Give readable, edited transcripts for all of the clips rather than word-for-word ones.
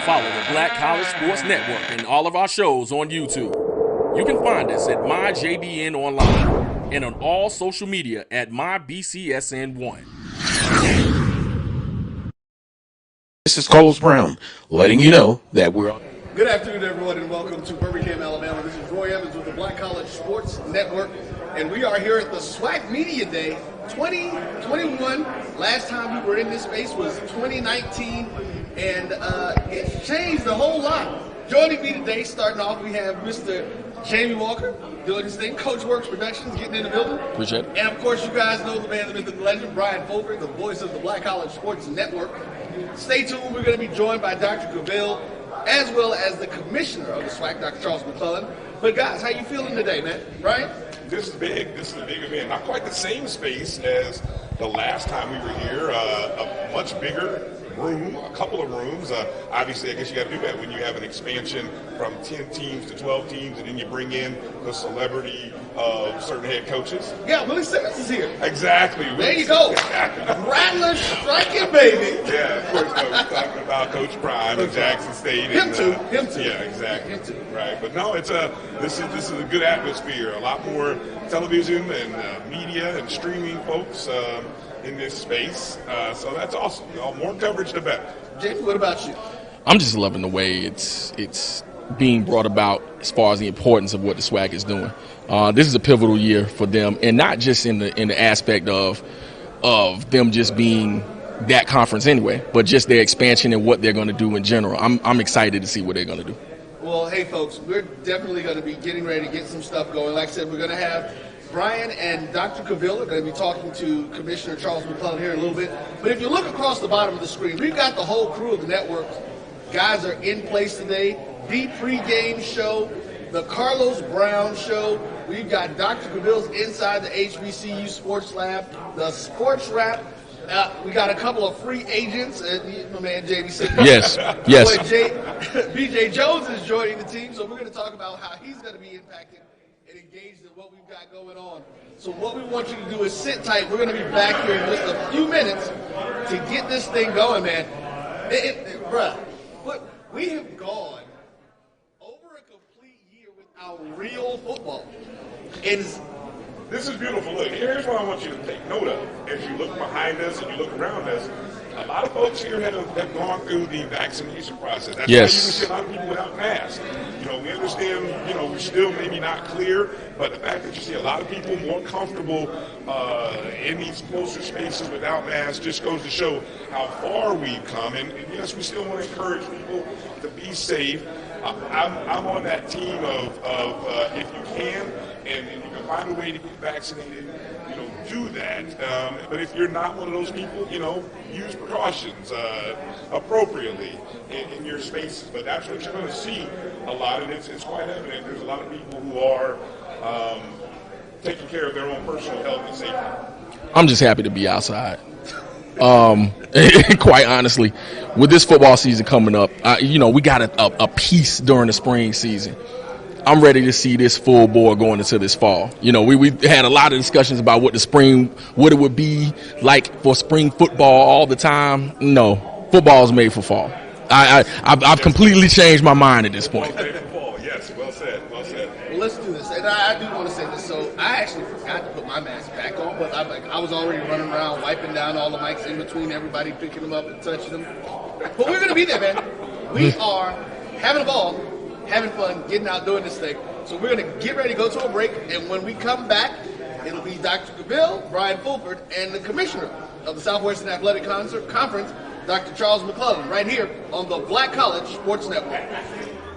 Follow the Black College Sports Network and all of our shows on YouTube. You can find us at MyJBN Online and on all social media at MyBCSN1. This is Carlos Brown, letting you know that we're on. Good afternoon, everyone, and welcome to Pregame, Alabama. This is Roy Evans with the Black College Sports Network, and we are here at the SWAC Media Day 2021. Last time we were in this space was 2019, and it's changed a whole lot. Joining me today, starting off, we have Mr. Jamie Walker doing his thing, Coach Works Productions, getting in the building. Appreciate it. And of course, you guys know the man, the myth, and the legend, Brian Fulford, the voice of the Black College Sports Network. Stay tuned. We're going to be joined by Dr. Cavil, as well as the commissioner of the SWAC, Dr. Charles McClelland. But guys, how you feeling today, man? Brian? This is big. This is a big event. Not quite the same space as the last time we were here. A much bigger room, a couple of rooms. Obviously, I guess you got to do that when you have an expansion from 10 teams to 12 teams, and then you bring in the celebrity of certain head coaches. Yeah, Willie Simmons is here. Exactly. There you go. Rattler striking, baby. Yeah, of course. We're talking about Coach Prime in Jackson State. Him too. Yeah, exactly. Him too. Right, but no, it's this is a good atmosphere. A lot more television and media and streaming folks in this space. So that's awesome. More coverage, the better. Jamie, what about you? I'm just loving the way it's being brought about as far as the importance of what the SWAC is doing. This is a pivotal year for them, and not just in the aspect of them just being that conference anyway, but just their expansion and what they're going to do in general. I'm excited to see what they're going to do. Well, hey, folks, we're definitely going to be getting ready to get some stuff going. Like I said, we're going to have Brian and Dr. Cavil are going to be talking to Commissioner Charles McClelland here in a little bit. But if you look across the bottom of the screen, we've got the whole crew of the network. Guys are in place today. The pregame show, the Carlos Brown show. We've got Dr. Cavil's inside the HBCU SportsLab, the SportsWrap. We got a couple of free agents. My man JB Simmons. Yes. BJ Jones is joining the team, so we're going to talk about how he's going to be impacted and engaged in what we've got going on. So what we want you to do is sit tight. We're going to be back here in just a few minutes to get this thing going, man. Bruh, we have gone over a complete year without real football. This is beautiful. Look, here's what I want you to take note of. As you look behind us and you look around us, a lot of folks here have gone through the vaccination process. That's why you can see a lot of people without masks. We understand, we're still maybe not clear, but the fact that you see a lot of people more comfortable in these closer spaces without masks just goes to show how far we've come. And yes, we still want to encourage people to be safe. I'm on that team of if you can and you can find a way to get vaccinated, do that. But if you're not one of those people, use precautions appropriately in your spaces. But that's what you're going to see a lot, and it's quite evident. There's a lot of people who are taking care of their own personal health and safety. I'm just happy to be outside. Quite honestly, with this football season coming up, we got a piece during the spring season. I'm ready to see this full bore going into this fall. We had a lot of discussions about what it would be like for spring football all the time. No, football is made for fall. I've completely changed my mind at this point. Yes, well said. Well, let's do this. And I do want to say this. So I actually forgot to put my mask back on, but I was already running around wiping down all the mics in between everybody, picking them up and touching them. But we're going to be there, man. We are having a ball, having fun, getting out, doing this thing. So we're going to get ready to go to a break, and when we come back, it'll be Dr. Cavil, Brian Fulford, and the commissioner of the Southwestern Athletic Conference, Dr. Charles McClelland, right here on the Black College Sports Network.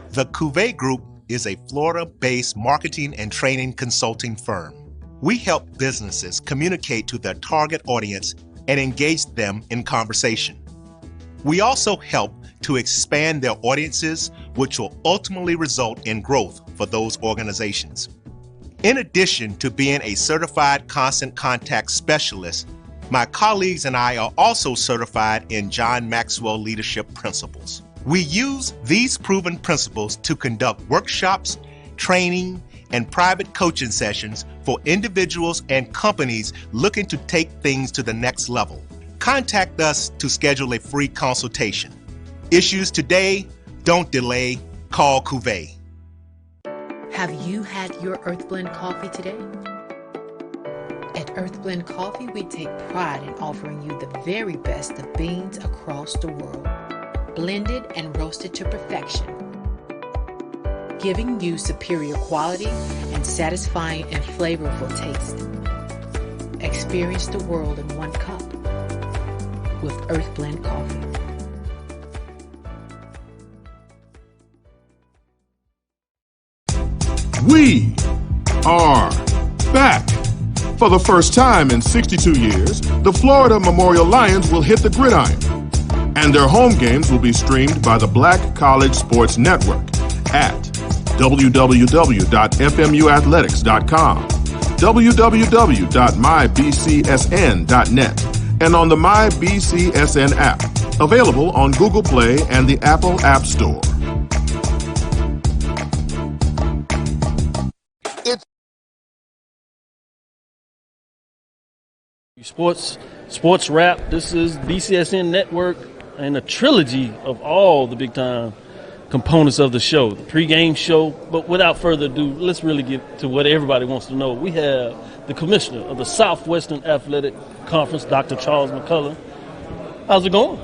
The Cuvée Group is a Florida-based marketing and training consulting firm. We help businesses communicate to their target audience and engage them in conversation. We also help to expand their audiences, which will ultimately result in growth for those organizations. In addition to being a certified constant contact specialist, my colleagues and I are also certified in John Maxwell Leadership Principles. We use these proven principles to conduct workshops, training, and private coaching sessions for individuals and companies looking to take things to the next level. Contact us to schedule a free consultation. Issues today, don't delay, call Cuvée. Have you had your Earth Blend coffee today? At Earth Blend Coffee, we take pride in offering you the very best of beans across the world, blended and roasted to perfection, giving you superior quality and satisfying and flavorful taste. Experience the world in one cup with Earth Blend Coffee. We are back. For the first time in 62 years, the Florida Memorial Lions will hit the gridiron, and their home games will be streamed by the Black College Sports Network at www.fmuathletics.com, www.mybcsn.net, and on the MyBCSN app, available on Google Play and the Apple App Store. SportsWrap. This is BCSN Network and a trilogy of all the big-time components of the show, the pregame show. But without further ado, let's really get to what everybody wants to know. We have the commissioner of the Southwestern Athletic Conference, Dr. Charles McClelland. How's it going?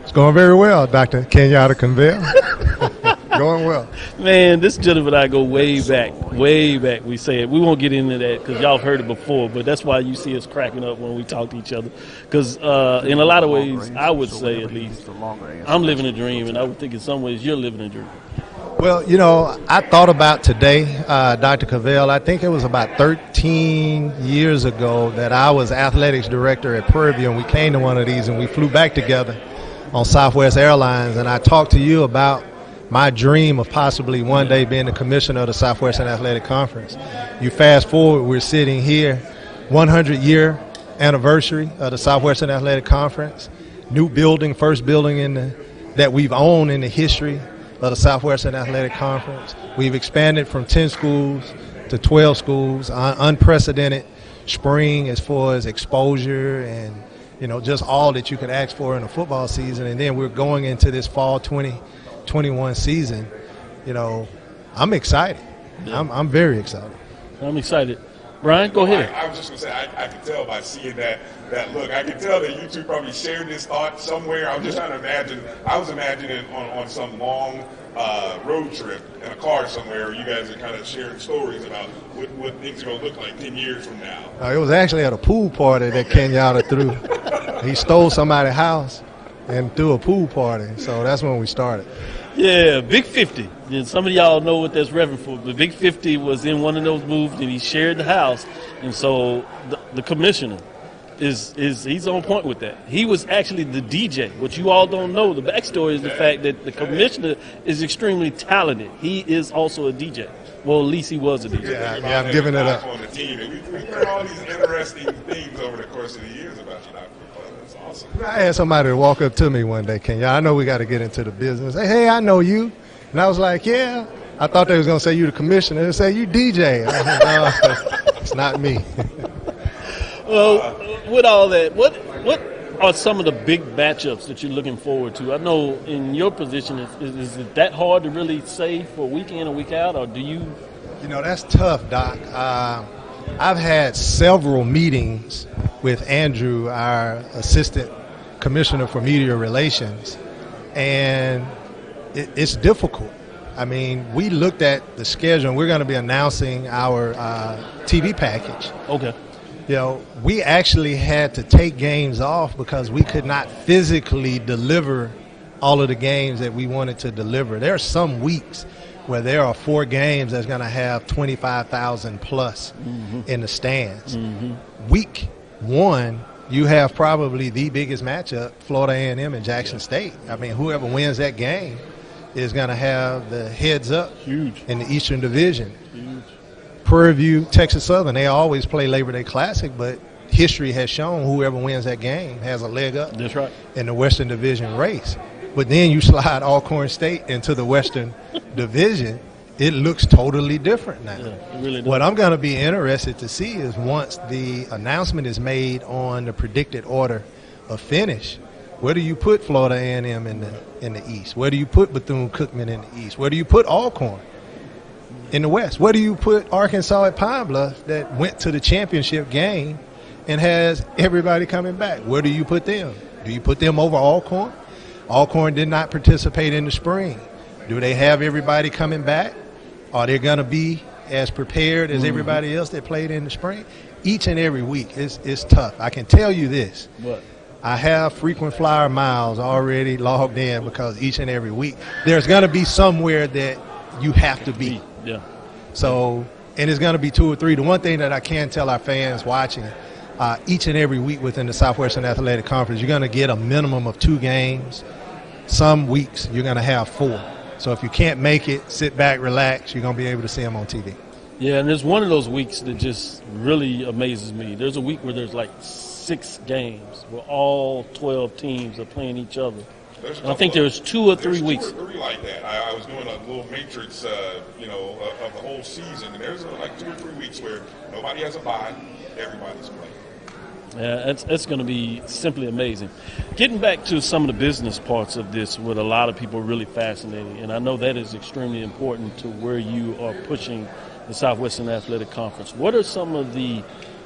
It's going very well, Dr. Kenyatta Conville. Going well. Man, this gentleman and I go way back, way back. We say it. We won't get into that because y'all have heard it before, but that's why you see us cracking up when we talk to each other. Because in a lot of ways, I would say at least, I'm living a dream, and I would think in some ways you're living a dream. Well, you know, I thought about today, Dr. Cavil, I think it was about 13 years ago that I was athletics director at Prairie, and we came to one of these, and we flew back together on Southwest Airlines, and I talked to you about my dream of possibly one day being the commissioner of the Southwestern Athletic Conference. You fast forward, we're sitting here, 100-year anniversary of the Southwestern Athletic Conference, new building, first building that we've owned in the history of the Southwestern Athletic Conference. We've expanded from 10 schools to 12 schools, unprecedented spring as far as exposure and, you know, just all that you could ask for in a football season. And then we're going into this fall 2021 season. You know, I'm excited. Yeah. I'm very excited. I'm excited. Brian, go ahead. I was just going to say, I could tell by seeing that look. I could tell that you two probably shared this thought somewhere. I was just trying to imagine. I was imagining on some long road trip in a car somewhere, you guys are kind of sharing stories about what things are going to look like 10 years from now. It was actually at a pool party that Kenyatta threw. He stole somebody's house and threw a pool party. So that's when we started. Yeah, Big 50. And some of y'all know what that's reference for. The Big 50 was in one of those moves, and he shared the house. And so the commissioner he's on point with that. He was actually the DJ. What you all don't know, the backstory is the fact that the commissioner is extremely talented. He is also a DJ. Well, at least he was a DJ. Yeah, I'm giving it up. On the team. And we've heard all these interesting things over the course of the years about you, Dr. McClelland. That's awesome. I had somebody to walk up to me one day, Kenya. I know we got to get into the business. Hey, I know you. And I was like, yeah. I thought they was going to say you the commissioner. They say you DJ. I was like, no, it's not me. Well, with all that, what are some of the big matchups that you're looking forward to? I know in your position, is it that hard to really say for week in and week out, or do you? You know, that's tough, Doc. I've had several meetings with Andrew, our assistant commissioner for media relations, and it's difficult. I mean, we looked at the schedule, and we're going to be announcing our TV package. Okay. You know, we actually had to take games off because we could not physically deliver all of the games that we wanted to deliver. There are some weeks where there are 4 games that's going to have 25,000 plus in the stands. Week 1, you have probably the biggest matchup, Florida A&M and Jackson State. I mean, whoever wins that game is going to have the heads up in the Eastern Division. Prairie View, Texas Southern, they always play Labor Day Classic, but history has shown whoever wins that game has a leg up. That's right. In the Western Division race. But then you slide Alcorn State into the Western Division, it looks totally different now. Yeah, it really does. What I'm going to be interested to see is once the announcement is made on the predicted order of finish, Where do you put Florida A&M in the East? Where do you put Bethune-Cookman in the East? Where do you put Alcorn in the West? Where do you put Arkansas at Pine Bluff that went to the championship game and has everybody coming back? Where do you put them? Do you put them over Alcorn? Alcorn did not participate in the spring. Do they have everybody coming back? Are they going to be as prepared as everybody else that played in the spring? Each and every week it's tough. I can tell you this. What? I have frequent flyer miles already logged in because each and every week there's going to be somewhere that you have to be. Yeah. So, and it's going to be 2 or 3. The one thing that I can tell our fans watching, each and every week within the Southwestern Athletic Conference, you're going to get a minimum of 2 games. Some weeks you're going to have 4. So if you can't make it, sit back, relax. You're going to be able to see them on TV. Yeah, and there's one of those weeks that just really amazes me. There's a week where there's like 6 games where all 12 teams are playing each other. And I think there's 2 or 3 weeks. 2 or 3 like that. I was doing a little matrix, of the whole season, and there's like 2 or 3 weeks where nobody has a bye, everybody's playing. Yeah, it's going to be simply amazing. Getting back to some of the business parts of this, what a lot of people are really fascinating, and I know that is extremely important to where you are pushing the Southwestern Athletic Conference. What are some of the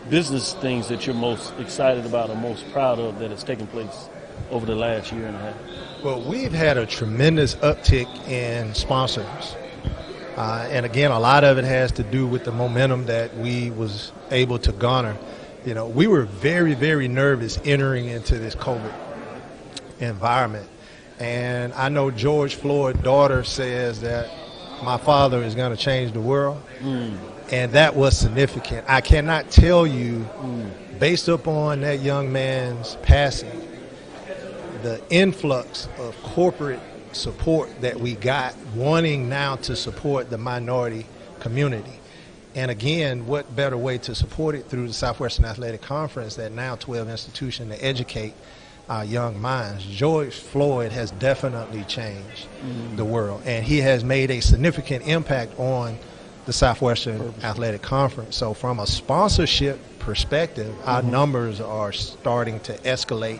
business things that you're most excited about or most proud of that has taken place over the last year and a half? Well, we've had a tremendous uptick in sponsors. And again, a lot of it has to do with the momentum that we was able to garner. You know, we were very, very nervous entering into this COVID environment. And I know George Floyd's daughter says that my father is going to change the world. And that was significant. I cannot tell you, based upon that young man's passing, the influx of corporate support that we got, wanting now to support the minority community. And again, what better way to support it through the Southwestern Athletic Conference, that now 12 institution to educate our young minds. George Floyd has definitely changed the world, and he has made a significant impact on the Southwestern Athletic Conference. So from a sponsorship perspective, our numbers are starting to escalate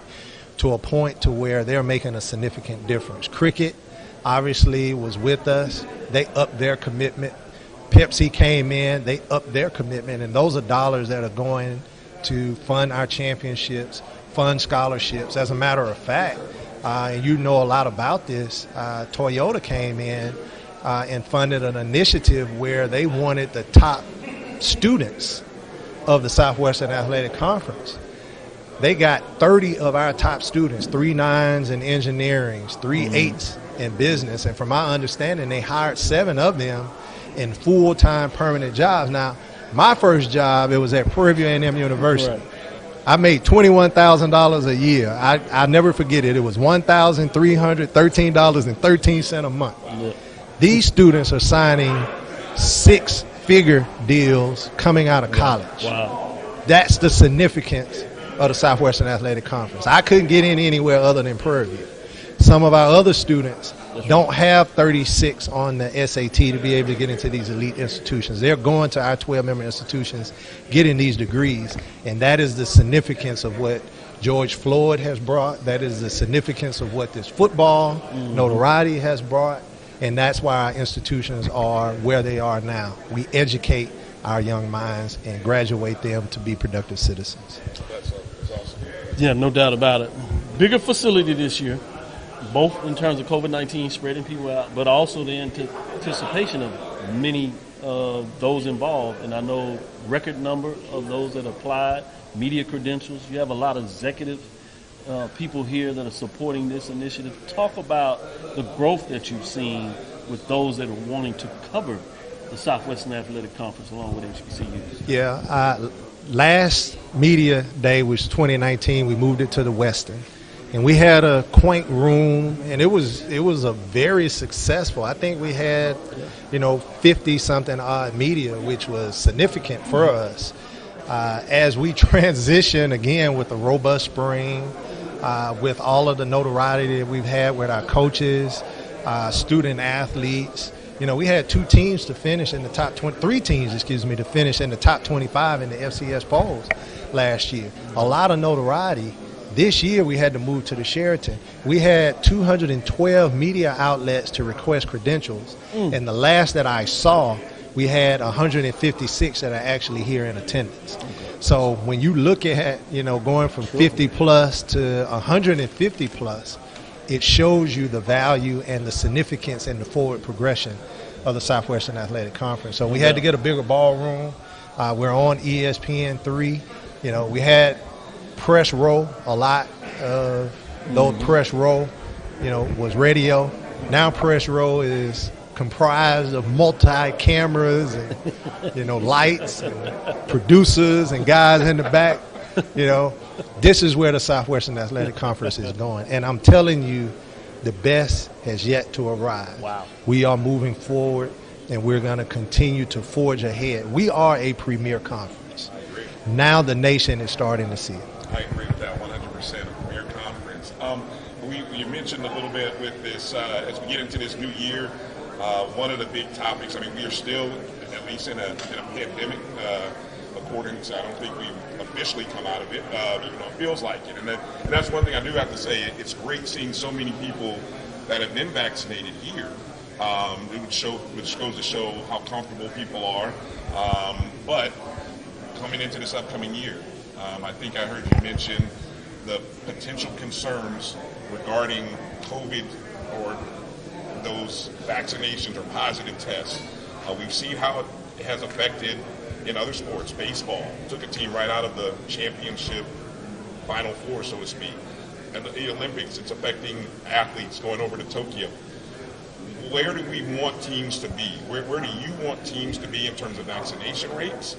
to a point to where they're making a significant difference. Cricket obviously was with us. They upped their commitment. Pepsi came in, they upped their commitment, and those are dollars that are going to fund our championships, fund scholarships. As a matter of fact, and you know a lot about this, Toyota came in and funded an initiative where they wanted the top students of the Southwestern Athletic Conference. They got 30 of our top students, 3 9s in engineering, 3 8s in business, and from my understanding, they hired 7 of them in full-time permanent jobs. Now, my first job, it was at Prairie A&M University. Right. I made $21,000 a year. I never forget it. It was $1,313.13 a month. Yeah. These students are signing 6-figure deals coming out of college. Wow. That's the significance of the Southwestern Athletic Conference. I couldn't get in anywhere other than Prairie. Some of our other students don't have 36 on the SAT to be able to get into these elite institutions. They're going to our 12-member institutions, getting these degrees, and that is the significance of what George Floyd has brought. That is the significance of what this football notoriety has brought, and that's why our institutions are where they are now. We educate our young minds and graduate them to be productive citizens. That's awesome. Yeah, no doubt about it. Bigger facility this year, both in terms of COVID-19 spreading people out, but also the anticipation of many of those involved. And I know record number of those that applied, media credentials. You have a lot of executive people here that are supporting this initiative. Talk about the growth that you've seen with those that are wanting to cover the Southwestern Athletic Conference along with HBCUs. Yeah, last media day was 2019. We moved it to the Western. And we had a quaint room, and it was a very successful. I think we had, 50-something odd media, which was significant for us. As we transition again with a robust spring, with all of the notoriety that we've had with our coaches, student athletes. We had 2 teams to finish in the top 20, 3 teams, to finish in the top 25 in the FCS polls last year. A lot of notoriety. This year we had to move to the Sheraton. We had 212 media outlets to request credentials, and the last that I saw, we had 156 that are actually here in attendance. So when you look at, going from 50 plus to 150 plus, it shows you the value and the significance and the forward progression of the Southwestern Athletic Conference. So we had to get a bigger ballroom. We're on ESPN 3. We had press row, a lot of those press row, was radio. Now press row is comprised of multi-cameras and, lights and producers and guys in the back. This is where the Southwestern Athletic Conference is going. And I'm telling you, the best has yet to arrive. Wow. We are moving forward, and we're going to continue to forge ahead. We are a premier conference. Now the nation is starting to see it. I agree with that 100%, a premier conference. You mentioned a little bit with this, as we get into this new year, one of the big topics, we are still, at least in a pandemic, according to, I don't think we've officially come out of it, even though it feels like it. And that's one thing I do have to say. It's great seeing so many people that have been vaccinated here. Which goes to show how comfortable people are. But coming into this upcoming year, I think I heard you mention the potential concerns regarding COVID or those vaccinations or positive tests. We've seen how it has affected in other sports. Baseball took a team right out of the championship Final Four, so to speak. And the Olympics, it's affecting athletes going over to Tokyo. Where do we want teams to be? Where do you want teams to be in terms of vaccination rates?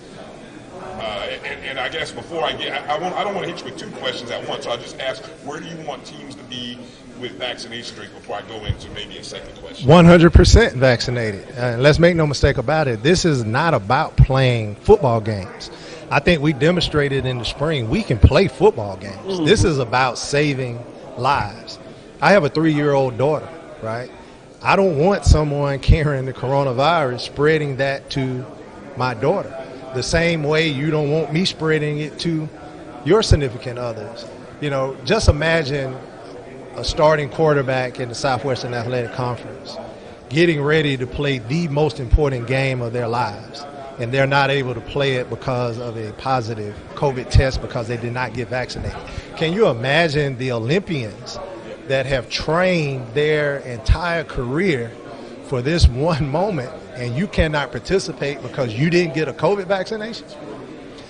And I guess before I don't want to hit you with two questions at once. So I'll just ask, where do you want teams to be with vaccination rates before I go into maybe a second question? 100% vaccinated. Let's make no mistake about it. This is not about playing football games. I think we demonstrated in the spring we can play football games. Mm-hmm. This is about saving lives. I have a 3-year-old daughter, right? I don't want someone carrying the coronavirus spreading that to my daughter. The same way you don't want me spreading it to your significant others. Just imagine a starting quarterback in the Southwestern Athletic Conference getting ready to play the most important game of their lives, and they're not able to play it because of a positive COVID test because they did not get vaccinated. Can you imagine the Olympians that have trained their entire career for this one moment, and you cannot participate because you didn't get a COVID vaccination?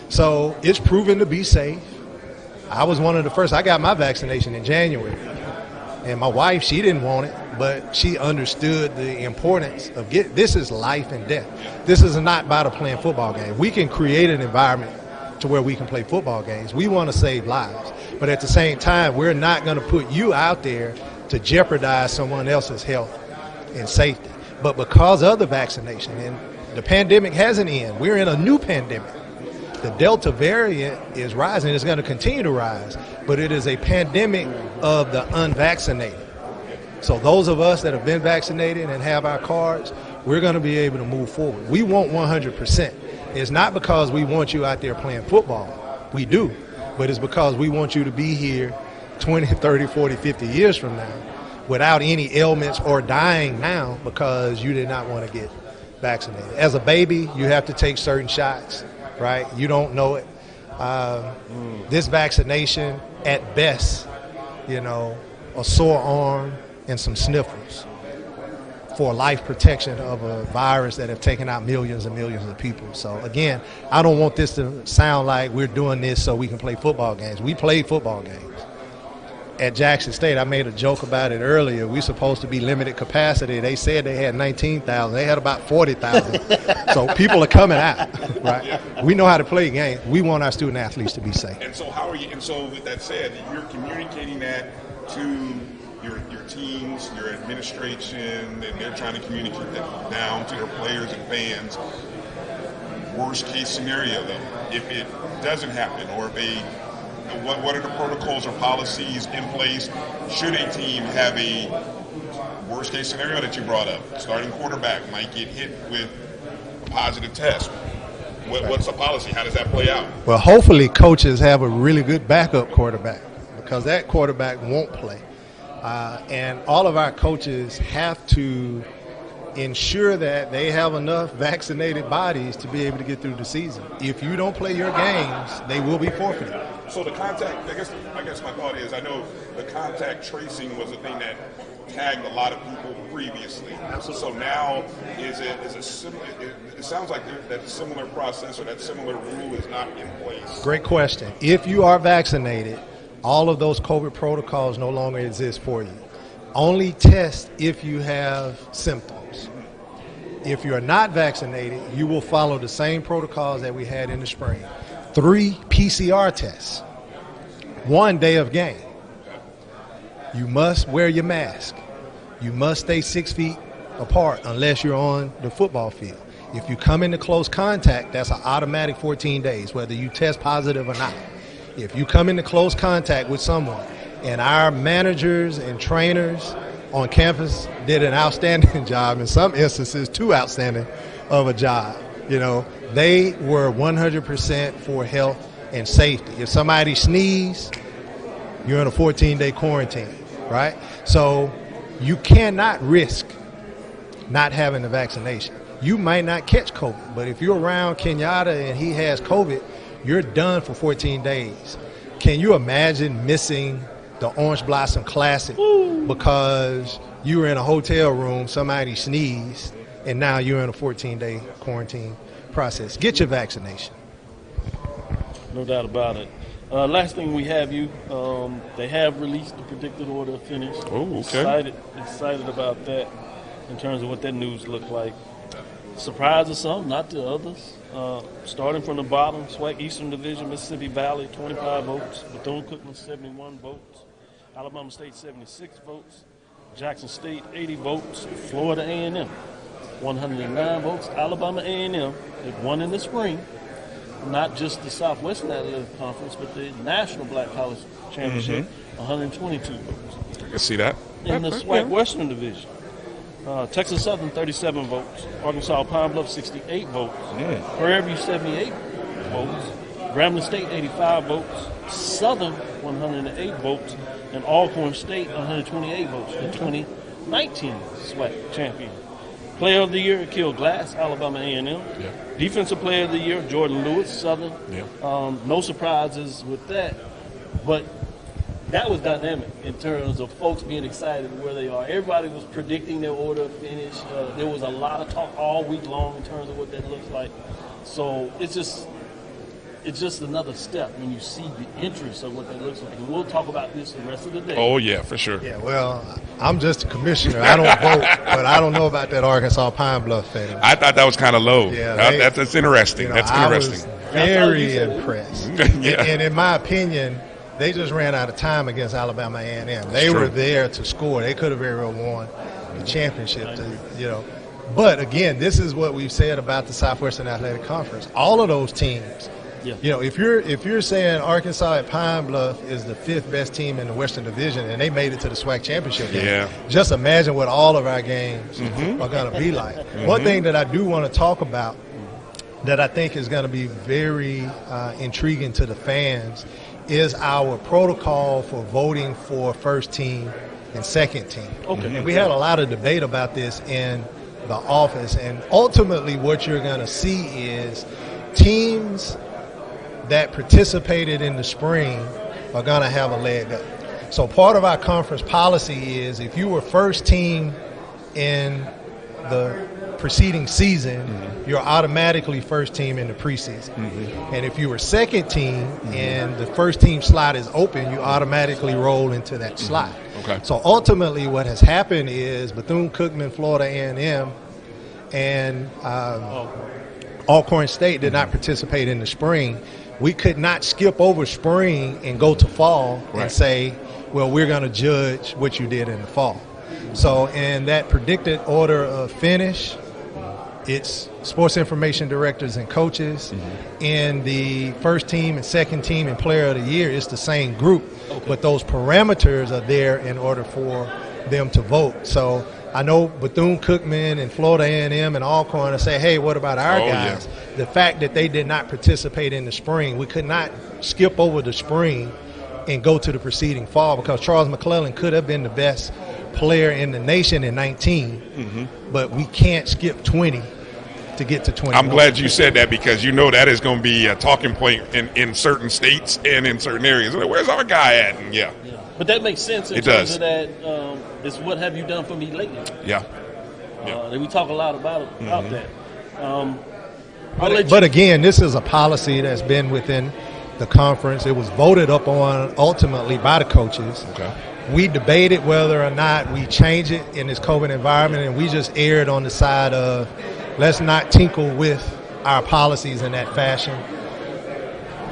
So it's proven to be safe. I was one of the first. I got my vaccination in January. And my wife, she didn't want it, but she understood the importance of this is life and death. This is not about playing football game. We can create an environment to where we can play football games. We want to save lives. But at the same time, we're not going to put you out there to jeopardize someone else's health and safety. But because of the vaccination, and the pandemic hasn't ended, we're in a new pandemic. The Delta variant is rising. It's going to continue to rise, but it is a pandemic of the unvaccinated. So those of us that have been vaccinated and have our cards, we're going to be able to move forward. We want 100%. It's not because we want you out there playing football. We do, but it's because we want you to be here 20, 30, 40, 50 years from now without any ailments or dying now because you did not want to get vaccinated. As a baby, you have to take certain shots. Right? You don't know it. This vaccination, at best, a sore arm and some sniffles for life protection of a virus that have taken out millions and millions of people. So, again, I don't want this to sound like we're doing this so we can play football games. We play football games. At Jackson State, I made a joke about it earlier. We're supposed to be limited capacity. They said they had 19,000. They had about 40,000. So people are coming out, right? Yeah. We know how to play games. We want our student athletes to be safe. And so how are you? And so with that said, you're communicating that to your teams, your administration, and they're trying to communicate that down to their players and fans. Worst case scenario, though, if it doesn't happen, or if what are the protocols or policies in place should a team have a worst case scenario that you brought up? Starting quarterback might get hit with a positive test. What's the policy? How does that play out? Well, hopefully coaches have a really good backup quarterback because that quarterback won't play. And all of our coaches have to ensure that they have enough vaccinated bodies to be able to get through the season. If you don't play your games, they will be forfeited. So the contact, I guess my thought is, I know the contact tracing was a thing that tagged a lot of people previously. Absolutely. So now it sounds like that similar process or that similar rule is not in place. Great question. If you are vaccinated, all of those COVID protocols no longer exist for you. Only test if you have symptoms. If you are not vaccinated, you will follow the same protocols that we had in the spring. 3 PCR tests, 1 day of game. You must wear your mask. You must stay 6 feet apart unless you're on the football field. If you come into close contact, that's an automatic 14 days, whether you test positive or not. If you come into close contact with someone, and our managers and trainers on campus did an outstanding job, in some instances too outstanding of a job. You know, they were 100% for health and safety. If somebody sneezed, you're in a 14-day quarantine, right? So you cannot risk not having the vaccination. You might not catch COVID, but if you're around Kenyatta and he has COVID, you're done for 14 days. Can you imagine missing the Orange Blossom Classic because you were in a hotel room, somebody sneezed, and now you're in a 14-day quarantine process? Get your vaccination. No doubt about it. Last thing we have they have released the predicted order of finish. Oh, okay. Excited about that in terms of what that news looked like. Surprise to some, not to others. Starting from the bottom, SWAC Eastern Division, Mississippi Valley, 25 votes. Bethune-Cookman, 71 votes. Alabama State, 76 votes. Jackson State, 80 votes. Florida A&M, 109 votes. Alabama A&M, they won in the spring. Not just the Southwestern Athletic Conference, but the National Black College Championship, 122 votes. I can see that. In the SWAC Western Division, Texas Southern, 37 votes. Arkansas Pine Bluff, 68 votes. Prairie, 78 votes. Grambling State, 85 votes. Southern, 108 votes. And Alcorn State, 128 votes. The 2019 SWAC champion. Player of the Year, Akil Glass, Alabama A&M. Yeah. Defensive Player of the Year, Jordan Lewis, Southern. Yeah. No surprises with that. But that was dynamic in terms of folks being excited where they are. Everybody was predicting their order of finish. There was a lot of talk all week long in terms of what that looks like. So it's just another step when you see the interest of what that looks like. And we'll talk about this the rest of the day. Oh, yeah, for sure. Yeah, well, I'm just a commissioner. I don't vote, but I don't know about that Arkansas Pine Bluff thing. I thought that was kind of low. Yeah, that's interesting. That's interesting. I was very impressed. Yeah. And in my opinion, they just ran out of time against Alabama A&M. They were there to score. They could have very well won the championship. But again, this is what we've said about the Southwestern Athletic Conference. All of those teams. Yeah. You know, if you're saying Arkansas at Pine Bluff is the 5th best team in the Western Division and they made it to the SWAC championship game, just imagine what all of our games are going to be like. One thing that I do want to talk about that I think is going to be very intriguing to the fans is our protocol for voting for first team and second team. Okay. And we had a lot of debate about this in the office, and ultimately what you're going to see is teams that participated in the spring are going to have a leg up. So part of our conference policy is if you were first team in the preceding season, you're automatically first team in the preseason. And if you were second team and the first team slot is open, you automatically roll into that slot. Okay. So ultimately what has happened is Bethune-Cookman, Florida A&M, and Alcorn State did not participate in the spring. We could not skip over spring and go to fall and say, well, we're going to judge what you did in the fall. So in that predicted order of finish, it's sports information directors and coaches. In the first team and second team and player of the year, it's the same group. But those parameters are there in order for them to vote. So I know Bethune-Cookman and Florida A&M and Alcorn will say, hey, what about our guys? The fact that they did not participate in the spring, we could not skip over the spring and go to the preceding fall, because Charles McClelland could have been the best player in the nation in 19, but we can't skip 20 to get to 21. I'm glad you said that, because you know that is going to be a talking point in certain states and in certain areas. Where's our guy at? And yeah. But that makes sense in terms of that. It's what have you done for me lately? Yeah. We talk a lot about that. But again, this is a policy that's been within the conference. It was voted upon ultimately by the coaches. Okay. We debated whether or not we change it in this COVID environment, and we just erred on the side of let's not tinkle with our policies in that fashion.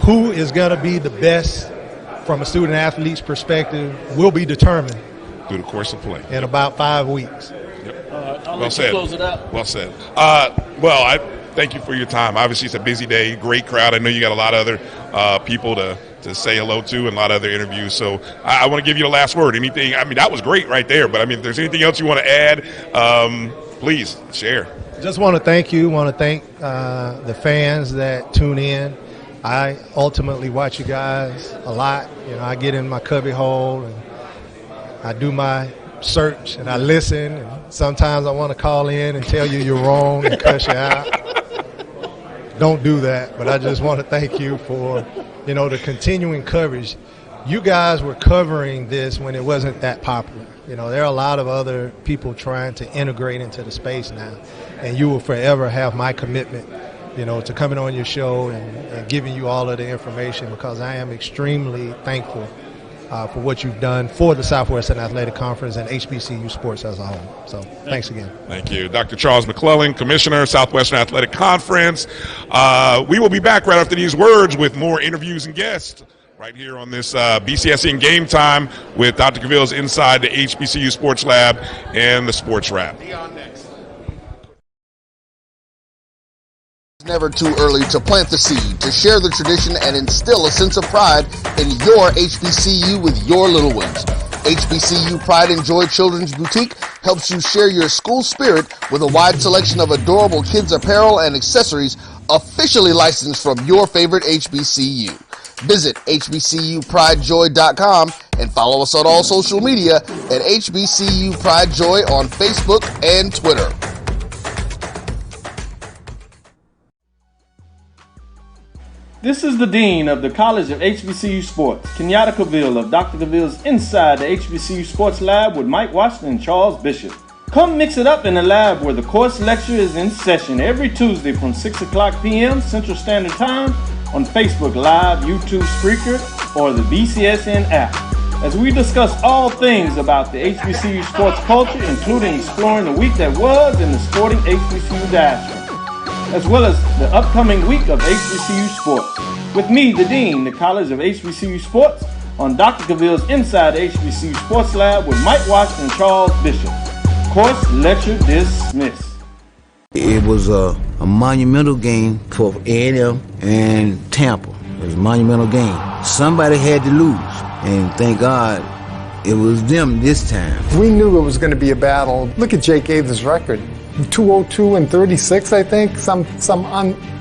Who is going to be the best from a student athlete's perspective will be determined through the course of play in about 5 weeks. I'll let you close it out. Well said. I thank you for your time. Obviously, it's a busy day, great crowd. I know you got a lot of other people to say hello to and a lot of other interviews. So I want to give you the last word. Anything? I mean, that was great right there. But, I mean, if there's anything else you want to add, please share. Just want to thank you. Want to thank the fans that tune in. I ultimately watch you guys a lot. You know, I get in my cubby hole and I do my search and I listen. And sometimes I want to call in and tell you you're wrong and cuss you out. Don't do that. But I just want to thank you for, you know, the continuing coverage. You guys were covering this when it wasn't that popular. You know, there are a lot of other people trying to integrate into the space now. And you will forever have my commitment, you know, to coming on your show and giving you all of the information, because I am extremely thankful for what you've done for the Southwestern Athletic Conference and HBCU sports as a whole. So thanks again. Thank you. Dr. Charles McClelland, Commissioner, Southwestern Athletic Conference. We will be back right after these words with more interviews and guests right here on this BCSN Game Time with Dr. Cavil's Inside the HBCU Sports Lab and the SportsWrap. Deion next. It's never too early to plant the seed, to share the tradition, and instill a sense of pride in your HBCU with your little ones. HBCU Pride and Joy Children's Boutique helps you share your school spirit with a wide selection of adorable kids apparel and accessories officially licensed from your favorite HBCU. Visit hbcupridejoy.com and follow us on all social media at HBCU Pride Joy on Facebook and Twitter. This is the Dean of the College of HBCU Sports, Kenyatta Cavil of Dr. Cavil's Inside the HBCU Sports Lab with Mike Washington and Charles Bishop. Come mix it up in the lab where the course lecture is in session every Tuesday from 6 o'clock p.m. Central Standard Time on Facebook Live, YouTube Spreaker, or the BCSN app, as we discuss all things about the HBCU sports culture, including exploring the week that was in the sporting HBCU diaspora, as well as the upcoming week of HBCU sports. With me, the Dean, the College of HBCU Sports, on Dr. Cavil's Inside the HBCU Sports Lab with Mike Washington and Charles Bishop. Course lecture dismissed. It was a monumental game for A&M and Tampa. It was a monumental game. Somebody had to lose, and thank God it was them this time. We knew it was going to be a battle. Look at Jake Gaither's record. 202 and 36, I think, some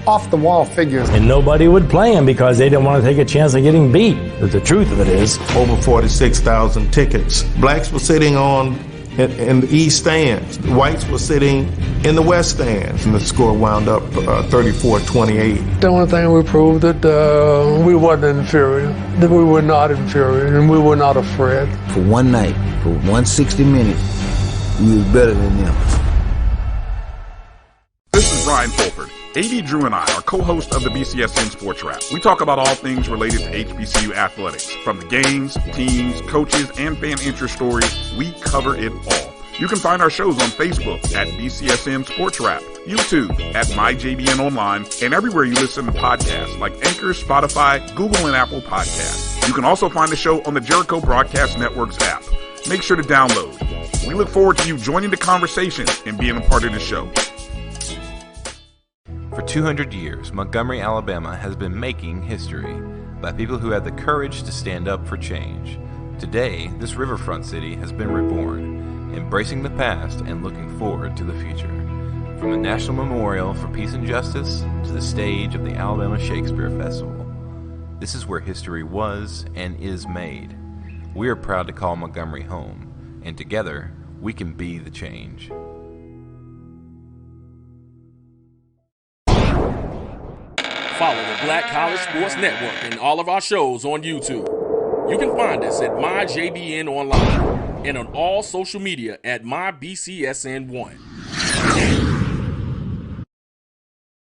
off-the-wall figures. And nobody would play him because they didn't want to take a chance of getting beat. But the truth of it is, over 46,000 tickets. Blacks were sitting in the east stands. The whites were sitting in the west stands. And the score wound up 34-28. The only thing we proved that we wasn't inferior, that we were not inferior, and we were not afraid. For one night, for 160 minutes, we was better than them. This is Brian Fulford. AD Drew and I are co-hosts of the BCSN SportsWrap. We talk about all things related to HBCU athletics. From the games, teams, coaches, and fan interest stories, we cover it all. You can find our shows on Facebook at BCSN SportsWrap, YouTube at MyJBN Online, and everywhere you listen to podcasts like Anchor, Spotify, Google, and Apple Podcasts. You can also find the show on the Jericho Broadcast Network's app. Make sure to download. We look forward to you joining the conversation and being a part of the show. For 200 years, Montgomery, Alabama has been making history by people who had the courage to stand up for change. Today, this riverfront city has been reborn, embracing the past and looking forward to the future. From the National Memorial for Peace and Justice to the stage of the Alabama Shakespeare Festival, This is where history was and is made. We are proud to call Montgomery home, and together we can be the change. Follow the Black College Sports Network and all of our shows on YouTube. You can find us at MyJBN Online and on all social media at MyBCSN1.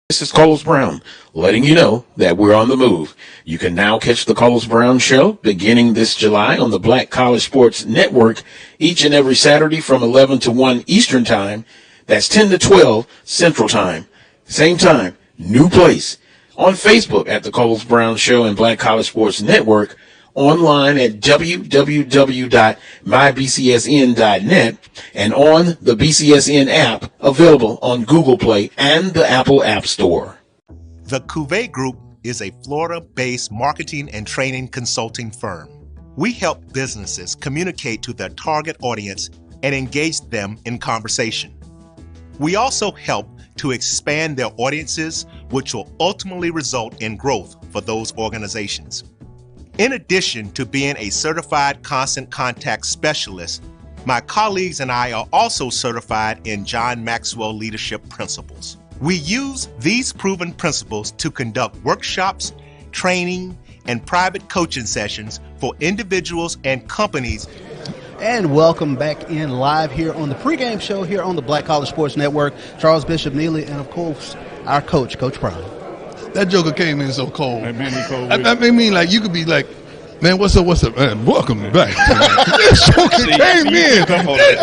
This is Carlos Brown, letting you know that we're on the move. You can now catch the Carlos Brown Show beginning this July on the Black College Sports Network each and every Saturday from 11 to 1 Eastern Time. That's 10 to 12 Central Time. Same time, new place. On Facebook at the Carlos Brown Show and Black College Sports Network. Online at www.mybcsn.net and on the BCSN app available on Google Play and the Apple App Store. The Cuvée Group is a Florida-based marketing and training consulting firm. We help businesses communicate to their target audience and engage them in conversation. We also help to expand their audiences, which will ultimately result in growth for those organizations. In addition to being a certified constant contact specialist, my colleagues and I are also certified in John Maxwell Leadership Principles. We use these proven principles to conduct workshops, training, and private coaching sessions for individuals and companies. And welcome back in live here on the pregame show here on the Black College Sports Network. Charles Bishop Neely and, of course, our coach, Coach Prairie. That joker came in so cold. That man, he cold. I mean, like, you could be like, man, what's up, man, welcome back. That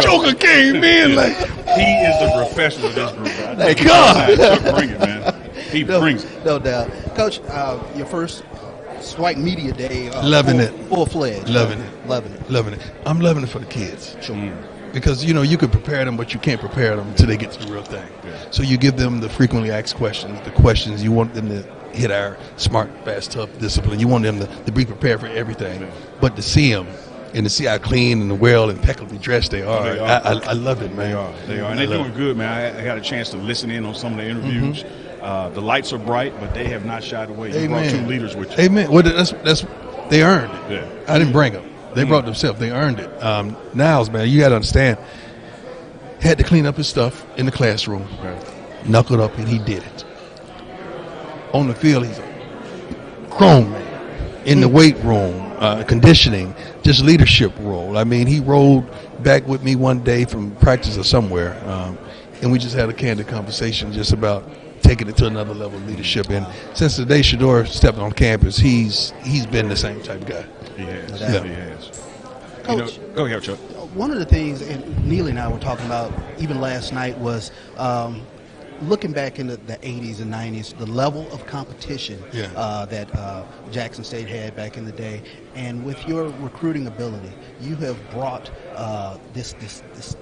joker came in like. He is the professional of this group. Thank God. Bring it, man. He brings it. No doubt. Coach, your first SWAC Media Day. Loving it. Full-fledged. Loving it. I'm loving it for the kids. Sure. Because, you know, you could prepare them, but you can't prepare them until they get to the real thing. Yeah. So you give them the frequently asked questions, the questions you want them to hit our smart, fast, tough discipline. You want them to be prepared for everything. Yeah. But to see them and to see how clean and well impeccably dressed they are. I love it, man. They are. And they're doing good, man. I got a chance to listen in on some of the interviews. Mm-hmm. The lights are bright, but they have not shied away. You brought two leaders with you. Amen. Well, that's they earned it. Yeah. I didn't bring them. They brought themselves. They earned it. Nyles, man, you got to understand, had to clean up his stuff in the classroom, knuckled up, and he did it. On the field, he's a grown man. In the weight room, conditioning, just leadership role. I mean, he rolled back with me one day from practice or somewhere, and we just had a candid conversation just about taking it to another level of leadership. And since the day Shedeur stepped on campus, he's been the same type of guy. He has. Yeah. He has. Coach, go ahead, Chuck. One of the things, and Neely and I were talking about even last night, was looking back into the 80s and 90s, the level of competition that Jackson State had back in the day. And with your recruiting ability, you have brought this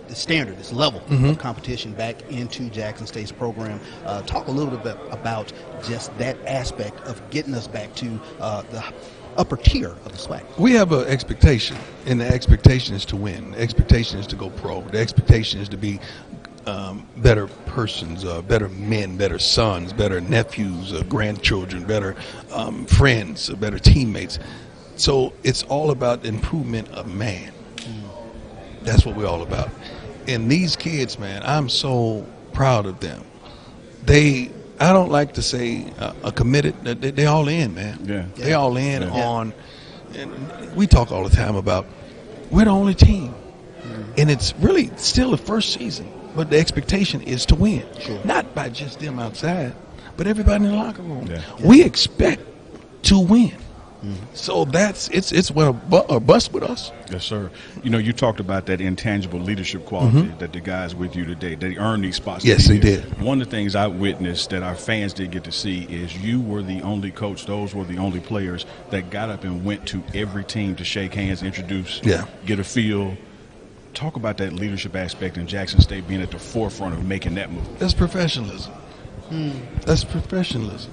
standard, this level of competition back into Jackson State's program. Talk a little bit about just that aspect of getting us back to the upper tier of the SWAC. We have an expectation, and the expectation is to win. The expectation is to go pro. The expectation is to be better persons, better men, better sons, better nephews, grandchildren, better friends, better teammates. So it's all about the improvement of man. That's what we're all about. And these kids, man, I'm so proud of them. I don't like to say committed. They all in, man. Yeah. They all in on. And we talk all the time about we're the only team, and it's really still the first season. But the expectation is to win, not by just them outside, but everybody in the locker room. Yeah. We expect to win. So it's a bust with us. Yes, sir. You know, you talked about that intangible leadership quality that the guys with you today, they earned these spots. Yes, they did. One of the things I witnessed that our fans did get to see is you were the only coach, those were the only players that got up and went to every team to shake hands, introduce, get a feel. Talk about that leadership aspect in Jackson State being at the forefront of making that move. That's professionalism. That's professionalism.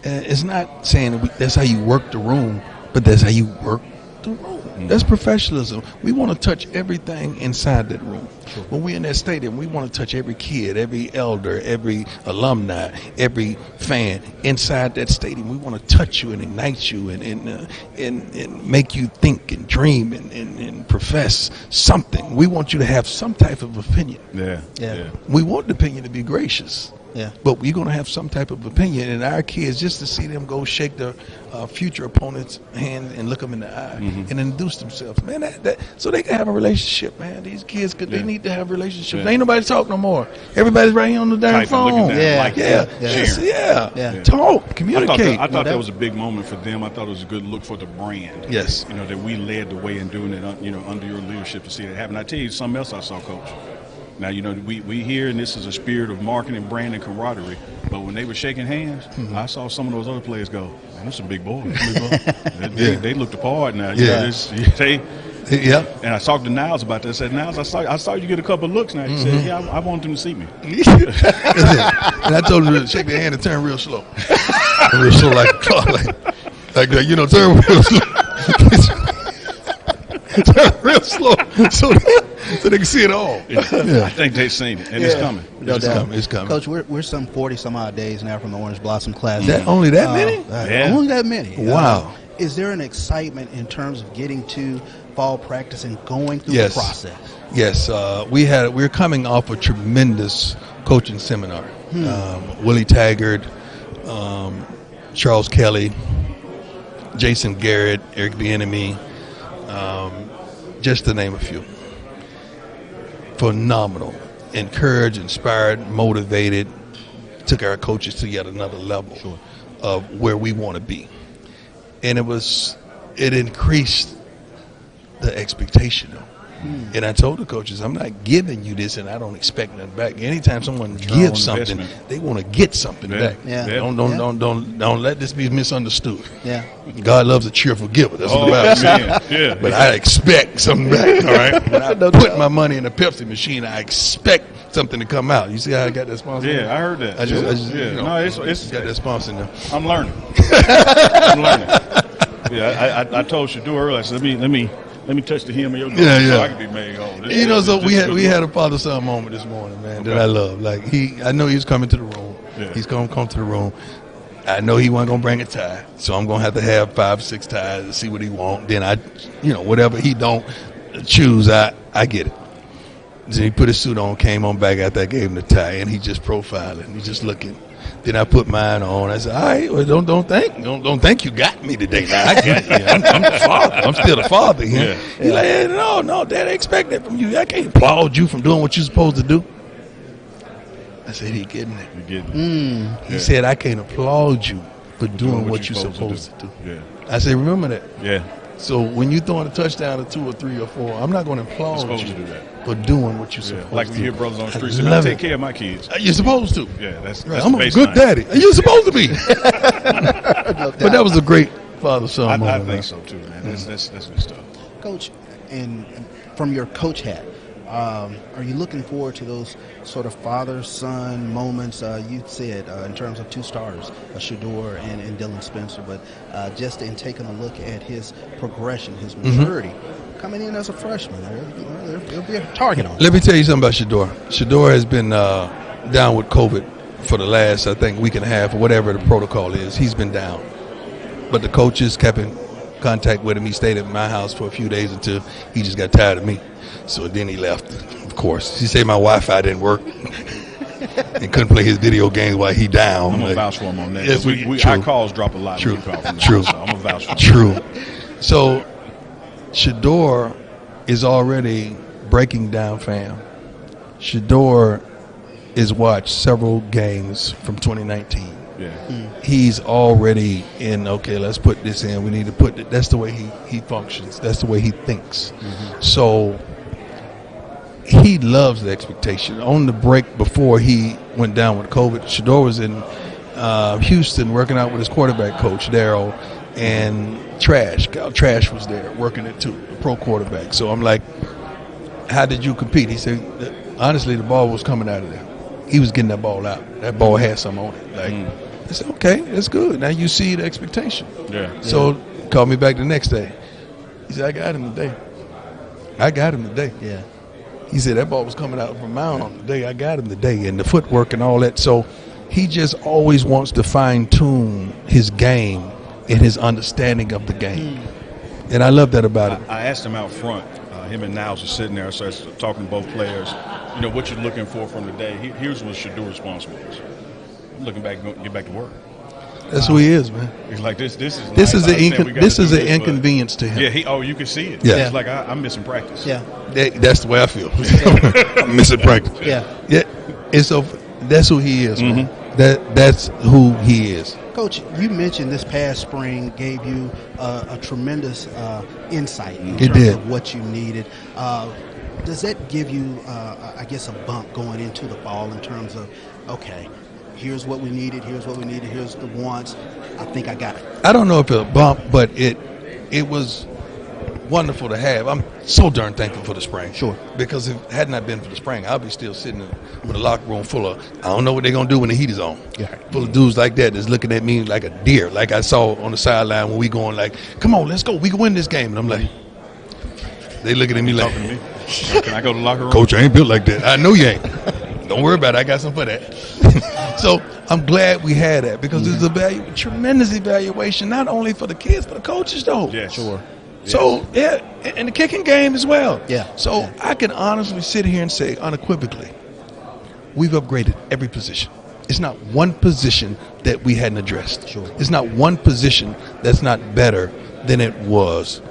And it's not saying that's how you work the room, but that's how you work the room. That's professionalism. We want to touch everything inside that room. When we're in that stadium, we want to touch every kid, every elder, every alumni, every fan inside that stadium. We want to touch you and ignite you and make you think and dream and profess something. We want you to have some type of opinion. Yeah. We want the opinion to be gracious. Yeah. But we're going to have some type of opinion, and our kids, just to see them go shake their future opponent's hand and look them in the eye and introduce themselves, man, that so they can have a relationship, man. These kids, they need to have relationships. Yeah. Ain't nobody talk no more. Everybody's right here on the damn phone. Talk, communicate. I thought that was a big moment for them. I thought it was a good look for the brand. Yes. That we led the way in doing it, under your leadership to see it happen. I tell you something else I saw, Coach. Now, we hear, and this is a spirit of marketing, brand, and camaraderie, but when they were shaking hands, I saw some of those other players go, man, those some big boys. They looked the part now. And I talked to Nyles about that. I said, Nyles, I saw you get a couple of looks now. He said, yeah, I want them to see me. And I told him to shake their hand and turn real slow. Real slow like a clock. Like turn real slow. Turn real slow so they can see it all. I think they've seen it, and it's coming. It's coming. Coach, we're some 40 some odd days now from the Orange Blossom Class. Only that many? Only that many. Wow. Is there an excitement in terms of getting to fall practice and going through the process? Yes. We're coming off a tremendous coaching seminar. Willie Taggart, Charles Kelly, Jason Garrett, Eric Bieniemy, just to name a few. Phenomenal. Encouraged, inspired, motivated, took our coaches to yet another level of where we want to be. And it increased the expectation. And I told the coaches, I'm not giving you this and I don't expect nothing back. Anytime someone gives something, they want to get something back. Don't let this be misunderstood. God loves a cheerful giver. That's what the Bible says. But I expect something back. All right. When I put my money in the Pepsi machine, I expect something to come out. You see how I got that sponsor? Yeah, I heard that. I just it's got that sponsor now. I'm learning. Yeah, I told Shedeur earlier. I said, let me touch the hem of your door so I can be made whole. So we had a father-son moment this morning, man, that I love. Like I know he was coming to the room. Yeah. He's gonna come to the room. I know he wasn't gonna bring a tie, so I'm gonna have to have 5 or 6 ties to see what he want. Then whatever he don't choose, I get it. Then he put his suit on, came on back after I gave him the tie, and he just profiling. He just looking. Then I put mine on. I said, all right, well, don't think you got me today. Now, I got you. I'm the father. I'm still the father here. He's like, hey, no, Dad, I expect that from you. I can't applaud you from doing what you're supposed to do. I said, he getting it. He said, I can't applaud you for doing what you're supposed to do. Yeah. I said, remember that. Yeah. So when you're throwing a touchdown or 2 or 3 or 4, I'm not going to applaud you for doing what you're supposed to do. Like we hear brothers on the street say, I take care of my kids. You're supposed to. Yeah, that's I'm a good daddy. You're supposed to be. But that was a great father-son moment. I think so too, man. That's good stuff. Coach, and from your coach hat, are you looking forward to those sort of father-son moments? You said in terms of 2 starters, Shedeur and Dylan Spencer, but just in taking a look at his progression, his maturity, coming in as a freshman, there'll be a target on him. Let me tell you something about Shedeur. Shedeur has been down with COVID for the last, I think, week and a half or whatever the protocol is. He's been down. But the coaches kept in contact with him. He stayed at my house for a few days until he just got tired of me. So then he left, of course. He said my Wi-Fi didn't work and couldn't play his video games while he down. I'm going to vouch for him on that. Yes, our calls drop a lot. True. True. I'm True. going to vouch for him. True. So Shedeur is already breaking down fam. Shedeur is watched several games from 2019. Yeah. He's already in, okay, let's put this in. We need to put it. That's the way he functions. That's the way he thinks. So he loves the expectation. On the break before he went down with COVID, Shedeur was in Houston working out with his quarterback coach, Darryl, and Trash was there working it too, the pro quarterback. So I'm like, how did you compete? He said, honestly, the ball was coming out of there. He was getting that ball out. That ball had something on it. I said, okay, that's good. Now you see the expectation. Yeah. So called me back the next day. He said, I got him today. I got him today. Yeah. He said that ball was coming out from mound on the day. I got him today, and the footwork and all that. So he just always wants to fine-tune his game and his understanding of the game. And I love that about him. I asked him out front. Him and Nyles were sitting there, so I was talking to both players. You know, what you're looking for from the day. Here's what Shedeur's response was. I'm looking back, get back to work. That's who he is, man. He's like, this is an inconvenience to him. Yeah, you can see it. Yeah. It's like, I'm missing practice. Yeah. That's the way I feel. I'm missing practice. Yeah. And so that's who he is, man. That's who he is. Coach, you mentioned this past spring gave you a tremendous insight in It terms did. of what you needed. Does that give you, I guess, a bump going into the fall in terms of, okay, here's what we needed, here's the wants. I think I got it. I don't know if it's a bump, but it was wonderful to have. I'm so darn thankful for the spring. Sure. Because if it had not been for the spring, I'd be still sitting with a locker room full of, I don't know what they're going to do when the heat is on. Yeah. Full of dudes like that that's looking at me like a deer, like I saw on the sideline when we going like, come on, let's go. We can win this game. And I'm like, they looking at me like, Talking to me. Can I go to the locker room? Coach, I ain't built like that. I know you ain't. Don't worry about it. I got some for that. So I'm glad we had that because there's a tremendous evaluation, not only for the kids, but the coaches, though. Yeah, sure. So, yeah, and the kicking game as well. Yeah. So I can honestly sit here and say unequivocally, we've upgraded every position. It's not one position that we hadn't addressed. Sure. It's not one position that's not better than it was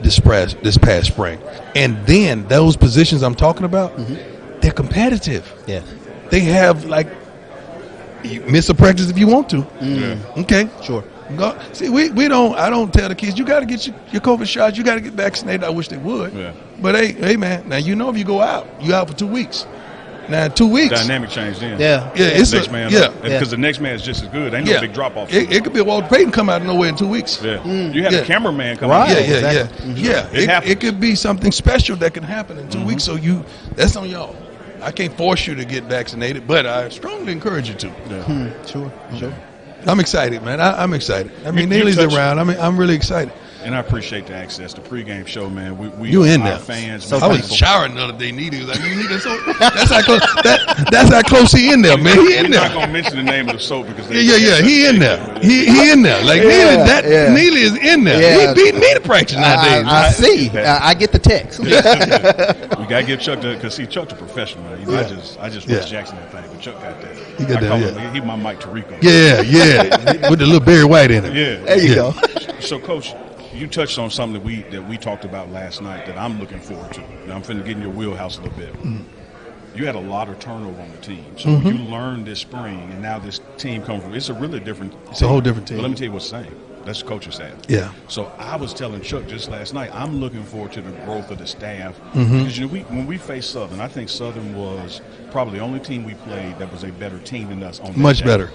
this past spring. And then those positions I'm talking about, they're competitive. Yeah. They have, like, you miss a practice if you want to. Okay. Sure. Go, see, I don't tell the kids, you got to get your COVID shots, you got to get vaccinated. I wish they would. Yeah. But, hey, man, now you know if you go out, you out for 2 weeks. Now, 2 weeks. Dynamic change then. Yeah. Yeah, it's next man yeah. up. Because the next man is just as good. Ain't no big drop-off. It could be a Walter Payton come out of nowhere in 2 weeks. Yeah. You had a cameraman come out. out. Yeah. It could be something special that can happen in 2 weeks. So that's on y'all. I can't force you to get vaccinated, but I strongly encourage you to. Yeah. Sure. I'm excited, man. I'm excited. I mean, Neely's around. I'm really excited. And I appreciate the access. The pregame show, man. We You in our there? fans. So man. I was showering the other day. Neely was like, "You need a soap?" That's how close he in there, man. He in We're there. not gonna mention the name of the soap because Yeah. He in there. He in there. Like Neely is in there. Yeah. He beating me to practice nowadays. I see. I get the text. We gotta give Chuck because Chuck's a professional. Man. I just Yeah. Rich Jackson that thing, but Chuck got that. He got that, call yeah. him, he my Mike Tirico. Yeah. With the little Barry White in it. Yeah. There you go. So, Coach, you touched on something that we talked about last night that I'm looking forward to. Now, I'm finna get in your wheelhouse a little bit. You had a lot of turnover on the team. So when you learned this spring, and now this team comes from, it's a really different team. It's a whole different team. But let me tell you what's the same. That's the coaching staff. Yeah. So I was telling Chuck just last night, I'm looking forward to the growth of the staff. Mm-hmm. Because when we faced Southern, I think Southern was probably the only team we played that was a better team than us on that Much day. better.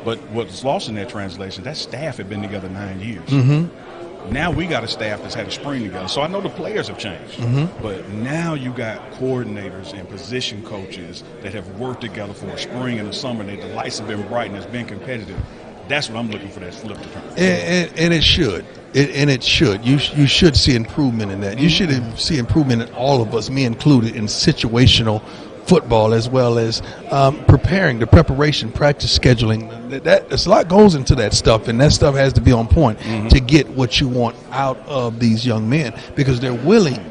But what's lost in that translation, that staff had been together 9 years. Mm-hmm. Now we got a staff that's had a spring together. So I know the players have changed. But now you got coordinators and position coaches that have worked together for a spring and a summer. The lights have been bright and it's been competitive. That's what I'm looking for, that flip to turn. And it should. It should. You should see improvement in that. You should see improvement in all of us, me included, in situational football as well as preparing, the preparation, practice scheduling. There's a lot goes into that stuff, and that stuff has to be on point to get what you want out of these young men because they're willing.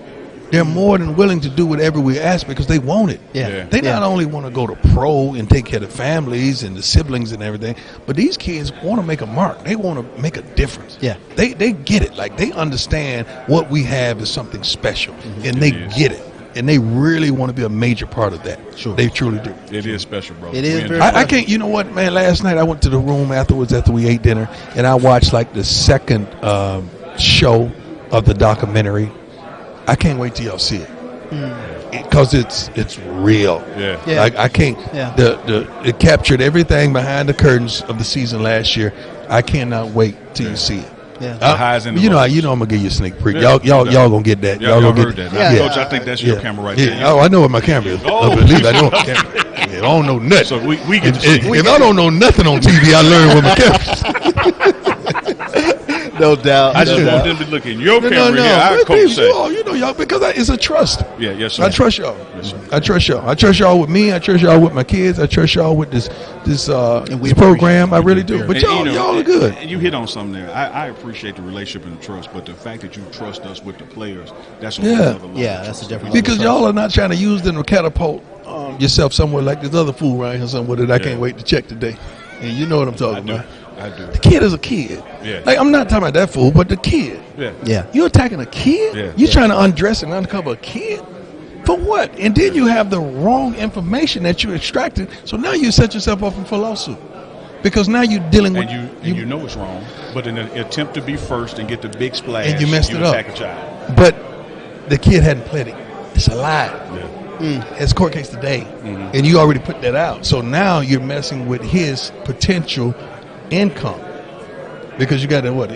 They're more than willing to do whatever we ask because they want it. Yeah. They not only want to go to pro and take care of the families and the siblings and everything, but these kids want to make a mark. They want to make a difference. Yeah. They get it. Like, they understand what we have is something special, and they get it. And they really want to be a major part of that. Sure. They truly do. It is special, bro. It is very I can't, you know what, man, last night I went to the room afterwards after we ate dinner, and I watched like the second show of the documentary. I can't wait till y'all see it. Because it's real. Yeah. I can't. Yeah. It captured everything behind the curtains of the season last year. I cannot wait till you see it. Yeah. The highs and the you know, lows. I'm gonna give you a sneak peek. Yeah. Y'all gonna get that. Y'all gonna heard get that. it. Coach, I think that's your camera right there. Oh, I know what my camera is. Oh. I believe I know what my camera is. I don't know nothing. So we get to see. If I don't know nothing on TV, I learn with my camera. No doubt. I just want them to look in your camera here. Our coach say. Y'all, because it's a trust. Yeah, yes, sir. I trust y'all. Yes, sir. I trust y'all. I trust y'all with me. I trust y'all with my kids. I trust y'all with this program. I really do. But y'all are good. And you hit on something there. I appreciate the relationship and the trust, but the fact that you trust us with the players, that's a whole other level. Yeah, that's a different because y'all are not trying to use them to catapult yourself somewhere like this other fool right here somewhere that I can't wait to check today. And you know what I'm talking about. I do. The kid is a kid. Yeah. Like, I'm not talking about that fool, but the kid. Yeah. You're attacking a kid? Yeah. You're trying to undress and uncover a kid? For what? And then you have the wrong information that you extracted. So now you set yourself up for a lawsuit. Because now you're dealing with... And you know it's wrong, but in an attempt to be first and get the big splash, and you messed it up. Attack a child. But the kid hadn't pled it. It's a lie. Yeah. It's court case today. Mm-hmm. And you already put that out. So now you're messing with his potential income. Because you got that, what, NIL?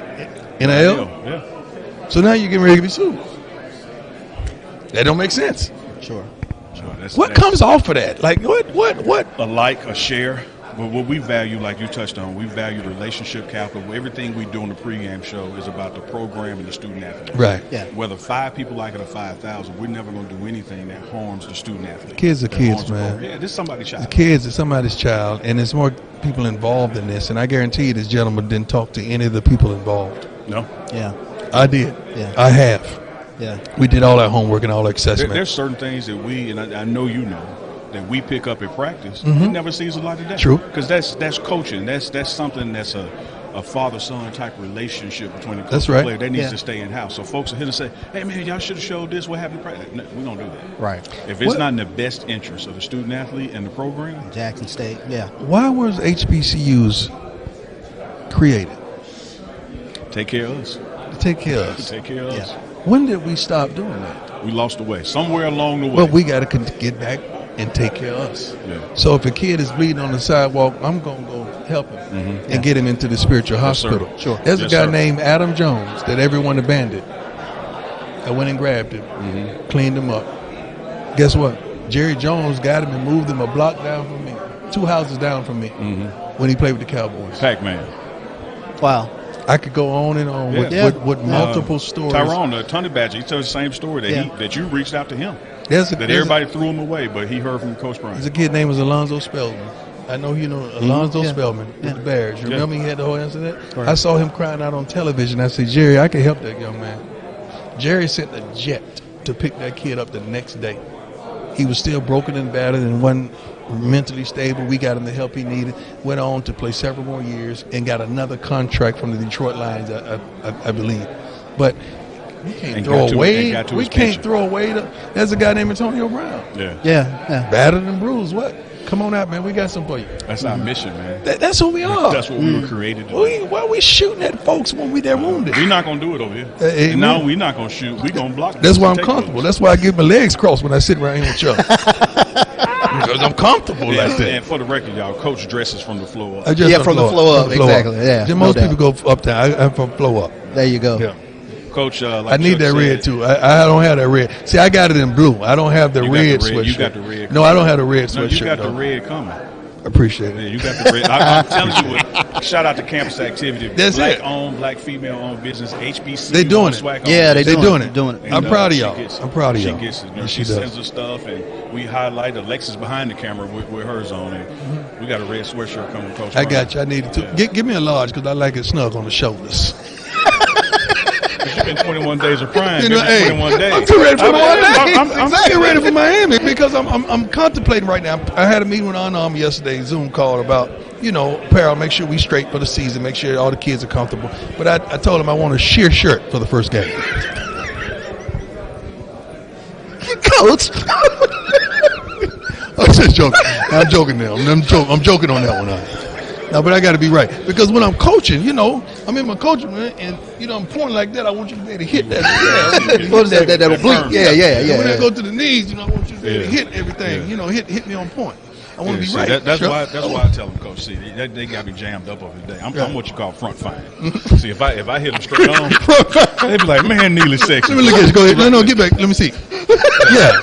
Yeah. So now you're getting ready to be sued. That don't make sense. Sure. What comes off of that? Like, what? A like, a share. But what we value, like you touched on, we value the relationship capital. Everything we do on the pregame show is about the program and the student athlete. Right. Yeah. Whether 5 people like it or 5,000, we're never going to do anything that harms the student athlete. Kids are that kids, harms the man. program. Yeah, this is somebody's child. The kids is somebody's child, and there's more people involved in this. And I guarantee you this gentleman didn't talk to any of the people involved. No. Yeah. I did. Yeah. I have. Yeah. We did all our homework and all our assessment. There's certain things that we, and I know you know, that we pick up at practice, Mhm. it never sees a light of day. True. Because that's coaching. That's something that's a father-son type relationship between the coach That's and right. player. That needs Yeah. to stay in-house. So folks are here to say, hey, man, y'all should have showed this. What happened in practice? No, we don't do that. Right. If it's What- not in the best interest of the student-athlete and the program, Jackson State, yeah. Why was HBCUs created? take care of us. To take care of us. Take care of us. When did we stop doing that? We lost the way. Somewhere along the way. Well, we got to get back and take care of us. Yeah. So if a kid is bleeding on the sidewalk, I'm going to go help him Mhm. and get him into the spiritual Yes, sir. hospital. Sure. There's Yes, a guy sir. named Adam Jones that everyone abandoned. I went and grabbed him, cleaned him up. Guess what? Jerry Jones got him and moved him a block down from me, 2 houses down from me, when he played with the Cowboys. Pac-Man. Wow. I could go on and on with multiple stories. Tyrone, the Tunney Badger, he tells the same story that Yeah. that you reached out to him. There's a- that there's a- everybody threw him away, but he heard from Coach Brown. There's a kid named Alonzo Spellman. I know you know Alonzo Yeah. Spellman with the Bears. You remember he had the whole incident? Right. I saw him crying out on television. I said, Jerry, I can help that young man. Jerry sent a jet to pick that kid up the next day. He was still broken and battered and wasn't mentally stable. We got him the help he needed. Went on to play several more years and got another contract from the Detroit Lions, I believe. But we can't And throw got to- away. and got to We his can't pension. throw away. There's a guy named Antonio Brown. Yeah. Yeah. Battered and bruised. What? Come on out, man. We got some for you. That's our mission, man. That's who we are. That's what we were created to do. Why are we shooting at folks when they're wounded? We're not going to do it over here. Amen. And now we're not going to shoot. We're going to block. That's why I'm Take comfortable. those. That's why I get my legs crossed when I sit right here with y'all. Because I'm comfortable Yeah, like that. And for the record, y'all, Coach dresses from the floor up. I just Yeah, from the floor up, exactly. Yeah, Then no most doubt. people go up there. I'm from floor up. There you go. Yeah. Coach, like I need Chuck that said, red too. I don't have that red. See, I got it in blue. I don't have the You got red the red. sweatshirt. You got the red. No, I don't have the red No, sweatshirt. you got the though. red coming. Appreciate Yeah, it. you got the red. I'm telling you what. Shout out to Campus Activity. That's black it. owned, black female owned business. HBC. They doing it. SWAC Yeah, owned they business. doing it. Doing it. And, I'm proud of she y'all. gets it. I'm proud of y'all. She gets it. Yes, She she does. sends us stuff, and we highlight Alexis behind the camera with hers on. And we got a red sweatshirt coming from Coach Mm-hmm. I Brown. got you. I needed to. Yeah. Give me a large because I like it snug on the shoulders. It's been 21 days of prime. You know, It's been hey, 21 days. I'm too ready for one day. I'm getting ready for Miami because I'm contemplating right now. I had a meeting with Under Armour yesterday, Zoom call about, apparel, make sure we straight for the season, make sure all the kids are comfortable. But I told him I want a sheer shirt for the first game. Coach. I'm just joking. I'm joking now. I'm joking on that one. No, but I got to be right because when I'm coaching, I'm in my coaching, man, and I'm pointing like that. I want you to be able to hit that. Yeah, What is that? That oblique? Yeah. When I go to the knees, I want you to be able to hit everything. Hit me on point. I want to be see, right. That's why I tell them, Coach. See, they got me jammed up over the day. I'm what you call front fine. See, if I hit them straight on, they be like, man, Neely's sexy. Let me look at you. Go ahead. No, get back. Let me see. Yeah.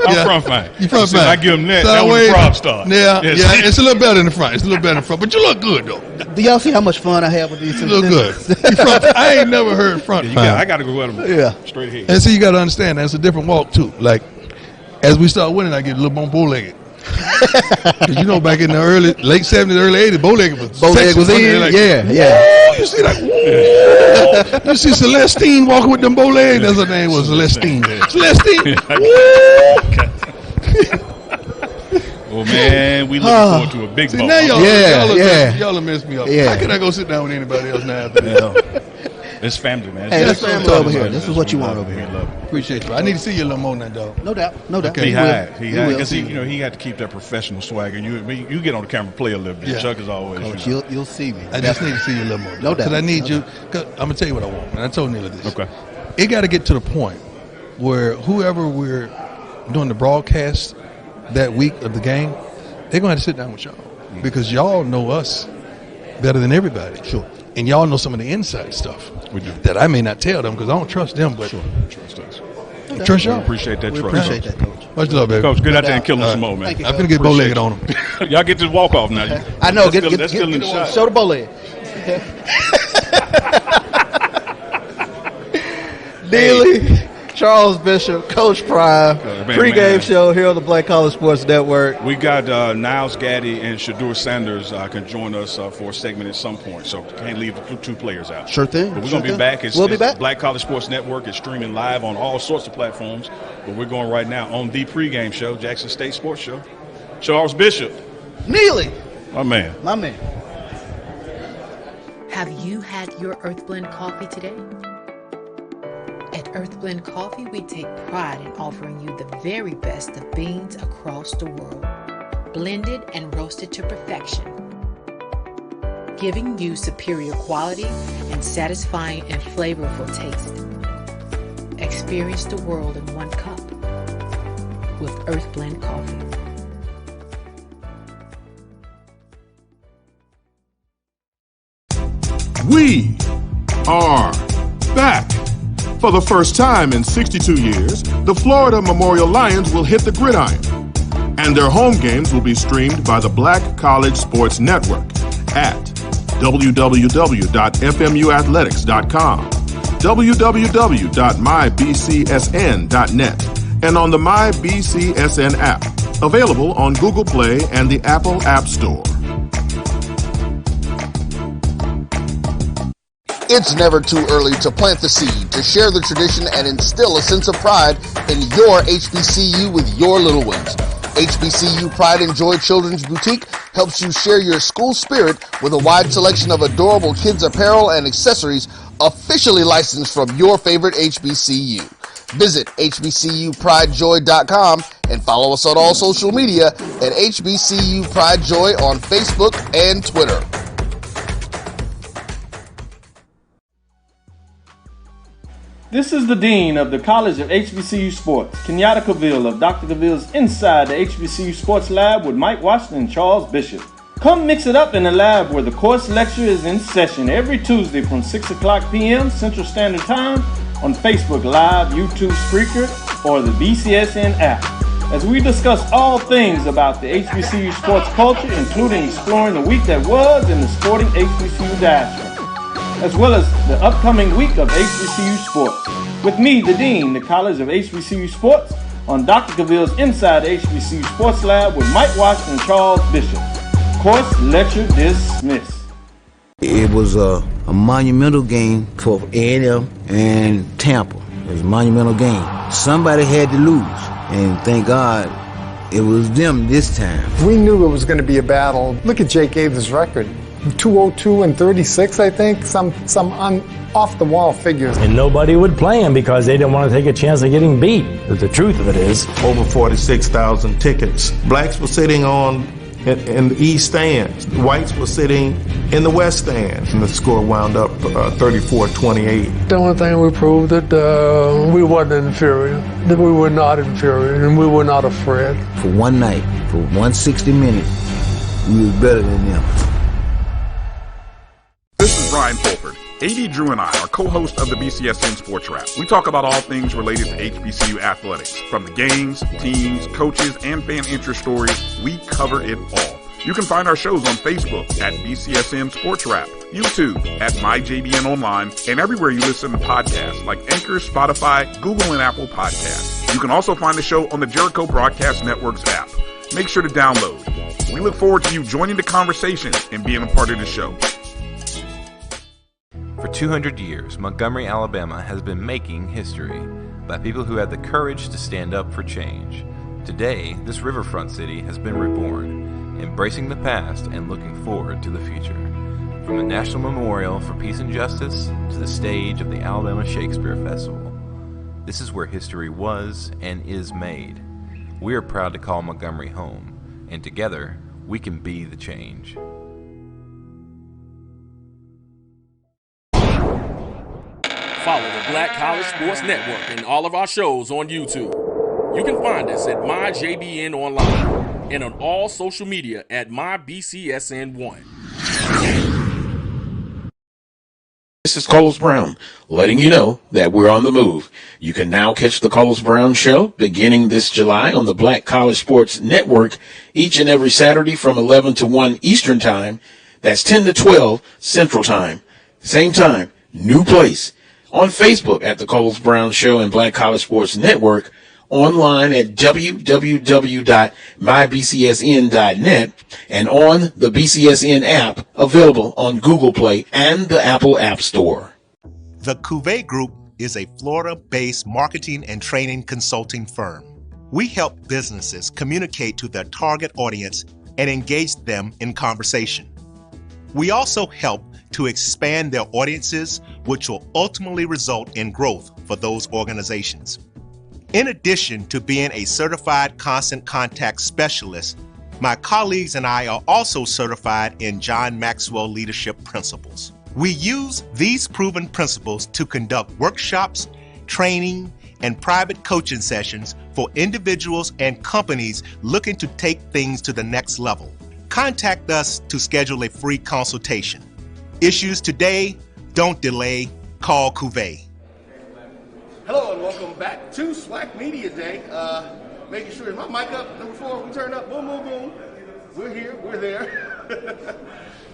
I'm front fine. You front so fine. I give them that. That when the problem starts. Yeah. It's a little better in the front. But you look good though. Do y'all see how much fun I have with these? You look good. I ain't never heard front fine. I got to go at them straight ahead. And so you got to understand that's a different walk too. Like as we start winning, I get a little more bow-legged. Cause you know, back in the late 70s, early 80s, bow-legged was in. Like, yeah. You see, like, you see Celestine walking with them bow legs. That's her name was Celestine. Celestine. Oh man, we looking forward to a big ball. Now y'all will mess me up. How can I go sit down with anybody else now after this? It's family, man. Hey, it's family over here. This is what you want over here. Appreciate you. I need to see you a little more now, dog. No doubt. Okay. He high. Because he got to keep that professional swagger. You get on the camera, play a little bit. Chuck is always. Coach, you'll see me. I just need to see you a little more. No doubt. Because I need you. Cause I'm gonna tell you what I want. And I told Neil this. Okay. It got to get to the point where whoever we're doing the broadcast that week of the game, they're gonna have to sit down with y'all because y'all know us better than everybody. Sure. And y'all know some of the inside stuff that I may not tell them because I don't trust them, but trust us. Trust y'all. We appreciate that trust. Appreciate that, Coach. Much love, baby. Coach, get out there and kill them some more, man. Thank you, I'm going to get bow-legged on them. Y'all get this walk-off now. I know. Get in the shot. show the bow leg. Dealey, Charles Bishop, Coach Prime, pregame show here on the Black College Sports Network. We got Nyles, Gaddy, and Shedeur Sanders can join us for a segment at some point, so can't leave the two players out. Sure thing. But we're going to be back. We'll be back. Black College Sports Network is streaming live on all sorts of platforms, but we're going right now on the pregame show, Jackson State Sports Show. Charles Bishop. Neely. My man. Have you had your Earth Blend coffee today? At Earth Blend Coffee, we take pride in offering you the very best of beans across the world, blended and roasted to perfection, giving you superior quality and satisfying and flavorful taste. Experience the world in one cup with Earth Blend Coffee. We are back. For the first time in 62 years, the Florida Memorial Lions will hit the gridiron. And their home games will be streamed by the Black College Sports Network at www.fmuathletics.com, www.mybcsn.net, and on the MyBCSN app, available on Google Play and the Apple App Store. It's never too early to plant the seed, to share the tradition, and instill a sense of pride in your HBCU with your little ones. HBCU Pride and Joy Children's Boutique helps you share your school spirit with a wide selection of adorable kids' apparel and accessories officially licensed from your favorite HBCU. Visit hbcupridejoy.com and follow us on all social media at HBCU Pride Joy on Facebook and Twitter. This is the Dean of the College of HBCU Sports, Kenyatta Cavil of Dr. Cavil's Inside the HBCU Sports Lab with Mike Washington and Charles Bishop. Come mix it up in the lab where the course lecture is in session every Tuesday from 6 o'clock p.m. Central Standard Time on Facebook Live, YouTube Spreaker, or the BCSN app. As we discuss all things about the HBCU sports culture, including exploring the week that was in the sporting HBCU diaspora, as well as the upcoming week of HBCU sports. With me, the Dean, the College of HBCU Sports, on Dr. Cavil's Inside the HBCU Sports Lab with Mike Washington and Charles Bishop. Course lecture dismissed. It was a monumental game for A&M and Tampa. It was a monumental game. Somebody had to lose, and thank God it was them this time. We knew it was going to be a battle. Look at Jake Aves' record. 202 and 36, I think, some off-the-wall figures. And nobody would play him because they didn't want to take a chance of getting beat. But the truth of it is, over 46,000 tickets. Blacks were sitting on in the east stands. The whites were sitting in the west stands, and the score wound up 34-28. The only thing we proved that we wasn't inferior, that we were not inferior, and we were not afraid. For one night, for 160 minutes, we was better than them. This is Brian Fulford. AD Drew and I are co-hosts of the BCSN SportsWrap. We talk about all things related to HBCU athletics. From the games, teams, coaches, and fan interest stories, we cover it all. You can find our shows on Facebook at BCSN SportsWrap, YouTube at MyJBN Online, and everywhere you listen to podcasts like Anchor, Spotify, Google, and Apple Podcasts. You can also find the show on the Jericho Broadcast Network's app. Make sure to download. We look forward to you joining the conversation and being a part of the show. For 200 years, Montgomery, Alabama has been making history by people who had the courage to stand up for change. Today, this riverfront city has been reborn, embracing the past and looking forward to the future. From the National Memorial for Peace and Justice to the stage of the Alabama Shakespeare Festival, this is where history was and is made. We are proud to call Montgomery home, and together, we can be the change. Follow the Black College Sports Network and all of our shows on YouTube. You can find us at MyJBN Online and on all social media at MyBCSN1. This is Carlos Brown, letting you know that we're on the move. You can now catch the Carlos Brown Show beginning this July on the Black College Sports Network each and every Saturday from 11 to 1 Eastern Time. That's 10 to 12 Central Time. Same time, new place. On Facebook at the Carlos Brown Show and Black College Sports Network, online at www.mybcsn.net, and on the BCSN app available on Google Play and the Apple App Store. The Cuvée Group is a Florida-based marketing and training consulting firm. We help businesses communicate to their target audience and engage them in conversation. We also help to expand their audiences, which will ultimately result in growth for those organizations. In addition to being a certified constant contact specialist, my colleagues and I are also certified in John Maxwell Leadership Principles. We use these proven principles to conduct workshops, training, and private coaching sessions for individuals and companies looking to take things to the next level. Contact us to schedule a free consultation. Issues today, don't delay, call Cuvée. Hello and welcome back to SWAC Media Day. Making sure, is my mic up? Number 4, we turned up, boom, boom, boom. We're here, we're there.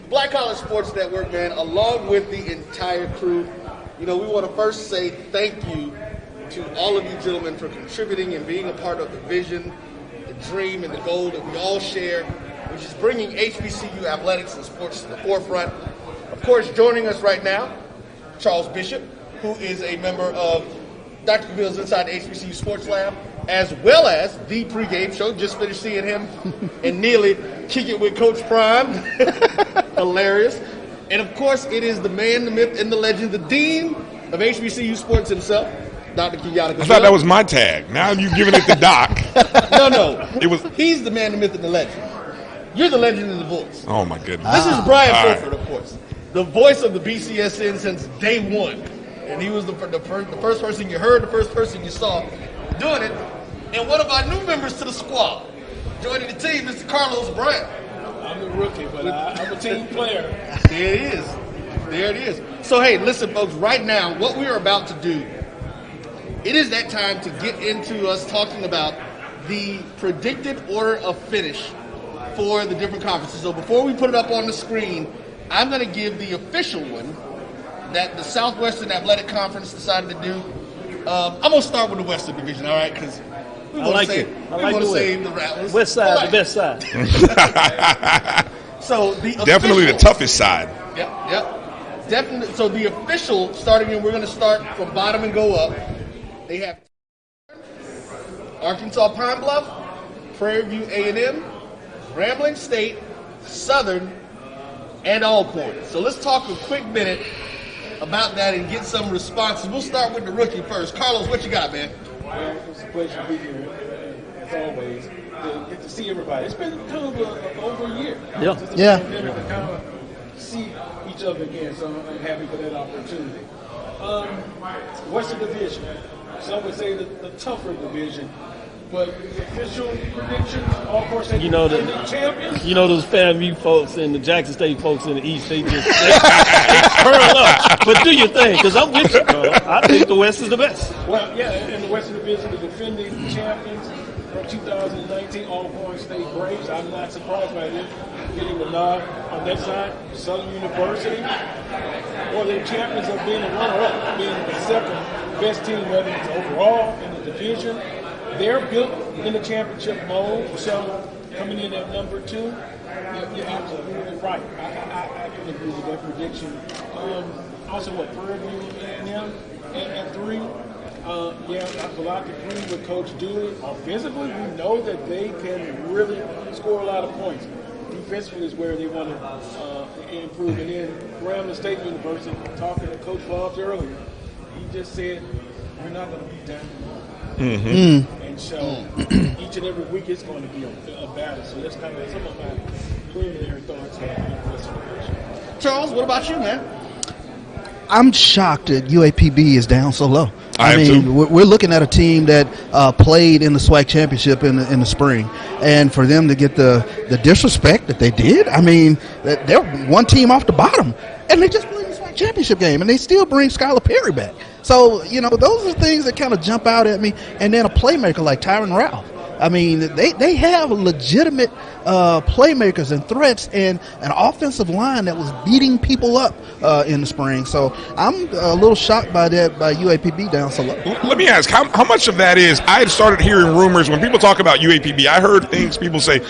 Black College Sports Network, man, along with the entire crew. You know, we want to first say thank you to all of you gentlemen for contributing and being a part of the vision, the dream, and the goal that we all share, which is bringing HBCU athletics and sports to the forefront. Of course, joining us right now, Charles Bishop, who is a member of Dr. Cavill's Inside the HBCU SportsLab, as well as the Pregame Show. Just finished seeing him and Neely kick it with Coach Prime. Hilarious. And of course, it is the man, the myth, and the legend, the dean of HBCU sports himself, Dr. Keenan. I thought that was my tag. Now you're giving it to Doc. No. He's the man, the myth, and the legend. You're the legend and the voice. Oh, my goodness. This is Brian Fulford, of course. The voice of the BCSN since day one. And he was the first person you heard, the first person you saw doing it. And one of our new members to the squad, joining the team, Mr. Carlos Brown. I'm the rookie, but I'm a team player. There it is. There it is. So, hey, listen, folks, right now, what we are about to do, it is that time to get into us talking about the predicted order of finish for the different conferences. So before we put it up on the screen, I'm going to give the official one that the Southwestern Athletic Conference decided to do. I'm going to start with the Western Division, all right? Because we want to save the Rattlers. West side, the best side. So the definitely the toughest side. Yep. Definitely. So the official starting, and we're going to start from bottom and go up. They have Arkansas Pine Bluff, Prairie View A&M, Grambling State, Southern, and Alcorn. So let's talk a quick minute about that and get some responses. We'll start with the rookie first. Carlos, what you got, man? Well, it's a pleasure to be here, as always. get to see everybody. It's been kind of over a year. Yeah. Since the pandemic to kind of see each other again. So I'm happy for that opportunity. Western Division. Some would say the tougher division. But official predictions, of course, they the champions. You know those FAMU folks and the Jackson State folks in the East, they curl up. But do your thing, because I'm with you, bro. I think the West is the best. Well, yeah, in the Western Division, the defending champions from 2019, All-Born State Braves. I'm not surprised by them getting the nod on that side. Southern University, well, they're champions of being a runner-up, being the second best team, whether it's overall in the division. They're built in the championship mode, so coming in at number 2, you're absolutely right. I can agree with that prediction. Also, Prairie at 3. I will have to agree with Coach Dooley. Offensively, we know that they can really score a lot of points. Defensively is where they want to improve. And then Grambling State University, talking to Coach Forbes earlier, he just said, we're not going to be down. And so each and every week it's going to be a battle. So that's kind of some of my preliminary thoughts on the Western Division. Charles, what about you, man? I'm shocked that UAPB is down so low. I mean, we're looking at a team that played in the SWAC championship in the spring, and for them to get the disrespect that they did, I mean, they're one team off the bottom, and they just played the SWAC championship game, and they still bring Skylar Perry back. So, those are things that kind of jump out at me. And then a playmaker like Tyron Ralph. I mean, they have legitimate playmakers and threats and an offensive line that was beating people up in the spring. So I'm a little shocked by that, by UAPB down so low. Let me ask, how much of that is, I had started hearing rumors when people talk about UAPB. I heard things people say,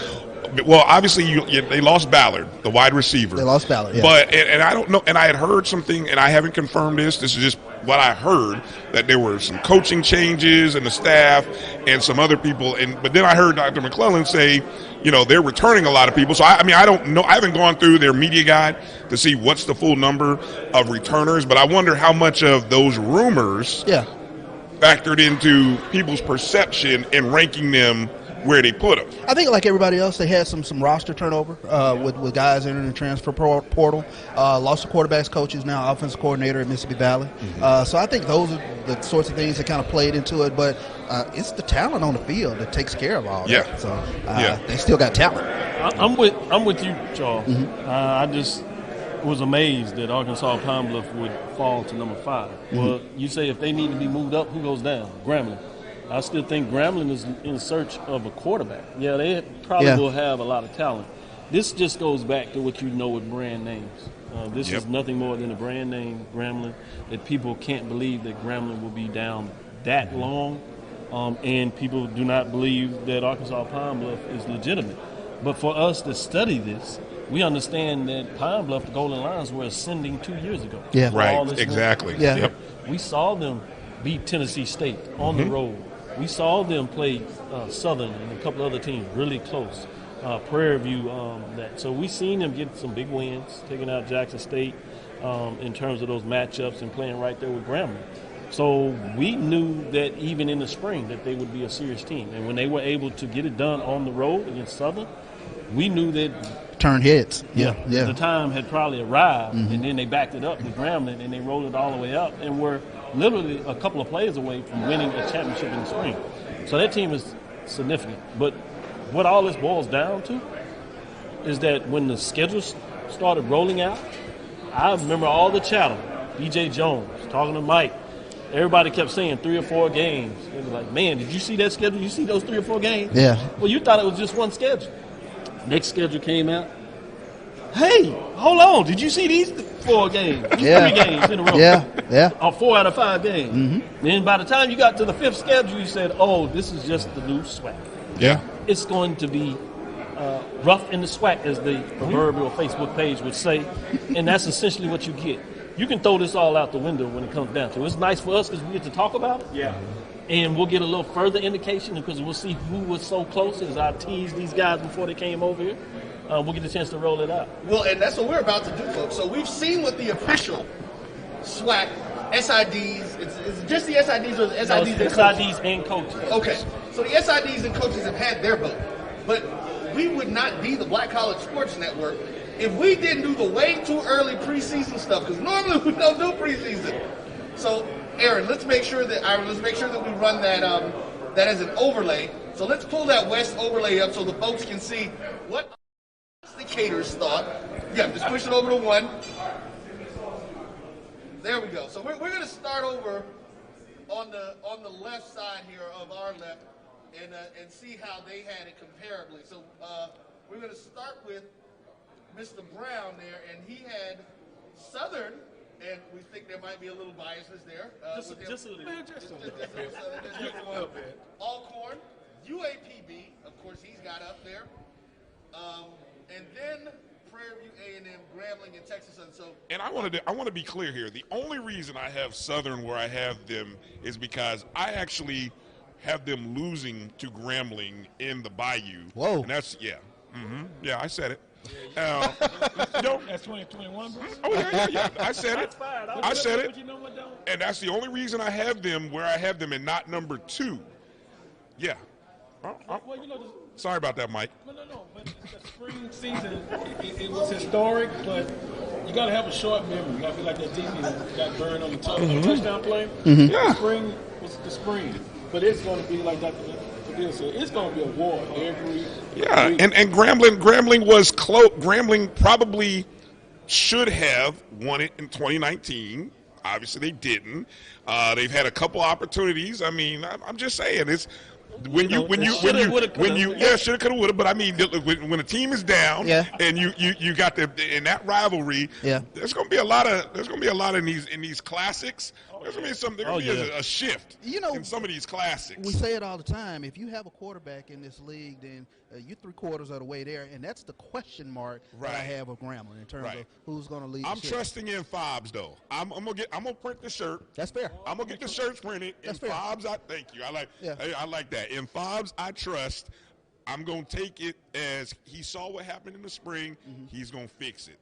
well, obviously they lost Ballard, the wide receiver. They lost Ballard, yeah. But, and I don't know, and I had heard something, and I haven't confirmed this is just what I heard, that there were some coaching changes in the staff and some other people. But then I heard Dr. McClelland say, they're returning a lot of people. So, I don't know. I haven't gone through their media guide to see what's the full number of returners, but I wonder how much of those rumors factored into people's perception and ranking them where they put them. I think like everybody else, they had some roster turnover with guys entering the transfer portal. Lost the quarterbacks coaches, now offensive coordinator at Mississippi Valley. So I think those are the sorts of things that kind of played into it. But it's the talent on the field that takes care of all that. So they still got talent. I'm with you, Charles. I just was amazed that Arkansas Pine Bluff would fall to number 5. Well, you say if they need to be moved up, who goes down? Grambling. I still think Grambling is in search of a quarterback. Yeah, they probably will have a lot of talent. This just goes back to what you know with brand names. This is nothing more than a brand name, Grambling, that people can't believe that Grambling will be down that long, and people do not believe that Arkansas Pine Bluff is legitimate. But for us to study this, we understand that Pine Bluff, the Golden Lions, were ascending 2 years ago. Yeah, right, exactly. We saw them beat Tennessee State on the road. We saw them play Southern and a couple other teams really close. Prairie View, so we seen them get some big wins, taking out Jackson State in terms of those matchups and playing right there with Grambling. So we knew that even in the spring that they would be a serious team. And when they were able to get it done on the road against Southern, we knew that turn heads. The time had probably arrived, and then they backed it up with Grambling, and they rolled it all the way up, and were literally a couple of plays away from winning a championship in the spring. So that team is significant. But what all this boils down to is that when the schedule started rolling out, I remember all the chatter. DJ Jones talking to Mike. Everybody kept saying 3 or 4 games. They were like, man, did you see that schedule? You see those 3 or 4 games? Yeah. Well, you thought it was just one schedule. Next schedule came out. Hey, hold on. Did you see these 4 games? These 3 games in a row. Yeah. 4 out of 5 games. Then by the time you got to the 5th schedule, you said, oh, this is just the new SWAC. Yeah. It's going to be rough in the SWAC, as the proverbial Facebook page would say. And that's essentially what you get. You can throw this all out the window when it comes down to it. It's nice for us because we get to talk about it. Yeah. And we'll get a little further indication because we'll see who was so close as I teased these guys before they came over here. We'll get a chance to roll it out. Well, and that's what we're about to do, folks. So we've seen what the official SWAC, SIDs, it's just the SIDs or the SIDs and SIDs and coaches. Okay. So the SIDs and coaches have had their vote. but we would not be the Black College Sports Network if we didn't do the way too early preseason stuff, because normally we don't do preseason. So, Aaron, let's make sure that we run that that as an overlay. So let's pull that West overlay up so the folks can see what indicators thought. Yeah, just push it over to 1. There we go. So we're going to start over on the left side here of our left and see how they had it comparably. So we're going to start with Mr. Brown there, and he had Southern, and we think there might be a little biasness there. Just a little bit. Alcorn, UAPB, of course, he's got up there. And then Prairie A&M, Grambling, and Texas. And so, and I want to be clear here. The only reason I have Southern where I have them is because I actually have them losing to Grambling in the Bayou. Whoa. And that's yeah, I said it. That's 2021, bro. Oh yeah. I said it. I said it. You know what, though? And that's the only reason I have them where I have them and not number 2. Yeah. Well, you know, Sorry about that, Mike. No. But the spring season, it was historic, but you got to have a short memory. You got to be like that team that got burned on the touchdown play. Yeah. Spring was the spring, but it's going to be like that. It's going to be a war every week. And Grambling was close. Grambling probably should have won it in 2019. Obviously, they didn't. They've had a couple opportunities. I mean, I'm just saying it's. When you shoulda, coulda, woulda, but I mean, when a team is down, and you got in that rivalry, there's gonna be a lot in these classics. There's gonna be a shift, in some of these classics. We say it all the time. If you have a quarterback in this league, then you're 3/4 of the way there, and that's the question mark that I have of Grambling in terms of who's going to lead. I'm trusting in Forbes though. I'm gonna print the shirt. That's fair. I'm gonna get the shirts printed. That's in fair. Forbes, I like that. In Forbes, I trust. I'm gonna take it as he saw what happened in the spring. He's gonna fix it.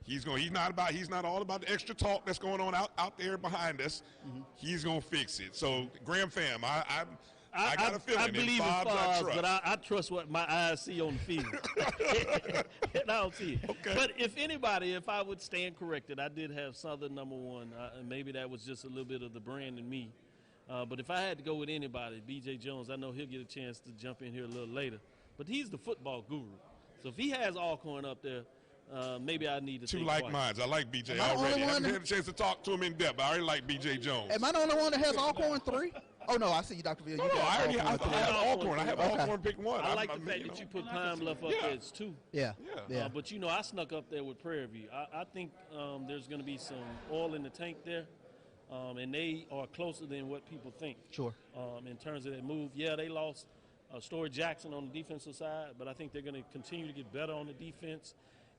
He's not all about the extra talk that's going on out there behind us. He's gonna fix it. So Graham fam, I got a feeling. I believe in Forbes, but I trust what my eyes see on the field. And I don't see it. Okay. But if I would stand corrected, I did have Southern number 1. And maybe that was just a little bit of the brand in me. But if I had to go with anybody, B.J. Jones, I know he'll get a chance to jump in here a little later. But he's the football guru. So if he has Alcorn up there, maybe I need to Two think like twice. minds. I like BJ already. I haven't had a chance to talk to him in depth. I already like BJ Jones. Am I the only one that has Alcorn 3? Oh no, I see you, Dr. Ville. No, I have Alcorn. I have Alcorn pick 1. I like the fact that you put Pine Bluff up there as 2. Yeah. But I snuck up there with Prairie View. I think there's going to be some oil in the tank there. And they are closer than what people think. Sure. In terms of that move, they lost Story Jackson on the defensive side, but I think they're going to continue to get better on the defense.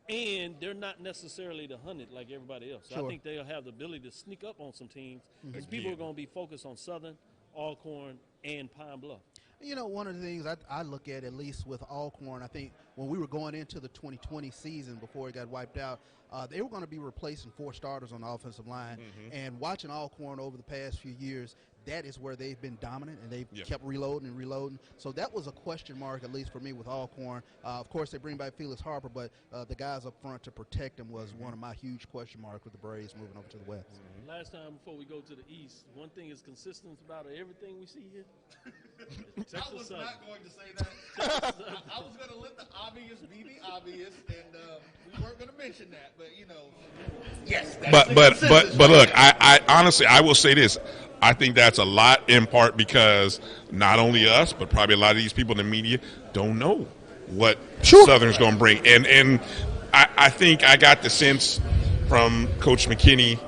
And they're not necessarily the 100 like everybody else. So Sure. I think they'll have the ability to sneak up on some teams because people are going to be focused on Southern, Alcorn, and Pine Bluff. You know, one of the things I look at least with Alcorn, I think when we were going into the 2020 season before it got wiped out, they were going to be replacing 4 starters on the offensive line. And watching Alcorn over the past few years, that is where they've been dominant, and they've kept reloading. So that was a question mark, at least for me, with Alcorn. Of course, they bring back Felix Harper, but the guys up front to protect him was one of my huge question marks with the Braves moving over to the West. Last time before we go to the East, one thing is consistent about everything we see here. I was not going to say that. I was going to let the obvious be the obvious, and we weren't going to mention that. But yes. But look, I honestly, I will say this. I think that's a lot in part because not only us, but probably a lot of these people in the media don't know what Southern's going to bring. And I think I got the sense from Coach McKinney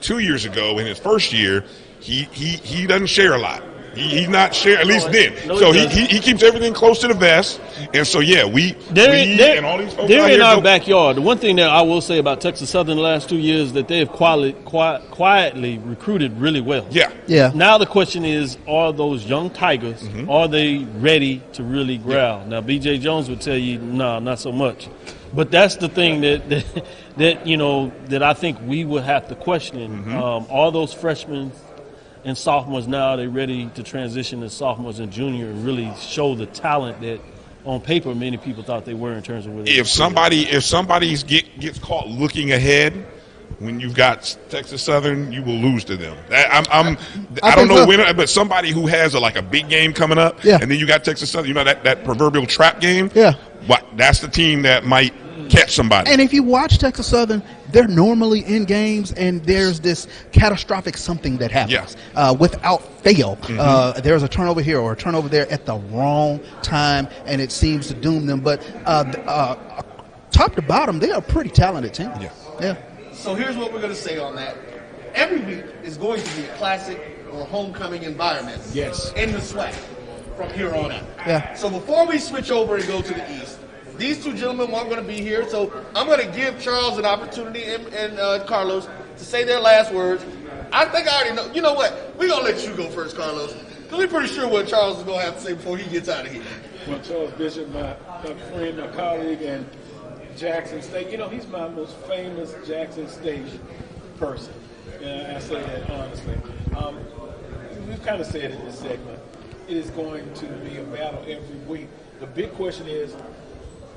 2 years ago in his first year, he doesn't share a lot. He's not sharing, at least then. So he keeps everything close to the vest. And so, they're and all these folks they're in our backyard. The one thing that I will say about Texas Southern the last 2 years that they have quietly recruited really well. Yeah. Now the question is, are those young Tigers, are they ready to really growl? Now, B.J. Jones would tell you, no, not so much. But that's the thing that I think we would have to question. All those freshmen and sophomores now, they're ready to transition to sophomores and junior and really show the talent that on paper many people thought they were in terms of where they If somebody gets caught looking ahead when you've got Texas Southern, you will lose to them. I don't know when, but somebody who has a big game coming up, and then you got Texas Southern, that proverbial trap game. Yeah, that's the team that might catch somebody. And if you watch Texas Southern, they're normally in games, and there's this catastrophic something that happens without fail. There's a turnover here or a turnover there at the wrong time, and it seems to doom them. But top to bottom, they are a pretty talented team. Yeah. So here's what we're going to say on that. Every week is going to be a classic or homecoming environment. Yes. In the SWAC from here on out. Yeah. So before we switch over and go to the East, these two gentlemen aren't going to be here, so I'm going to give Charles an opportunity and Carlos to say their last words. I think I already know. You know what? We're going to let you go first, Carlos, because we're pretty sure what Charles is going to have to say before he gets out of here. Well, Charles Bishop, my friend, my colleague, and Jackson State. He's my most famous Jackson State person. I say that honestly. We've kind of said in this segment, it is going to be a battle every week. The big question is,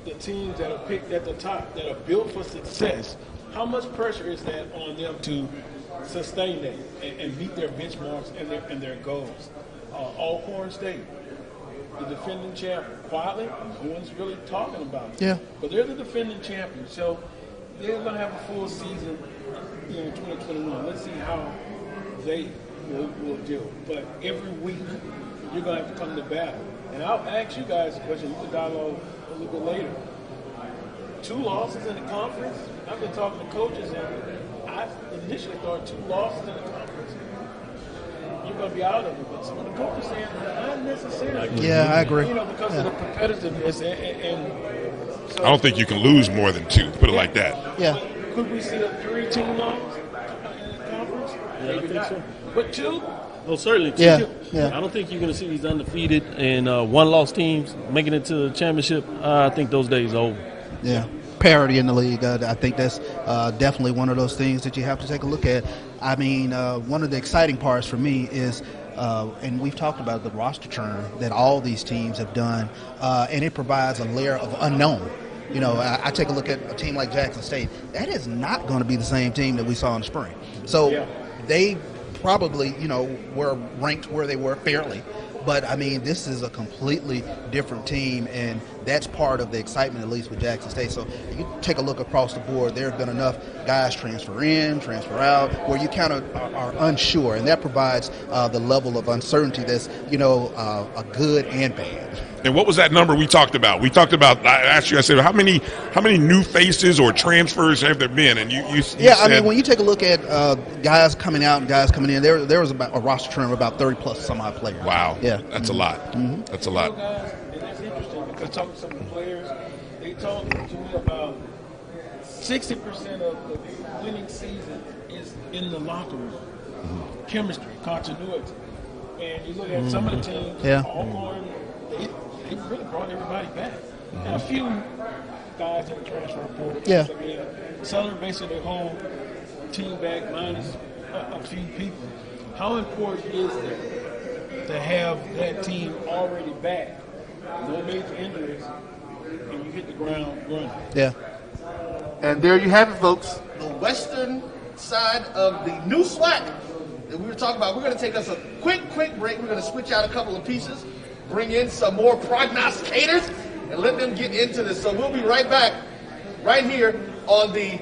the teams that are picked at the top, that are built for success, how much pressure is that on them to sustain that and meet their benchmarks and their goals? Alcorn State, the defending champion, quietly, no one's really talking about it. Yeah. But they're the defending champion, so they're going to have a full season in 2021. Let's see how they will do. But every week, you're going to have to come to battle. And I'll ask you guys a question. We can dialogue a little bit later. 2 losses in the conference. I've been talking to coaches, and I initially thought 2 losses in the conference, you're going to be out of it. But some of the coaches saying not necessarily. Yeah, I agree. Because of the competitiveness and so I don't think you can lose more than 2. Put it like that. Yeah. Could we see a 3-team loss in the conference? Yeah, I think so. But 2? Oh, certainly. Yeah. I don't think you're going to see these undefeated and one-loss teams making it to the championship. I think those days are over. Yeah. Parity in the league. I think that's definitely one of those things that you have to take a look at. I mean, one of the exciting parts for me is, and we've talked about the roster churn that all these teams have done, and it provides a layer of unknown. I take a look at a team like Jackson State. That is not going to be the same team that we saw in the spring. So they probably, were ranked where they were fairly. But, I mean, this is a completely different team, and that's part of the excitement, at least with Jackson State. So you take a look across the board, there have been enough guys transfer in, transfer out, where you kind of are unsure, and that provides the level of uncertainty that's, a good and bad. And what was that number we talked about? I asked you, I said, how many new faces or transfers have there been? And you said, I mean, when you take a look at guys coming out and guys coming in, there was about a roster term of about 30+ some odd players. Wow. Yeah. That's a lot. Mm-hmm. That's a lot. Guys, and that's interesting because talking to some of the players, they told me about 60% of the winning season is in the locker room. Mm-hmm. Chemistry, continuity. And you look at some of the teams, Alcorn, they really brought everybody back. Mm-hmm. And a few guys in the transfer portal. Yeah. I mean, Southern basically their whole team back minus a few people. How important is it to have that team already back, no major injuries, and you hit the ground running? Yeah. And there you have it, folks. The western side of the new SWAC that we were talking about. We're going to take us a quick break. We're going to switch out a couple of pieces, bring in some more prognosticators, and let them get into this. So we'll be right back, right here on the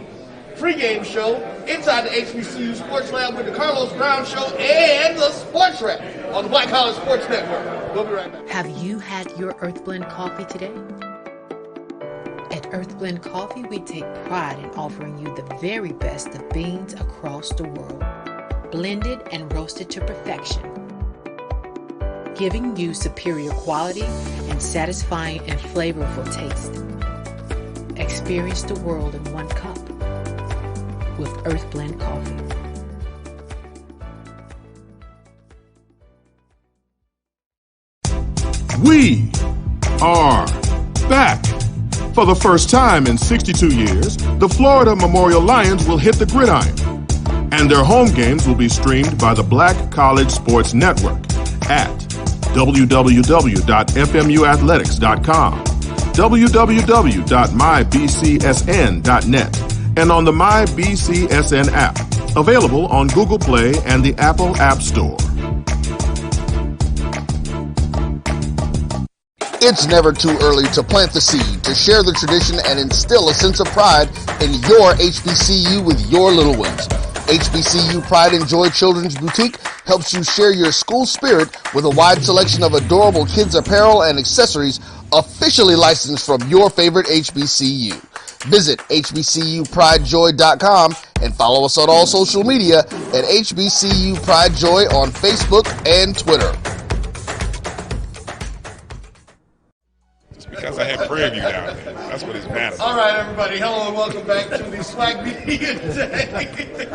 pregame show inside the HBCU Sports Lab with the Carlos Brown Show and the SportsWrap on the Black College Sports Network. We'll be right back. Have you had your Earth Blend coffee today? At Earth Blend Coffee, we take pride in offering you the very best of beans across the world, blended and roasted to perfection, giving you superior quality and satisfying and flavorful taste. Experience the world in one cup with Earth Blend Coffee. We are back. For the first time in 62 years, the Florida Memorial Lions will hit the gridiron, and their home games will be streamed by the Black College Sports Network at www.fmuathletics.com. www.mybcsn.net, and on the MyBCSN app, available on Google Play and the Apple App Store. It's never too early to plant the seed, to share the tradition, and instill a sense of pride in your HBCU with your little ones. HBCU Pride and Joy Children's Boutique helps you share your school spirit with a wide selection of adorable kids apparel and accessories officially licensed from your favorite HBCU. Visit hbcupridejoy.com and follow us on all social media at HBCU Pride Joy on Facebook and Twitter. It's because I had Prairie down there. That's what it's matters. All right, everybody. Hello and welcome back to the SWAC media today.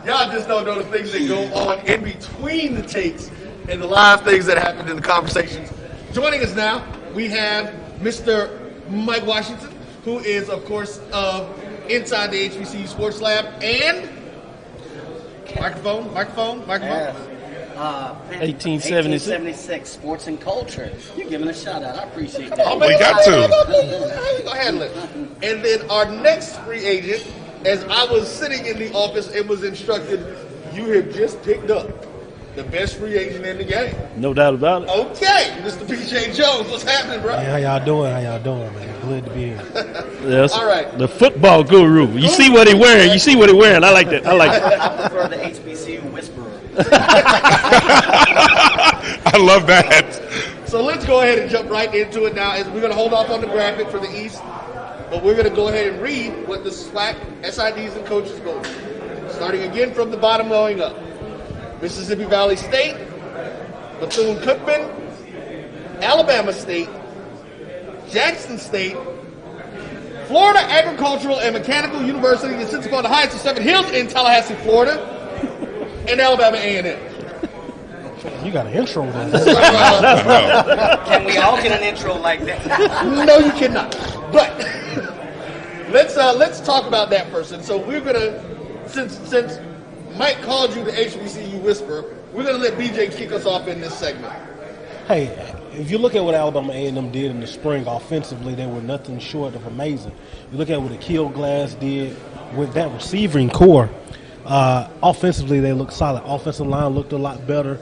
Y'all just don't know the things that go on in between the takes and the live things that happened in the conversations. Joining us now, we have Mr. Mike Washington, who is, of course, inside the HBCU Sports Lab, and microphone. 1876 Sports and Culture. You're giving a shout out. I appreciate that. Oh, we got to. Go handle it. And then our next free agent, as I was sitting in the office and was instructed, you have just picked up the best free agent in the game. No doubt about it. Okay, Mr. PJ Jones, what's happening, bro? Hey, how y'all doing, man? Glad to be here. Yes. All right. The football guru. You see what he wearing. I like that. I prefer the HBCU whisperer. I love that. So let's go ahead and jump right into it now. We're going to hold off on the graphic for the East, but we're going to go ahead and read what the SWAC, SIDs, and coaches vote. Starting again from the bottom going up. Mississippi Valley State, Bethune-Cookman, Alabama State, Jackson State, Florida Agricultural and Mechanical University that sits upon the heights of Seven Hills in Tallahassee, Florida, and Alabama A&M. You got an intro there. Can we all get an intro like that? No, you cannot. But let's talk about that first. And so we're gonna, since Mike called you the HBCU whisperer, we're gonna let BJ kick us off in this segment. Hey, if you look at what Alabama A&M did in the spring offensively, they were nothing short of amazing. You look at what Akil Glass did with that receiving core. Offensively, they looked solid. Offensive line looked a lot better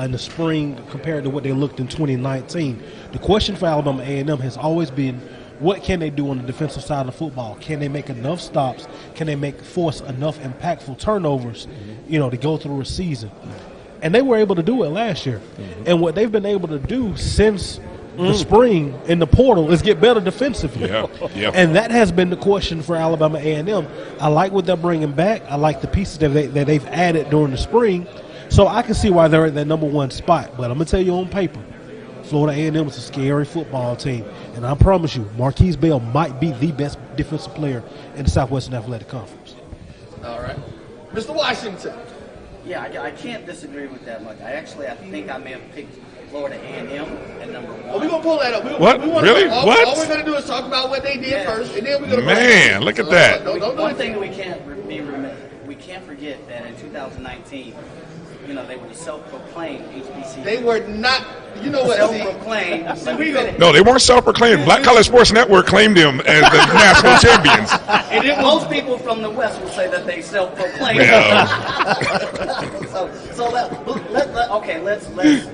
in the spring compared to what they looked in 2019. The question for Alabama A&M has always been, what can they do on the defensive side of the football? Can they make enough stops? Can they force enough impactful turnovers, to go through a season? And they were able to do it last year. And what they've been able to do since the spring in the portal is get better defensively. Yeah. And that has been the question for Alabama A&M. I like what they're bringing back. I like the pieces that they've added during the spring. So I can see why they're at that number one spot. But I'm going to tell you on paper, Florida A&M is a scary football team. And I promise you, Markquese Bell might be the best defensive player in the Southwestern Athletic Conference. All right. Mr. Washington. Yeah, I can't disagree with that much. I think I may have picked Florida A&M at number one. Oh, we're going to pull that up. What? Really? All we're going to do is talk about what they did first, and then we're going to Man, look at that. One thing that we can't forget that in 2019, they were the self-proclaimed HBCU. They were not, self-proclaimed. No, they weren't self-proclaimed. Black College Sports Network claimed them as the national champions. And most people from the West will say that they self-proclaimed. Yeah.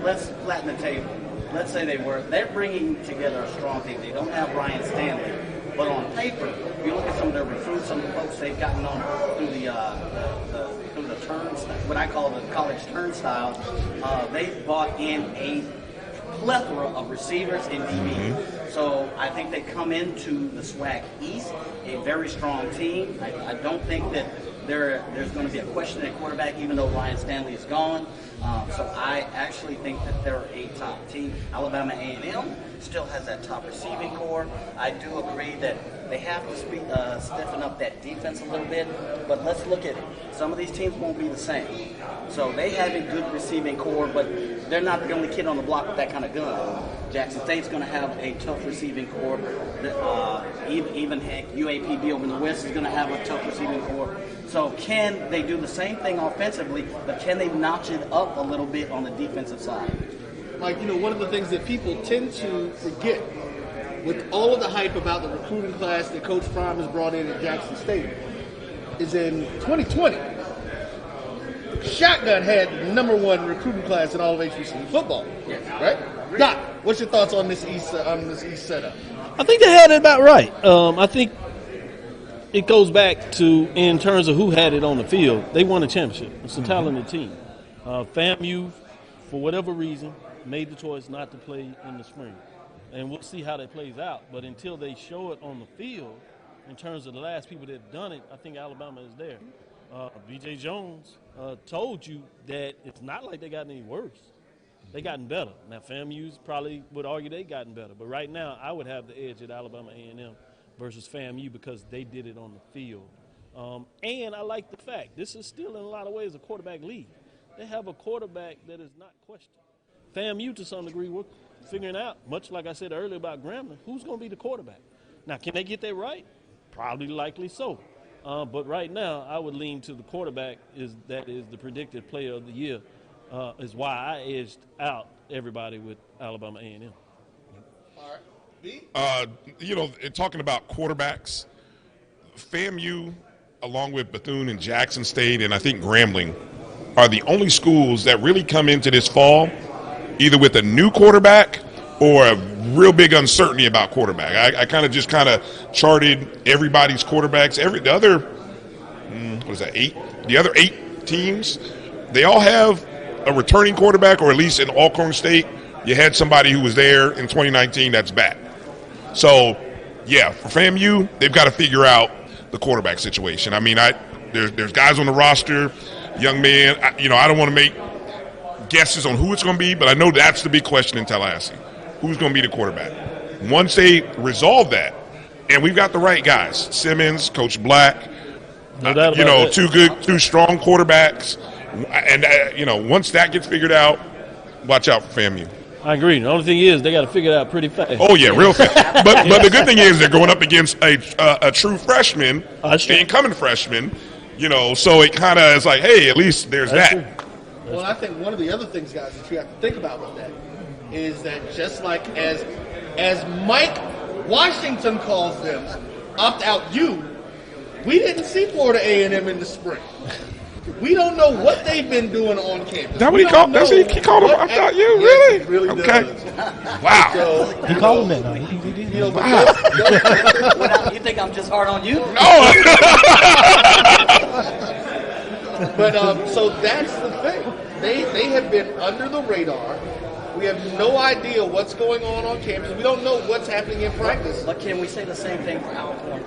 Let's flatten the table. Let's say they're bringing together a strong team. They don't have Ryan Stanley, but on paper, if you look at some of their recruits, some of the folks they've gotten on through the turnstile, what I call the college turnstile, they've brought in a plethora of receivers and DBs. So I think they come into the SWAC East a very strong team. I don't think that there's going to be a question at quarterback, even though Ryan Stanley is gone. So I actually think that they're a top team. Alabama A&M still has that top receiving core. I do agree that they have to stiffen up that defense a little bit. But let's look at it. Some of these teams won't be the same. So they have a good receiving core, but they're not the only kid on the block with that kind of gun. Jackson State's going to have a tough receiving core. Even UAPB over in the West is going to have a tough receiving core. So can they do the same thing offensively, but can they notch it up a little bit on the defensive side? Like, one of the things that people tend to forget with all of the hype about the recruiting class that Coach Prime has brought in at Jackson State, is in 2020, Shotgun had the #1 recruiting class in all of HBCU football, right? Doc, what's your thoughts on this East setup? I think they had it about right. I think it goes back to, in terms of who had it on the field, they won a championship. It's a talented team. FAMU, for whatever reason, made the choice not to play in the spring. And we'll see how that plays out. But until they show it on the field, in terms of the last people that have done it, I think Alabama is there. B.J. Jones told you that it's not like they gotten any worse. They gotten better. Now, FAMU's probably would argue they gotten better. But right now, I would have the edge at Alabama A&M versus FAMU because they did it on the field. And I like the fact, this is still in a lot of ways a quarterback league. They have a quarterback that is not questioned. FAMU, to some degree, we're figuring out, much like I said earlier about Grambling, who's going to be the quarterback. Now, can they get that right? Probably likely so. But right now, I would lean to the quarterback that is the predicted player of the year, is why I edged out everybody with Alabama A&M. All right. B? Talking about quarterbacks, FAMU, along with Bethune and Jackson State, and I think Grambling, are the only schools that really come into this fall either with a new quarterback or a real big uncertainty about quarterback. I kind of charted everybody's quarterbacks. The other 8 teams, they all have a returning quarterback, or at least in Alcorn State, you had somebody who was there in 2019 that's back. So, yeah, for FAMU, they've got to figure out the quarterback situation. I mean, there's guys on the roster, young men. I don't want to make guesses on who it's going to be, but I know that's the big question in Tallahassee. Who's going to be the quarterback? Once they resolve that, and we've got the right guys, Simmons, Coach Black, two strong quarterbacks, and once that gets figured out, watch out for FAMU. I agree. The only thing is they got to figure it out pretty fast. Oh yeah, real fast. But the good thing is they're going up against a true freshman, the incoming freshman. So it kind of is like, hey, at least there's that. True. Well, I think one of the other things, guys, that you have to think about with that is that just like as Mike Washington calls them, opt-out U, we didn't see Florida A&M in the spring. We don't know what they've been doing on campus. That's what he called them opt-out U? Really? He really okay. Does. Wow. So, he called them that. You think I'm just hard on you? No. But so that's the thing. They have been under the radar. We have no idea what's going on campus. We don't know what's happening in practice. But can we say the same thing for Alcorn?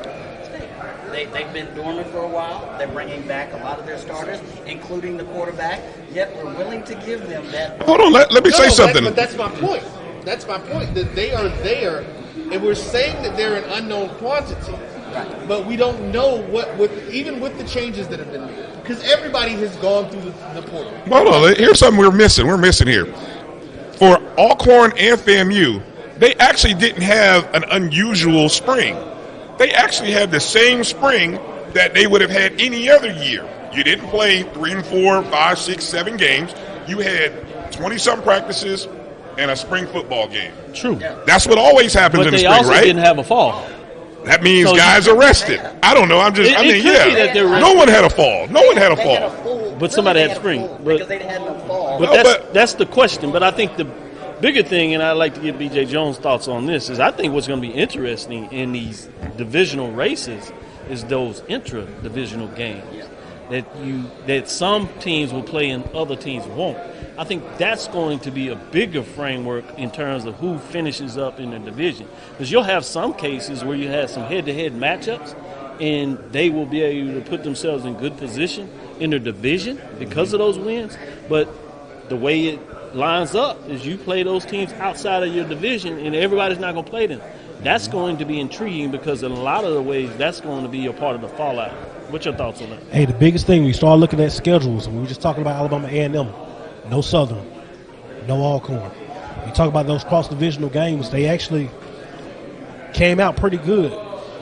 They've been dormant for a while. They're bringing back a lot of their starters, including the quarterback, yet we're willing to give them that. Hold on, let me say something. But that's my point. That's my point, that they are there, and we're saying that they're an unknown quantity. Right. But we don't know even with the changes that have been made, because everybody has gone through the portal. Hold on, here's something we're missing. We're missing here. For Alcorn and FAMU, they actually didn't have an unusual spring. They actually had the same spring that they would have had any other year. You didn't play 3 and 4, 5, 6, 7 games. You had 20-some practices and a spring football game. True. That's what always happens in the spring, right? But they also didn't have a fall. That means guys are rested. I don't know. No one had a fall. No one had a fall. But somebody had spring. Because they didn't have no fall. But that's the question. But I think the bigger thing, and I'd like to get B.J. Jones' thoughts on this, is I think what's going to be interesting in these divisional races is those intra-divisional games that some teams will play and other teams won't. I think that's going to be a bigger framework in terms of who finishes up in the division. Because you'll have some cases where you have some head-to-head matchups, and they will be able to put themselves in good position in their division because of those wins. But the way it lines up is you play those teams outside of your division, and everybody's not going to play them. That's going to be intriguing because in a lot of the ways, that's going to be a part of the fallout. What's your thoughts on that? Hey, the biggest thing, we start looking at schedules, and we were just talking about Alabama A&M. No Southern, no Alcorn. You talk about those cross-divisional games, they actually came out pretty good.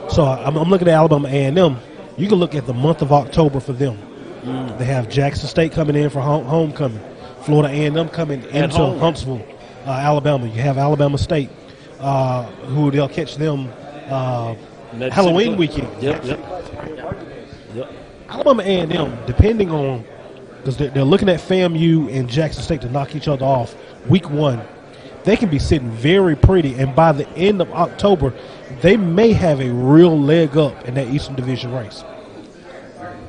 So I'm looking at Alabama A&M. You can look at the month of October for them. They have Jackson State coming in for homecoming. Florida A&M coming into Huntsville, Alabama. You have Alabama State. who they'll catch them Halloween weekend. Yep. Alabama A&M, depending on, because they're looking at FAMU and Jackson State to knock each other off week 1, they can be sitting very pretty, and by the end of October, they may have a real leg up in that Eastern Division race.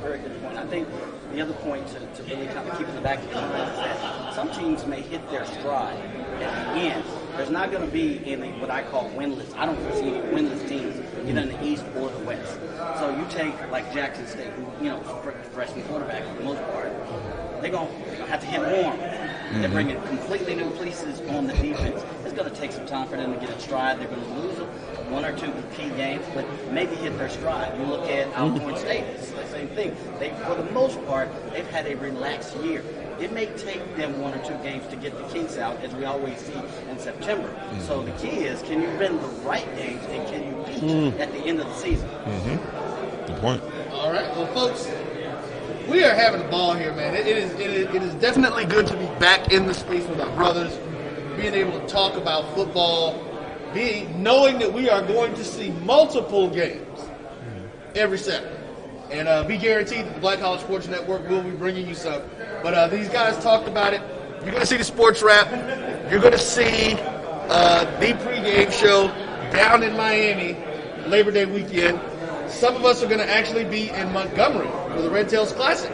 Very good point. I think the other point to really kind of keep in the back of your mind is that some teams may hit their stride at the end. There's not going to be any what I call winless. I don't see any winless teams either in the East or the West. So you take like Jackson State, who freshman quarterback for the most part, they're going to have to hit warm. They're bringing completely new pieces on the defense. It's going to take some time for them to get in stride. They're going to lose 1 or 2 key games, but maybe hit their stride. You look at Alcorn State, it's the same thing. They, for the most part, they've had a relaxed year. It may take them 1 or 2 games to get the kinks out, as we always see in September. So the key is, can you win the right games and can you beat at the end of the season? Good point. All right, well, folks, we are having a ball here, man. It is definitely good to be back in the space with our brothers, being able to talk about football, knowing that we are going to see multiple games every Saturday. And be guaranteed that the Black College Sports Network will be bringing you some. But these guys talked about it. You're going to see the Sports Wrap. You're going to see the pregame show down in Miami Labor Day weekend. Some of us are going to actually be in Montgomery for the Red Tails Classic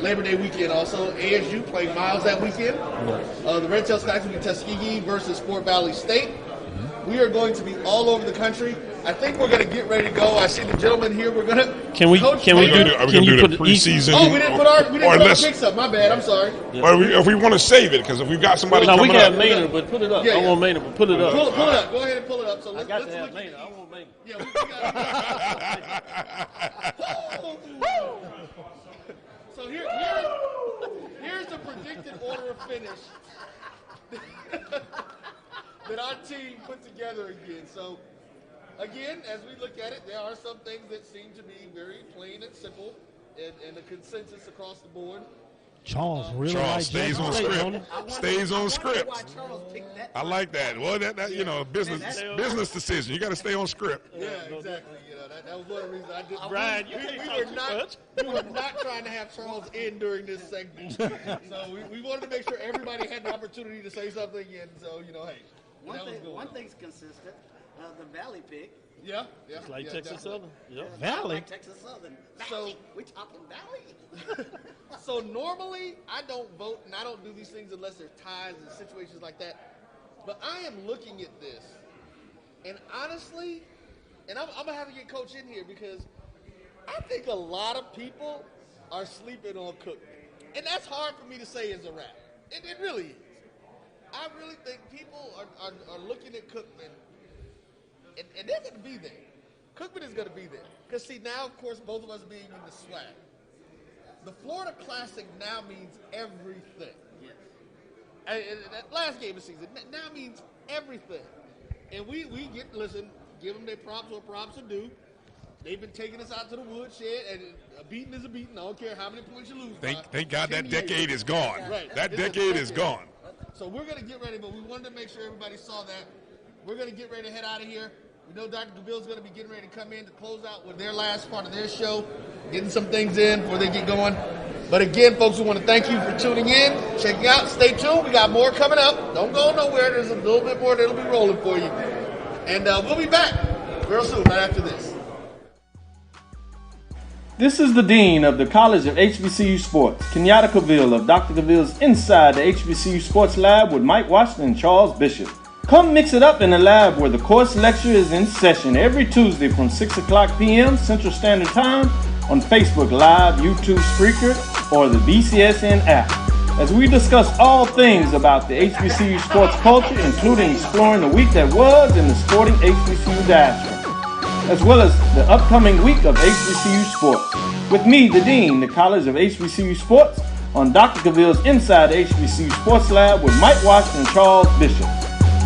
Labor Day weekend. Also, ASU playing Miles that weekend. The Red Tails Classic will be Tuskegee versus Fort Valley State. We are going to be all over the country. I think we're going to get ready to go. I see the gentleman here. We're going to. Can we do the preseason? Oh, we didn't put our picks up. My bad. I'm sorry. Or if we want to save it, because if we've got somebody we coming can have up. Maynor, but put it up. I want Maynor, but put it up. Pull it up. Go ahead and pull it up. So I got to have Maynor. I want Maynor. Yeah, we got So here's the predicted order of finish that our team put together again. So, again, as we look at it, there are some things that seem to be very plain and simple and a consensus across the board. Charles really stays on script. Stays on script. I like that. Well, that business decision. You got to stay on script. Yeah, exactly. That was one of the reasons I did. Brian, we were not trying to have Charles in during this segment. So we wanted to make sure everybody had the opportunity to say something, and so hey. One thing's consistent, the Valley pick. Yeah. It's like Texas Southern. Yep. Valley. Like Texas Southern. Valley. We talking Valley. So normally I don't vote and I don't do these things unless there's ties and situations like that. But I am looking at this, and honestly, and I'm gonna have to get Coach in here because I think a lot of people are sleeping on Cookman, and that's hard for me to say as a rap. It really is. I really think people are looking at Cookman, and they're going to be there. Cookman is going to be there. Because, see, now, of course, both of us being in the SWAC, the Florida Classic now means everything. Yes. And that last game of the season now means everything. And we give them their props what props are due. They've been taking us out to the woodshed, and a beating is a beating. I don't care how many points you lose. Thank God that decade is gone. Right. That decade is gone. So we're going to get ready, but we wanted to make sure everybody saw that. We're going to get ready to head out of here. We know Dr. Cavil is going to be getting ready to come in to close out with their last part of their show, getting some things in before they get going. But again, folks, we want to thank you for tuning in, checking out. Stay tuned. We got more coming up. Don't go nowhere. There's a little bit more that'll be rolling for you. And we'll be back real soon, right after this. This is the Dean of the College of HBCU Sports, Kenyatta Cavil of Dr. Cavil's Inside the HBCU Sports Lab with Mike Washington and Charles Bishop. Come mix it up in the lab where the course lecture is in session every Tuesday from 6 o'clock p.m. Central Standard Time on Facebook Live, YouTube Spreaker, or the BCSN app, as we discuss all things about the HBCU sports culture, including exploring the week that was in the sporting HBCU diaspora, as well as the upcoming week of HBCU sports. With me, the Dean, the College of HBCU Sports, on Dr. Cavil's Inside the HBCU Sports Lab with Mike Washington and Charles Bishop.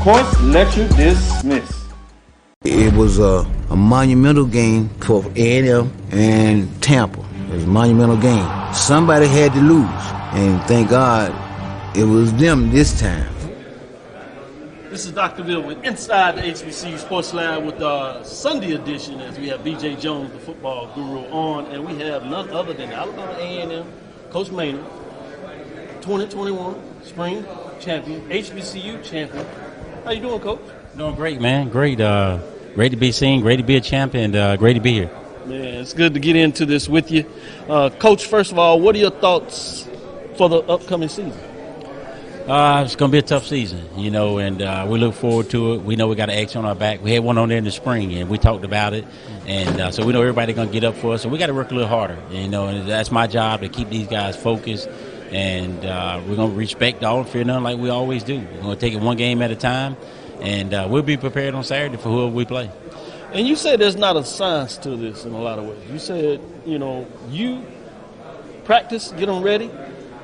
Course lecture dismissed. It was a monumental game for A&M and Tampa. It was a monumental game. Somebody had to lose, and thank God it was them this time. This is Dr. Bill with Inside the HBCU Sports Lab with our Sunday edition, as we have B.J. Jones, the football guru, on, and we have none other than Alabama A&M Coach Maynor, 2021 Spring Champion, HBCU Champion. How you doing, Coach? Doing great, man. Great. Great to be seen. Great to be a champion. Great to be here. Man, it's good to get into this with you. Coach, first of all, what are your thoughts for the upcoming season? It's going to be a tough season, and we look forward to it. We know we got an X on our back. We had one on there in the spring, and we talked about it. And so we know everybody's going to get up for us. So we got to work a little harder, and that's my job, to keep these guys focused. And we're going to respect all and fear none like we always do. We're going to take it one game at a time, and we'll be prepared on Saturday for whoever we play. And you said there's not a science to this in a lot of ways. You said, you practice, get them ready.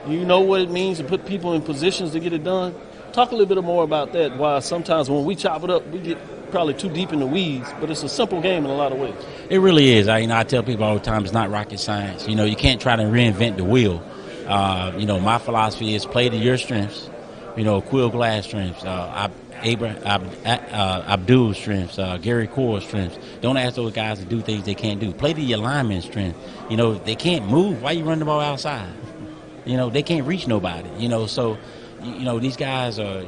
You know what it means to put people in positions to get it done. Talk a little bit more about that, why sometimes when we chop it up, we get probably too deep in the weeds, but it's a simple game in a lot of ways. It really is. I tell people all the time, it's not rocket science. You can't try to reinvent the wheel. My philosophy is play to your strengths, Quill Glass strengths, Abdul's strengths, Gary Core's strengths. Don't ask those guys to do things they can't do. Play to your lineman's strength. They can't move. Why you run the ball outside? They can't reach nobody. So these guys are,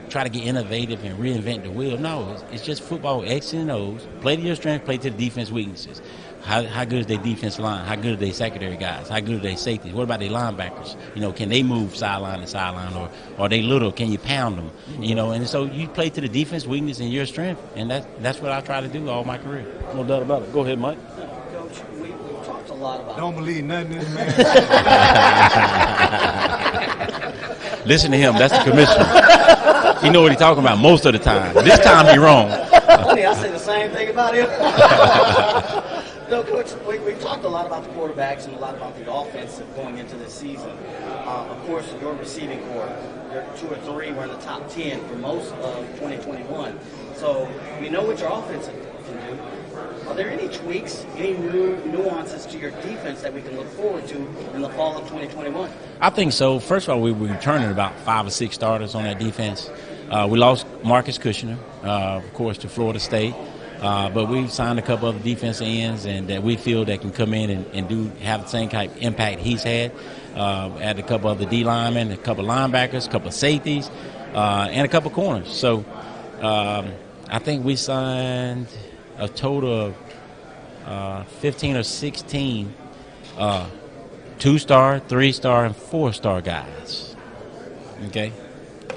try to get innovative and reinvent the wheel. No, it's just football, X and O's. Play to your strength, play to the defense weaknesses. How good is their defense line? How good are their secondary guys? How good are their safeties? What about their linebackers? Can they move sideline to sideline, or are they little? Can you pound them? And so you play to the defense weakness and your strength, and that's what I try to do all my career. No doubt about it. Go ahead, Mike. Coach, we've talked a lot about. Don't believe nothing this man. Listen to him. That's the commissioner. He know what he's talking about most of the time. This time he's wrong. Funny, I say the same thing about him. No, Coach, we've talked a lot about the quarterbacks and a lot about the offense going into this season. Of course, your receiving corps, your 2 or 3 were in the top 10 for most of 2021. So we know what your offense can do. Are there any tweaks, any new nuances to your defense that we can look forward to in the fall of 2021? I think so. First of all, we were returning about 5 or 6 starters on that defense. We lost Markquese Kushner, of course, to Florida State. But we've signed a couple other defensive ends, and that we feel that can come in and have the same kind of impact he's had. Add a couple of the D linemen, a couple of linebackers, a couple of safeties, and a couple of corners. So I think we signed a total of 15 or 16 2-star, 3-star, and 4-star guys. Okay?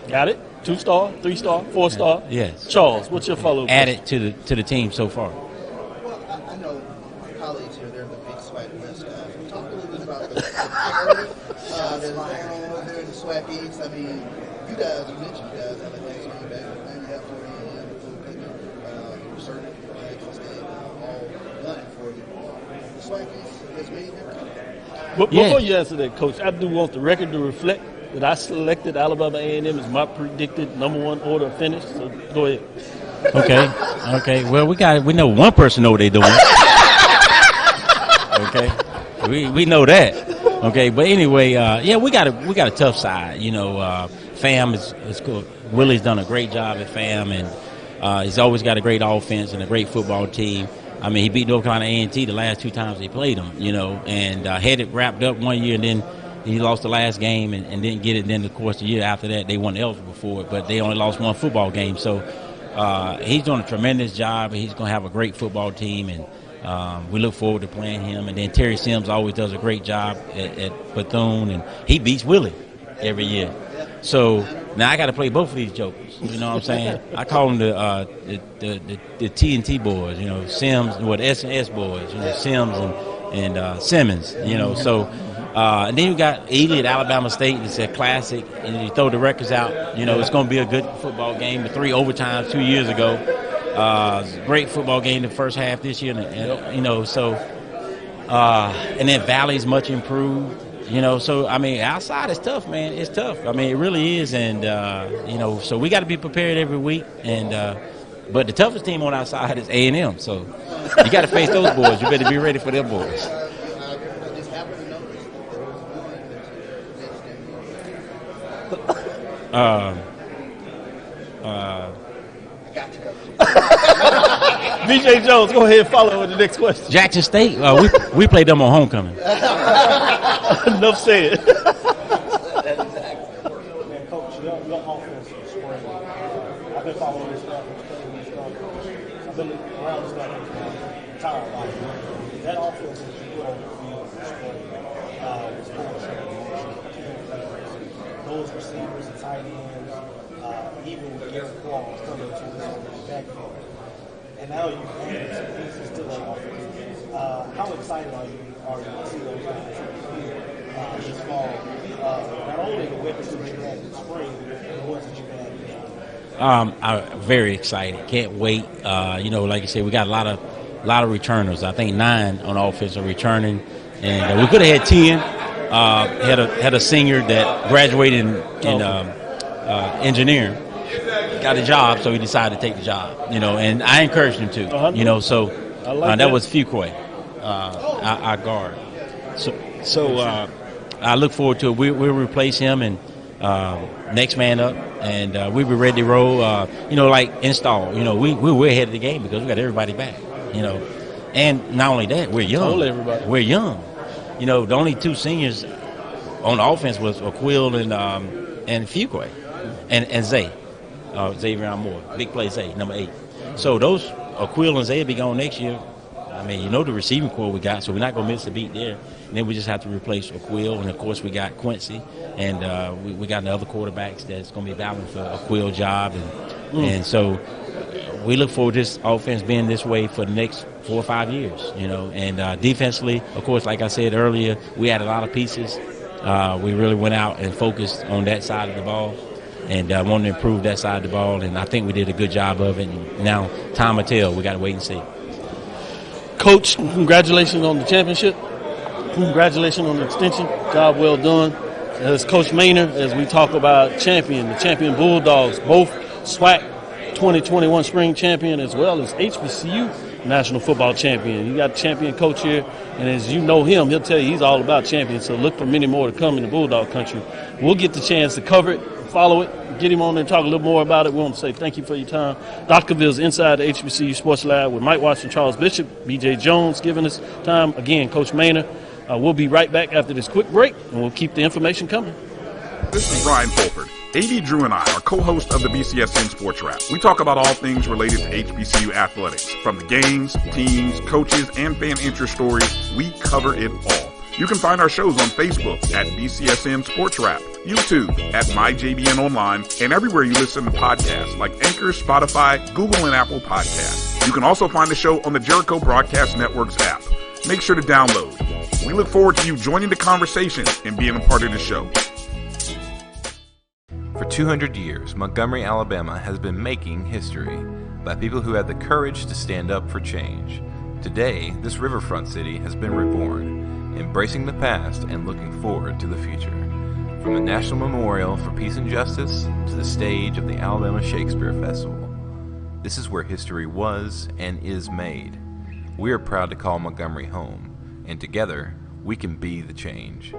Got it? 2-star, 3-star, 4-star? Yes. Charles, what's your follow-up? Added to the team so far. Well, I know my colleagues here, they're the big SWAC West guys. Talk a little bit about the parity that's going on over there in the SWAC East. I mean, you mentioned you guys have a nice running back, and you have 40 and Bethune-Cookman, certain Jackson State, all running for you. The SWAC East has made their comeback. But before you answer that, Coach, I do want the record to reflect that I selected Alabama A&M as my predicted #1 order of finish. So go ahead. Okay. Well, we know one person know what they're doing. Okay. We know that. Okay. But anyway, we got a tough side. FAM is cool. Willie's done a great job at FAM, and he's always got a great offense and a great football team. I mean, he beat North Carolina A&T the last 2 times they played him. And had it wrapped up one year, and then he lost the last game and didn't get it. Then, of course, the year after that, they weren't eligible for it, but they only lost 1 football game. So he's doing a tremendous job. He's going to have a great football team, and we look forward to playing him. And then Terry Sims always does a great job at Bethune, and he beats Willie every year. So now I got to play both of these jokers. You know what I'm saying? I call them the T&T boys. Sims, the S&S boys. Sims and Simmons. So. And then you got Ely at Alabama State. It's a classic. And you throw the records out. It's going to be a good football game. The 3 overtimes 2 years ago. Great football game the first half this year. And then Valley's much improved. So, I mean, outside is tough, man. It's tough. I mean, it really is. And, so we got to be prepared every week. And but the toughest team on our side is A&M. So you got to face those boys. You better be ready for them boys. BJ Jones, go ahead and follow with the next question. Jackson State, we played them on homecoming. Enough said. Man, Coach, your offense is spring. I've been following this stuff. I've been around this stuff my entire life. That offense is put on the field this spring. Those receivers, the tight ends, even Garrett Claus coming to this backfield. And now you've added some pieces to that offense. How excited are you to see those guys this fall? Not only the weapons that you had in the spring, but the ones that you had this spring. I'm very excited. Can't wait. Like you said, we got a lot of returners. I think 9 on offense are returning, and we could have had 10. Had a senior that graduated in engineering, got a job, so he decided to take the job. And I encouraged him to. So that was Fuqua, our guard. So I look forward to it. We'll replace him and next man up, and we'll be ready to roll. Like install. We're ahead of the game because we got everybody back. And not only that, we're young. We're young. The only 2 seniors on the offense was Quill and Fuqua and Zay. Xavier Moore, big play Zay, number 8. So those Quill and Zay will be gone next year. I mean, the receiving core we got, so we're not going to miss a beat there. And then we just have to replace Quill, and of course we got Quincy, and we got the other quarterbacks that's going to be battling for a Quill job, and so we look forward to this offense being this way for the next 4 or 5 years. And defensively, of course, like I said earlier, we had a lot of pieces. We really went out and focused on that side of the ball, and wanted to improve that side of the ball, and I think we did a good job of it. And now time will tell. We got to wait and see. Coach, congratulations on the championship. Congratulations on the extension. Job well done. As Coach Maynor, as we talk about the champion Bulldogs, both SWAC 2021 spring champion as well as HBCU national football champion. You got a champion coach here, and as you know him, he'll tell you he's all about champions, so look for many more to come in the Bulldog country. We'll get the chance to cover it, follow it, get him on there and talk a little more about it. We want to say thank you for your time. Dr. Cavill's inside the HBCU Sports Lab with Mike Washington, Charles Bishop, BJ Jones giving us time. Again, Coach Maynor. We'll be right back after this quick break, and we'll keep the information coming. This is Brian Fulford. AD Drew and I are co-hosts of the BCSN SportsWrap. We talk about all things related to HBCU athletics. From the games, teams, coaches, and fan interest stories, we cover it all. You can find our shows on Facebook at BCSN SportsWrap, YouTube at MyJBN Online, and everywhere you listen to podcasts like Anchor, Spotify, Google, and Apple Podcasts. You can also find the show on the Jericho Broadcast Network's app. Make sure to download. We look forward to you joining the conversation and being a part of the show. For 200 years, Montgomery, Alabama has been making history by people who had the courage to stand up for change. Today, this riverfront city has been reborn, embracing the past and looking forward to the future. From the National Memorial for Peace and Justice to the stage of the Alabama Shakespeare Festival, this is where history was and is made. We are proud to call Montgomery home, and together, we can be the change.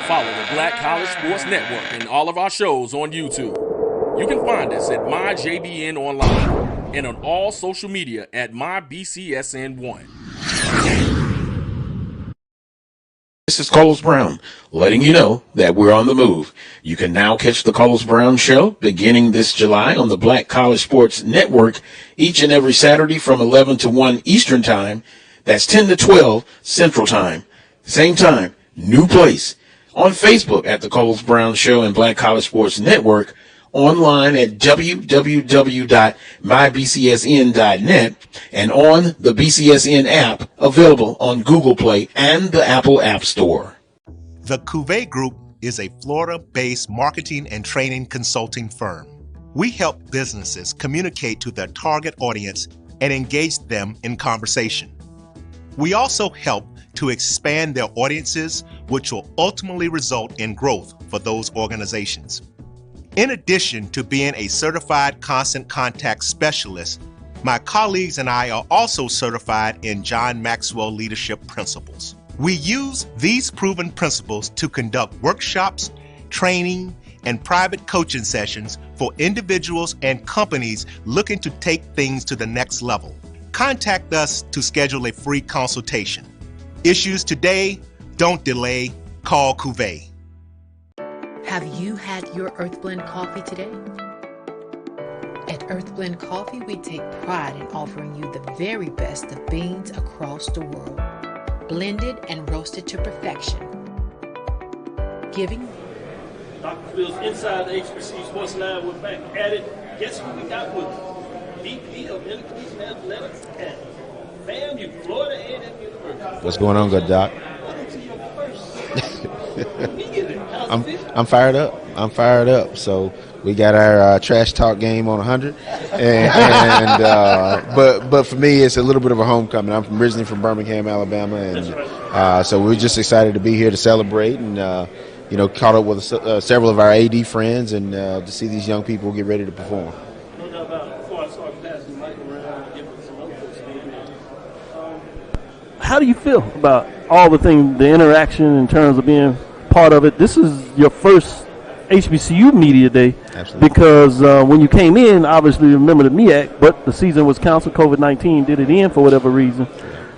Follow the Black College Sports Network and all of our shows on YouTube. You can find us at MyJBN Online and on all social media at MyBCSN1. This is Carlos Brown, letting you know that we're on the move. You can now catch the Carlos Brown Show beginning this July on the Black College Sports Network each and every Saturday from 11 to 1 Eastern Time. That's 10 to 12 Central Time. Same time, new place. On Facebook at the Carlos Brown Show and Black College Sports Network. Online at www.mybcsn.net and on the BCSN app available on Google Play and the Apple App Store. The Cuvée Group is a Florida-based marketing and training consulting firm. We help businesses communicate to their target audience and engage them in conversation. We also help to expand their audiences, which will ultimately result in growth for those organizations. In addition to being a certified constant contact specialist, my colleagues and I are also certified in John Maxwell Leadership Principles. We use these proven principles to conduct workshops, training, and private coaching sessions for individuals and companies looking to take things to the next level. Contact us to schedule a free consultation. Issues today, don't delay, call Cuvée. Have you had your Earthblend coffee today? At Earthblend Coffee, we take pride in offering you the very best of beans across the world, blended and roasted to perfection. Giving Dr. Phil's inside the HBCU Sports Lab. We're back at it. Guess who we got with us? VP of Education Athletics at FAMU, Florida A&M University. What's going on, good doc? Welcome to your first meeting. How's it feel? I'm fired up. I'm fired up. So we got our trash talk game on 100, but for me, it's a little bit of a homecoming. I'm originally from Birmingham, Alabama, and so we're just excited to be here to celebrate and caught up with several of our AD friends and to see these young people get ready to perform. No doubt about it. Before I start passing the mic around and give some other folks how do you feel about all the things, the interaction in terms of being part of it? This is your first HBCU Media Day. Absolutely. Because when you came in, obviously you remember the MEAC, but the season was canceled. COVID-19 did it in for whatever reason.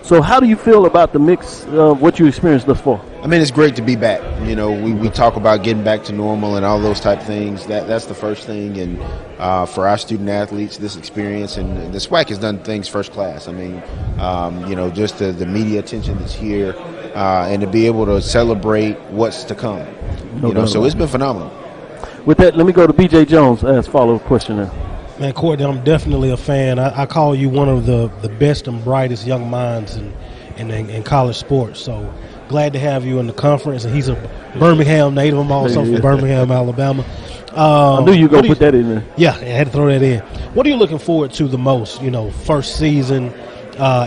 So how do you feel about the mix of what you experienced thus far? I mean, it's great to be back. We talk about getting back to normal and all those type of things. That's the first thing. And for our student athletes, this experience and the SWAC has done things first class. I mean, just the media attention that's here and to be able to celebrate what's to come. So it's been phenomenal. With that, let me go to BJ Jones. Ask follow-up question there. Man, Kortne, I'm definitely a fan. I call you one of the best and brightest young minds in college sports. So glad to have you in the conference. And he's a Birmingham native. I'm also from Birmingham, Alabama. I knew you were going to put that in there. Yeah, I had to throw that in. What are you looking forward to the most, first season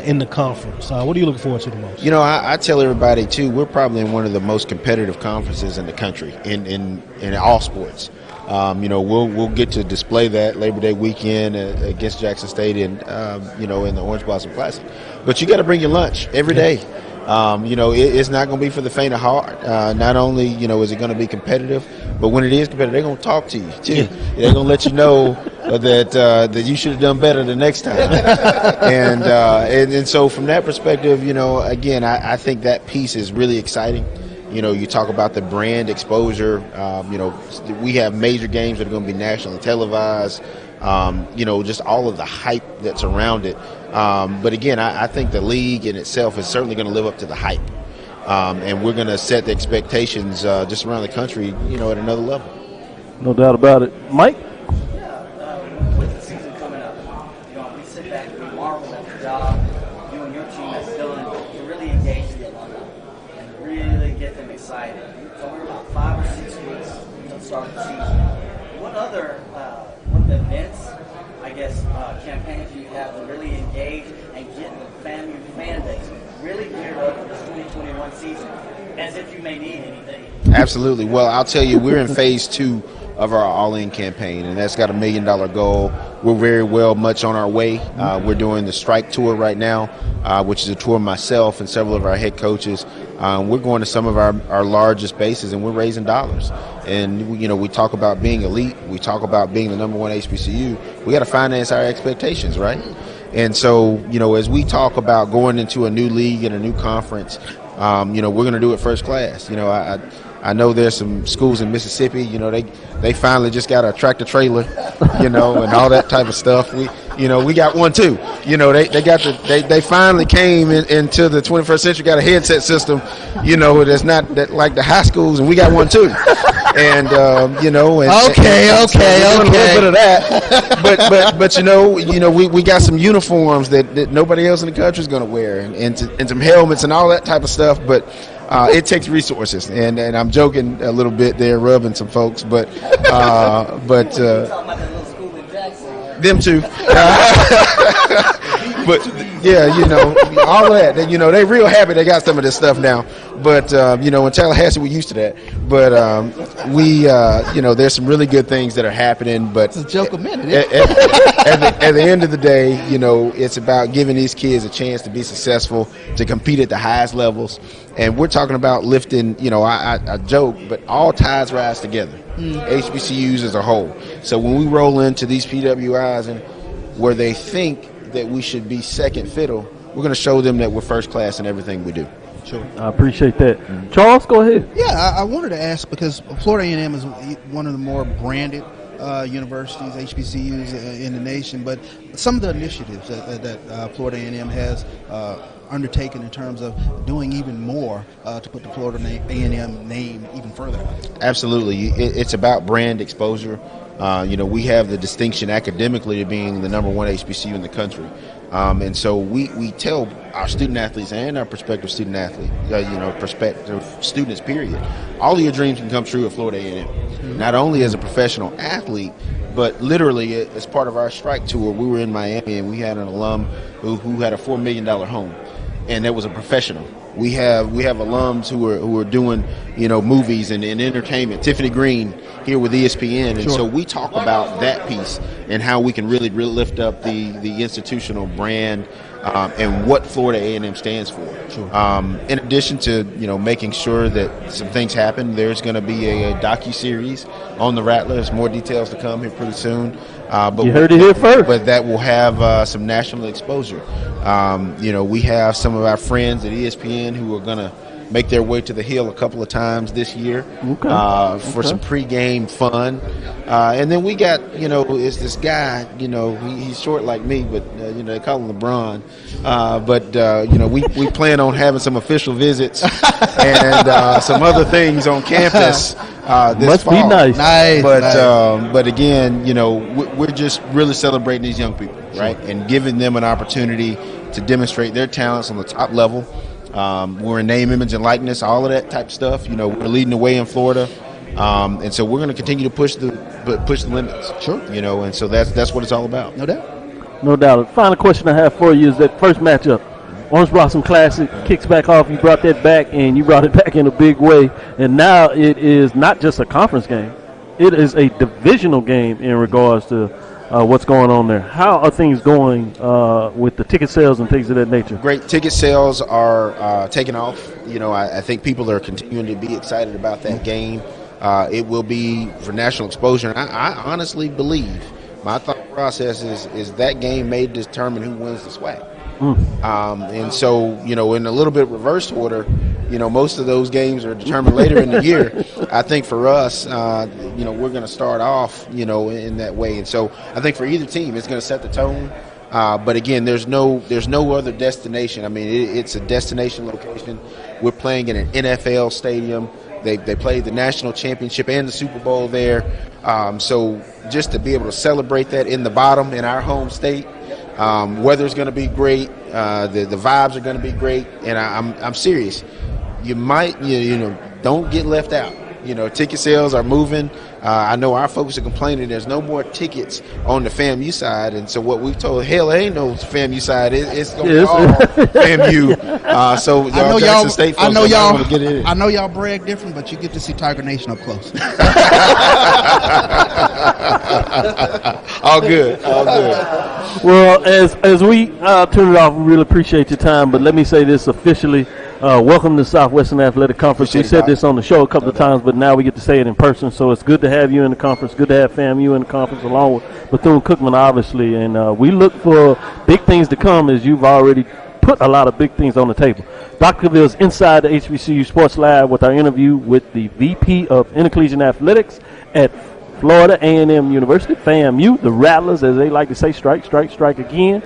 in the conference? What are you looking forward to the most? I tell everybody, too, we're probably in one of the most competitive conferences in the country in all sports. We'll get to display that Labor Day weekend against Jackson State and in the Orange Blossom Classic. But you got to bring your lunch every day. It's not going to be for the faint of heart. Not only is it going to be competitive, but when it is competitive, they're going to talk to you too. Yeah. They're going to let you know that you should have done better the next time. and so from that perspective, again, I think that piece is really exciting. You talk about the brand exposure. We have major games that are going to be nationally televised. Just all of the hype that's around it. But again, I think the league in itself is certainly going to live up to the hype. And we're going to set the expectations just around the country, at another level. No doubt about it. Mike? With the season coming up, we sit back and we marvel at the job you and your team has done to really engage the alumni and really get them excited. So we're about 5 or 6 weeks to start the season. What other events, campaigns do you have to really engage and get the FAMU fan base really geared up for this 2021 season, as if you may need anything? Absolutely. Well, I'll tell you, we're in phase 2 of our all-in campaign, and that's got $1 million goal. We're very much on our way. We're doing the Strike Tour right now, which is a tour of myself and several of our head coaches. We're going to some of our largest bases, and we're raising dollars. And we talk about being elite. We talk about being the number one HBCU. We got to finance our expectations, right? And so, as we talk about going into a new league and a new conference, we're going to do it first class. I know there's some schools in Mississippi, they finally just got a tractor trailer, and all that type of stuff. We got one too. They finally came into the 21st century, got a headset system, that's not like the high schools, and we got one too. And okay. A little bit of that, but we got some uniforms that nobody else in the country is going to wear, and some helmets and all that type of stuff, but. It takes resources, and I'm joking a little bit there, rubbing some folks, but them too. But yeah, all of that. They real happy they got some of this stuff now. But in Tallahassee we're used to that. But there's some really good things that are happening. But it's a joke a minute. At the end of the day, it's about giving these kids a chance to be successful, to compete at the highest levels. And we're talking about lifting. I joke, but all tides rise together. HBCUs as a whole. So when we roll into these PWIs and where they think that we should be second fiddle, we're going to show them that we're first class in everything we do. Sure. I appreciate that. Charles, go ahead. Yeah, I wanted to ask because Florida A&M is one of the more branded universities, HBCUs in the nation, but some of the initiatives that Florida A&M has undertaken in terms of doing even more to put the Florida A&M name even further. Absolutely. It's about brand exposure. We have the distinction academically of being the number one HBCU in the country. And so we tell our student athletes and our prospective student athletes, prospective students, period, all of your dreams can come true at Florida A&M. Not only as a professional athlete, but literally as part of our strike tour, we were in Miami and we had an alum who had a $4 million home, and that was a professional. We have alums who are doing movies and entertainment. Tiffany Green here with ESPN, and so we talk about that piece and how we can really lift up the institutional brand and what Florida A&M stands for. In addition to making sure that some things happen, there's going to be a docu-series on the Rattlers. More details to come here pretty soon. But you heard it here first. But that will have some national exposure. We have some of our friends at ESPN who are going to make their way to the Hill a couple of times this year for some pregame fun. And then we got, is this guy, he's short like me, but, they call him LeBron. We plan on having some official visits and some other things on campus this Must fall. Be nice. But again, we're just really celebrating these young people, right? And giving them an opportunity to demonstrate their talents on the top level. We're in name, image, and likeness, all of that type of stuff. We're leading the way in Florida, and so we're going to continue to push the limits. Sure. And so that's what it's all about. No doubt. No doubt. The final question I have for you is that first matchup, Orange Blossom Classic kicks back off. You brought that back, and you brought it back in a big way. And now it is not just a conference game; it is a divisional game in regards to what's going on there. How are things going with the ticket sales and things of that nature? Great. Ticket sales are taking off. I think people are continuing to be excited about that game. It will be for national exposure. And I honestly believe, my thought process is that game may determine who wins the SWAC. And so, in a little bit reverse order, most of those games are determined later in the year. I think for us, we're going to start off, in that way. And so I think for either team, it's going to set the tone. But again, there's no other destination. I mean, it's a destination location. We're playing in an NFL stadium. They played the national championship and the Super Bowl there. So just to be able to celebrate that in the bottom in our home state, weather's going to be great. The vibes are going to be great. And I'm serious. You might, don't get left out. Ticket sales are moving. I know our folks are complaining there's no more tickets on the FAMU side, and so what we've told, hell, ain't no FAMU side. It's going to be all FAMU. So y'all Jackson State folks want to get in. I know y'all brag different, but you get to see Tiger Nation up close. All good. Well, as we turn it off, we really appreciate your time, but let me say this officially. Welcome to Southwestern Athletic Conference. We said this on the show a couple of times, but now we get to say it in person. So it's good to have you in the conference. Good to have FAMU in the conference along with Bethune-Cookman, obviously. And we look for big things to come, as you've already put a lot of big things on the table. Dr. Cavill's inside the HBCU Sports Lab with our interview with the VP of Intercollegiate Athletics at Florida A&M University, FAMU, the Rattlers, as they like to say, strike again.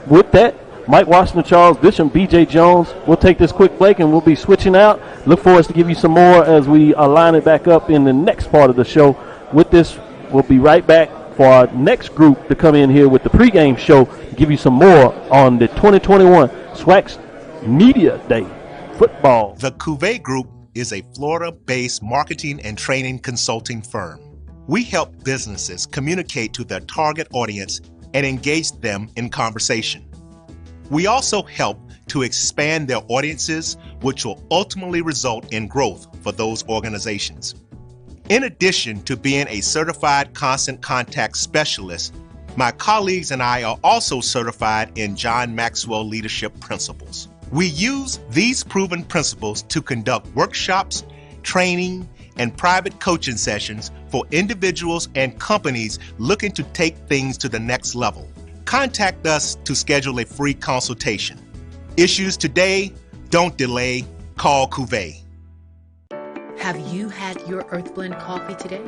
With that, Mike Washington, Charles Bishop, BJ Jones. We'll take this quick break and we'll be switching out. Look for us to give you some more as we line it back up in the next part of the show. With this, we'll be right back for our next group to come in here with the pregame show to give you some more on the 2021 SWAC's Media Day football. The Cuvée Group is a Florida-based marketing and training consulting firm. We help businesses communicate to their target audience and engage them in conversation. We also help to expand their audiences, which will ultimately result in growth for those organizations. In addition to being a certified constant contact specialist, my colleagues and I are also certified in John Maxwell Leadership Principles. We use these proven principles to conduct workshops, training, and private coaching sessions for individuals and companies looking to take things to the next level. Contact us to schedule a free consultation. Issues today, don't delay, call Cuvée. Have you had your Earthblend coffee today?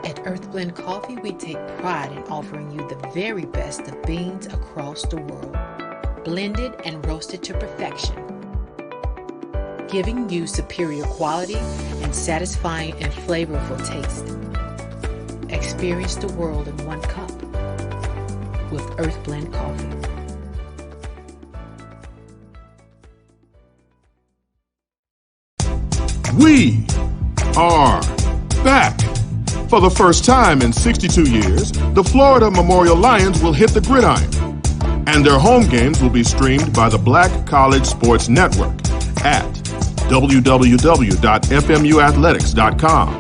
At Earthblend Coffee, we take pride in offering you the very best of beans across the world, blended and roasted to perfection, giving you superior quality and satisfying and flavorful taste. Experience the world in one cup with Earthblend Coffee. We are back. For the first time in 62 years, the Florida Memorial Lions will hit the gridiron, and their home games will be streamed by the Black College Sports Network at www.fmuathletics.com,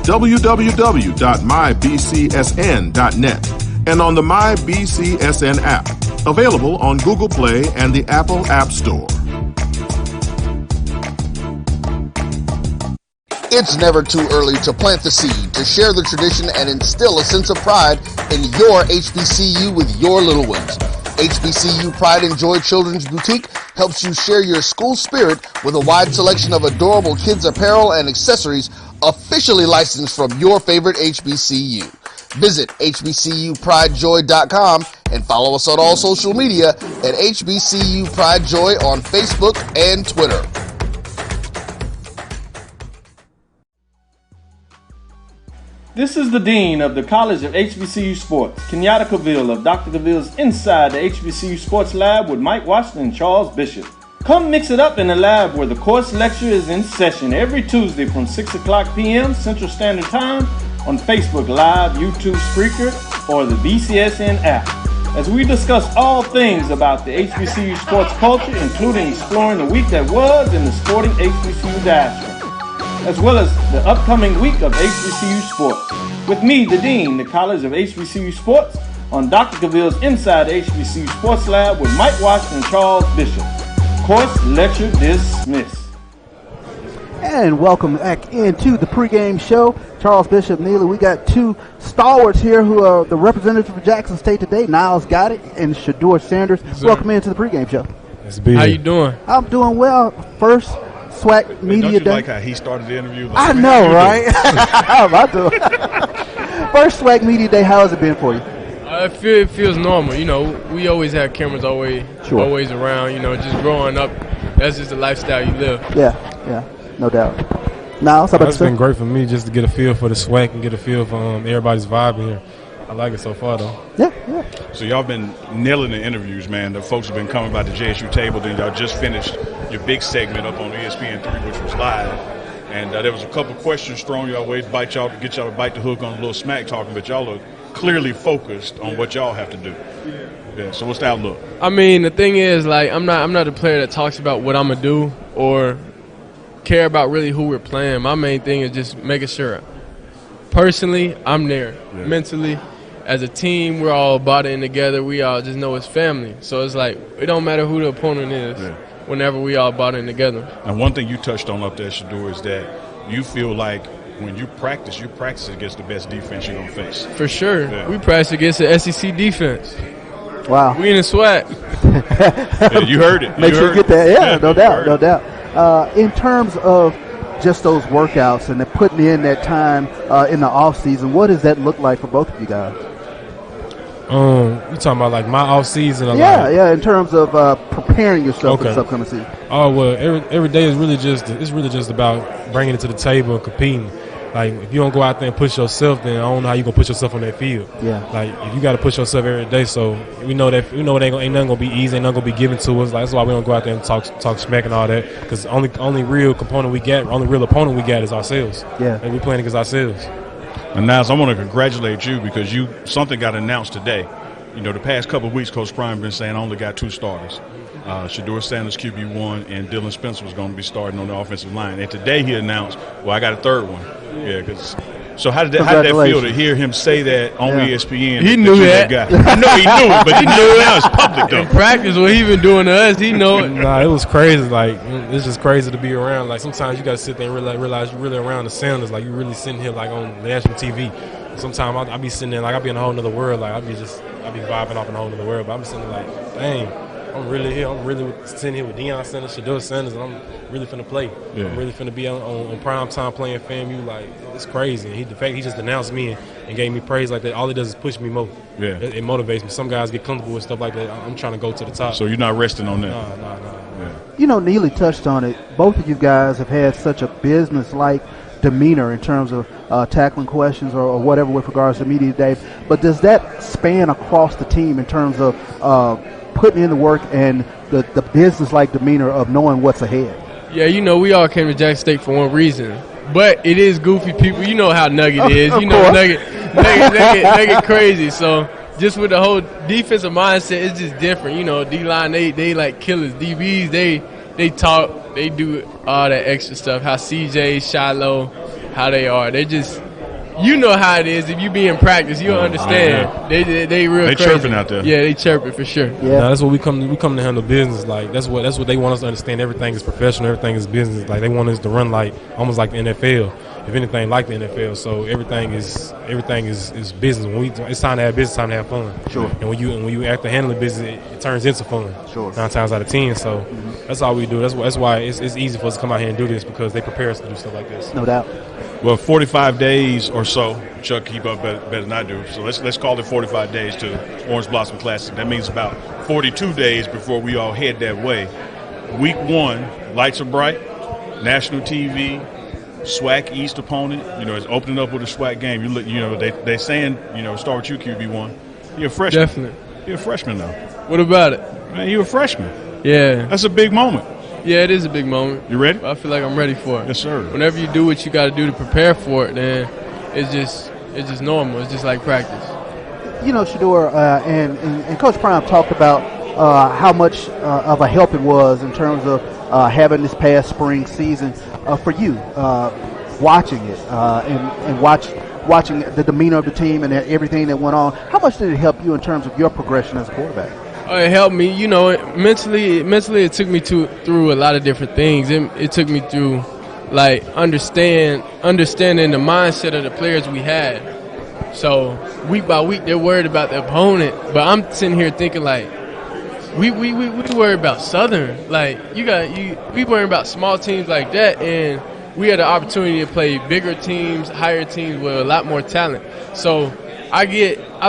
www.mybcsn.net, and on the MyBCSN app, available on Google Play and the Apple App Store. It's never too early to plant the seed, to share the tradition, and instill a sense of pride in your HBCU with your little ones. HBCU Pride and Joy Children's Boutique helps you share your school spirit with a wide selection of adorable kids apparel and accessories officially licensed from your favorite HBCU. Visit hbcupridejoy.com and follow us on all social media at HBCU Pride Joy on Facebook and Twitter. This is the Dean of the College of HBCU Sports, Kenyatta Cavil of Dr. Cavill's Inside the HBCU Sports Lab with Mike Washington and Charles Bishop. Come mix it up in the lab where the course lecture is in session every Tuesday from 6 o'clock p.m. Central Standard Time on Facebook Live, YouTube Spreaker, or the BCSN app, as we discuss all things about the HBCU sports culture, including exploring the week that was in the sporting HBCU diaspora, as well as the upcoming week of HBCU sports. With me, the Dean, the College of HBCU Sports, on Dr. Cavill's Inside the HBCU Sports Lab with Mike Washington and Charles Bishop. Course lecture dismissed. And welcome back into the pregame show. Charles Bishop, Neely, we got two stalwarts here who are the representatives of Jackson State today, Nyles Gaddy and Shedeur Sanders. Yes, welcome into the pregame show. How you doing? I'm doing well. First SWAC Media Don't you Day. like how he started the interview? Like, I know, right? How am I doing? First SWAC Media Day, how has it been for you? It feels normal. You know, we always have cameras always around. You know, just growing up, that's just the lifestyle you live. Yeah, no doubt. Now, it's been great for me just to get a feel for the SWAC and get a feel for everybody's vibe in here. I like it so far, though. Yeah. So y'all been nailing the interviews, man. The folks have been coming by the JSU table. Then y'all just finished your big segment up on ESPN3, which was live. And there was a couple questions thrown your way to get y'all to bite the hook on a little smack talking, but y'all are clearly focused on what y'all have to do. Yeah. So what's the outlook? I mean, the thing is, like, I'm not a player that talks about what I'm gonna do or care about really who we're playing. My main thing is just making sure, personally, I'm there. Yeah. Mentally, as a team, we're all bought in together. We all just know it's family. So it's like, it don't matter who the opponent is whenever we all bought in together. And one thing you touched on up there, Shedeur, is that you feel like when you practice against the best defense you're going to face. For sure. Yeah. We practice against the SEC defense. Wow. We in the SWAC. Yeah, you heard it. Make sure you get that. Yeah, no doubt. In terms of just those workouts and putting in that time in the off season, what does that look like for both of you guys? You talking about like my off season? Yeah. In terms of preparing yourself for this upcoming season. Oh well, every day is really just about bringing it to the table and competing. Like if you don't go out there and push yourself, then I don't know how you gonna push yourself on that field. Yeah. Like if you got to push yourself every day, so we know it ain't nothing gonna be easy, ain't nothing gonna be given to us. Like that's why we don't go out there and talk smack and all that, because only real opponent we got is ourselves. Yeah. And we playing against ourselves. And Nyles, I want to congratulate you because something got announced today. the past couple of weeks, Coach Prime been saying I only got 2 starters. Shedeur Sanders, QB1, and Dylan Spencer was going to be starting on the offensive line. And today he announced, well, I got a 3rd one. Yeah, so how did that feel to hear him say that on ESPN? He knew that. I know he knew it, but he knew it now it's public, though. In practice, what he been doing to us, he know it. Nah, it was crazy. Like, it's just crazy to be around. Like, sometimes you got to sit there and realize you're really around the Sounders. Like, you're really sitting here, like, on national TV. Sometimes I be sitting there, like, I be in a whole nother world. Like, I be vibing off in a whole nother world. But I'm sitting there like, dang, I'm really here. I'm really sitting here with Deion Sanders, Shedeur Sanders, and I'm really finna play. Yeah. I'm really finna be on prime time playing FAMU. Like, it's crazy. And the fact he just announced me and gave me praise like that, all it does is push me more. Yeah. It motivates me. Some guys get comfortable with stuff like that. I'm trying to go to the top. So you're not resting on that? No. Yeah. Neely touched on it. Both of you guys have had such a business-like demeanor in terms of tackling questions or whatever with regards to media day. But does that span across the team in terms of putting in the work and the business-like demeanor of knowing what's ahead? Yeah, we all came to Jackson State for one reason. But it is goofy people. You know how Nugget is. Nugget crazy. So just with the whole defensive mindset, it's just different. D-line, they like killers. DBs, they talk, they do all that extra stuff. How CJ, Shiloh, how they are. They just, how it is. If you be in practice, you'll understand. They real they crazy. Chirping out there. Yeah, they chirping for sure. Yeah, that's what we come to handle business. Like that's what they want us to understand. Everything is professional. Everything is business. Like they want us to run like almost like the NFL. If anything, like the NFL. So everything is business. When it's time to have business, time to have fun. Sure. And when you have to handle the business, it turns into fun. Sure. 9 times out of 10. So that's all we do. That's why it's easy for us to come out here and do this because they prepare us to do stuff like this. No doubt. Well, 45 days or so. Chuck keep up better than I do. So let's call it 45 days to Orange Blossom Classic. That means about 42 days before we all head that way. Week 1, lights are bright, national TV, SWAC East opponent. It's opening up with a SWAC game. They saying start with you QB1. You're a freshman. Definitely. You're a freshman now. What about it? Man, you're a freshman. Yeah. That's a big moment. Yeah, it is a big moment. You ready? I feel like I'm ready for it. Yes, sir. Whenever you do what you got to do to prepare for it, then it's just normal. It's just like practice. Shedeur and Coach Prime talked about how much of a help it was in terms of having this past spring season for you, watching it and watching the demeanor of the team and everything that went on. How much did it help you in terms of your progression as a quarterback? It helped me, mentally. It took me through a lot of different things. It took me through, like, understanding the mindset of the players we had. So week by week, they're worried about the opponent, but I'm sitting here thinking like, we worry about Southern. Like we worry about small teams like that, and we had the opportunity to play bigger teams, higher teams with a lot more talent. So I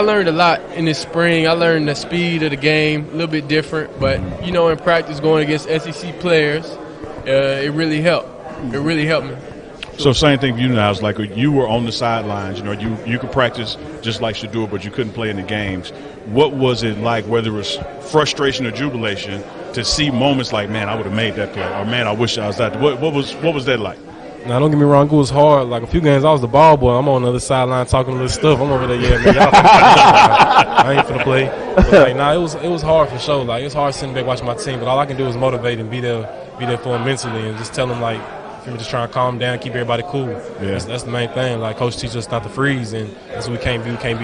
learned a lot in this spring. I learned the speed of the game, a little bit different, but in practice going against SEC players, it really helped. It really helped me. So same thing for you now. It's like you were on the sidelines. You could practice just like Shedeur, but you couldn't play in the games. What was it like, whether it was frustration or jubilation, to see moments like, man, I would have made that play, or man, I wish I was that. What was that like? Now, don't get me wrong, it was hard. Like, a few games, I was the ball boy. I'm on the other sideline talking a little stuff. I'm over there, man, y'all I ain't finna play. But, it was hard for sure. Like, it's hard sitting back watching my team, but all I can do is motivate and be there for them mentally and just tell them, like, just trying to calm them down, keep everybody cool. Yeah. That's the main thing. Like, Coach teaches us not to freeze, and that's what we can't be. We can't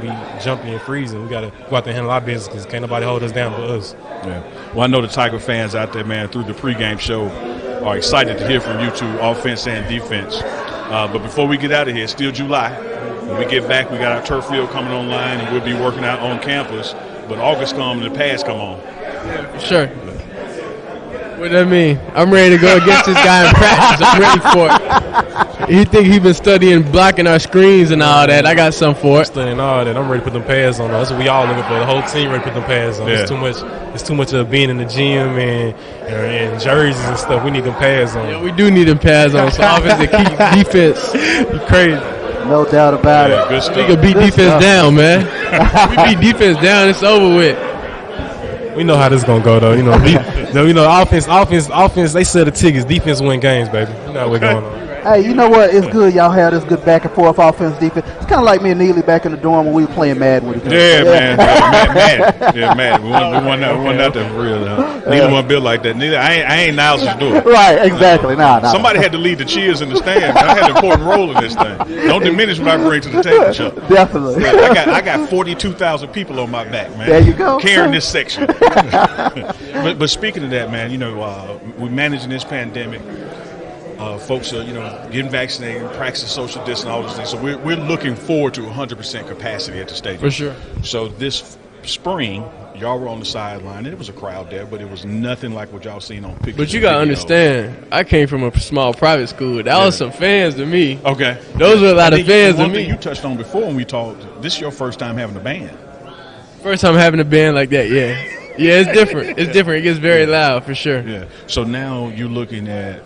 be jumping and freezing. We got to go out there and handle our business because can't nobody hold us down but us. Yeah. Well, I know the Tiger fans out there, man, through the pregame show are excited to hear from you two, offense and defense. But before we get out of here, it's still July. When we get back, we got our turf field coming online, and we'll be working out on campus. But August come and the pads come on. Yeah, for sure. What that mean? I'm ready to go against this guy in practice. I'm ready for it. He think he been studying blocking our screens and all that. I got something for it. Studying all that. I'm ready to put them pads on. That's what we all looking for. The whole team ready to put them pads on. Yeah. It's too much of being in the gym and jerseys and stuff. We need them pads on. Yeah, we do need them pads on. So offense to keep defense. You crazy. No doubt about it. Good stuff. We can beat defense down, man. We beat defense down. It's over with. We know how this is gonna go, though. Offense. They sell the tickets. Defense win games, baby. You know how we're going on. Hey, you know what? It's good y'all have this good back and forth offense defense. It's kind of like me and Neely back in the dorm when we were playing Madden with each other. Yeah, man. Madden. We won out there for real. Neither one built like that. Neither. I ain't Nyles' door. Right, exactly. Nah. Somebody had to lead the cheers in the stand. I had an important role in this thing. Don't diminish what I bring to the table, Chuck. Definitely. Yeah, I got 42,000 people on my back, man. There you go. Carrying this section. but speaking of that, man, we're managing this pandemic. Folks are, getting vaccinated, practicing social distancing, all those things. So we're looking forward to 100% capacity at the stadium. For sure. So this spring, y'all were on the sideline, and it was a crowd there, but it was nothing like what y'all seen on pictures. But you got to understand, I came from a small private school. That was some fans to me. Okay. Those were a lot of fans to One me. thing you touched on before when we talked, this is your first time having a band. First time having a band like that, yeah. Yeah, it's different. It's different. It gets very loud, for sure. Yeah. So now you're looking at,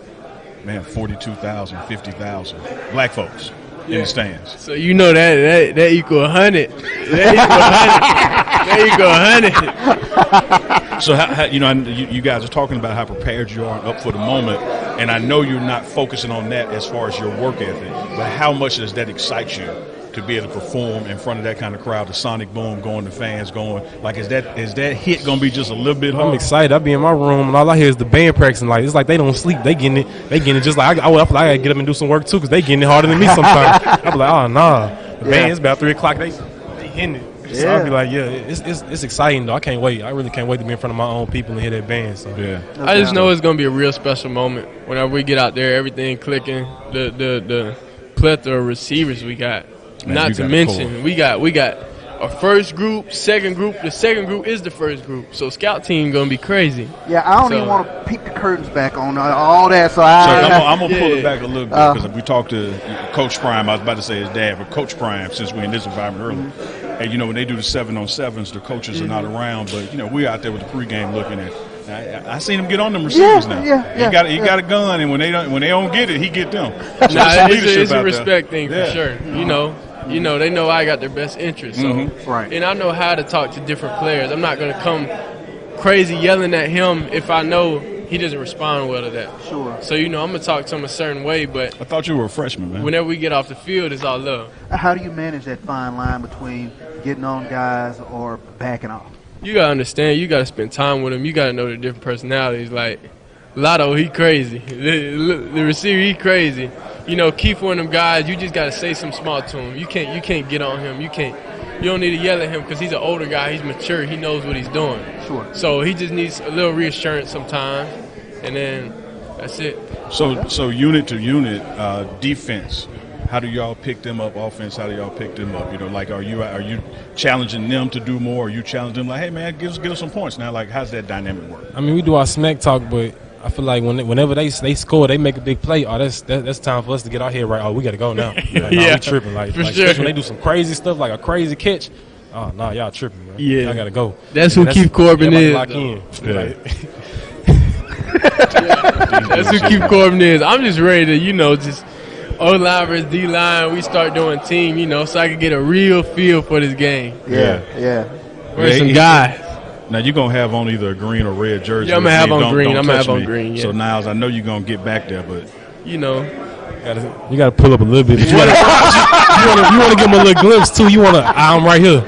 42,000, 50,000 black folks in the stands. So that equal 100. That equal 100. So how you guys are talking about how prepared you are up for the moment, and I know you're not focusing on that as far as your work ethic, but how much does that excite you to be able to perform in front of that kind of crowd, the sonic boom going, the fans going? Like, is that hit gonna be just a little bit hard? I'm excited. I be in my room and all I hear is the band practicing. Like, it's like they don't sleep. They getting it just like I gotta get up and do some work too, because they getting it harder than me sometimes. I be like, oh nah, the band is about 3 o'clock. They hitting it. So I'll be like, it's exciting though. I can't wait. I really can't wait to be in front of my own people and hear that band. So I just know it's gonna be a real special moment whenever we get out there. Everything clicking. The plethora of receivers we got. Man, not to mention, we got a first group, second group. The second group is the first group. So scout team gonna be crazy. Yeah, I don't even want to peek the curtains back on all that. So I'm gonna pull it back a little bit, because we talked to Coach Prime. I was about to say his dad, but Coach Prime, since we're in this environment early. And when they do the 7-on-7s, the coaches are not around, but we're out there with the pregame looking at. I seen him get on them receivers now. He got a gun, and when they don't get it, he get them. So it's a respect thing for sure. They know I got their best interest. So right. And I know how to talk to different players. I'm not gonna come crazy yelling at him if I know he doesn't respond well to that. Sure. So I'm gonna talk to him a certain way, but I thought you were a freshman, man. Whenever we get off the field, it's all love. How do you manage that fine line between getting on guys or backing off? You gotta understand. You gotta spend time with them. You gotta know the different personalities. Like Lotto, he crazy. The receiver, he crazy. Keith, one of them guys. You just gotta say something smart to him. You can't get on him. You don't need to yell at him because he's an older guy. He's mature. He knows what he's doing. Sure. So he just needs a little reassurance sometimes, and then that's it. So unit to unit defense. How do y'all pick them up? Offense, how do y'all pick them up? Are you challenging them to do more? Are you challenging them like, hey man, give us some points now? Like, how's that dynamic work? I mean, we do our smack talk, but I feel like whenever they score, they make a big play. Oh, that's time for us to get our head right. Oh, we got to go now. We tripping. Like sure. Especially when they do some crazy stuff, like a crazy catch. Oh no, y'all tripping, man. Yeah, y'all got to go. That's who Keith Corbin is. Lock in. That's who Keith Corbin is. I'm just ready to just O-line versus D-line. We start doing team, so I can get a real feel for this game. Yeah. Where's some guys? Now you're gonna have on either a green or red jersey. Yeah, I'm gonna have on green. I'm gonna have on green. Yeah. So Nyles, I know you're gonna get back there, but you gotta pull up a little bit. But you want to give them a little glimpse too. You want to, I'm right here.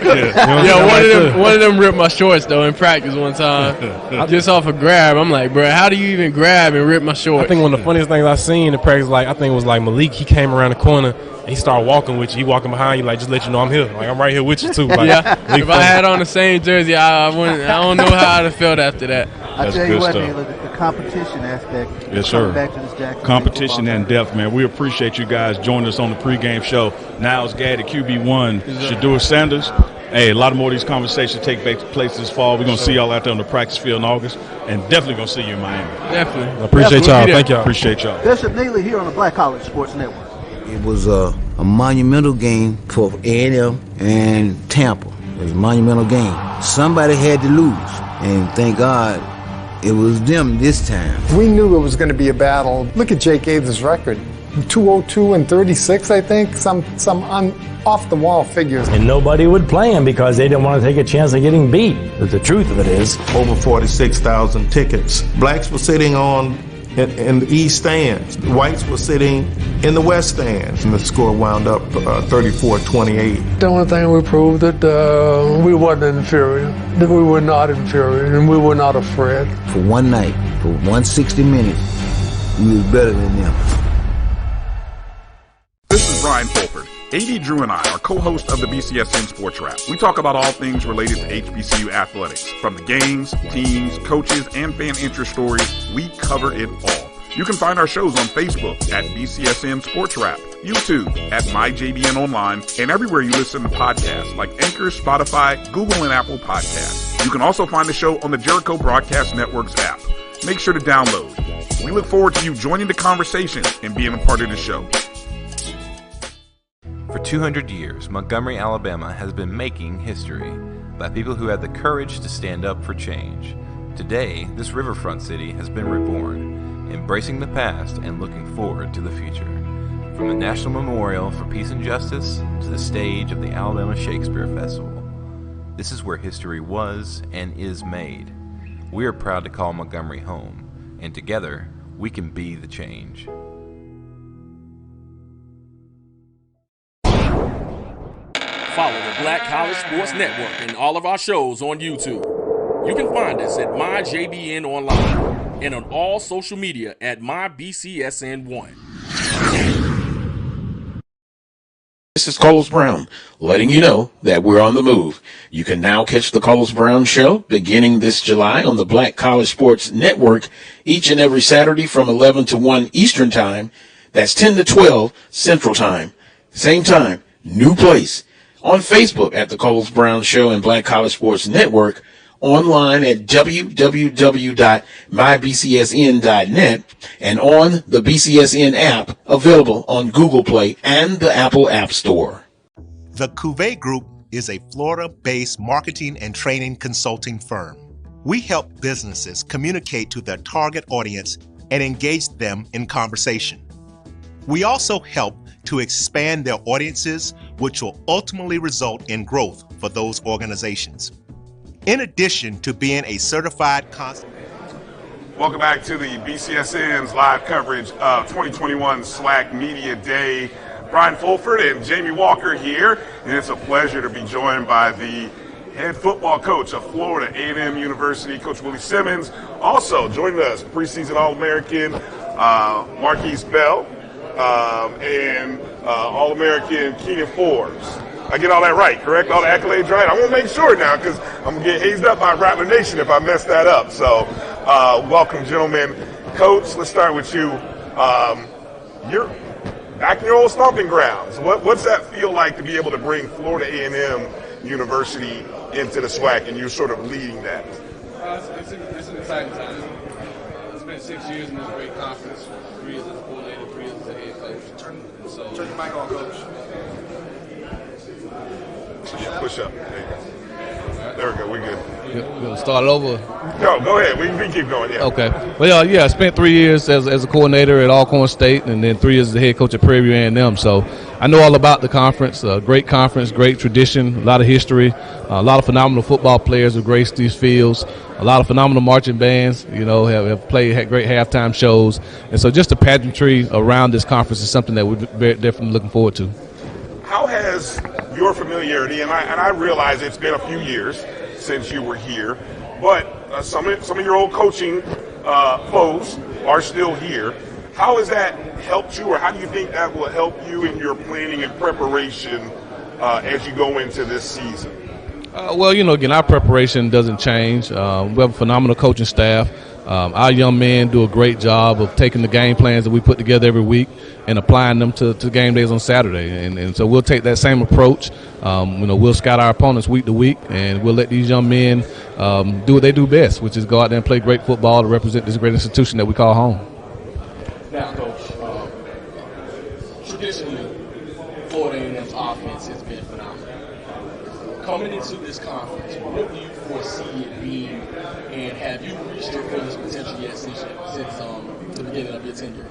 One of them ripped my shorts though in practice one time, just off a grab. I'm like, bro, how do you even grab and rip my shorts? I think one of the funniest things I seen in practice, I think it was Malik. He came around the corner. He started walking with you. He walking behind you, just let you know I'm here. Like, I'm right here with you too. If I had on the same jersey, I wouldn't. I don't know how I'd have felt after that. I tell you what, man, the competition aspect. Yes, sir. Back to this Jackson competition and depth, man. We appreciate you guys joining us on the pregame show. Nyles, Gaddy, QB1, Shedeur Sanders. Hey, a lot more of these conversations take place this fall. We're going to see y'all out there on the practice field in August, and definitely going to see you in Miami. Definitely. I appreciate y'all. Thank y'all. Appreciate y'all. Bishop Neely here on the Black College Sports Network. It was a monumental game for A&M and Tampa. It was a monumental game. Somebody had to lose, and thank God it was them this time. We knew it was going to be a battle. Look at Jake Aves' record. 202-36, I think. Some off-the-wall figures. And nobody would play him because they didn't want to take a chance of getting beat. But the truth of it is, over 46,000 tickets. Blacks were sitting on in the east stands. The whites were sitting in the west stands, and the score wound up 34-28. The only thing we proved that we wasn't inferior, that we were not inferior, and we were not afraid. For one night, for 160 minutes, we was better than them. This is Brian Fulford. AD Drew and I are co-hosts of the BCSN SportsWrap. We talk about all things related to HBCU athletics. From the games, teams, coaches, and fan interest stories, we cover it all. You can find our shows on Facebook at BCSN SportsWrap, YouTube at MyJBN Online, and everywhere you listen to podcasts like Anchor, Spotify, Google, and Apple Podcasts. You can also find the show on the Jericho Broadcast Network's app. Make sure to download. We look forward to you joining the conversation and being a part of the show. For 200 years, Montgomery, Alabama has been making history by people who had the courage to stand up for change. Today, this riverfront city has been reborn, embracing the past and looking forward to the future. From the National Memorial for Peace and Justice to the stage of the Alabama Shakespeare Festival, this is where history was and is made. We are proud to call Montgomery home, and together, we can be the change. Follow the Black College Sports Network and all of our shows on YouTube. You can find us at MyJBN Online and on all social media at MyBCSN1. This is Carlos Brown, letting you know that we're on the move. You can now catch the Carlos Brown Show beginning this July on the Black College Sports Network each and every Saturday from 11 to 1 Eastern Time. That's 10 to 12 Central Time. Same time, new place. On Facebook at the Carlos Brown Show and Black College Sports Network, online at www.mybcsn.net, and on the BCSN app available on Google Play and the Apple App Store. The Cavil Group is a Florida-based marketing and training consulting firm. We help businesses communicate to their target audience and engage them in conversation. We also help to expand their audiences, which will ultimately result in growth for those organizations. In addition to being a certified Welcome back to the BCSN's live coverage of 2021 SWAC Media Day. Brian Fulford and Jamie Walker here, and it's a pleasure to be joined by the head football coach of Florida A&M University, Coach Willie Simmons. Also joining us, preseason All-American Markquese and All-American Keenan Forbes. I get all that right, correct? All the accolades right? I want to make sure now because I'm going to get hazed up by Rattler Nation if I mess that up. So welcome, gentlemen. Coach, let's start with you. You're back in your old stomping grounds. What's that feel like to be able to bring Florida A&M University into the SWAC and you're sort of leading that? It's an exciting time. It's been 6 years in this great conference, 3 years as a coordinator, 3 years as a head coach. Turn your mic on, Coach. Yeah, push up. There we go. We're good. We'll start over. No, go ahead. We can keep going. Yeah. Okay. Well, I spent 3 years as a coordinator at Alcorn State, and then 3 years as the head coach at Prairie A&M. So I know all about the conference. Great conference, great tradition, a lot of history, a lot of phenomenal football players who graced these fields, a lot of phenomenal marching bands. Have played had great halftime shows, and so just the pageantry around this conference is something that we're definitely looking forward to. How has your familiarity, and I realize it's been a few years since you were here, but some of your old coaching foes are still here. How has that helped you, or how do you think that will help you in your planning and preparation as you go into this season? Again, our preparation doesn't change. We have a phenomenal coaching staff. Our young men do a great job of taking the game plans that we put together every week and applying them to game days on Saturday. And so we'll take that same approach. We'll scout our opponents week to week, and we'll let these young men do what they do best, which is go out there and play great football to represent this great institution that we call home. Now, Coach, traditionally, Florida A&M's offense has been phenomenal. Coming into this conference, what do you foresee it being, and have you reached your fullest potential yet since the beginning of your tenure?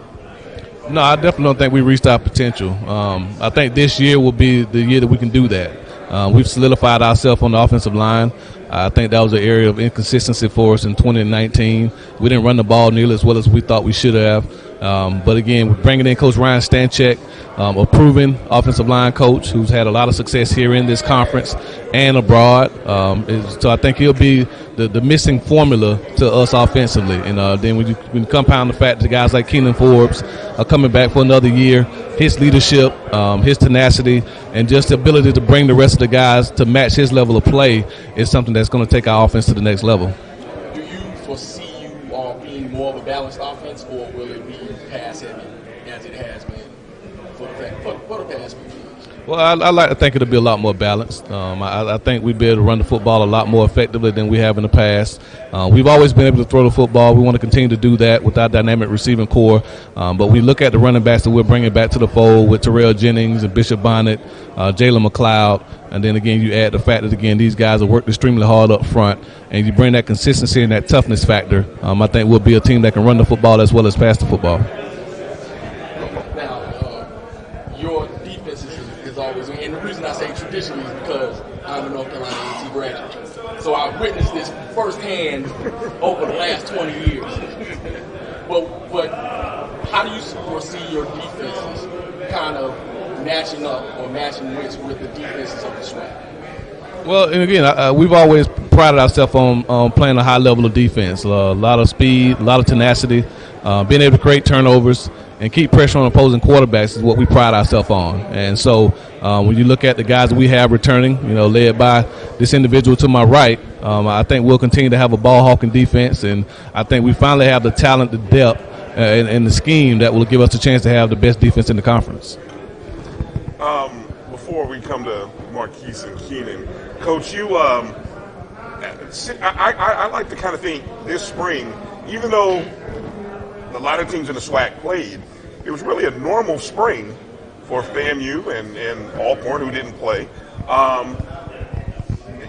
No, I definitely don't think we reached our potential. I think this year will be the year that we can do that. We've solidified ourselves on the offensive line. I think that was an area of inconsistency for us in 2019. We didn't run the ball nearly as well as we thought we should have. But again, we're bringing in Coach Ryan Stanchek, a proven offensive line coach who's had a lot of success here in this conference and abroad. So I think he'll be the missing formula to us offensively. And then when you compound the fact that guys like Keenan Forbes are coming back for another year, his leadership, his tenacity, and just the ability to bring the rest of the guys to match his level of play is something that's going to take our offense to the next level. Do you foresee you all being more of a balanced offense, or will it be pass heavy as it has been for the past few years? Well, I like to think it'll be a lot more balanced. I think we'd be able to run the football a lot more effectively than we have in the past. We've always been able to throw the football. We want to continue to do that with our dynamic receiving core. But we look at the running backs that we're bringing back to the fold with Terrell Jennings and Bishop Bonnet, Jalen McLeod. And then, again, you add the fact that, again, these guys have worked extremely hard up front. And you bring that consistency and that toughness factor. I think we'll be a team that can run the football as well as pass the football. Always, and the reason I say traditionally is because I'm a North Carolina A&T graduate, so I've witnessed this firsthand over the last 20 years. But how do you foresee your defenses kind of matching up or matching wits with the defenses of the SWAC? Well, and again, we've always prided ourselves on playing a high level of defense, a lot of speed, a lot of tenacity, being able to create turnovers and keep pressure on opposing quarterbacks is what we pride ourselves on. And so when you look at the guys that we have returning, led by this individual to my right, I think we'll continue to have a ball-hawking defense, and I think we finally have the talent, the depth, and the scheme that will give us a chance to have the best defense in the conference. Before we come to Markquese and Keenan, Coach, I like to kind of think this spring, even though a lot of teams in the SWAC played, it was really a normal spring for FAMU and Alcorn, who didn't play.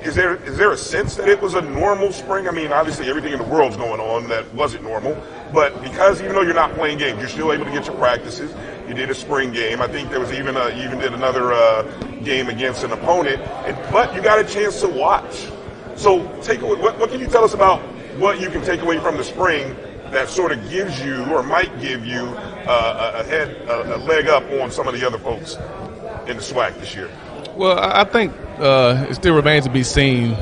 Is there a sense that it was a normal spring? I mean, obviously everything in the world's going on that wasn't normal, but because even though you're not playing games, you're still able to get your practices. You did a spring game. I think there was even you even did another game against an opponent, but you got a chance to watch. So take away, what can you tell us about what you can take away from the spring that sort of gives you or might give you a leg up on some of the other folks in the SWAC this year? Well, I think it still remains to be seen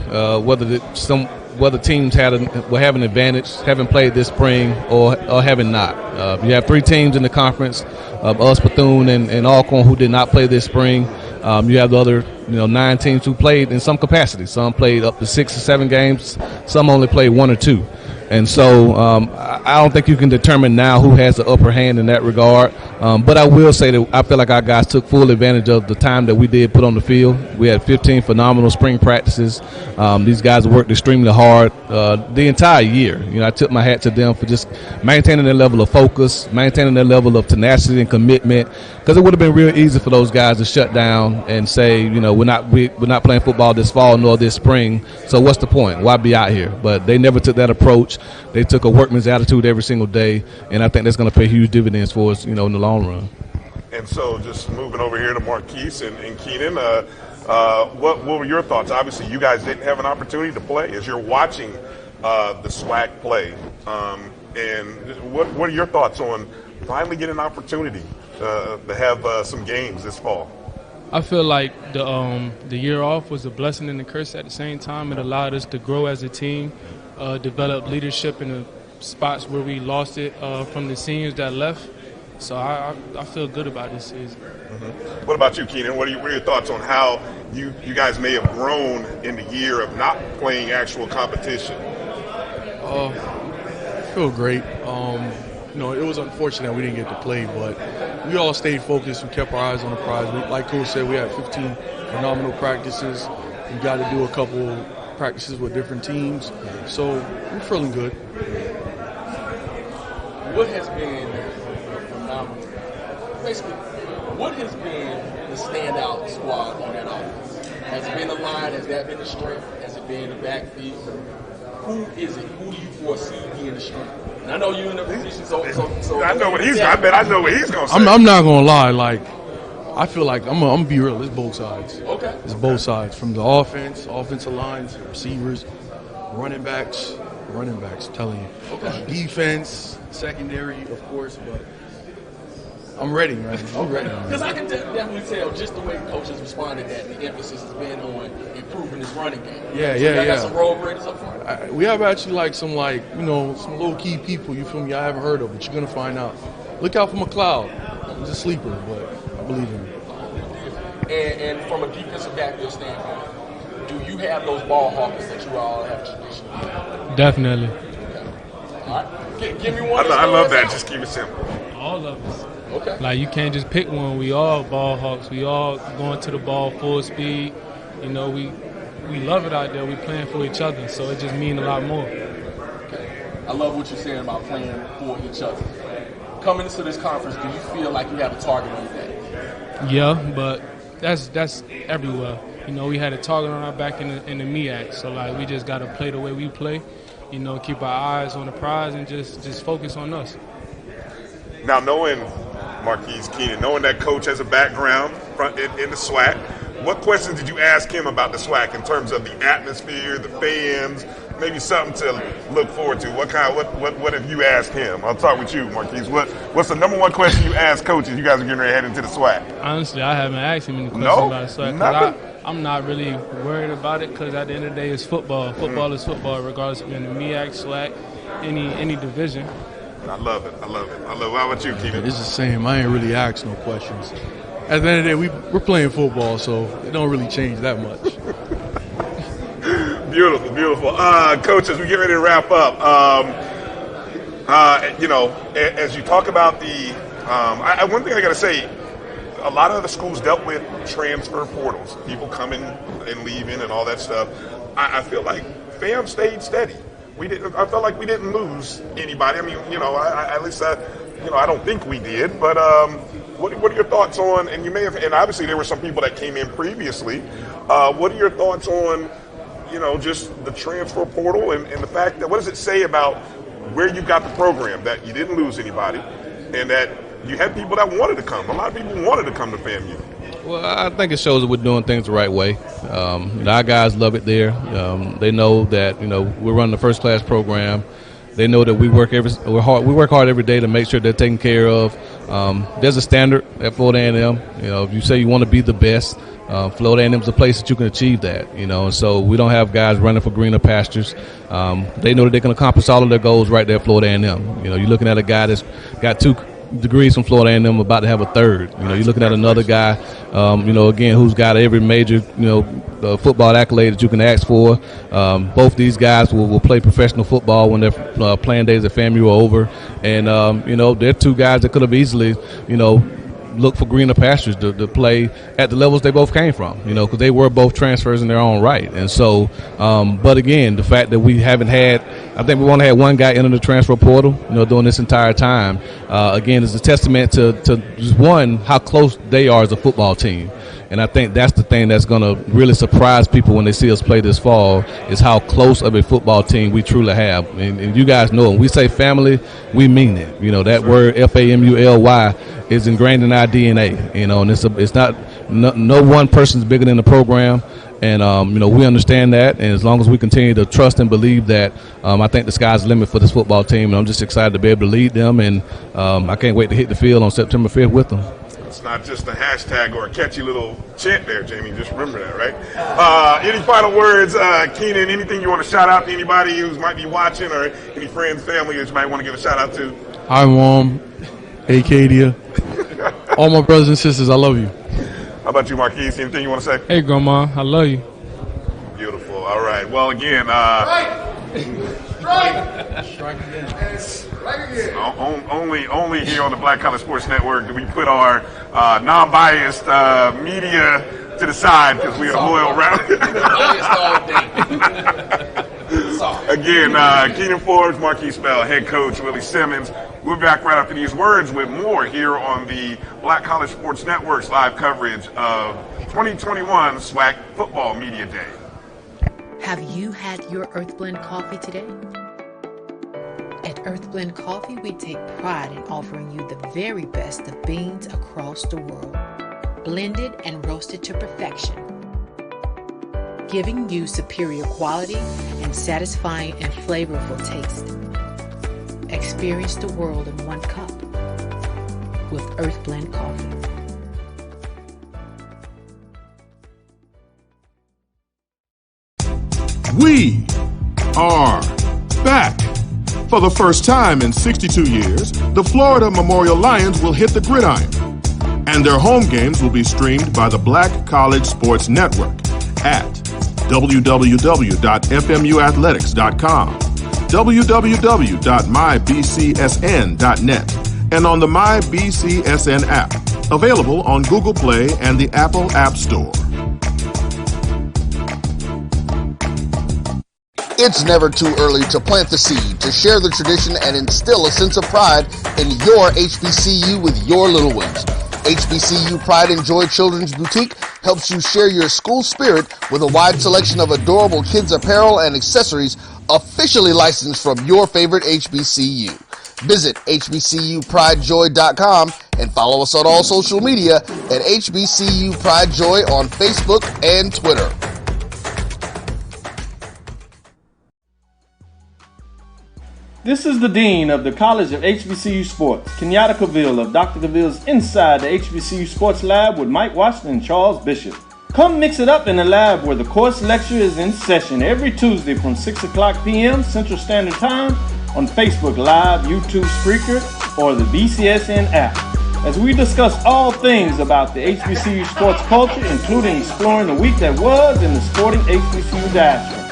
whether teams will have an advantage having played this spring or having not. You have 3 teams in the conference, us, Bethune, and Alcorn, who did not play this spring. You have the other 9 teams who played in some capacity. Some played up to 6 or 7 games. Some only played 1 or 2. And so I don't think you can determine now who has the upper hand in that regard. But I will say that I feel like our guys took full advantage of the time that we did put on the field. We had 15 phenomenal spring practices. These guys worked extremely hard the entire year. I took my hat to them for just maintaining their level of focus, maintaining their level of tenacity and commitment, because it would have been real easy for those guys to shut down and say, we're not playing football this fall nor this spring, so what's the point? Why be out here? But they never took that approach. They took a workman's attitude every single day, and I think that's going to pay huge dividends for us, in the long run. And so just moving over here to Markquese and Keenan, what were your thoughts? Obviously, you guys didn't have an opportunity to play as you're watching the SWAC play. And what are your thoughts on finally getting an opportunity to have some games this fall? I feel like the year off was a blessing and a curse at the same time. It allowed us to grow as a team, develop leadership in the spots where we lost it from the seniors that left. So I feel good about this season. Mm-hmm. What about you, Keenan? What are your thoughts on how you guys may have grown in the year of not playing actual competition? I feel great. It was unfortunate we didn't get to play, but we all stayed focused. We kept our eyes on the prize. Like Coach said, we had 15 phenomenal practices. We got to do a couple practices with different teams, so we're feeling good. What has been phenomenal? Basically, what has been the standout squad on that offense? Has it been the line? Has that been the strength? Has it been the backfield? Who is it? Who do you foresee being the strength? And I know you're in a position, so I know what he's. I bet I know what he's gonna say. I'm not gonna lie. Like, I feel like I'm gonna be real. It's both sides. Okay. It's both sides, from the offensive lines, receivers, running backs. Telling you. Okay. Defense, secondary, of course, but I'm ready, man. I'm ready. Because I can definitely tell just the way coaches responded that the emphasis has been on improving his running game. Yeah. Got some road graders up front. We have actually some low key people. You feel me? I haven't heard of, but you're gonna find out. Look out for McClelland. He's a sleeper, but I believe in him. And from a defensive backfield standpoint, do you have those ball hawkers that you all have traditionally? Definitely. Okay. All right. Give me one. I love that. Just keep it simple. All of us. Okay. Like, you can't just pick one. We all ball hawks. We all going to the ball full speed. You know, we love it out there. We playing for each other, so it just means a lot more. Okay. I love what you're saying about playing for each other. Coming into this conference, do you feel like you have a target on your back? Yeah, but that's everywhere. You know, we had a target on our back in the MEAC, so like we just got to play the way we play. You know, keep our eyes on the prize and just focus on us. Now, knowing Markquese, Keenan, knowing that coach has a background in the SWAC, what questions did you ask him about the SWAC in terms of the atmosphere, the fans, maybe something to look forward to? What have you asked him? I'll start with you, Markquese. What's the number one question you ask coaches? You guys are getting ready to head into the SWAC. Honestly, I haven't asked him any questions about the SWAC. Nothing? I'm not really worried about it because at the end of the day, it's football. Football is football, regardless of being the MEAC, SWAC, any division. I love it. How about you, Keenan? It's the same. I ain't really asked no questions. At the end of the day, we're playing football, so it don't really change that much. Beautiful. Coach, as we get ready to wrap up, as you talk about one thing I got to say, a lot of the schools dealt with transfer portals, people coming and leaving and all that stuff. I feel like FAM stayed steady. I felt like we didn't lose anybody. I mean, I don't think we did. But what are your thoughts on? And you may have, and obviously there were some people that came in previously. What are your thoughts on, just the transfer portal and the fact that, what does it say about where you got the program, that you didn't lose anybody and that you had people that wanted to come? A lot of people wanted to come to FAMU. Well, I think it shows that we're doing things the right way. Our guys love it there. They know that we're running a first-class program. They know that we work hard every day to make sure they're taken care of. There's a standard at Florida A&M. If you say you want to be the best, Florida A&M is a place that you can achieve that. And so we don't have guys running for greener pastures. They know that they can accomplish all of their goals right there at Florida A&M. You're looking at a guy that's got 2 degrees from Florida A&M, about to have a 3rd. You're looking at another guy, again, who's got every major, football accolade that you can ask for. Both these guys will play professional football when their playing days at FAMU are over. And, they're 2 guys that could have easily, look for greener pastures to play at the levels they both came from, because they were both transfers in their own right. And so, but again, the fact that we haven't had, I think we only had 1 guy enter the transfer portal, during this entire time, again, is a testament to just, one, how close they are as a football team. And I think that's the thing that's going to really surprise people when they see us play this fall, is how close of a football team we truly have. And you guys know, when we say family, we mean it. That word FAMULY is ingrained in our DNA. And it's not no one person's bigger than the program. And, we understand that. And as long as we continue to trust and believe that, I think the sky's the limit for this football team. And I'm just excited to be able to lead them. And I can't wait to hit the field on September 5th with them. It's not just a hashtag or a catchy little chant there, Jamie. Just remember that, right? Any final words, Keenan? Anything you want to shout out to anybody who might be watching, or any friends, family that you might want to give a shout out to? Hi, Mom. Hey, Kadia. All my brothers and sisters, I love you. How about you, Markquese? Anything you want to say? Hey, Grandma, I love you. Beautiful. All right. Well, again, Strike again. Only here on the Black College Sports Network do we put our non-biased media to the side, because we are loyal around. Again, Keenan Forbes, Markquese Bell, head coach Willie Simmons. We'll be back right after these words with more here on the Black College Sports Network's live coverage of 2021 SWAC Football Media Day. Have you had your Earthblend coffee today? At Earthblend Coffee, we take pride in offering you the very best of beans across the world. blended and roasted to perfection, giving you superior quality and satisfying and flavorful taste. Experience the world in one cup with Earth Blend Coffee. We are back. For the first time in 62 years, the Florida Memorial Lions will hit the gridiron. And their home games will be streamed by the Black College Sports Network at www.fmuathletics.com, www.mybcsn.net, and on the MyBCSN app, available on Google Play and the Apple App Store. It's never too early to plant the seed, to share the tradition, and instill a sense of pride in your HBCU with your little ones. HBCU Pride and Joy Children's Boutique helps you share your school spirit with a wide selection of adorable kids' apparel and accessories officially licensed from your favorite HBCU. Visit hbcupridejoy.com and follow us on all social media at HBCU Pride Joy on Facebook and Twitter. This is the Dean of the College of HBCU Sports, Kenyatta Cavil of Dr. Cavill's Inside the HBCU Sports Lab with Mike Washington and Charles Bishop. Come mix it up in the lab where the course lecture is in session every Tuesday from 6 o'clock p.m. Central Standard Time on Facebook Live, YouTube Spreaker, or the BCSN app, as we discuss all things about the HBCU sports culture, including exploring the week that was in the sporting HBCU diaspora,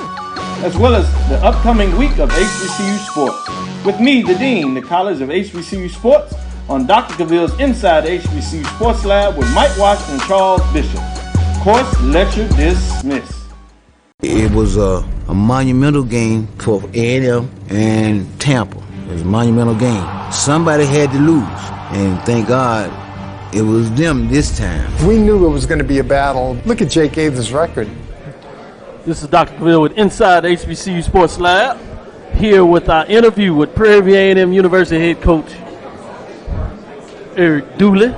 as well as the upcoming week of HBCU sports. With me, the Dean, the College of HBCU Sports, on Dr. Cavill's Inside the HBCU Sports Lab with Mike Washington and Charles Bishop. Course lecture dismissed. It was a monumental game for A&M and Tampa. It was a monumental game. Somebody had to lose, and thank God it was them this time. We knew it was going to be a battle. Look at Jake Aves' record. This is Dr. Cavil with Inside HBCU Sports Lab, here with our interview with Prairie A&M University head coach Dooley.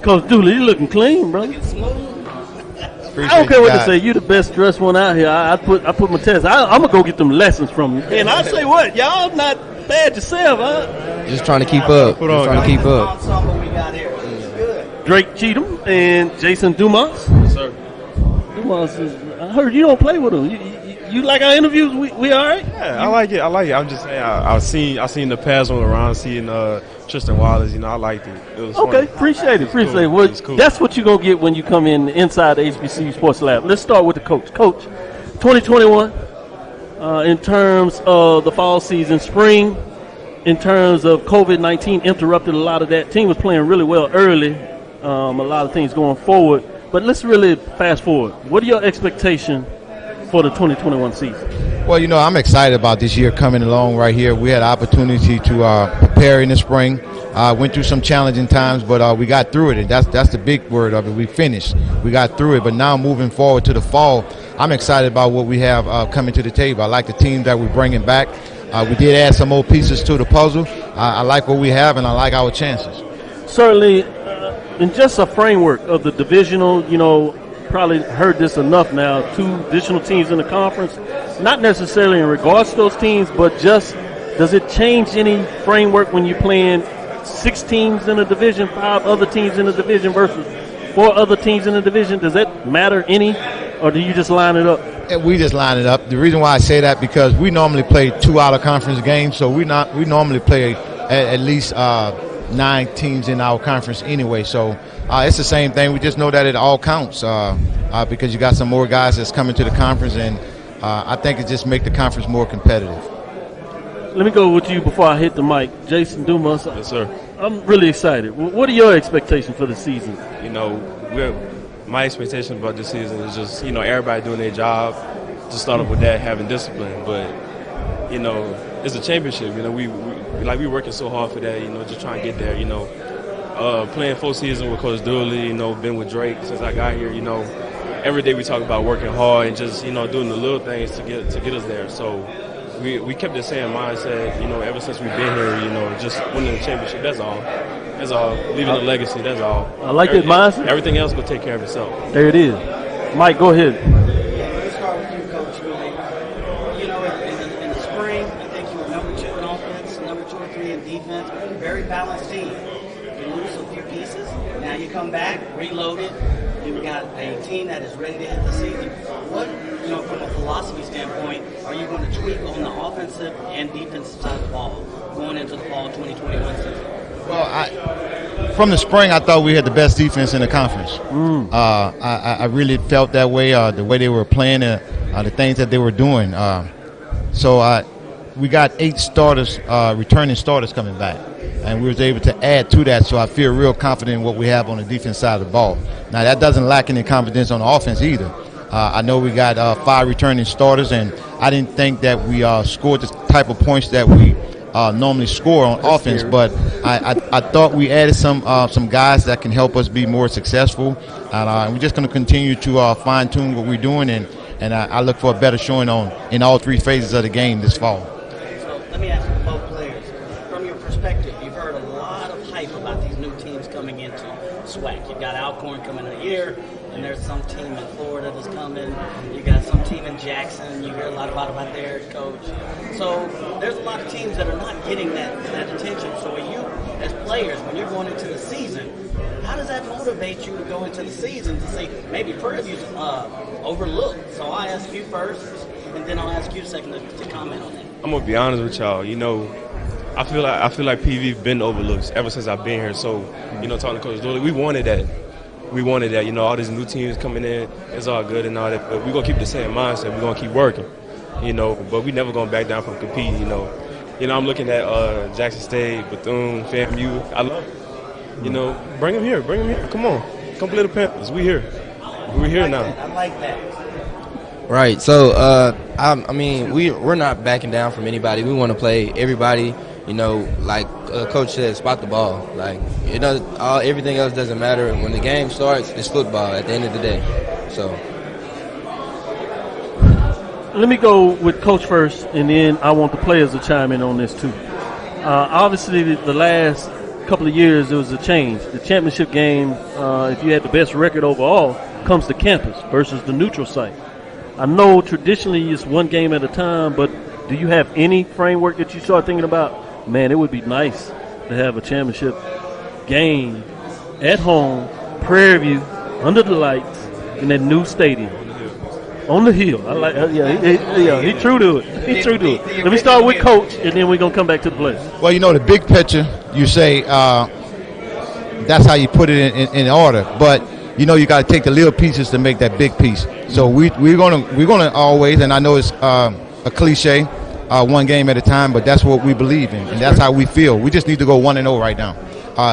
Coach Dooley, you looking clean, brother. I don't care what they say. You the best dressed one out here. I put my test. I'm gonna go get them lessons from you. And I say what? Y'all not bad yourself, huh? Just trying to keep up. Drake Cheatun and Jason Dumas. Yes, sir. Dumas is. I heard you don't play with him. You like our interviews? We all right? Yeah, I like it. I'm just saying. I seen the pass on around, seeing Tristan Wallace. I liked it. It was okay. fun. Appreciate it. Well, cool. That's what you're gonna get when you come in inside the HBCU Sports Lab. Let's start with the coach. Coach, 2021. In terms of the fall season, spring, in terms of COVID-19, interrupted a lot of that. Team was playing really well early. A lot of things going forward. But let's really fast forward. What are your expectations for the 2021 season? Well, I'm excited about this year coming along right here. We had an opportunity to prepare in the spring. Went through some challenging times, but we got through it, and that's the big word of it. We finished. We got through it, but now moving forward to the fall, I'm excited about what we have coming to the table. I like the team that we're bringing back. We did add some more pieces to the puzzle. I like what we have, and I like our chances. Certainly. In just a framework of the divisional, probably heard this enough now, 2 additional teams in the conference, not necessarily in regards to those teams, but just does it change any framework when you're playing 6 teams in a division, 5 other teams in a division versus 4 other teams in a division? Does that matter any, or do you just line it up? We just line it up. The reason why I say that, because we normally play 2 out-of-conference games, so we normally play at least 9 teams in our conference anyway, so it's the same thing. We just know that it all counts because you got some more guys that's coming to the conference, and I think it just make the conference more competitive. Let me go with you before I hit the mic. Jason Dumas. Yes, sir. I'm really excited. What are your expectations for the season? My expectation about this season is just, everybody doing their job. To start off with that, having discipline, but it's a championship. We working so hard for that. Just trying to get there. Playing full season with Coach Dooley. Been with Drake since I got here. Every day we talk about working hard and just doing the little things to get us there. So we kept the same mindset. Ever since we've been here. Just winning the championship. That's all. That's all. Leaving a legacy. That's all. I like that mindset. Everything else will take care of itself. There it is. Mike, go ahead. Let's start with you, Coach Willie. You know, in the spring, I think you were number 2 in offense, number 2 or 3 in defense. Very balanced team. You lose a few pieces. Now you come back, reloaded. You've got a team that is ready to hit the season. What, from a philosophy standpoint, are you going to tweak on the offensive and defensive side of the ball going into the fall 2021 season? Well, from the spring, I thought we had the best defense in the conference. I really felt that way, the way they were playing, the things that they were doing. So we got 8 starters, returning starters coming back, and we was able to add to that. So I feel real confident in what we have on the defense side of the ball. Now, that doesn't lack any confidence on the offense either. I know we got 5 returning starters, and I didn't think that we scored the type of points that we normally score on offense, but I thought we added some guys that can help us be more successful, and we're just going to continue to fine-tune what we're doing, and I look for a better showing in all 3 phases of the game this fall. So let me ask you both players, from your perspective, you've heard a lot of hype about these new teams coming into SWAC. You've got Alcorn coming in a year, and there's some team in Florida that's coming. You got some team in Jackson. You hear a lot about their coach. So there's a lot of teams that are not getting that attention. So you, as players, when you're going into the season, how does that motivate you to go into the season to say maybe Prairie View's overlooked? So I'll ask you first, and then I'll ask you second to comment on that. I'm gonna be honest with y'all. I feel like PV been overlooked ever since I've been here. So talking to Coach Dooley, we wanted that. All these new teams coming in, it's all good and all that, but we're going to keep the same mindset. We're going to keep working, but we never going to back down from competing, I'm looking at Jackson State, Bethune, FAMU. I love it. Bring them here. Come on. Come play the Panthers. We here. We're here now. I like that. Right. So, we're not backing down from anybody. We want to play everybody. Like Coach said, spot the ball. Everything else doesn't matter. When the game starts, it's football at the end of the day. So, let me go with Coach first, and then I want the players to chime in on this too. Obviously, the last couple of years there was a change. The championship game, if you had the best record overall, comes to campus versus the neutral site. I know traditionally it's one game at a time, but do you have any framework that you start thinking about? Man, it would be nice to have a championship game at home, Prairie View, under the lights, in that new stadium. On the hill. I like. He true to it. Let me start with Coach, and then we're going to come back to the players. Well, the big picture, you say that's how you put it in order. But, you got to take the little pieces to make that big piece. So we're gonna always, and I know it's a cliche, one game at a time, but that's what we believe in, and that's how we feel. We just need to go 1-0 right now.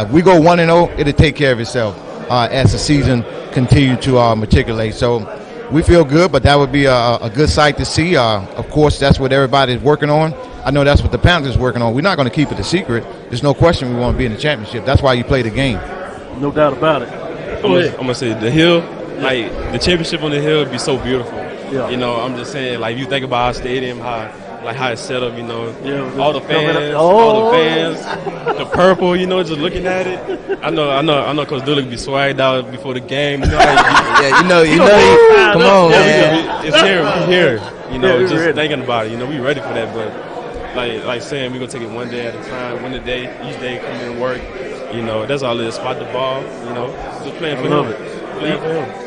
If we go 1-0, it'll take care of itself as the season continues to matriculate. So we feel good, but that would be a good sight to see. Of course, that's what everybody's working on. I know that's what the Panthers is working on. We're not going to keep it a secret. There's no question we want to be in the championship. That's why you play the game. No doubt about it. I'm going to say the Hill, the championship on the Hill would be so beautiful. Yeah. I'm just saying, you think about our stadium, how it's set up, all the fans, the purple, just looking at it. I know Coach Dooley be swagged out before the game. Come on, man. It's here, we're here. Just thinking about it, we ready for that, but like saying we're gonna take it one day at a time, one day, each day come in and work. That's all it is. Spot the ball, just playing for him.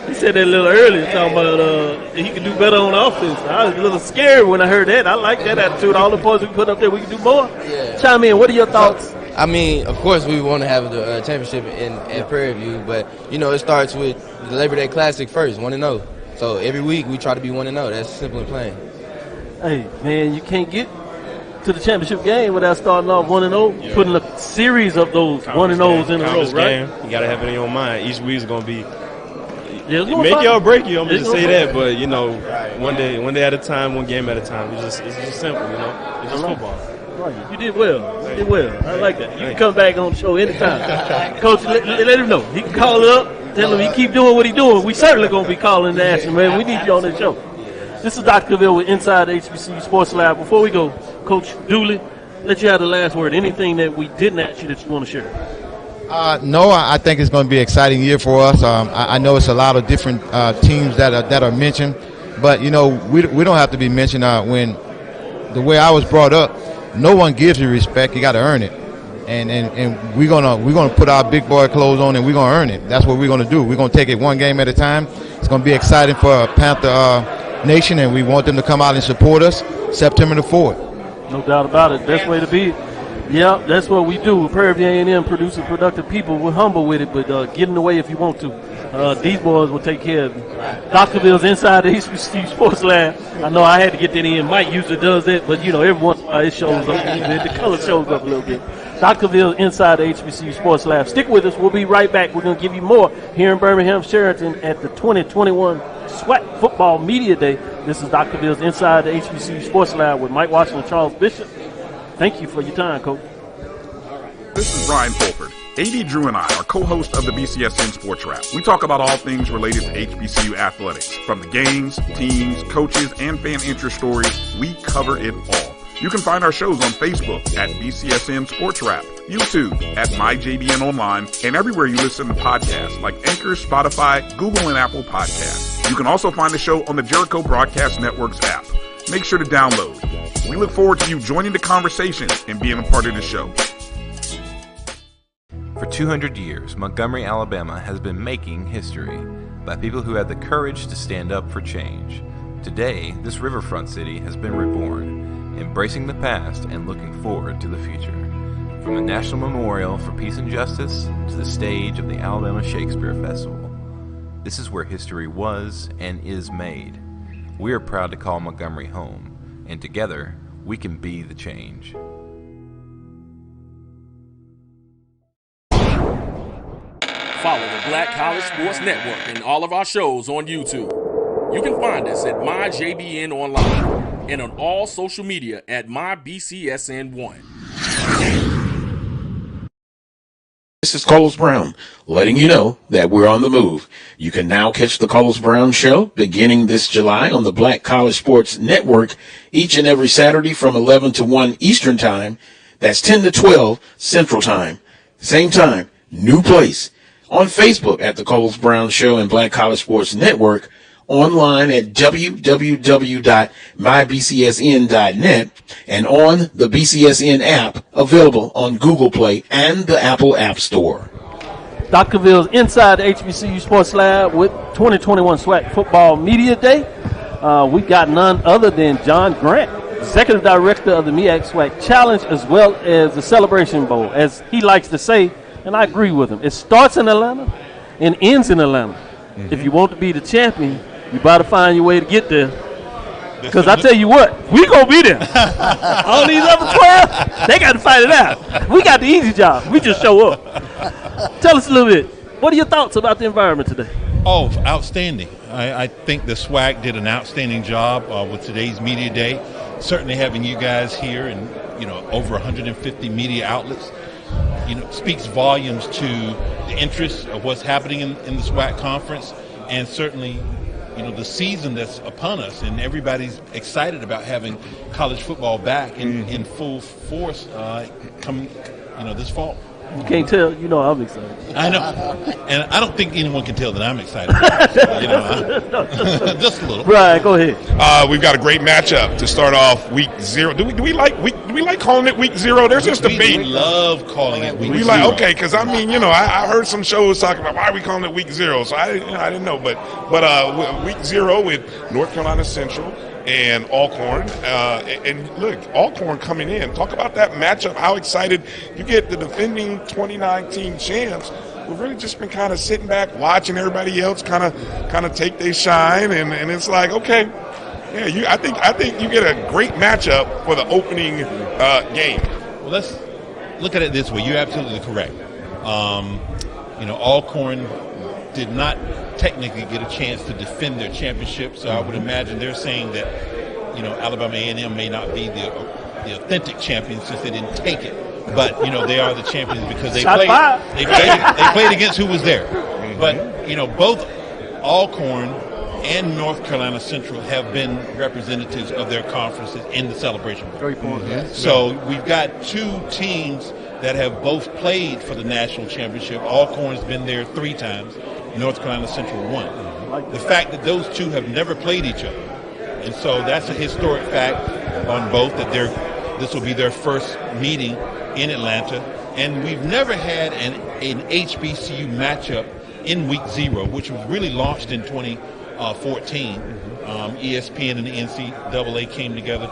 He said that a little earlier, talking about he could do better on offense. I was a little scared when I heard that. I like that attitude. All the points we put up there, we can do more. Yeah. Chime in. What are your thoughts? Of course, we want to have the championship at Prairie View, but it starts with the Labor Day Classic first, 1-0. So every week we try to be 1-0. That's simple and plain. Hey, man, you can't get to the championship game without starting off 1-0, putting a series of those 1-0s in a row, right? Game. You got to have it in your mind. Each week is going to be make you or break you. I'm going to just say that, but one day at a time, one game at a time. It's just simple, It's just football. Right. You did well. I like that. You can come back on the show anytime. Coach, let him know. He can call it up, tell him he keep doing what he's doing. We certainly going to be calling and asking, man. We need you on the show. This is Dr. Cavil with Inside HBCU Sports Lab. Before we go, Coach Dooley, let you have the last word. Anything that we didn't ask you that you want to share? No, I think it's going to be an exciting year for us. I know it's a lot of different teams that are mentioned, but, you know, we don't have to be mentioned when the way I was brought up, no one gives you respect. You got to earn it. And we're gonna put our big boy clothes on and we're gonna earn it. That's what we're gonna do. We're gonna take it one game at a time. It's gonna be exciting for Panther Nation, and we want them to come out and support us September the 4th. No doubt about it. Best way to be. Yeah, that's what we do. Prairie A&M produces productive people. We're humble with it, but get in the way if you want to. These boys will take care of you. Doctorville's inside the HBCU Sports Lab. I know I had to get that in. Mike usually does that, but, you know, every once in a while it shows up a little bit. The color shows up a little bit. Doctorville inside the HBCU Sports Lab. Stick with us. We'll be right back. We're going to give you more here in Birmingham, Sheraton at the 2021 SWAC Football Media Day. This is Doctorville's inside the HBCU Sports Lab with Mike Washington and Charles Bishop. Thank you for your time, Coach. This is Brian Fulford. AD Drew and I are co-hosts of the BCSN SportsWrap. We talk about all things related to HBCU athletics. From the games, teams, coaches, and fan interest stories, we cover it all. You can find our shows on Facebook at BCSN SportsWrap, YouTube at MyJBN Online, and everywhere you listen to podcasts like Anchor, Spotify, Google, and Apple Podcasts. You can also find the show on the Jericho Broadcast Network's app. Make sure to download. We look forward to you joining the conversation and being a part of the show. For 200 years, Montgomery, Alabama has been making history by people who had the courage to stand up for change. Today, this riverfront city has been reborn, embracing the past and looking forward to the future. From the National Memorial for Peace and Justice to the stage of the Alabama Shakespeare Festival, this is where history was and is made. We are proud to call Montgomery home, and together, we can be the change. Follow the Black College Sports Network and all of our shows on YouTube. You can find us at MyJBN Online and on all social media at MyBCSN1. This is Carlos Brown, letting you know that we're on the move. You can now catch the Carlos Brown Show beginning this July on the Black College Sports Network each and every Saturday from 11 to 1 Eastern Time. That's 10 to 12 Central Time. Same time, new place. On Facebook at the Carlos Brown Show and Black College Sports Network. Online at www.mybcsn.net and on the BCSN app available on Google Play and the Apple App Store. Doctorville's inside the HBCU Sports Lab with 2021 SWAC Football Media Day. We got none other than John Grant, Executive Director of the MEAC SWAC Challenge, as well as the Celebration Bowl, as he likes to say, and I agree with him. It starts in Atlanta and ends in Atlanta. Mm-hmm. If you want to be the champion, you better find your way to get there. Because I tell you what, we going to be there. All these other 12, they got to fight it out. We got the easy job. We just show up. Tell us a little bit. What are your thoughts about the environment today? Oh, outstanding. I think the SWAC did an outstanding job with today's media day. Certainly having you guys here and, you know, over 150 media outlets, you know, speaks volumes to the interest of what's happening in the SWAC conference, and certainly, you know, the season that's upon us, and everybody's excited about having college football back in full force coming, you know, this fall. You can't tell, you know, I'm excited. I know, and I don't think anyone can tell that I'm excited. You know, just a little. Right, go ahead. We've got a great matchup to start off week 0. Do we like calling it week 0? There's just debate. We love calling it week 0. We like, okay, because I mean, you know, I heard some shows talking about why are we calling it week 0. So I didn't know, but week 0 with North Carolina Central and Alcorn, and look, Alcorn coming in. Talk about that matchup. How excited you get, the defending 2019 champs. We've really just been kind of sitting back, watching everybody else kind of take their shine, and it's like, okay, yeah, I think you get a great matchup for the opening game. Well, let's look at it this way. You're absolutely correct. You know, Alcorn did not technically get a chance to defend their championship, so I would imagine they're saying that, you know, Alabama A&M may not be the authentic champions since they didn't take it, but you know, they are the champions because they played against who was there. But you know, both Alcorn and North Carolina Central have been representatives of their conferences in the Celebration Bowl. Very important. So we've got two teams that have both played for the national championship. Alcorn's been there 3 times, North Carolina Central 1. The fact that those two have never played each other, and so that's a historic fact on both, that this will be their first meeting in Atlanta. And we've never had an HBCU matchup in Week 0, which was really launched in 2014. ESPN and the NCAA came together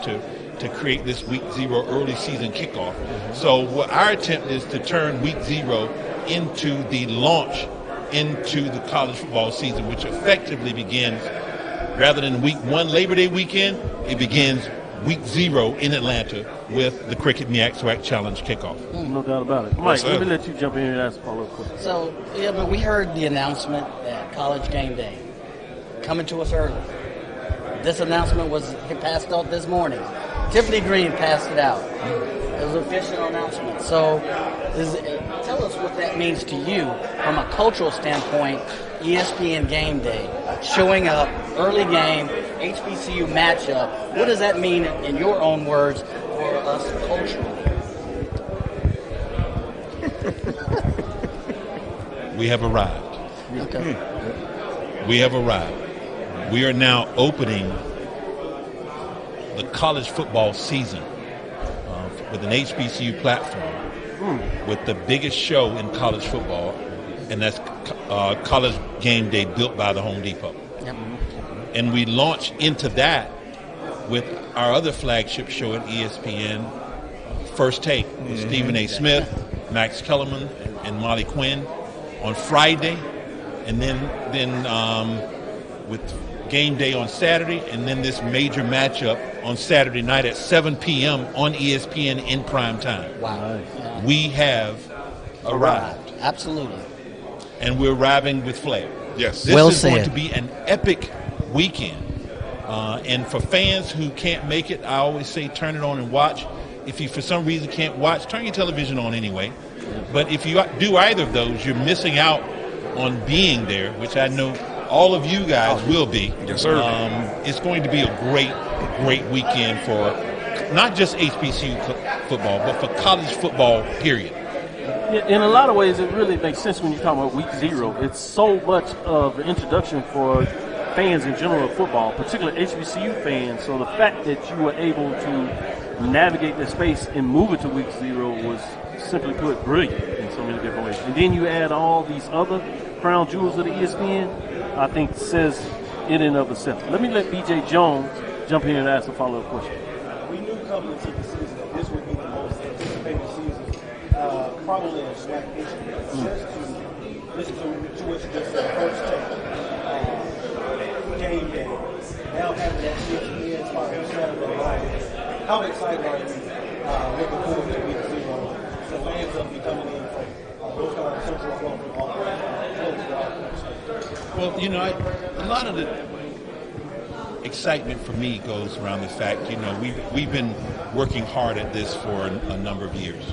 to create this Week 0 early season kickoff. So what our attempt is to turn Week 0 into the launch into the college football season, which effectively begins, rather than Week 1 Labor Day weekend, it begins Week 0 in Atlanta with the Cricket MEAC SWAC Challenge kickoff. No doubt about it. Mike, let me let you jump in here and ask a follow-up question. So, yeah, but we heard the announcement at College Game Day coming to us early. This announcement was passed out this morning. Tiffany Green passed it out. It was an official announcement. So tell us what that means to you from a cultural standpoint, ESPN Game Day, showing up, early game, HBCU matchup. What does that mean in your own words for us culturally? We have arrived. Okay. We have arrived. We are now opening the college football season with an HBCU platform with the biggest show in college football, and that's College Game Day built by the Home Depot. Yep. And we launch into that with our other flagship show at ESPN, First Take, with Stephen A. Smith, Max Kellerman, and Molly Quinn on Friday, and then with Game Day on Saturday, and then this major matchup on Saturday night at 7 p.m. on ESPN in prime time. Wow. We have arrived. Absolutely. And we're arriving with flair. Yes. This well is said. going to be an epic weekend. And for fans who can't make it, I always say turn it on and watch. If you for some reason can't watch, turn your television on anyway. But if you do either of those, you're missing out on being there, which I know all of you guys will be. Yes, sir. It's going to be a great weekend for not just HBCU football, but for college football, period. In a lot of ways, it really makes sense when you talk about Week 0. It's so much of an introduction for fans in general of football, particularly HBCU fans. So the fact that you were able to navigate the space and move it to Week 0 was, simply put, brilliant in so many different ways. And then you add all these other crown jewels of the ESPN, I think says it in and of itself. Let me let BJ Jones jump in and ask a follow-up question. We knew coming into the season that this would be the most anticipated season, probably in SWAC history. This is to introduce the First Take Game Day. Now having that ESPN spot on Saturday night. How excited are you looking forward to Week 0? So fans will be coming in from North Carolina Central as well from all Well, a lot of the excitement for me goes around the fact, we've been working hard at this for a number of years.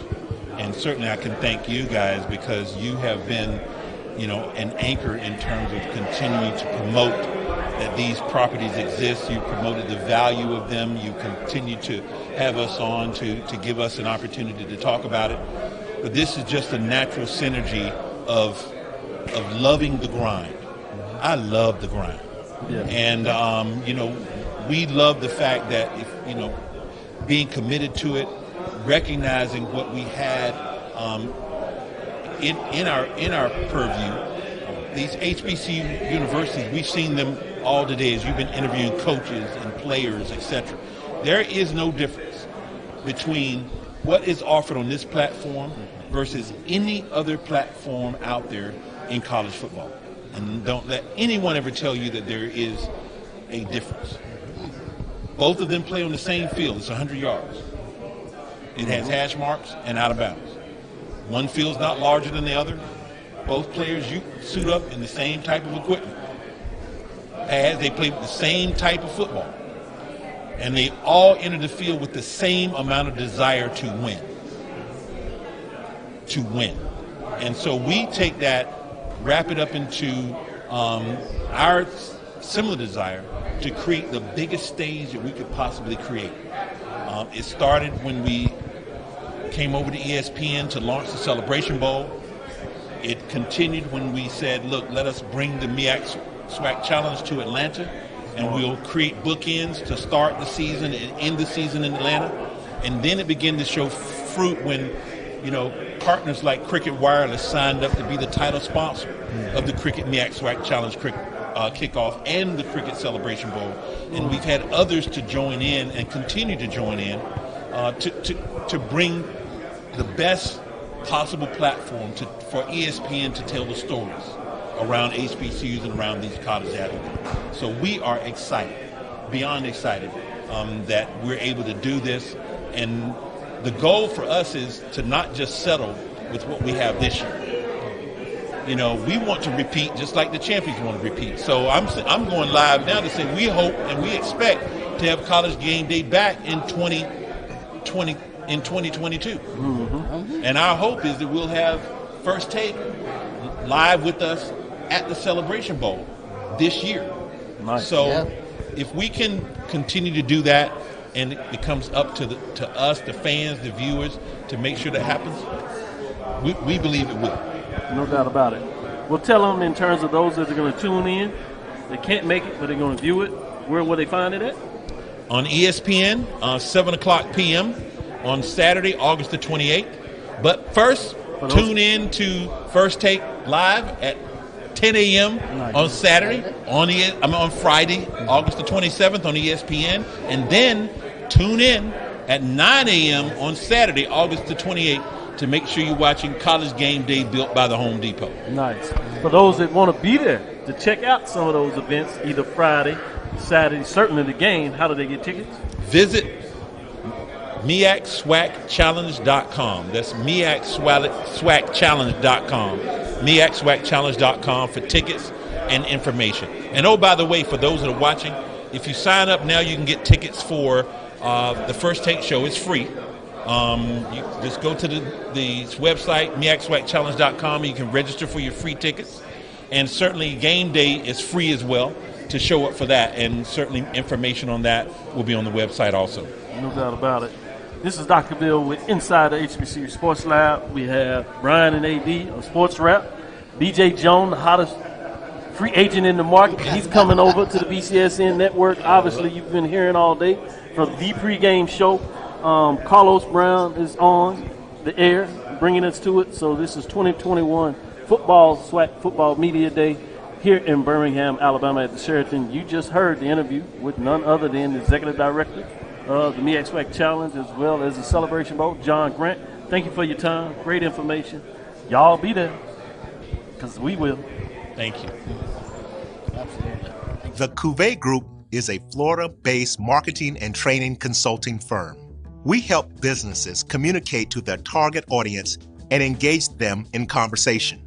And certainly I can thank you guys because you have been, an anchor in terms of continuing to promote that these properties exist. You promoted the value of them. You continue to have us on to give us an opportunity to talk about it. But this is just a natural synergy of loving the grind. I love the grind. Yeah. And, we love the fact that, being committed to it, recognizing what we had in our purview, these HBCU universities, we've seen them all today as you've been interviewing coaches and players, etc. There is no difference between what is offered on this platform versus any other platform out there in college football. And don't let anyone ever tell you that there is a difference. Both of them play on the same field. It's 100 yards. It has hash marks and out of bounds. One field's not larger than the other. Both players, you suit up in the same type of equipment. As they play with the same type of football. And they all enter the field with the same amount of desire to win. To win. And so we take that, wrap it up into our similar desire to create the biggest stage that we could possibly create. It started when we came over to ESPN to launch the Celebration Bowl. It continued when we said, look, let us bring the MEAC SWAC Challenge to Atlanta, and we'll create bookends to start the season and end the season in Atlanta. And then it began to show fruit when, partners like Cricket Wireless signed up to be the title sponsor of the Cricket MEAC SWAC Challenge kickoff and the Cricket Celebration Bowl. And we've had others to join in and continue to join in to bring the best possible platform for ESPN to tell the stories around HBCUs and around these college athletes. So we are excited, beyond excited, that we're able to do this. And the goal for us is to not just settle with what we have this year. We want to repeat just like the champions want to repeat. So I'm going live now to say we hope and we expect to have College Game Day back in 2022. Mm-hmm. And our hope is that we'll have First Take live with us at the Celebration Bowl this year. Nice. So if we can continue to do that, and it comes up to us, the fans, the viewers, to make sure that happens, we believe it will. No doubt about it. Well, tell them in terms of those that are going to tune in, they can't make it, but they're going to view it. Where will they find it at? On ESPN, 7 o'clock p.m. on Saturday, August the 28th. But first, tune in to First Take Live at 10 a.m. on Saturday, on Friday, August the 27th on ESPN, and then tune in at 9 a.m. on Saturday, August the 28th, to make sure you're watching College Game Day built by the Home Depot. Nice. For those that want to be there to check out some of those events, either Friday, Saturday, certainly the game, how do they get tickets? Visit MEACSWACchallenge.com. That's MEACSWACchallenge.com. MEACSWACchallenge.com for tickets and information. And oh, by the way, for those that are watching, if you sign up now, you can get tickets for the First Take show. It's free. You just go to the website, MEACSWACchallenge.com, and you can register for your free tickets. And certainly game day is free as well to show up for that. And certainly information on that will be on the website also. No doubt about it. This is Dr. Bill with Inside the HBCU Sports Lab. We have Brian and AD of SportsWrap. BJ Jones, the hottest free agent in the market. He's coming over to the BCSN network. Obviously, you've been hearing all day from the pregame show. Carlos Brown is on the air, bringing us to it. So this is 2021 SWAC Football Media Day here in Birmingham, Alabama at the Sheraton. You just heard the interview with none other than the Executive Director of the MEAC SWAC Challenge as well as the Celebration Bowl, John Grant. Thank you for your time. Great information. Y'all be there because we will. Thank you. Absolutely. The Cuvée Group is a Florida-based marketing and training consulting firm. We help businesses communicate to their target audience and engage them in conversation.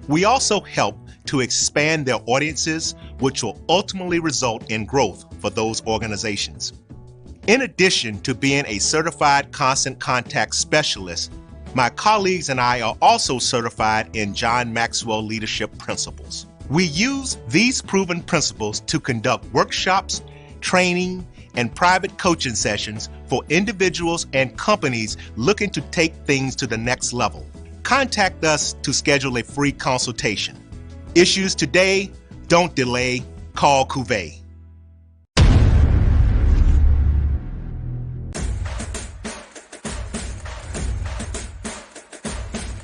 We also help to expand their audiences, which will ultimately result in growth for those organizations. In addition to being a certified constant contact specialist, my colleagues and I are also certified in John Maxwell Leadership Principles. We use these proven principles to conduct workshops, training, and private coaching sessions for individuals and companies looking to take things to the next level. Contact us to schedule a free consultation. Issues today, don't delay, call Cuvée.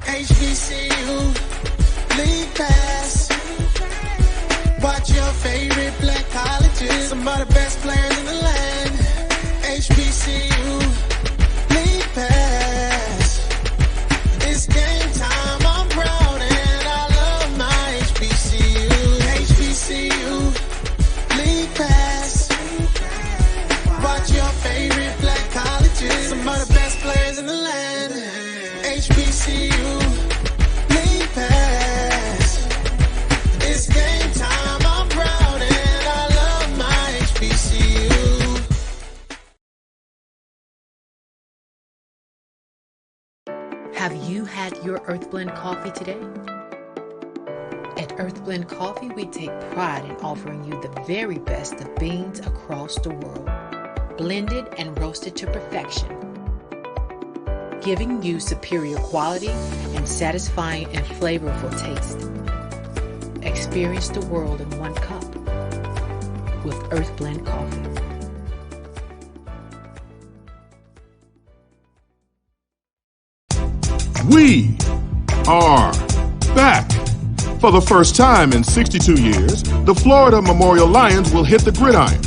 HBCU League Pass. Watch your favorite black colleges. Some of the best players in the land. HBCU League Pass. It's game time. I'm proud and I love my HBCU. HBCU League Pass. Watch your favorite black colleges. Some of the best players in the land. HBCU League Pass. It's game time. I'm proud and I love my HBCU. Have you had your Earth Blend coffee today? At Earth Blend Coffee, we take pride in offering you the very best of beans across the world, blended and roasted to perfection. giving you superior quality and satisfying and flavorful taste. Experience the world in one cup with Earth Blend Coffee. We are back. For the first time in 62 years, the Florida Memorial Lions will hit the gridiron,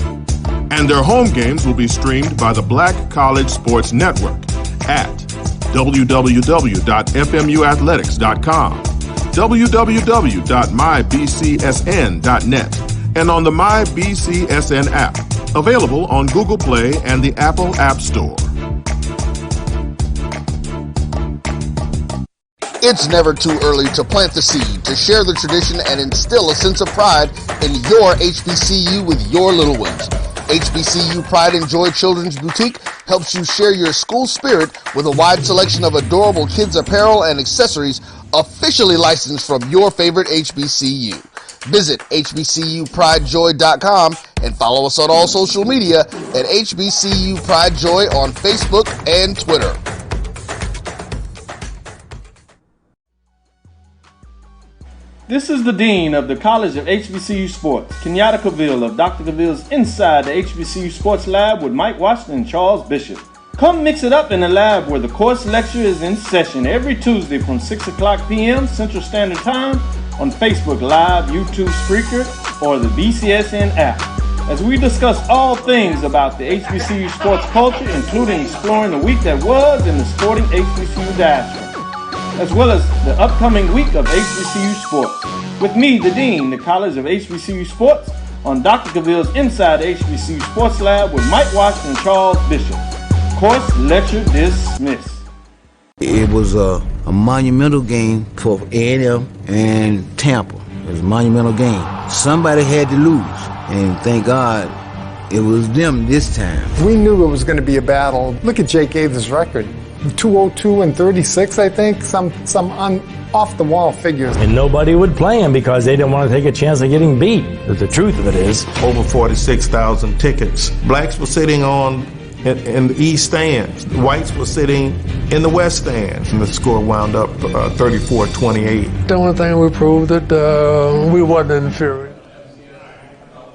and their home games will be streamed by the Black College Sports Network at www.fmuathletics.com, www.mybcsn.net, and on the MyBCSN app, available on Google Play and the Apple App Store. It's never too early to plant the seed, to share the tradition, and instill a sense of pride in your HBCU with your little ones. HBCU Pride and Joy Children's Boutique helps you share your school spirit with a wide selection of adorable kids' apparel and accessories officially licensed from your favorite HBCU. Visit hbcupridejoy.com and follow us on all social media at HBCU Pride Joy on Facebook and Twitter. This is the Dean of the College of HBCU Sports, Kenyatta Cavil of Dr. Cavill's Inside the HBCU Sports Lab with Mike Washington and Charles Bishop. Come mix it up in the lab where the course lecture is in session every Tuesday from 6 o'clock p.m. Central Standard Time on Facebook Live, YouTube Spreaker, or the BCSN app, as we discuss all things about the HBCU sports culture, including exploring the week that was in the sporting HBCU diaspora, as well as the upcoming week of HBCU sports. With me, the Dean, the College of HBCU Sports, on Dr. Cavill's Inside the HBCU Sports Lab with Mike Washington and Charles Bishop. Course lecture dismissed. It was a monumental game for A&M and Tampa. It was a monumental game. Somebody had to lose, and thank God it was them this time. We knew it was going to be a battle. Look at Jake Aves' record. 202 and 36, I think, some off-the-wall figures. And nobody would play him because they didn't want to take a chance of getting beat. But the truth of it is, over 46,000 tickets. Blacks were sitting in the east stands. The whites were sitting in the west stands. And the score wound up 34-28. The only thing we proved that we wasn't inferior.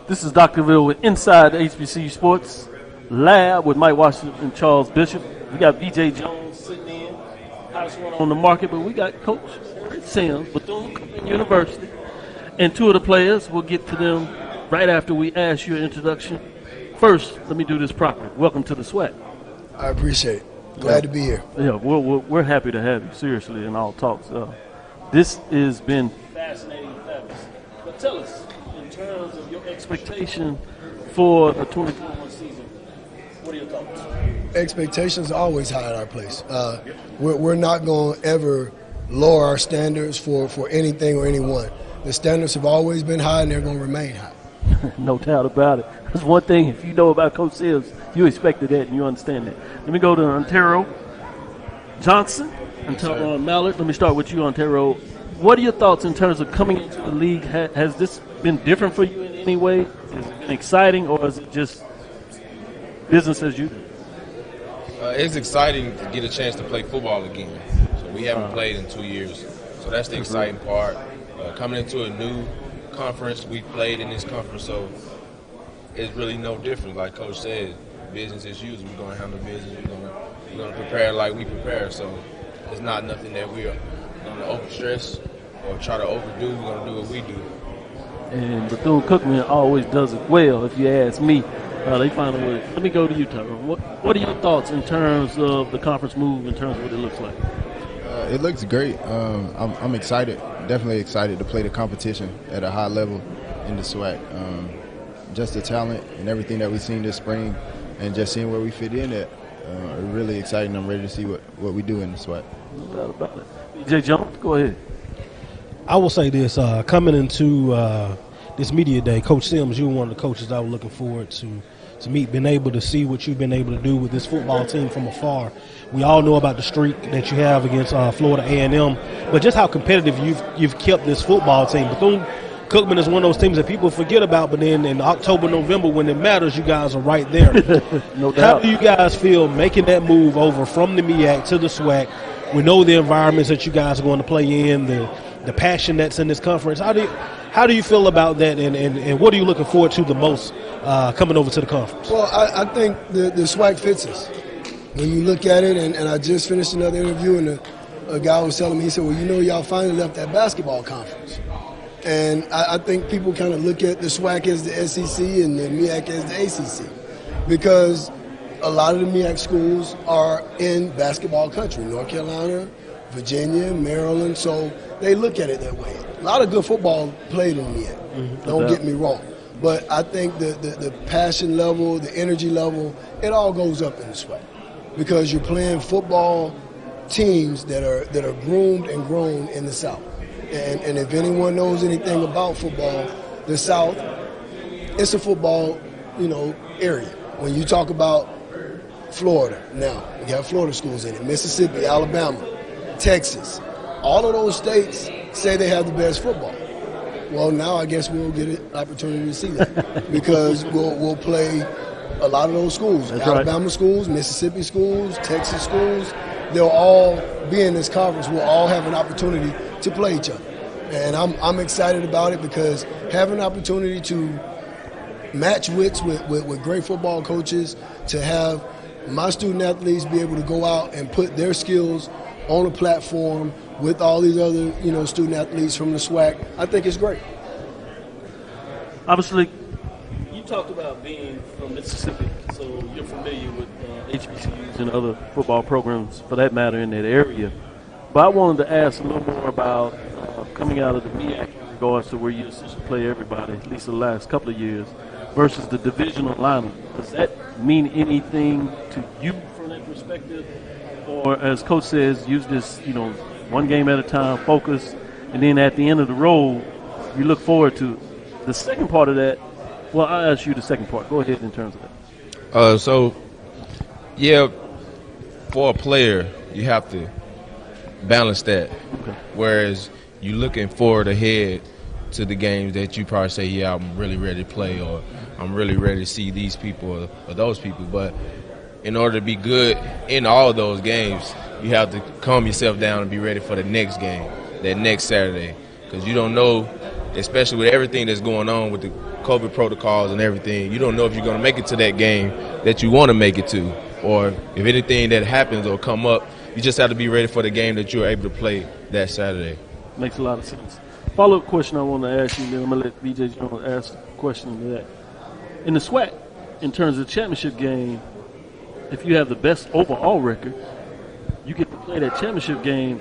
This is Dr. Cavil with Inside the HBCU Sports Lab with Mike Washington and Charles Bishop. We got BJ Jones sitting in, hottest one on the market, but we got Coach Simmons, Bethune-Cookman University, and two of the players. We'll get to them right after we ask your introduction. First, let me do this properly. Welcome to the SWAC. I appreciate it. Glad to be here. Yeah, we're happy to have you, seriously, in all talks. This has been fascinating and fabulous. But tell us, in terms of your expectation for the 2021 season, what are your thoughts? Expectations are always high at our place. We're not going to ever lower our standards for anything or anyone. The standards have always been high, and they're going to remain high. No doubt about it. That's one thing, if you know about Coach Sims, you expected that and you understand that. Let me go to Ontario Johnson and Mallard. Let me start with you, Ontario. What are your thoughts in terms of coming into the league? Has this been different for you in any way? Has it been exciting, or is it just business as usual? It's exciting to get a chance to play football again. So we haven't played in 2 years. So that's the exciting part. Coming into a new conference, we played in this conference, so it's really no different. Like Coach said, business as usual. We're going to handle business. We're going to prepare like we prepare. So it's not nothing that we're going to overstress or try to overdo. We're going to do what we do. And Bethune-Cookman always does it well, if you ask me. They find a way. Let me go to you, Tyrone. What are your thoughts in terms of the conference move, in terms of what it looks like? It looks great. I'm excited, definitely excited to play the competition at a high level in the SWAC. Just the talent and everything that we've seen this spring and just seeing where we fit in at. Really exciting. I'm ready to see what we do in the SWAC. No doubt about it. BJ Jones, go ahead. I will say this, coming into this media day, Coach Sims, you were one of the coaches I was looking forward to meet, been able to see what you've been able to do with this football team from afar. We all know about the streak that you have against Florida A&M, but just how competitive you've kept this football team. Cookman is one of those teams that people forget about, but then in October, November, when it matters, you guys are right there. No doubt. How do you guys feel making that move over from the MEAC to the SWAC? We know the environments that you guys are going to play in, the passion that's in this conference. How do you feel about that, and what are you looking forward to the most coming over to the conference? Well, I think the SWAC fits us. When you look at it, and I just finished another interview, and a guy was telling me, he said, well, y'all finally left that basketball conference. And I think people kind of look at the SWAC as the SEC and the MEAC as the ACC, because a lot of the MEAC schools are in basketball country, North Carolina, Virginia, Maryland, so they look at it that way. A lot of good football played in the MEAC, don't get me wrong. But I think the passion level, the energy level, it all goes up in the SWAC, because you're playing football teams that are groomed and grown in the South. And if anyone knows anything about football, the South, it's a football, area. When you talk about Florida now, we have Florida schools in it, Mississippi, Alabama, Texas. All of those states say they have the best football. Well, now I guess we'll get an opportunity to see that, because we'll play a lot of those schools. That's Alabama schools, Mississippi schools, Texas schools. They'll all be in this conference. We'll all have an opportunity to play each other. And I'm excited about it, because having an opportunity to match wits with great football coaches, to have my student athletes be able to go out and put their skills on a platform with all these other, student athletes from the SWAC, I think it's great. Obviously, you talked about being from Mississippi, so you're familiar with HBCUs and other football programs, for that matter, in that area. But I wanted to ask a little more about coming out of the MEAC in regards to where you essentially play everybody, at least the last couple of years, versus the divisional lineup. Does that mean anything to you from that perspective? Or, as Coach says, use this, one game at a time, focus, and then at the end of the road, you look forward to the second part of that. Well, I'll ask you the second part. Go ahead in terms of that. For a player, you have to balance that. Okay. Whereas you're looking forward ahead to the games that you probably say, yeah, I'm really ready to play, or I'm really ready to see these people or those people. But in order to be good in all of those games, you have to calm yourself down and be ready for the next game, that next Saturday. Because you don't know, especially with everything that's going on with the COVID protocols and everything, you don't know if you're going to make it to that game that you want to make it to. Or if anything that happens or come up, you just have to be ready for the game that you're able to play that Saturday. Makes a lot of sense. Follow-up question I want to ask you, then I'm going to let BJ Jones ask a question to that. In the SWAC, in terms of the championship game, if you have the best overall record, you get to play that championship game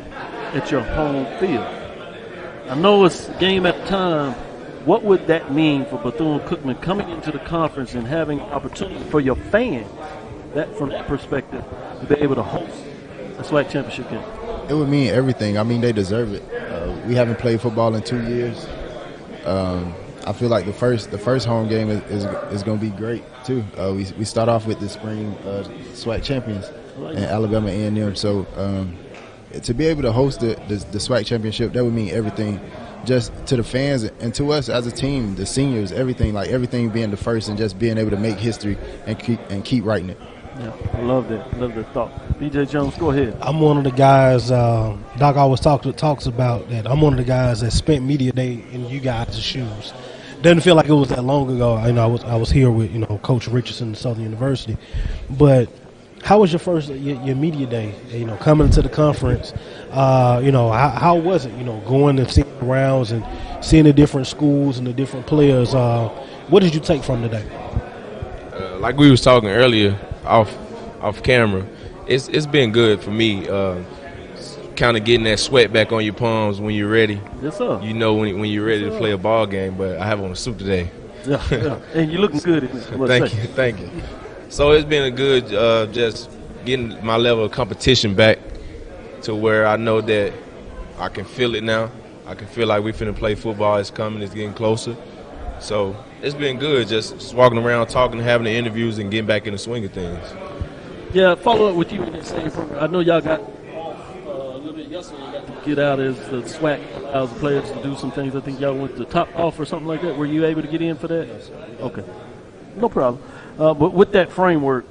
at your home field. I know it's a game at a time. What would that mean for Bethune-Cookman coming into the conference and having an opportunity for your fans, that from that perspective, to be able to host a SWAC championship game? It would mean everything. I mean, they deserve it. We haven't played football in 2 years. I feel like the first home game is going to be great too. We start off with the spring SWAC champions in Alabama A&M. So to be able to host the SWAC championship, that would mean everything, just to the fans and to us as a team, the seniors, everything being the first and just being able to make history and keep writing it. Yeah, I love that. Love that thought. BJ Jones, go ahead. I'm one of the guys, Doc always talks about that. I'm one of the guys that spent media day in you guys' shoes. Doesn't feel like it was that long ago. I was here with Coach Richardson at Southern University, but how was your media day? Coming into the conference, how was it? Going and seeing the rounds and seeing the different schools and the different players. What did you take from today? Like we was talking earlier, off camera, it's been good for me. Kind of getting that sweat back on your palms when you're ready. Yes, sir. When you're ready to play a ball game. But I have on a suit today. Yeah. And you're looking good. Thank you. So it's been a good just getting my level of competition back to where I know that I can feel it now. I can feel like we finna play football. It's coming. It's getting closer. So it's been good just walking around, talking, having the interviews, and getting back in the swing of things. Yeah, follow up with you in that same program. I know y'all got off a little bit yesterday. You got to get out as the SWAC allows the players to do some things. I think y'all went to top off or something like that. Were you able to get in for that? Yes, okay, no problem. But with that framework,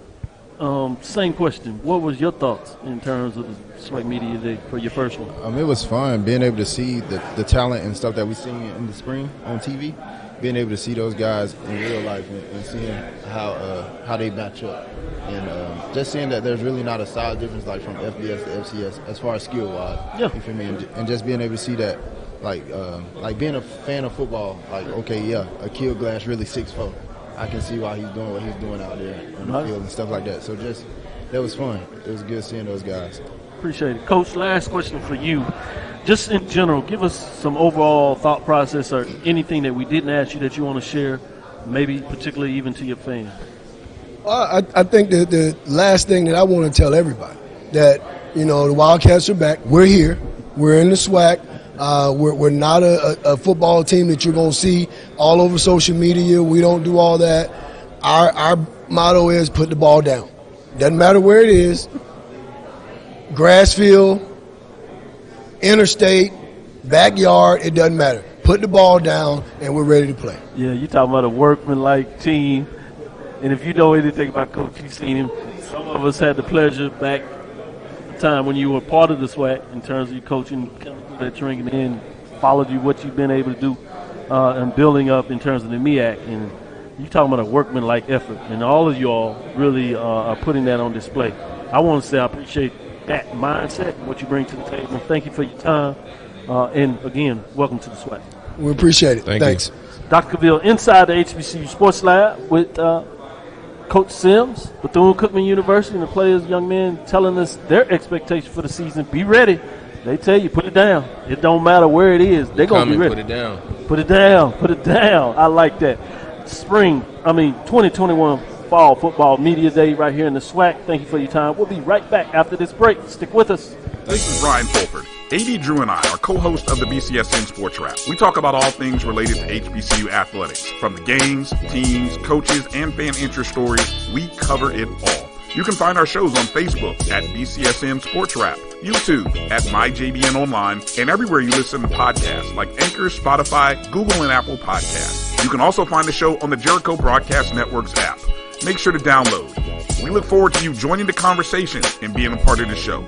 same question. What was your thoughts in terms of the SWAC Media Day for your first one? It was fun being able to see the talent and stuff that we seen in the spring on TV. Being able to see those guys in real life and seeing how they match up, and just seeing that there's really not a solid difference like from FBS to FCS as far as skill wise. Yeah. You feel me? And just being able to see that, like being a fan of football, like okay, yeah, Akil Glass really 6'4". I can see why he's doing what he's doing out there on the field and stuff like that. So just that was fun. It was good seeing those guys. Appreciate it, Coach. Last question for you. Just in general, give us some overall thought process or anything that we didn't ask you that you want to share, maybe particularly even to your fans. I think that the last thing that I want to tell everybody that, the Wildcats are back. We're here. We're in the SWAC. We're not a football team that you're going to see all over social media. We don't do all that. Our motto is put the ball down. Doesn't matter where it is. Grass field, interstate, backyard, it doesn't matter. Put the ball down, and we're ready to play. Yeah, you're talking about a workman-like team. And if you know anything about Coach, you've seen him. Some of us had the pleasure back the time when you were part of the SWAC in terms of your coaching, that drinking in, followed you what you've been able to do and building up in terms of the MEAC. And you're talking about a workman-like effort. And all of you all really are putting that on display. I want to say I appreciate that mindset and what you bring to the table. Thank you for your time. And, again, welcome to the SWAC. We appreciate it. Thanks. Dr. Cavil inside the HBCU Sports Lab with Coach Sims, Bethune-Cookman University, and the players, young men, telling us their expectation for the season. Be ready. They tell you, put it down. It don't matter where it is. They're going to be ready. Put it down. Put it down. Put it down. I like that. 2021 Fall Football Media Day right here in the SWAC. Thank you for your time. We'll be right back after this break. Stick with us. This is Brian Fulford. AD Drew and I are co-hosts of the BCSN SportsWrap. We talk about all things related to HBCU athletics. From the games, teams, coaches, and fan interest stories, we cover it all. You can find our shows on Facebook at BCSN SportsWrap, YouTube at MyJBN Online, and everywhere you listen to podcasts like Anchor, Spotify, Google, and Apple Podcasts. You can also find the show on the Jericho Broadcast Network's app. Make sure to download. We look forward to you joining the conversation and being a part of the show.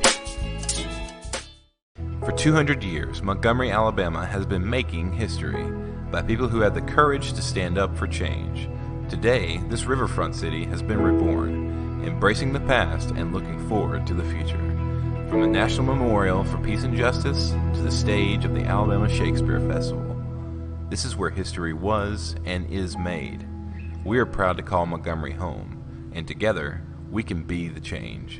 For 200 years, Montgomery, Alabama has been making history by people who had the courage to stand up for change. Today, this riverfront city has been reborn, embracing the past and looking forward to the future. From the National Memorial for Peace and Justice to the stage of the Alabama Shakespeare Festival, this is where history was and is made. We are proud to call Montgomery home, and together, we can be the change.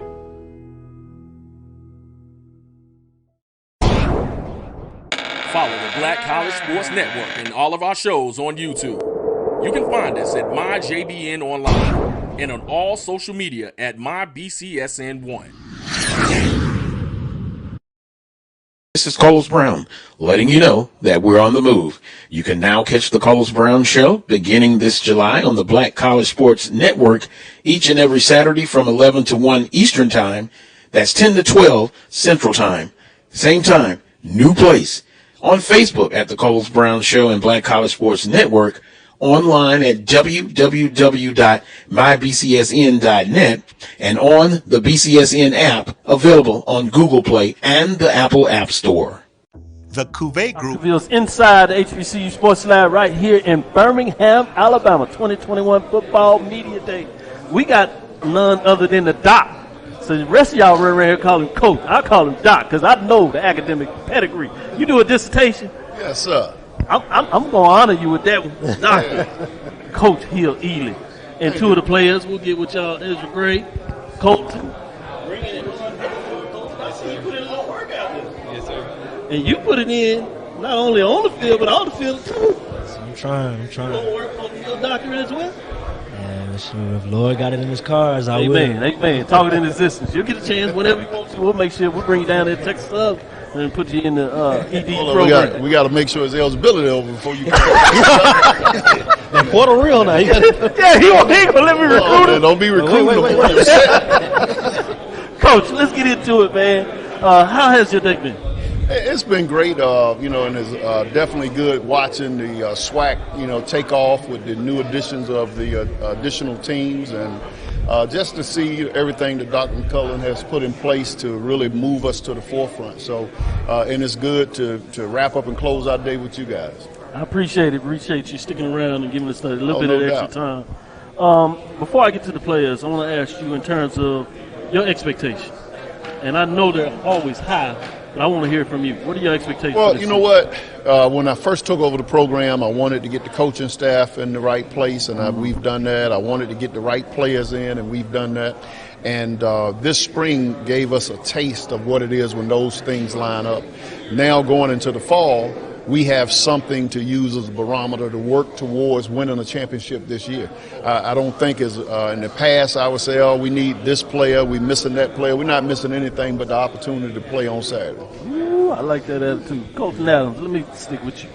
Follow the Black College Sports Network and all of our shows on YouTube. You can find us at MyJBN Online and on all social media at MyBCSN1. This is Carlos Brown, letting you know that we're on the move. You can now catch the Carlos Brown Show beginning this July on the Black College Sports Network each and every Saturday from 11 to 1 Eastern Time. That's 10 to 12 Central Time. Same time, new place. On Facebook at the Carlos Brown Show and Black College Sports Network. Online at www.mybcsn.net and on the BCSN app available on Google Play and the Apple App Store. The Cuvée Group Reveals inside the HBCU Sports Lab right here in Birmingham, Alabama, 2021 Football Media Day. We got none other than the Doc. So the rest of y'all run around here calling him Coach. I call him Doc because I know the academic pedigree. You do a dissertation? Yes, sir. I'm going to honor you with that one, Dr. Coach Hill-Eley. And two of the players, we'll get with y'all, Ezra Gray, Colton. Bring it in. I see you put in a little work out there. Yes, sir. And you put it in not only on the field, but on the field, too. I'm trying. You going to work on your doctorate as well? Yeah, sure. If Lord got it in his cars, I will. Amen. Talk it in existence. You'll get a chance whenever you want to. We'll make sure we bring you down there to Texas Hub and put you in the ED program. We got to make sure his eligibility over before you. And Puerto Real now. Yeah, he gonna let me recruit him. Don't be recruiting him. Coach, let's get into it, man. How has your day been? It's been great, and it's definitely good watching the SWAC, take off with the new additions of the additional teams, and just to see everything that Dr. McClelland has put in place to really move us to the forefront. So, and it's good to wrap up and close our day with you guys. I appreciate it. Appreciate you sticking around and giving us a little bit of extra time. Before I get to the players, I want to ask you in terms of your expectations. And I know they're always high, but I want to hear from you. What are your expectations? Well, you know what? When I first took over the program, I wanted to get the coaching staff in the right place, and we've done that. I wanted to get the right players in, and we've done that. And this spring gave us a taste of what it is when those things line up. Now going into the fall, we have something to use as a barometer to work towards winning a championship this year. I don't think as in the past I would say, oh, we need this player, we're missing that player. We're not missing anything but the opportunity to play on Saturday. Ooh, I like that attitude. Coach Adams, let me stick with you.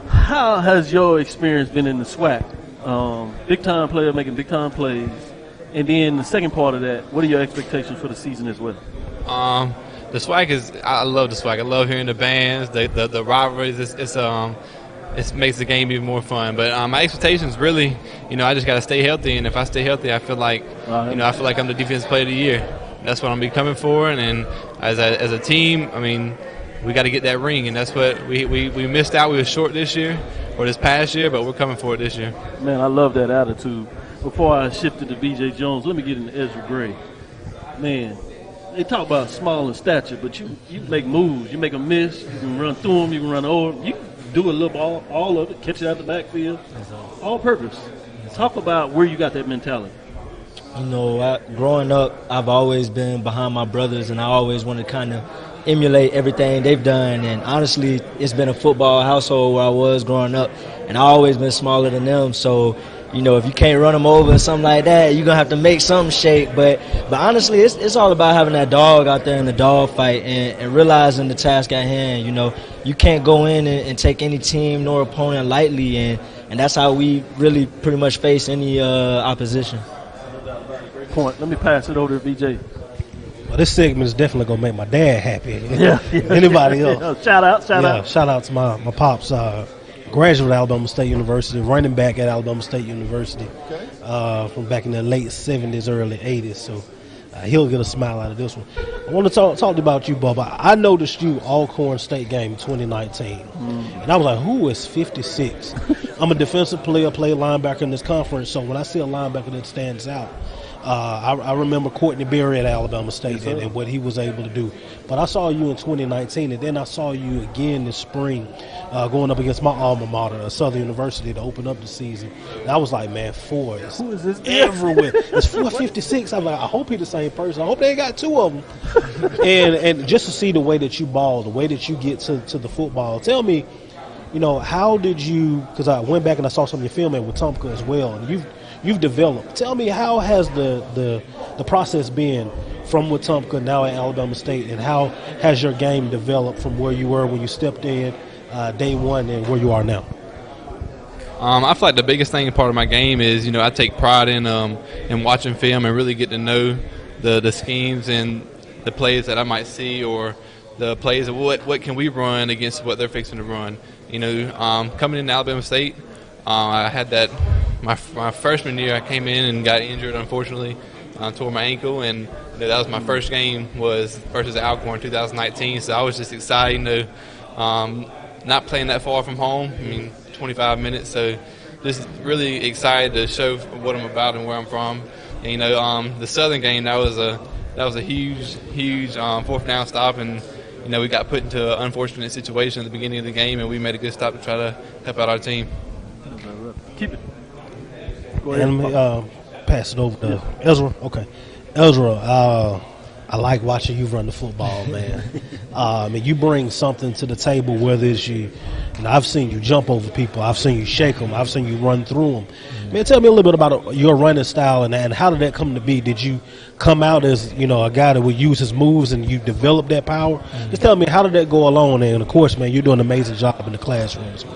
How has your experience been in the SWAC? Big-time player making big-time plays. And then the second part of that, what are your expectations for the season as well? The SWAC is, I love the SWAC. I love hearing the bands, the rivalries. It makes the game even more fun. But my expectations really, I just got to stay healthy. And if I stay healthy, I feel like, I feel like I'm the defensive player of the year. That's what I'm be coming for. And as a team, we got to get that ring. And that's what we missed out. We were short this year or this past year, but we're coming for it this year. Man, I love that attitude. Before I shifted to B.J. Jones, let me get into Ezra Gray. Man. They talk about small in stature, but you make moves. You make a miss. You can run through them. You can run over them. You can do a little ball, all of it, catch it out the backfield, all purpose. Talk about where you got that mentality. Growing up, I've always been behind my brothers, and I always wanted to kind of emulate everything they've done. And honestly, it's been a football household where I was growing up, and I've always been smaller than them. So, if you can't run them over or something like that, you're going to have to make something shake. But honestly, it's all about having that dog out there in the dog fight and realizing the task at hand. You can't go in and take any team nor opponent lightly, and that's how we really pretty much face any opposition. Great point. Let me pass it over to VJ. Well, this segment is definitely going to make my dad happy. Anybody else? Shout out. Shout out to my pops. Graduate at Alabama State University, running back at Alabama State University from back in the late 70s, early 80s. So he'll get a smile out of this one. I want to talk about you, Bubba. I noticed you Alcorn State game in 2019. And I was like, who is 56? I'm a defensive player, play linebacker in this conference. So when I see a linebacker that stands out, I remember Kortne at Alabama State and what he was able to do. But I saw you in 2019, and then I saw you again this spring going up against my alma mater, Southern University, to open up the season. And I was like, man, four is everywhere. It's 456. I'm like, I hope he's the same person. I hope they got two of them. and just to see the way that you ball, the way that you get to the football. Tell me, how did you, because I went back and I saw some of your filming with Tumpka as well, and you've developed. Tell me, how has the process been from Wetumpka now at Alabama State, and how has your game developed from where you were when you stepped in day one and where you are now? I feel like the biggest thing part of my game is, I take pride in watching film and really get to know the schemes and the plays that I might see, or the plays of what can we run against what they're fixing to run. Coming into Alabama State, I had that my freshman year. I came in and got injured, unfortunately, tore my ankle, and that was my first game was versus Alcorn 2019. So I was just excited, not playing that far from home. 25 minutes. So just really excited to show what I'm about and where I'm from. And, the Southern game, that was a huge fourth down stop, and we got put into an unfortunate situation at the beginning of the game, and we made a good stop to try to help out our team. Keep it. Go ahead. And let me pass it over to Ezra. Okay. Ezra, I like watching you run the football, man. You bring something to the table, whether it's I've seen you jump over people. I've seen you shake them. I've seen you run through them. Man, tell me a little bit about your running style and how did that come to be? Did you come out as, a guy that would use his moves and you develop that power? Just tell me, how did that go along? And, of course, man, you're doing an amazing job in the classroom as well.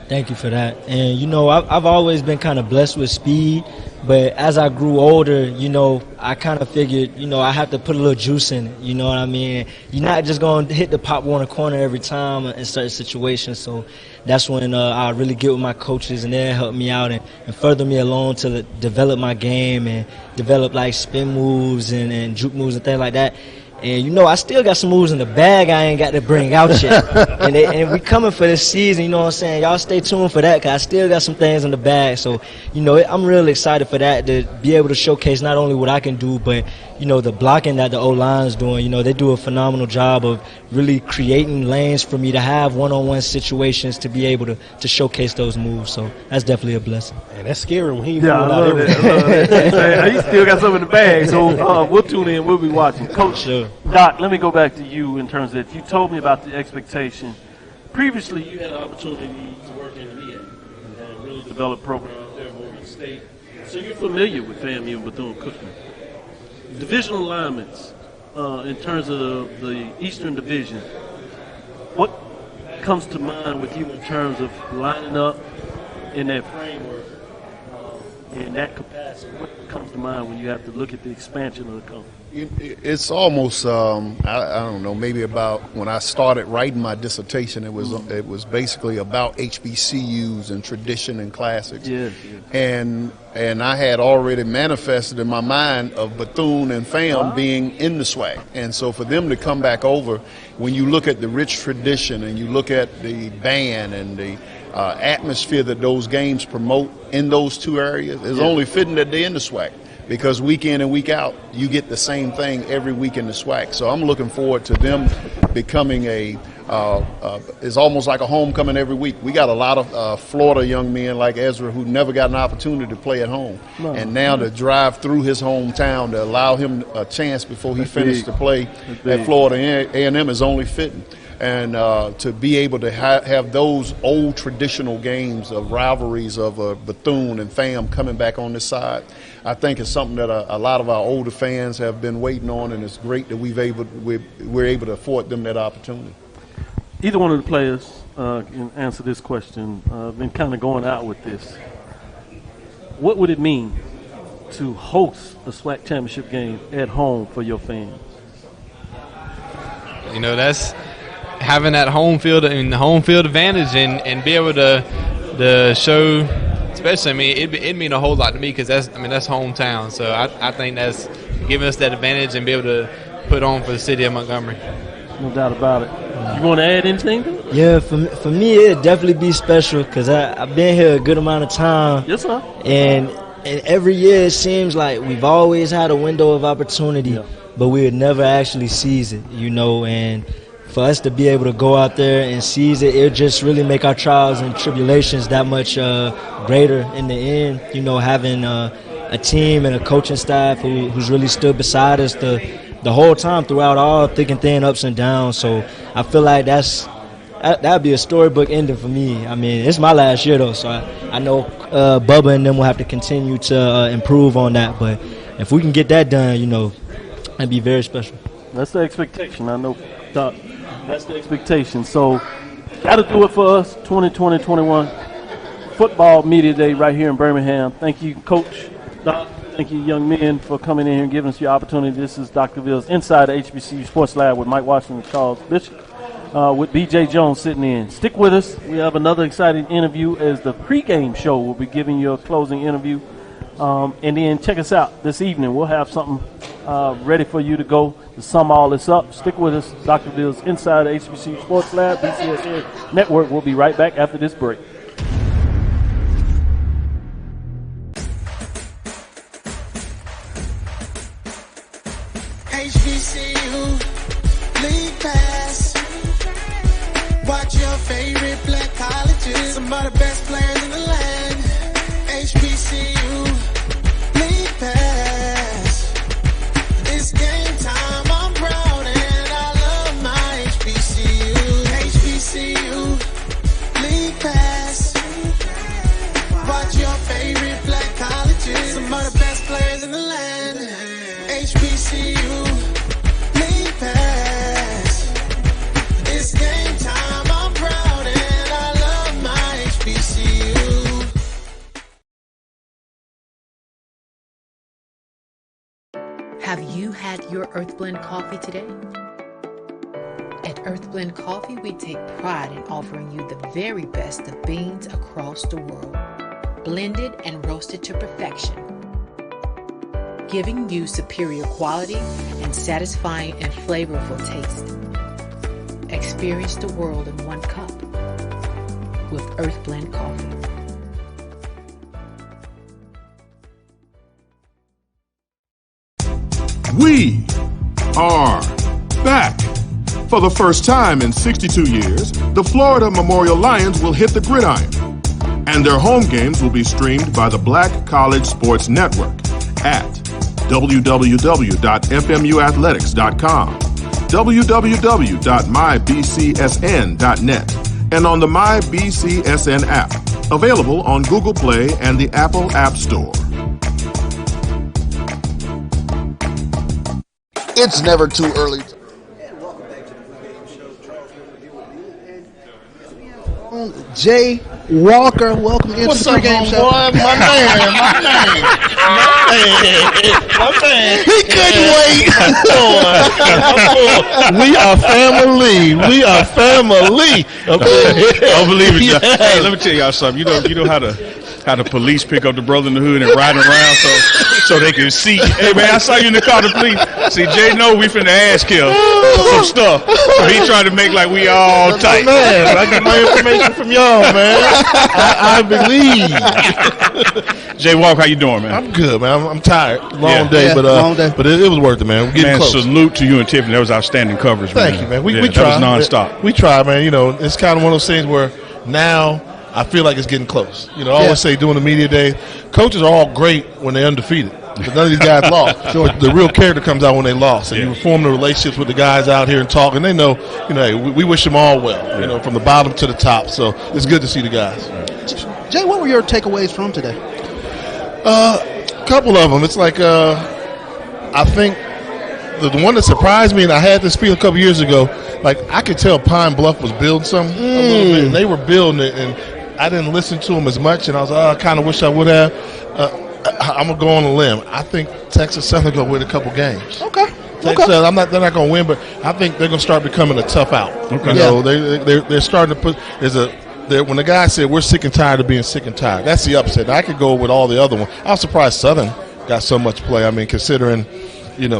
Thank you for that. And, you know, I've always been kind of blessed with speed, but as I grew older, you know, I kind of figured, you know, I have to put a little juice in it, you know what I mean? You're not just going to hit the pop Warner corner every time in certain situations, so that's when I really get with my coaches, and they help me out and further me along to develop my game and develop, like, spin moves and juke moves and things like that. And, you know, I still got some moves in the bag I ain't got to bring out yet. and we coming for this season, you know what I'm saying? Y'all stay tuned for that, because I still got some things in the bag. So, you know, I'm really excited for that, to be able to showcase not only what I can do, but, you know, the blocking that the O-line's doing. You know, they do a phenomenal job of really creating lanes for me to have one-on-one situations to be able to showcase those moves. So that's definitely a blessing. And that's scary when he I love that. He still got something in the bag, so we'll tune in. We'll be watching. Coach, sure. Doc, let me go back to you in terms of, you told me about the expectation. Previously, you had an opportunity to work in the MEAC and really develop programs there in Morgan State. So you're familiar with FAMU and Bethune-Cookman. Divisional alignments, in terms of the Eastern Division, what comes to mind with you in terms of lining up in that framework, in that capacity? What comes to mind when you have to look at the expansion of the company? It's almost I don't know, maybe about when I started writing my dissertation, it was basically about HBCUs and tradition and classics. Yeah. And I had already manifested in my mind of Bethune and FAM being in the SWAC. And so for them to come back over, when you look at the rich tradition and you look at the band and the atmosphere that those games promote in those two areas, it's only fitting that they're in the SWAC. Because week in and week out, you get the same thing every week in the SWAC. So I'm looking forward to them becoming it's almost like a homecoming every week. We got a lot of Florida young men like Ezra who never got an opportunity to play at home. No. And now to drive through his hometown to allow him a chance before he finished to play at Florida A&M is only fitting. And to be able to have those old traditional games of rivalries of Bethune and FAM coming back on this side, I think is something that a lot of our older fans have been waiting on, and it's great that we're able to afford them that opportunity. Either one of the players can answer this question. Been kind of going out with this. What would it mean to host a SWAC championship game at home for your fans? You know, that's having that home field and the home field advantage and be able to show, especially, I mean, it'd mean a whole lot to me because that's hometown. So I think that's giving us that advantage and be able to put on for the city of Montgomery. No doubt about it. You want to add anything to it? Yeah, for me, it'd definitely be special because I've been here a good amount of time. Yes, sir. And every year it seems like we've always had a window of opportunity, but we would never actually seize it, you know, and for us to be able to go out there and seize it, it'll just really make our trials and tribulations that much greater in the end. You know, having a team and a coaching staff who's really stood beside us the whole time throughout all thick and thin, ups and downs. So I feel like that'd be a storybook ending for me. I mean, it's my last year, though, so I know Bubba and them will have to continue to improve on that. But if we can get that done, you know, it'd be very special. That's the expectation. I know, Doc. That's the expectation. So, got to do it for us, 2020-21 Football Media Day right here in Birmingham. Thank you, Coach, Doc. Thank you, young men, for coming in here and giving us your opportunity. This is Dr. Ville's Inside the HBCU Sports Lab with Mike Washington and Charles Bishop, with B.J. Jones sitting in. Stick with us. We have another exciting interview as the pregame show will be giving you a closing interview. And then check us out this evening. We'll have something ready for you to go to sum all this up. Stick with us. Dr. Ville's Inside the HBCU Sports Lab, BCSN Network. We'll be right back after this break. HBCU League Pass. Watch your favorite black colleges. Some of the best players in the land. HBCU League Pass. It's game time. I'm proud and I love my HBCU. HBCU League Pass. Watch your favorite black colleges. Some of the best players in the land. HBCU League Pass. It's game time. I'm proud and I love my HBCU. had your Earth Blend coffee today? At Earth Blend Coffee, we take pride in offering you the very best of beans across the world, blended and roasted to perfection, giving you superior quality and satisfying and flavorful taste. Experience the world in one cup with Earth Blend Coffee. We are back. For the first time in 62 years, the Florida Memorial Lions will hit the gridiron, and their home games will be streamed by the Black College Sports Network at www.fmuathletics.com, www.mybcsn.net, and on the MyBCSN app, available on Google Play and the Apple App Store. It's never too early. Jay Walker, welcome into the Pregame Show. My man. He couldn't wait. We are family. Okay. I believe it. Yeah. Hey, let me tell y'all something. You know how the police pick up the brother in the hood and ride him around so they can see. Hey man, I saw you in the car. The police. See, Jay know we finna ask him some stuff. So he trying to make like we all tight. Man, I get my information from y'all, man. I believe. Jay Walker, how you doing, man? I'm good, man. I'm tired. Long day, but it was worth it, man. We're getting close. Salute to you and Tiffany. That was outstanding coverage, man. Thank you, man. We that tried. was nonstop. We tried, man. You know, it's kind of one of those things where now I feel like it's getting close. You know, I always say doing the media day, coaches are all great when they're undefeated. But none of these guys lost. Sure. The real character comes out when they lost. And you form the relationships with the guys out here and talk. And they know, hey, we wish them all well, you know, from the bottom to the top. So it's good to see the guys. Jay, what were your takeaways from today? A couple of them. It's like I think the one that surprised me, and I had this feeling a couple years ago, like I could tell Pine Bluff was building something a little bit. And they were building it, and I didn't listen to them as much. And I was I kind of wish I would have. I'm gonna go on a limb. I think Texas Southern gonna win a couple games. Okay. They're not gonna win, but I think they're gonna start becoming a tough out. Okay. You know, they're starting to put. When the guy said we're sick and tired of being sick and tired, that's the upset. I could go with all the other ones. I was surprised Southern got so much play. I mean, considering,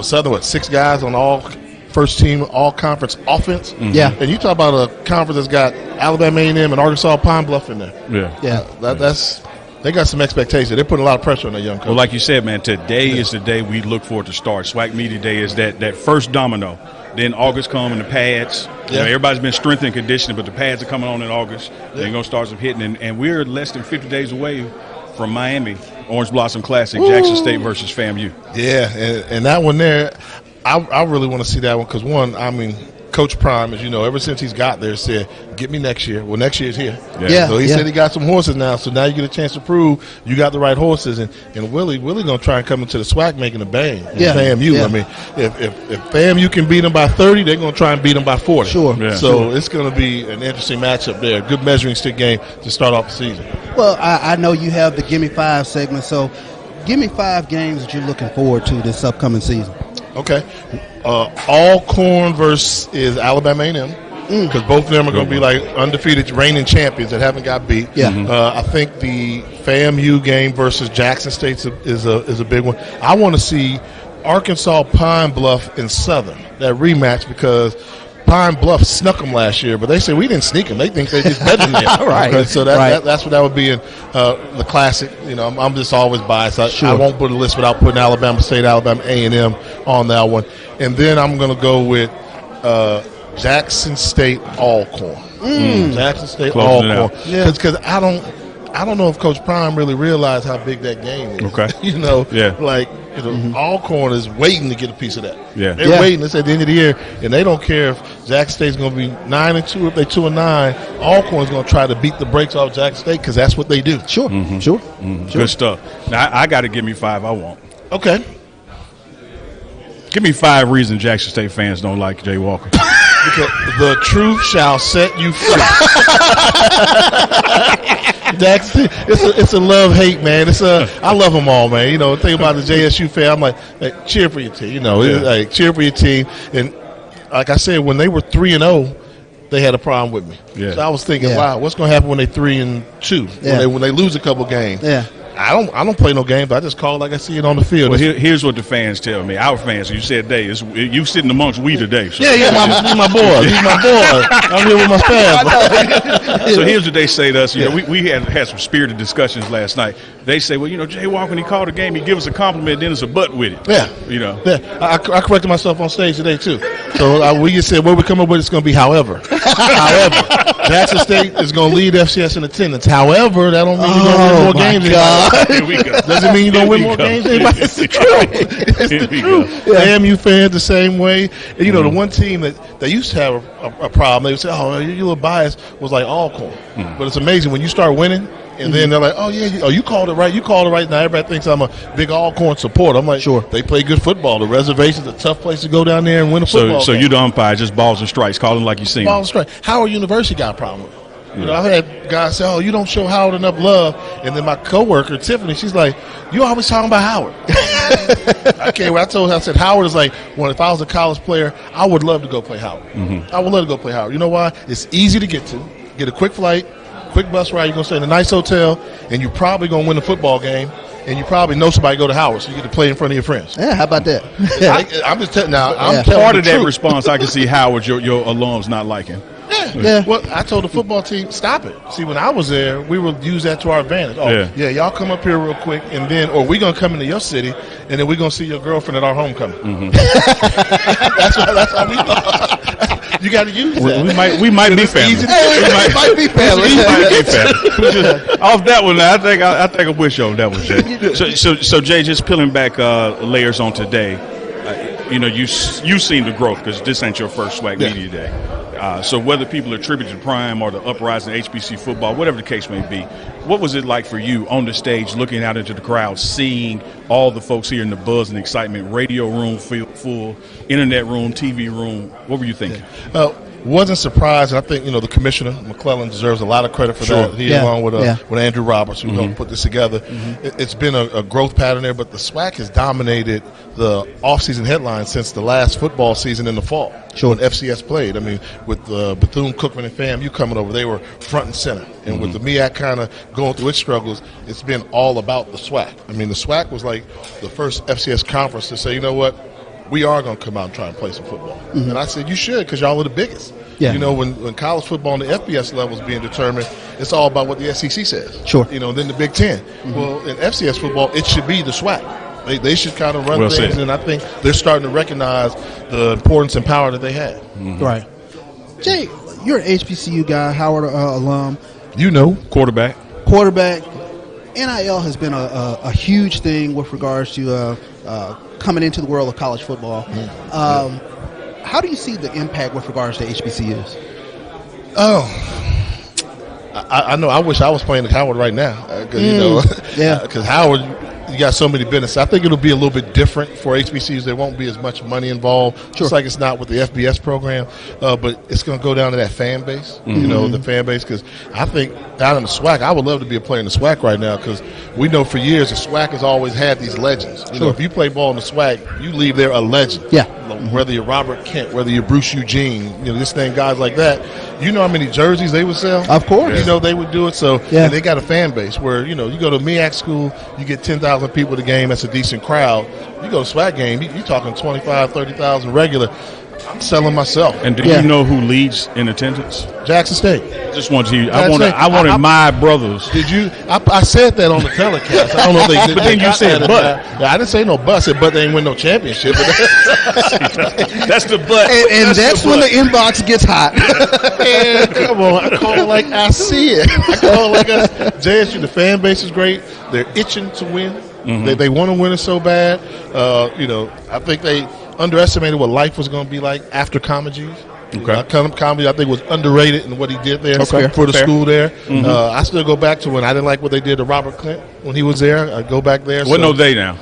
Southern 6 guys on all first team all conference offense. Mm-hmm. Yeah. And you talk about a conference that's got Alabama A&M and Arkansas Pine Bluff in there. Yeah. That's. They got some expectations. They're putting a lot of pressure on that young coach. Well, like you said, man, today is the day we look forward to start. SWAC Media Day is that first domino. Then August come and the pads. Everybody's been strength and conditioning, but the pads are coming on in August. They're going to start some hitting. And we're less than 50 days away from Miami, Orange Blossom Classic, Jackson State versus FAMU. Yeah, and that one there, I really want to see that one because, one, I mean, Coach Prime, as you know, ever since he's got there, said, get me next year. Well, next year's here. So he said he got some horses now, so now you get a chance to prove you got the right horses. And Willie going to try and come into the SWAC making a bang. FAMU. I mean, if FAMU can beat them by 30, they're going to try and beat them by 40. So it's going to be an interesting matchup there. Good measuring stick game to start off the season. Well, I know you have the Gimme 5 segment, so give me 5 games that you're looking forward to this upcoming season. Okay. Alcorn versus Alabama A&M because both of them are going to be like undefeated reigning champions that haven't got beat. I think the FAMU game versus Jackson State is a big one. I want to see Arkansas Pine Bluff and Southern, that rematch, because Pine Bluff snuck them last year, but they say we didn't sneak them. They think they're just better than them. Okay, so that's what that would be in the classic. I'm just always biased. I won't put a list without putting Alabama State, Alabama A&M on that one. And then I'm going to go with Jackson State Alcorn. Jackson State Alcorn. Because I don't know if Coach Prime really realized how big that game is. Okay. Alcorn is waiting to get a piece of that. They're waiting. It's at the end of the year, and they don't care if Jackson State's going to be 9-2. If they're 2-9, Alcorn is going to try to beat the brakes off Jackson State because that's what they do. Sure. Good stuff. Now, I got to give me 5 I want. Okay. Give me 5 reasons Jackson State fans don't like Jay Walker. Because the truth shall set you free. Jackson, it's a love-hate, man. I love them all, man. You know, think about the JSU fan. I'm like cheer for your team. You know, like cheer for your team. And like I said, when they were 3-0, they had a problem with me. Yeah. So I was thinking, wow, what's going to happen when they 3-2? When they lose a couple games? Yeah. I don't play no games. I just call it like I see it on the field. Well, here's what the fans tell me. Our fans, you said today, you sitting amongst we today. So. Yeah, he's my boy. He's my boy. I'm here with my staff. So here's what they say to us. You know, we had some spirited discussions last night. They say, well, you know, Jay Walker, when he called a game, he give us a compliment, then it's a butt with it. Yeah. You know. Yeah. I corrected myself on stage today, too. So we just said, what we come up with, it's going to be however. However. Jackson State is going to lead FCS in attendance. However, that don't mean you're going to win more games. Here we go. Doesn't mean you're going to win more games. It's the truth. It's the truth. FAMU fans the same way. And, you know, the one team that they used to have a problem, they would say, oh, you're a little biased, was like Alcorn. But it's amazing when you start winning, and then they're like, oh, yeah, you called it right. You called it right. Now everybody thinks I'm a big Alcorn supporter. I'm like, sure. They play good football. The reservation's a tough place to go down there and win a football game. So you the umpire, just balls and strikes, call them like you seen them. Balls and strikes. Howard University got a problem with it. You know, I've had guys say, oh, you don't show Howard enough love. And then my coworker, Tiffany, she's like, you always talking about Howard. I told her, I said, Howard is like, well, if I was a college player, I would love to go play Howard. I would love to go play Howard. You know why? It's easy to get to. Get a quick flight, quick bus ride. You're going to stay in a nice hotel, and you're probably going to win a football game. And you probably know somebody go to Howard, so you get to play in front of your friends. Yeah, how about that? I'm just telling now. I'm part of that response. I can see Howard, your alums not liking. Yeah. Well, I told the football team, stop it. See, when I was there, we would use that to our advantage. Oh, yeah, y'all come up here real quick, and then, or we're going to come into your city, and then we're going to see your girlfriend at our homecoming. That's how we thought. You got to use that. We might be family. We might be family. Off that one, I think I'm with you on that one, Jay. So Jay, just peeling back layers on today. You know, you've seen the growth because this ain't your first SWAC media day. So whether people attribute to Prime or the uprising of HBC football, whatever the case may be, what was it like for you on the stage, looking out into the crowd, seeing all the folks here in the buzz and excitement, radio room full, internet room, TV room? What were you thinking? Wasn't surprised. I think, you know, the commissioner, McClelland, deserves a lot of credit for that. He, along with Andrew Roberts, who helped put this together. It's been a growth pattern there, but the SWAC has dominated the offseason headlines since the last football season in the fall. When FCS played. I mean, with Bethune-Cookman and FAMU coming over, they were front and center. And with the MEAC kind of going through its struggles, it's been all about the SWAC. I mean, the SWAC was like the first FCS conference to say, you know what, we are going to come out and try and play some football. And I said, you should, because y'all are the biggest. Yeah. You know, when college football on the FBS level is being determined, it's all about what the SEC says. Sure. You know, then the Big Ten. Well, in FCS football, it should be the SWAC. They should kind of run things, and I think they're starting to recognize the importance and power that they have. Right. Jay, you're an HBCU guy, Howard alum. You know. Quarterback. NIL has been a huge thing with regards to coming into the world of college football. How do you see the impact with regards to HBCUs? I know. I wish I was playing at Howard right now, because you know, because Howard, you got so many benefits. I think it'll be a little bit different for HBCUs. There won't be as much money involved, just like it's not with the FBS program. But it's going to go down to that fan base, you know, the fan base. Because I think out in the SWAC, I would love to be a player in the SWAC right now, because we know for years the SWAC has always had these legends. You know, if you play ball in the SWAC, you leave there a legend. Yeah. Whether you're Robert Kent, whether you're Bruce Eugene, you know, this name, guys like that. You know how many jerseys they would sell? Of course. You know, they would do it. So and they got a fan base where, you know, you go to MEAC school, you get 10,000 people at the game. That's a decent crowd. You go to SWAC game, you're talking 25, 30,000 regular. I'm selling myself. And do you know who leads in attendance? Jackson State. Just want you. I wanted my brothers. Did you? I said that on the telecast. I don't know if they did. But then you said but. I didn't say no but. I said but they ain't win no championship. That's the but. And that's when the inbox gets hot. Man, come on. I call it like I see it. I call it like JSU. The fan base is great. They're itching to win. They want to win it so bad. You know, I think they underestimated what life was going to be like after Comedy. Comedy, I think, was underrated in what he did there for the school there. I still go back to when I didn't like what they did to Robert Clint when he was there. I go back there. What no day now?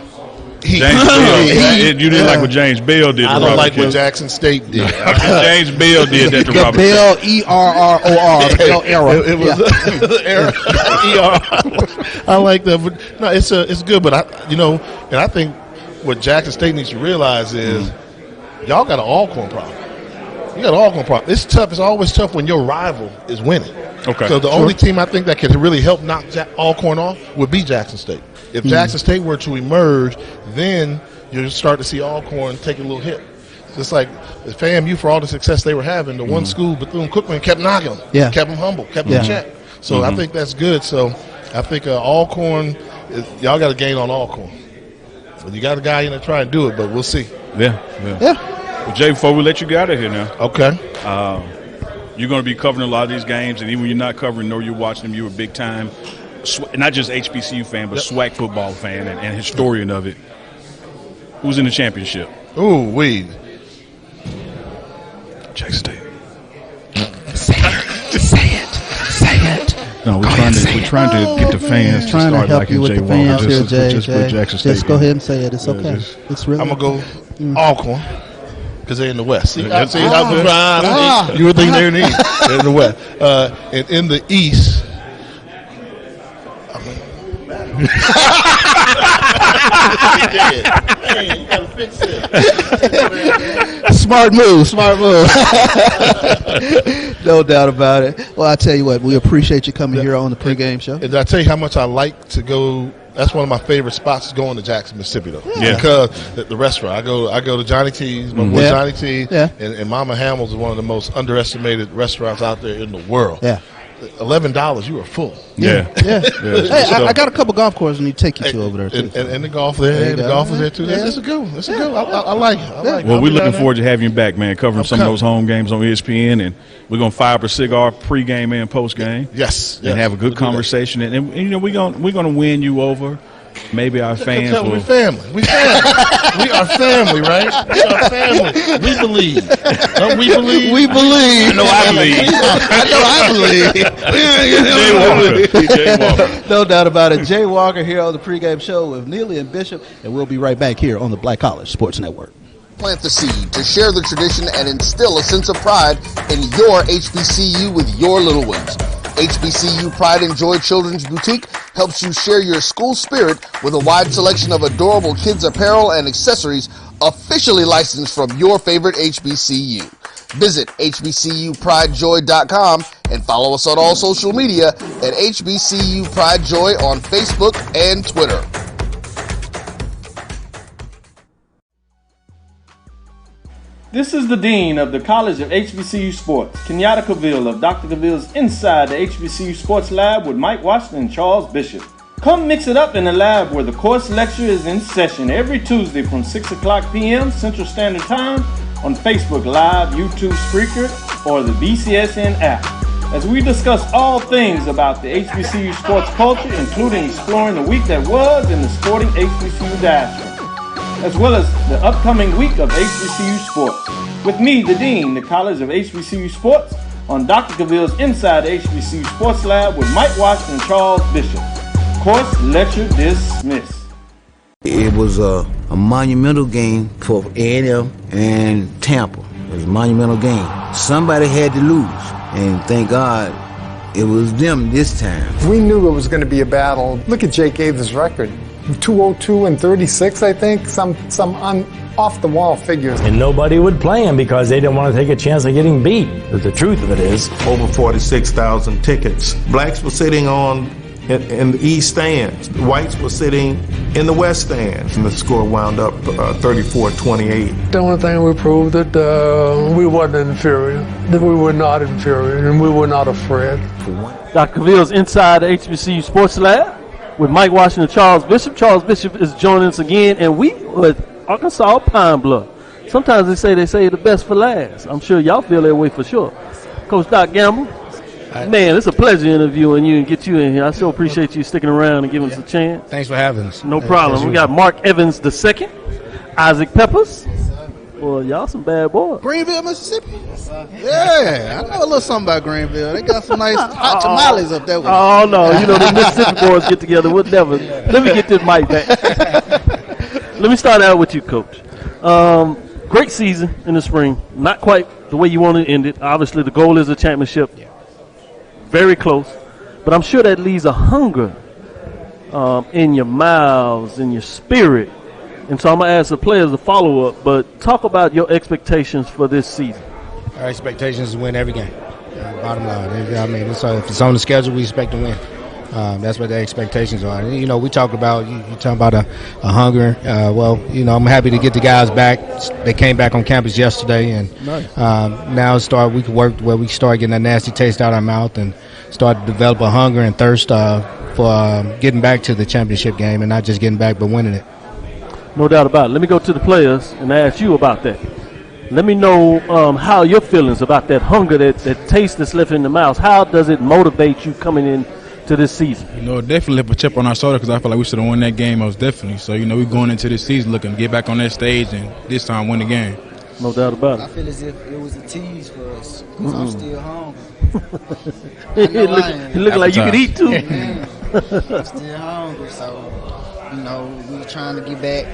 He. James Bell. You didn't like what James Bell did. I don't like what Jackson State did. James Bell did that to Robert. Bell, ERROR. Bell era. It was era. ER. I like that, but no, it's good. But I think what Jackson State needs to realize is y'all got an Alcorn problem. You got an Alcorn problem. It's tough. It's always tough when your rival is winning. Okay. So the only team I think that could really help knock Alcorn off would be Jackson State. If Jackson State were to emerge, then you'll start to see Alcorn take a little hit. Just like the FAMU, for all the success they were having, the one school, Bethune-Cookman, kept knocking them, kept them humble, kept them in check. So I think that's good. So I think Alcorn, y'all got to gain on Alcorn. So you got a guy in there trying to do it, but we'll see. Yeah. Well, Jay, before we let you get out of here now. Okay. You're going to be covering a lot of these games, and even when you're not covering nor you're watching them, you're a big-time, not just HBCU fan, but SWAC football fan and historian of it. Who's in the championship? Ooh, we. Jackson State. Say it. No, we're trying to get the fans to trying start to help liking you with Jay the fans Walker. here, Jay. Just put Jackson State. Just go ahead and say it. It's okay. It's really. I'm going to go Alcorn. Because they're in the West. See, You would think they're in the East. They're in the West. And in the East, you gotta fix it. Smart move. No doubt about it. Well, I tell you what, we appreciate you coming here on the pregame show. And I tell you how much I like to go. That's one of my favorite spots is going to Jackson, Mississippi, though. Yeah. Because the restaurant. I go to Johnny T's, my boy Johnny T's, and Mama Hamil's is one of the most underestimated restaurants out there in the world. Yeah. $11, you are full. Yeah. Hey, I got a couple golf courses I need to take you to over there too. And the golf there, the golf is there too. That's a good one. That's a good one. I like it. Well, we're looking forward to having you back, man, covering some of those home games on ESPN, and we're going to fire up a cigar pregame and postgame. Yes. And have a good conversation. And we're going to win you over. Maybe our fans will. We're family. We are family, right? We are family. We believe. Don't we believe? We believe. I know I believe. Jay Walker. No doubt about it. Jay Walker here on the pregame show with Neely and Bishop, and we'll be right back here on the Black College Sports Network. Plant the seed to share the tradition and instill a sense of pride in your HBCU with your little ones. HBCU Pride and Joy Children's Boutique helps you share your school spirit with a wide selection of adorable kids apparel and accessories officially licensed from your favorite HBCU. Visit hbcupridejoy.com and follow us on all social media at HBCU Pride Joy on Facebook and Twitter. This is the Dean of the College of HBCU Sports, Kenyatta Cavil of Dr. Cavill's Inside the HBCU Sports Lab with Mike Washington and Charles Bishop. Come mix it up in the lab where the course lecture is in session every Tuesday from 6 o'clock p.m. Central Standard Time on Facebook Live, YouTube Spreaker, or the BCSN app. As we discuss all things about the HBCU sports culture, including exploring the week that was in the sporting HBCU diaspora, as well as the upcoming week of HBCU sports. With me, the Dean, the College of HBCU Sports, on Dr. Cavill's Inside the HBCU Sports Lab with Mike Washington and Charles Bishop. Course lecture dismissed. It was a monumental game for A&M and Tampa. It was a monumental game. Somebody had to lose, and thank God it was them this time. We knew it was going to be a battle. Look at Jake Ave's record. 202 and 36, I think, some off-the-wall figures. And nobody would play him because they didn't want to take a chance of getting beat. But the truth of it is, over 46,000 tickets. Blacks were sitting in the east stands. The whites were sitting in the west stands. And the score wound up 34-28. The only thing we proved that we wasn't inferior, that we were not inferior, and we were not afraid. Dr. Cavill's Inside the HBCU Sports Lab with Mike Washington and Charles Bishop. Charles Bishop is joining us again, and we with Arkansas Pine Bluff. Sometimes they say the best for last. I'm sure y'all feel that way for sure. Coach Doc Gamble, man, it's a pleasure interviewing you and get you in here. I so appreciate you sticking around and giving us a chance. Thanks for having us. No problem. We got Mark Evans II, Isaac Peppers. Well, y'all some bad boys. Greenville, Mississippi? Yeah, I know a little something about Greenville. They got some nice hot tamales up there. Oh, no. You know, the Mississippi boys get together. We'll never. Let me get this mic back. Let me start out with you, Coach. Great season in the spring. Not quite the way you want to end it. Obviously, the goal is a championship. Very close. But I'm sure that leaves a hunger in your mouths, in your spirit. And so I'm going to ask the players a follow-up. But talk about your expectations for this season. Our expectations is to win every game. Bottom line. I mean, if it's on the schedule, we expect to win. That's what the expectations are. You know, we talked about, you talking about a hunger. Well, you know, I'm happy to get the guys back. They came back on campus yesterday, and nice. Now we can work where we start getting that nasty taste out of our mouth and start to develop a hunger and thirst for getting back to the championship game, and not just getting back but winning it. No doubt about it. Let me go to the players and ask you about that. Let me know how your feelings about that hunger, that taste that's left in the mouth. How does it motivate you coming in to this season? You know, it definitely left a chip on our shoulder because I feel like we should have won that game most definitely. So, you know, we're going into this season looking to get back on that stage and this time win the game. No doubt about it. I feel as if it was a tease for us because I'm still hungry. It look like you could eat too. Yeah. I'm still hungry, so, you know, we're trying to get back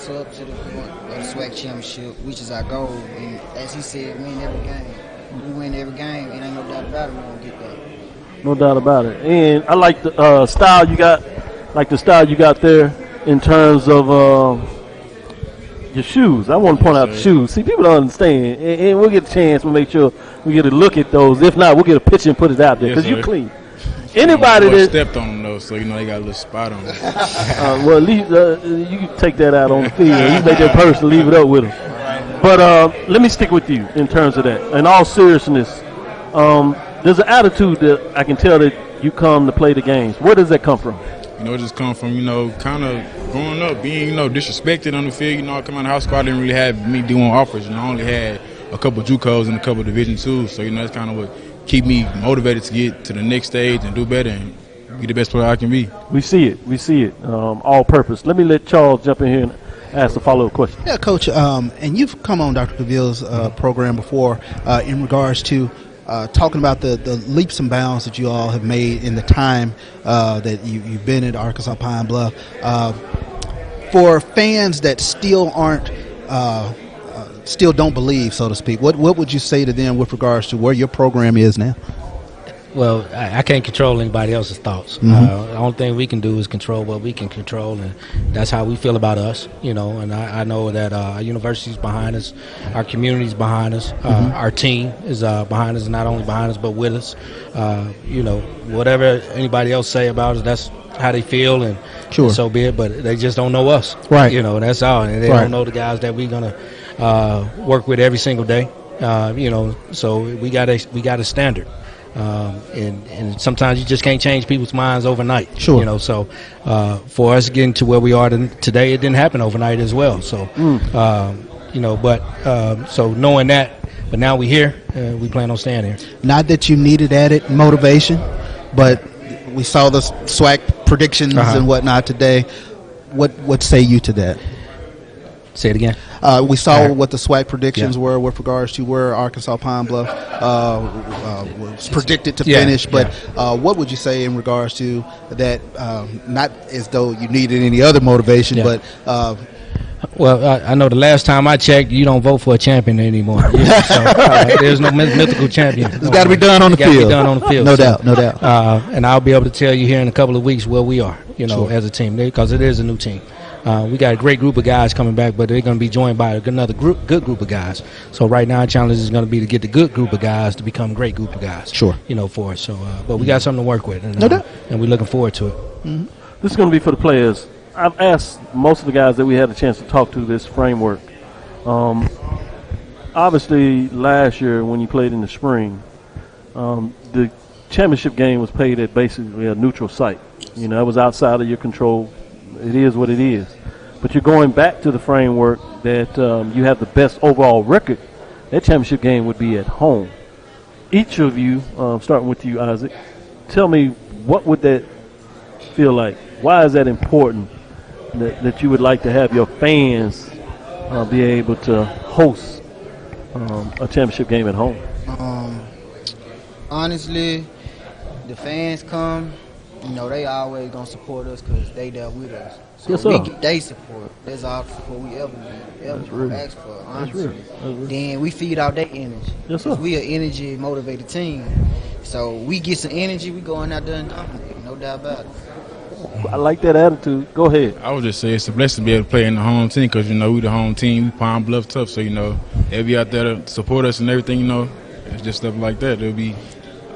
to up to the SWAC championship, which is our goal. And as he said, win every game. We win every game, and ain't no doubt about it, we're going to get that. No doubt about it. And I like the style you got, there in terms of your shoes. I want to point out the shoes. See, people don't understand, and we'll get a chance. We'll make sure we get a look at those. If not, we'll get a picture and put it out there because you're clean. Anybody that stepped on them though, so you know they got a little spot on them. Well, at least you can take that out on the field. You make that person leave it up with them. But let me stick with you in terms of that. In all seriousness, there's an attitude that I can tell that you come to play the games. Where does that come from? You know, it just come from, you know, kind of growing up, being, you know, disrespected on the field. You know, I come out of the house school, I didn't really have me doing offers. You know, I only had a couple JUCOs and a couple Division IIs. So, you know, that's kind of what keep me motivated to get to the next stage and do better and be the best player I can be. We see it. All purpose. Let me let Charles jump in here and ask a follow-up question. Yeah, Coach, and you've come on Dr. Cavil's program before in regards to talking about the leaps and bounds that you all have made in the time that you've been at Arkansas Pine Bluff. For fans that still aren't still don't believe, so to speak, what would you say to them with regards to where your program is now? Well, I can't control anybody else's thoughts. Mm-hmm. The only thing we can do is control what we can control, and that's how we feel about us, you know. And I know that our university's behind us, our community's behind us, our team is behind us, and not only behind us but with us. You know, whatever anybody else say about us, that's how they feel, and so be it. But they just don't know us, right? You know, that's all, and they don't know the guys that we're gonna work with every single day. You know, so we got a standard. And sometimes you just can't change people's minds overnight. Sure. You know, so for us getting to where we are today, it didn't happen overnight as well. So, you know, but so knowing that, but now we're here, we plan on staying here. Not that you needed added motivation, but we saw the SWAC predictions and whatnot today. What say you to that? Say it again. We saw what the SWAC predictions were with regards to where Arkansas Pine Bluff was predicted to finish. But what would you say in regards to that? Not as though you needed any other motivation, but well, I know the last time I checked, you don't vote for a champion anymore. So, there's no mythical champion. It's got to be done on the field. Done on the field. No doubt. And I'll be able to tell you here in a couple of weeks where we are, you know, as a team, because it is a new team. We got a great group of guys coming back, but they're going to be joined by another good group of guys. So right now, our challenge is going to be to get the good group of guys to become a great group of guys. Sure. You know, for us. So, but we got something to work with, and, no doubt. And we're looking forward to it. Mm-hmm. This is going to be for the players. I've asked most of the guys that we had a chance to talk to this framework. Obviously, last year when you played in the spring, the championship game was played at basically a neutral site. You know, it was outside of your control. It is what it is. But you're going back to the framework that you have the best overall record. That championship game would be at home. Each of you, starting with you, Isaac, tell me, what would that feel like? Why is that important that you would like to have your fans be able to host a championship game at home? Honestly, the fans come. You know, they always going to support us because they there with us. So Yes, we sir. get their support. That's all the support we ever ask for, honestly. real. Then we feed out their energy. Yes, sir. 'Cause we an energy motivated team. So we get some energy, we going out there and dominate. No doubt about it. I like that attitude. Go ahead. I would just say it's a blessing to be able to play in the home team because, we the home team. We Pine Bluff tough. So, they'll be out there to support us and everything, It's just stuff like that. It'll be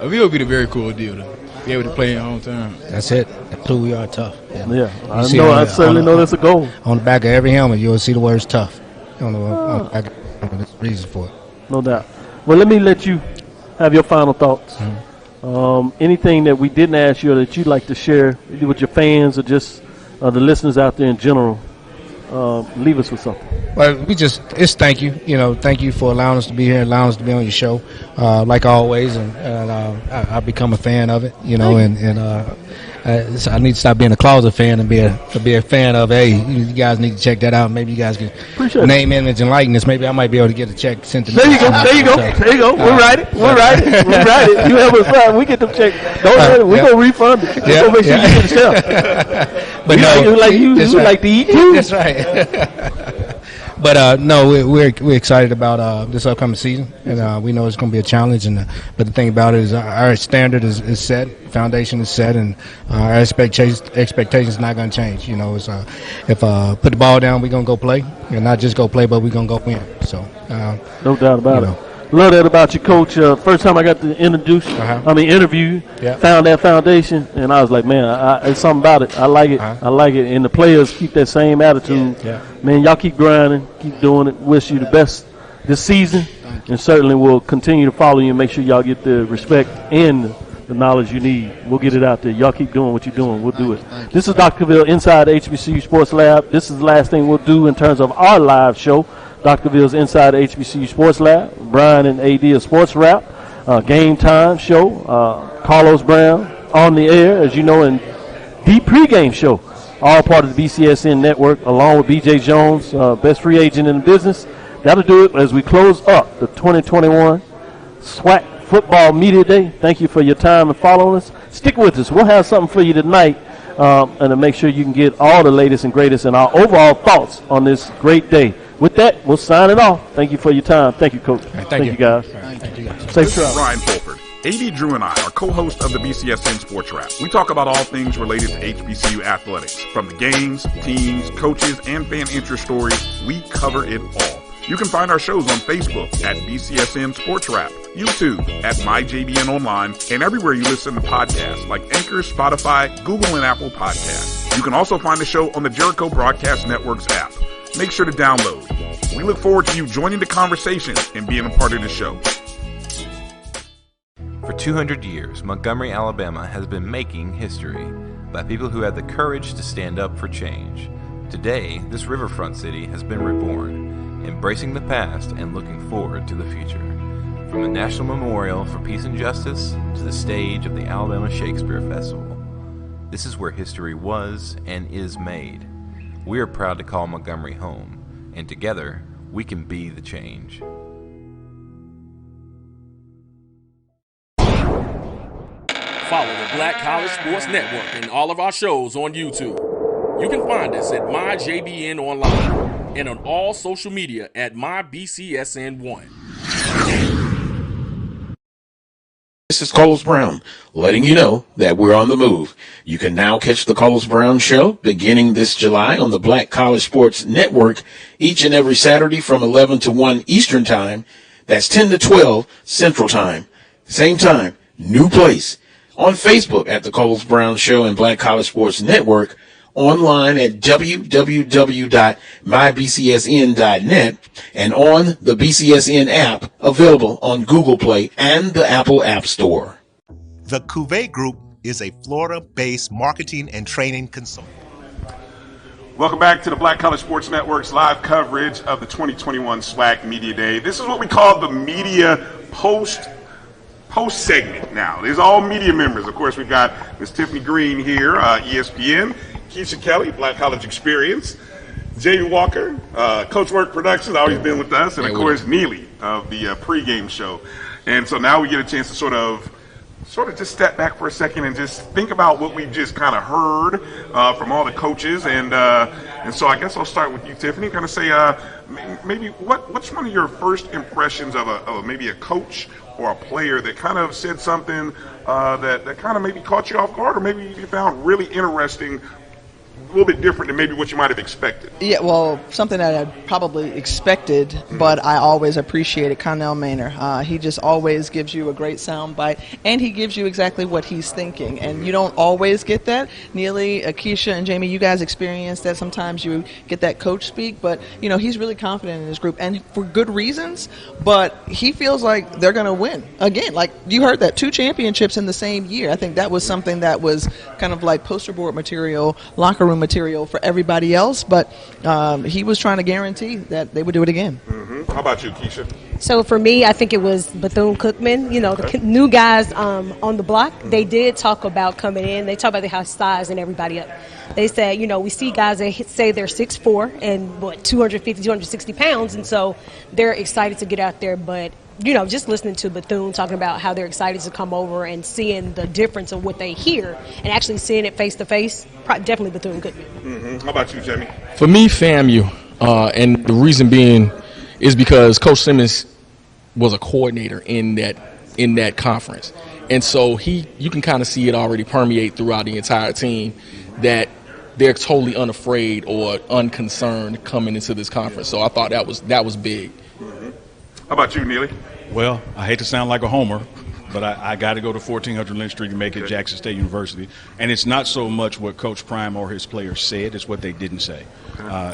a very cool deal to be able to play in hometown. That's it. That's who we are, tough. Yeah, I certainly know that's a goal. On the back of every helmet, you'll see the words tough. On the back of the helmet, there's a reason for it. No doubt. Well, let me let you have your final thoughts. Anything that we didn't ask you or that you'd like to share with your fans or just the listeners out there in general, leave us with something. Well, it's thank you. Thank you for allowing us to be here, allowing us to be on your show, like always. And I've become a fan of it, I need to stop being a closet fan and be a fan of. Hey, you guys need to check that out. Maybe you guys can name, image, and likeness. Maybe I might be able to get a check sent to me. There you go. We'll write it. You have us fine. We get them checks. We're gonna refund it. We're gonna make sure you get the stuff. But you like to eat too. That's right. But no, we're excited about this upcoming season, and we know it's going to be a challenge. But the thing about it is our standard is set, foundation is set, and our expectations not going to change. It's if put the ball down, we're going to go play, and not just go play, but we're going to go win. So no doubt about it. Love that about you, Coach. First time I got to interview, found that foundation, and I was like, man, it's something about it. I like it. I like it. And the players keep that same attitude. Man, y'all keep grinding, keep doing it. Wish you the best this season, and certainly we'll continue to follow you and make sure y'all get the respect and the knowledge you need. We'll get it out there. Y'all keep doing what you're doing. We'll do it. This is Dr. Cavil inside the HBCU Sports Lab. This is the last thing we'll do in terms of our live show. Dr. Cavill's inside the HBCU Sports Lab. Brian and AD of SportsWrap. Game Time show. Carlos Brown on the air, as you know, and the Pregame show. All part of the BCSN network, along with BJ Jones, best free agent in the business. That'll do it as we close up the 2021 SWAC Football Media Day. Thank you for your time and following us. Stick with us. We'll have something for you tonight, and to make sure you can get all the latest and greatest and our overall thoughts on this great day. With that, we'll sign it off. Thank you for your time. Thank you, Coach. Thank you, guys. Safe This is Ryan Fulford. AD Drew and I are co-hosts of the BCSN Sports Wrap. We talk about all things related to HBCU athletics. From the games, teams, coaches, and fan interest stories, we cover it all. You can find our shows on Facebook at BCSN Sports Wrap, YouTube at MyJBN Online, and everywhere you listen to podcasts like Anchor, Spotify, Google, and Apple Podcasts. You can also find the show on the Jericho Broadcast Network's app. Make sure to download. We look forward to you joining the conversation and being a part of the show. For 200 years, Montgomery, Alabama has been making history by people who had the courage to stand up for change. Today, this riverfront city has been reborn, embracing the past and looking forward to the future. From the National Memorial for Peace and Justice to the stage of the Alabama Shakespeare Festival, this is where history was and is made. We are proud to call Montgomery home, and together, we can be the change. Follow the Black College Sports Network and all of our shows on YouTube. You can find us at MyJBN Online and on all social media at MyBCSN1. This is Carlos Brown, letting you know that we're on the move. You can now catch the Carlos Brown Show beginning this July on the Black College Sports Network each and every Saturday from 11 to 1 Eastern Time. That's 10 to 12 Central Time. Same time, new place. On Facebook at the Carlos Brown Show and Black College Sports Network. Online at www.mybcsn.net and on the BCSN app available on Google Play and the Apple App Store. The Cuvée Group is a Florida-based marketing and training consultant. Welcome back to the Black College Sports Network's live coverage of the 2021 SWAC Media Day. This is what we call the media post segment now. These are all media members. Of course, we've got Ms. Tiffany Green here, ESPN. Keisha Kelly, Black College Experience. Jamie Walker, Coach Work Productions, always been with us. And, of course, Neely of the Pregame show. And so now we get a chance to sort of sort of just step back for a second and just think about what we've just kind of heard from all the coaches, and so I guess I'll start with you, Tiffany. Kind of say maybe what's one of your first impressions of maybe a coach or a player that kind of said something that kind of maybe caught you off guard, or maybe you found really interesting, a little bit different than maybe what you might have expected? Yeah, well, something that I probably expected, but I always appreciated Connell Maynor. He just always gives you a great sound bite, and he gives you exactly what he's thinking, and you don't always get that. Neely, Akeisha, and Jamie, you guys experience that. Sometimes you get that coach speak, but, you know, he's really confident in his group, and for good reasons, but he feels like they're going to win. Again, like you heard that, 2 championships in the same year. I think that was something that was kind of like poster board material, locker room material for everybody else, but he was trying to guarantee that they would do it again. Mm-hmm. How about you, Keisha? So for me, I think it was Bethune-Cookman, you know, the new guys on the block. They did talk about coming in. They talk about how sizing everybody up. They said, you know, we see guys that say they're 6'4" and 250, 260 pounds, and so they're excited to get out there, but you know, just listening to Bethune talking about how they're excited to come over and seeing the difference of what they hear and actually seeing it face to face, definitely Bethune-Cookman. Mm-hmm. How about you, Jamie? For me, FAMU, and the reason being is because Coach Simmons was a coordinator in that conference, and so you can kind of see it already permeate throughout the entire team that they're totally unafraid or unconcerned coming into this conference. So I thought that was big. How about you, Neely? Well, I hate to sound like a homer, but I got to go to 1400 Lynch Street to make it Jackson State University. And it's not so much what Coach Prime or his players said, it's what they didn't say.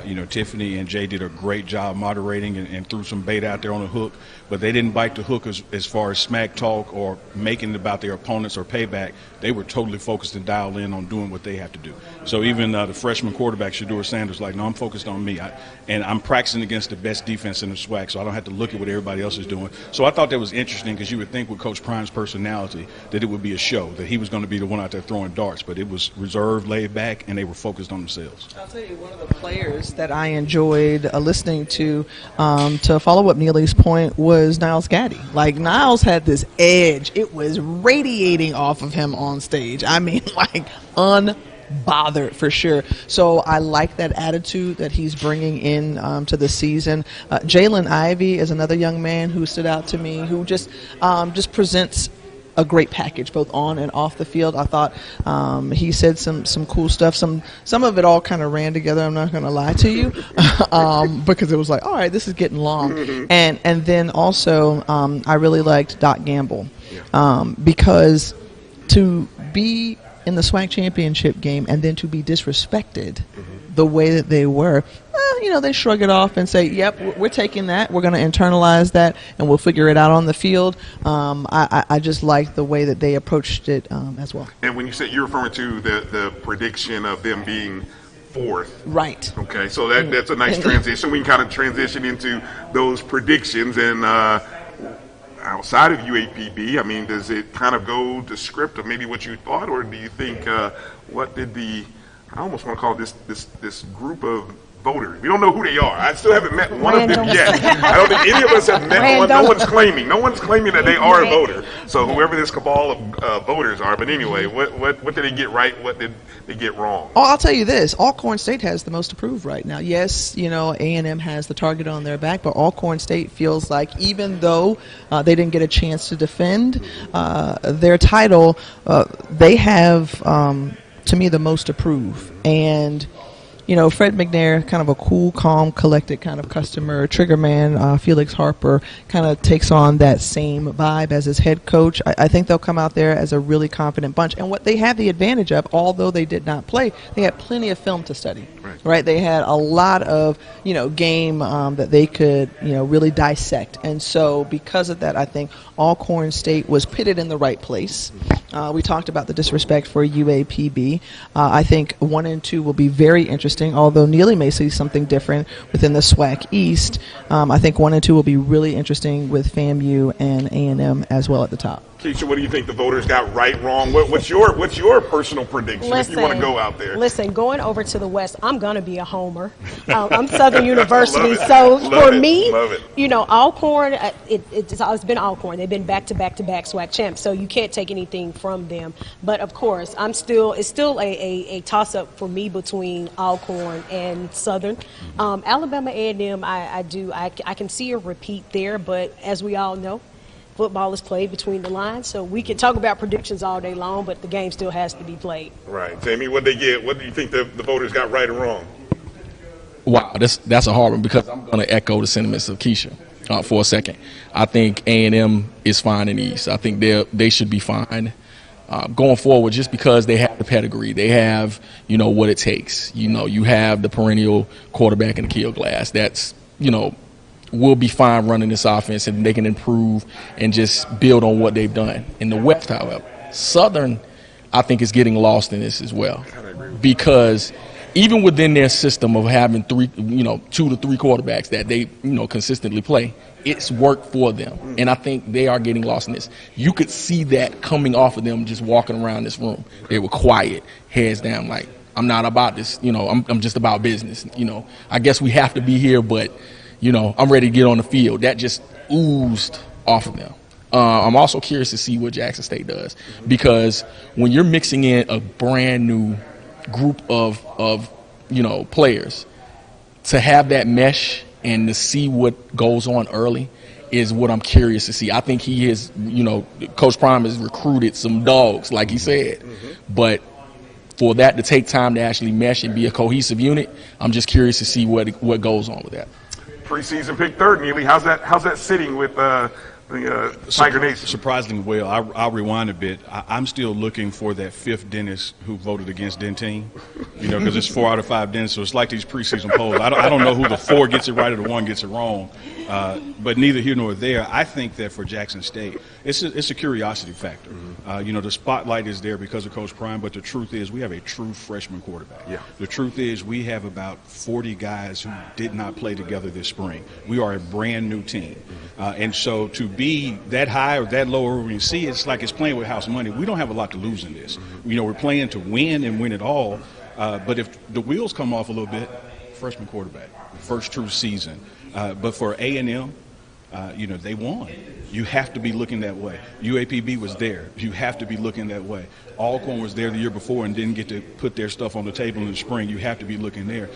You know, Tiffany and Jay did a great job moderating and threw some bait out there on the hook, but they didn't bite the hook as far as smack talk or making it about their opponents or payback. They were totally focused and dialed in on doing what they have to do. So even the freshman quarterback, Shedeur Sanders, like, no, I'm focused on me. And I'm practicing against the best defense in the SWAC, so I don't have to look at what everybody else is doing. So I thought that was interesting because you would think with Coach Prime's personality that it would be a show, that he was going to be the one out there throwing darts, but it was reserved, laid back, and they were focused on themselves. I'll tell you, one of the players that I enjoyed listening to follow up Neely's point was Nyles Gaddy. Like, Nyles had this edge. It was radiating off of him on stage. I mean, like, unbothered for sure. So I like that attitude that he's bringing in to the season. Jalen Ivey is another young man who stood out to me, who just presents a great package both on and off the field. I thought he said some cool stuff. Some of it all kind of ran together, I'm not going to lie to you, because it was like, all right, this is getting long. And then also I really liked Doc Gamble, because to be in the SWAC championship game and then to be disrespected the way that they were, you know, they shrug it off and say, yep, we're taking that, we're going to internalize that, and we'll figure it out on the field. I just like the way that they approached it as well. And when you said, you're referring to the prediction of them being fourth. Right. Okay, so that's a nice transition. We can kind of transition into those predictions. And outside of UAPB, I mean, does it kind of go the script of maybe what you thought, or do you think what did I almost want to call this group of voters. We don't know who they are. I still haven't met one of them yet. I don't think any of us have met one. No one's claiming that they are a voter. So whoever this cabal of voters are. But anyway, what did they get right? What did they get wrong? Oh, I'll tell you this. Alcorn State has the most approved right now. Yes, you know, A&M has the target on their back, but Alcorn State feels like even though they didn't get a chance to defend their title, they have, to me, the most approved. And you know, Fred McNair, kind of a cool, calm, collected kind of customer. Trigger man, Felix Harper, kind of takes on that same vibe as his head coach. I think they'll come out there as a really confident bunch. And what they have the advantage of, although they did not play, they had plenty of film to study. Right? They had a lot of, you know, game that they could, you know, really dissect. And so because of that, I think Alcorn State was pitted in the right place. We talked about the disrespect for UAPB. I think 1 and 2 will be very interesting, although Neely may see something different within the SWAC East. I think 1 and 2 will be really interesting with FAMU and A&M as well at the top. Keisha, what do you think the voters got right, wrong? What's your personal prediction if you want to go out there? Listen, going over to the West, I'm going to be a homer. I'm Southern University, so for me, you know, Alcorn, it's been Alcorn. They've been back-to-back-to-back SWAC champs, so you can't take anything from them. But, of course, it's still a toss-up for me between Alcorn and Southern. Alabama A&M, I can see a repeat there, but as we all know, football is played between the lines, so we can talk about predictions all day long, but the game still has to be played. Right. Jamie, what they get? What do you think the voters got right or wrong? Wow, that's a hard one because I'm going to echo the sentiments of Keisha for a second. I think A&M is fine in the East. I think they should be fine going forward just because they have the pedigree. They have, you know, what it takes. You know, you have the perennial quarterback in the kill glass. That's, you know, will be fine running this offense, and they can improve and just build on what they've done. In the West, however, Southern, I think, is getting lost in this as well, because even within their system of having 2 to 3 quarterbacks that they, you know, consistently play, it's worked for them, and I think they are getting lost in this. You could see that coming off of them just walking around this room. They were quiet, heads down, like, I'm not about this, you know, I'm just about business. You know, I guess we have to be here, but you know, I'm ready to get on the field. That just oozed off of them. I'm also curious to see what Jackson State does, because when you're mixing in a brand new group of you know, players, to have that mesh and to see what goes on early is what I'm curious to see. I think he is, you know, Coach Prime has recruited some dogs, like he said, but for that to take time to actually mesh and be a cohesive unit, I'm just curious to see what goes on with that. Preseason pick third, Neely. How's that sitting with the Tiger Nation? Surprisingly well. I'll rewind a bit. I'm still looking for that 5th dentist who voted against Denteen, you know, because it's 4 out of 5 dentists. So it's like these preseason polls. I don't know who the 4 gets it right or the 1 gets it wrong. But neither here nor there. I think that for Jackson State, it's a curiosity factor. You know, the spotlight is there because of Coach Prime, but the truth is we have a true freshman quarterback. Yeah. The truth is we have about 40 guys who did not play together this spring. We are a brand new team. And so to be that high or that low, or we see it's like it's playing with house money. We don't have a lot to lose in this. You know, we're playing to win and win it all. But if the wheels come off a little bit, freshman quarterback, first true season. But for A&M, you know, they won. You have to be looking that way. UAPB was there. You have to be looking that way. Alcorn was there the year before and didn't get to put their stuff on the table in the spring. You have to be looking there.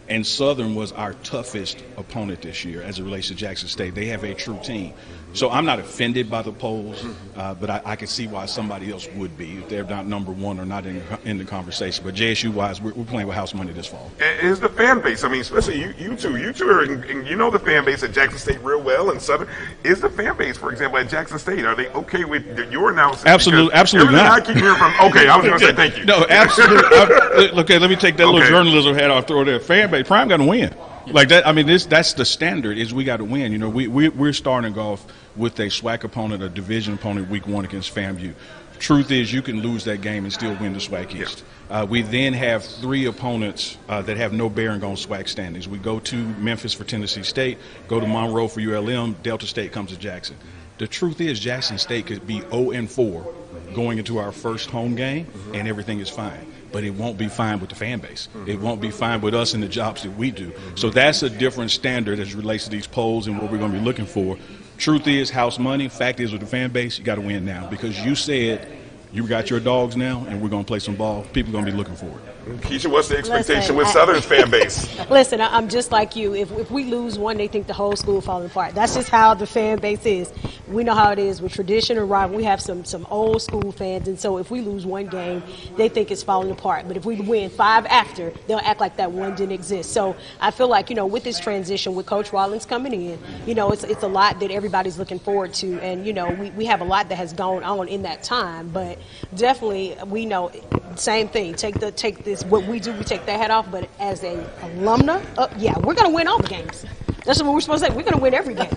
And Southern was our toughest opponent this year as it relates to Jackson State. They have a true team. So I'm not offended by the polls, but I can see why somebody else would be if they're not number 1 or not in the conversation. But JSU-wise, we're playing with house money this fall. Is the fan base, I mean, especially you two are, and you know the fan base at Jackson State real well, and Southern. Is the fan base, for example, at Jackson State, are they okay with your analysis? Absolutely not. I keep hearing from, okay, I was going to say thank you. No, absolutely. Okay, let me take that little journalism hat off, throw there. Fan base, Prime got to win. Like that, I mean, that's the standard, is we got to win. You know, we're starting off with a SWAC opponent, a division opponent, week 1 against FAMU. Truth is, you can lose that game and still win the SWAC East. We then have 3 opponents that have no bearing on SWAC standings. We go to Memphis for Tennessee State, go to Monroe for ULM, Delta State comes to Jackson. The truth is, Jackson State could be 0-4 going into our first home game, and everything is fine. But it won't be fine with the fan base. It won't be fine with us and the jobs that we do. So that's a different standard as it relates to these polls and what we're going to be looking for. Truth is, house money. Fact is, with the fan base, you got to win now, because you said you got your dogs now, and we're going to play some ball. People are going to be looking for it. Keisha, what's the expectation with Southern's fan base? Listen, I'm just like you. If we lose one, they think the whole school falling apart. That's just how the fan base is. We know how it is with tradition and rival. We have some old school fans, and so if we lose one game, they think it's falling apart. But if we win 5 after, they'll act like that one didn't exist. So I feel like, you know, with this transition, with Coach Rollins coming in, you know, it's a lot that everybody's looking forward to. And, you know, we have a lot that has gone on in that time. But definitely, we know, same thing. Take this. What we do, we take that hat off, but as an alumna, yeah, we're going to win all the games. That's what we're supposed to say. We're going to win every game.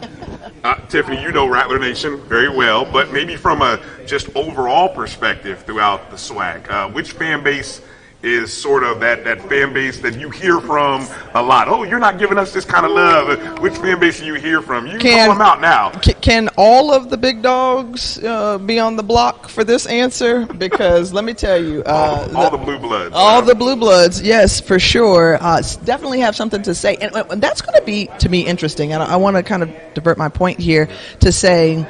Tiffany, you know Rattler Nation very well, but maybe from a just overall perspective throughout the SWAC, which fan base is sort of that fan base that you hear from a lot. Oh, you're not giving us this kind of love. Which fan base do you hear from? You can call them out now. Can all of the big dogs be on the block for this answer? Because let me tell you, all the blue bloods. All the blue bloods, yes, for sure. Definitely have something to say. And that's going to be, to me, interesting. And I want to kind of divert my point here to say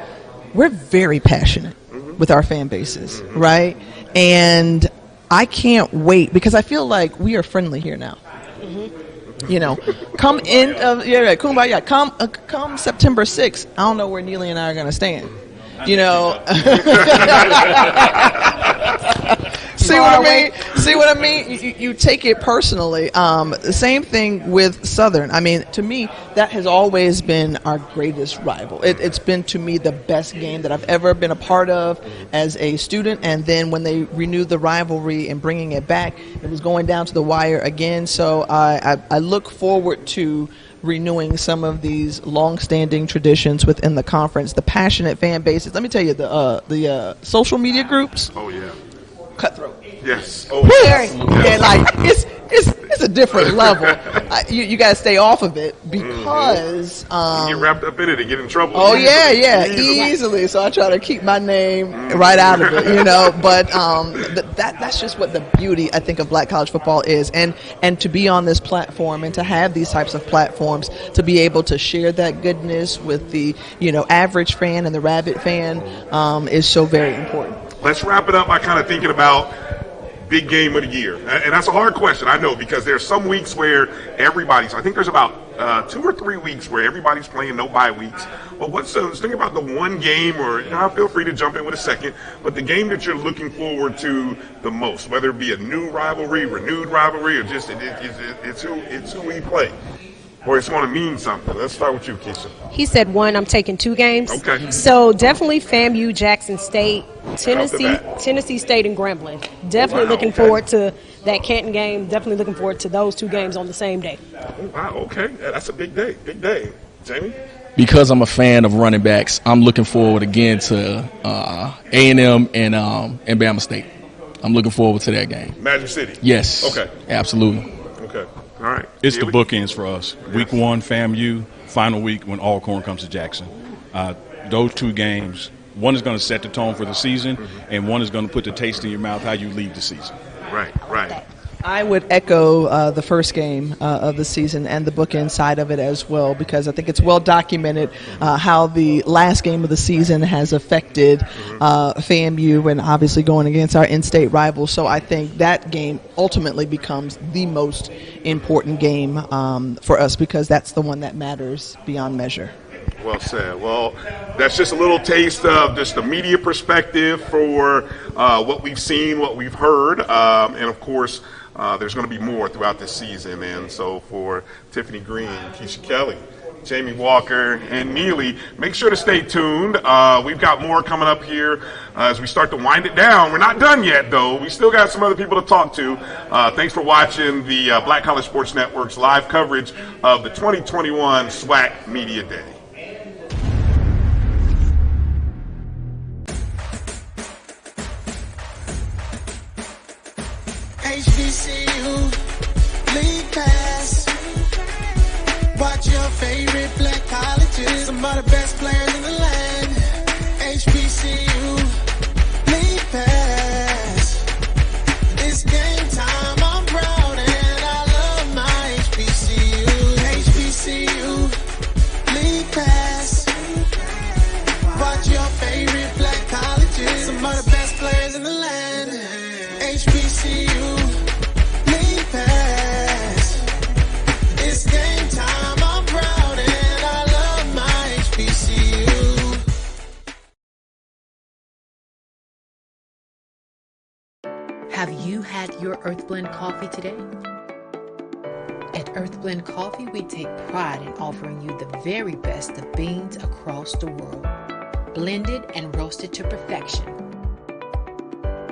we're very passionate with our fan bases, right? And I can't wait because I feel like we are friendly here now. You know, come in, kumbaya. Come September 6th. I don't know where Neely and I are going to stand. You know, see what I mean? You take it personally. The same thing with Southern. I mean, to me, that has always been our greatest rival. It's been, to me, the best game that I've ever been a part of as a student. And then when they renewed the rivalry and bringing it back, it was going down to the wire again. So I look forward to renewing some of these long-standing traditions within the conference. The passionate fan bases. Let me tell you, the social media groups. Oh yeah. Cutthroat. Yes. Oh, yes. Yeah, like it's a different level. You got to stay off of it because you get wrapped up in it and get in trouble. Oh easily. So I try to keep my name right out of it, you know. But that's just what the beauty, I think, of Black college football is, and to be on this platform and to have these types of platforms to be able to share that goodness with the average fan and the rabid fan is so very important. Let's wrap it up by kind of thinking about big game of the year. And that's a hard question, I know, because there's some weeks where everybody's, I think there's about 2 or 3 weeks where everybody's playing, no bye weeks. But let's think about the one game, or feel free to jump in with a second, but the game that you're looking forward to the most, whether it be a new rivalry, renewed rivalry, or just it's who we play. Or it's going to mean something. Let's start with you, Keisha. He said one. I'm taking 2 games. Okay. So definitely FAMU, Jackson State, Tennessee State, and Grambling. Definitely looking forward to that Canton game. Definitely looking forward to those 2 games on the same day. Wow. Okay. That's a big day. Big day. Jamie? Because I'm a fan of running backs, I'm looking forward again to A&M and Bama State. I'm looking forward to that game. Magic City. Yes. Okay. Absolutely. Okay. All right. It's the bookends for us. Week 1, FAMU, final week when Alcorn comes to Jackson. Those 2 games, one is going to set the tone for the season, and one is going to put the taste in your mouth how you leave the season. Right. I would echo the first game of the season and the bookend side of it as well, because I think it's well documented how the last game of the season has affected FAMU and obviously going against our in-state rivals. So I think that game ultimately becomes the most important game for us because that's the one that matters beyond measure. Well said. Well, that's just a little taste of just the media perspective for what we've seen, what we've heard, and of course, there's going to be more throughout this season. And so for Tiffany Green, Keisha Kelly, Jamie Walker, and Neely, make sure to stay tuned. We've got more coming up here as we start to wind it down. We're not done yet, though. We still got some other people to talk to. Thanks for watching the Black College Sports Network's live coverage of the 2021 SWAC Media Day. HBCU League Pass. Watch your favorite black colleges. Some of the best players in the land. HBCU League Pass. It's game time. I'm proud and I love my HBCU. HBCU League Pass. Watch your favorite black colleges. Some of the best players in the land. HBCU League Pass. It's game time. I'm proud and I love my HBCU. Have you had your Earth Blend coffee today? At Earth Blend Coffee, we take pride in offering you the very best of beans across the world, blended and roasted to perfection,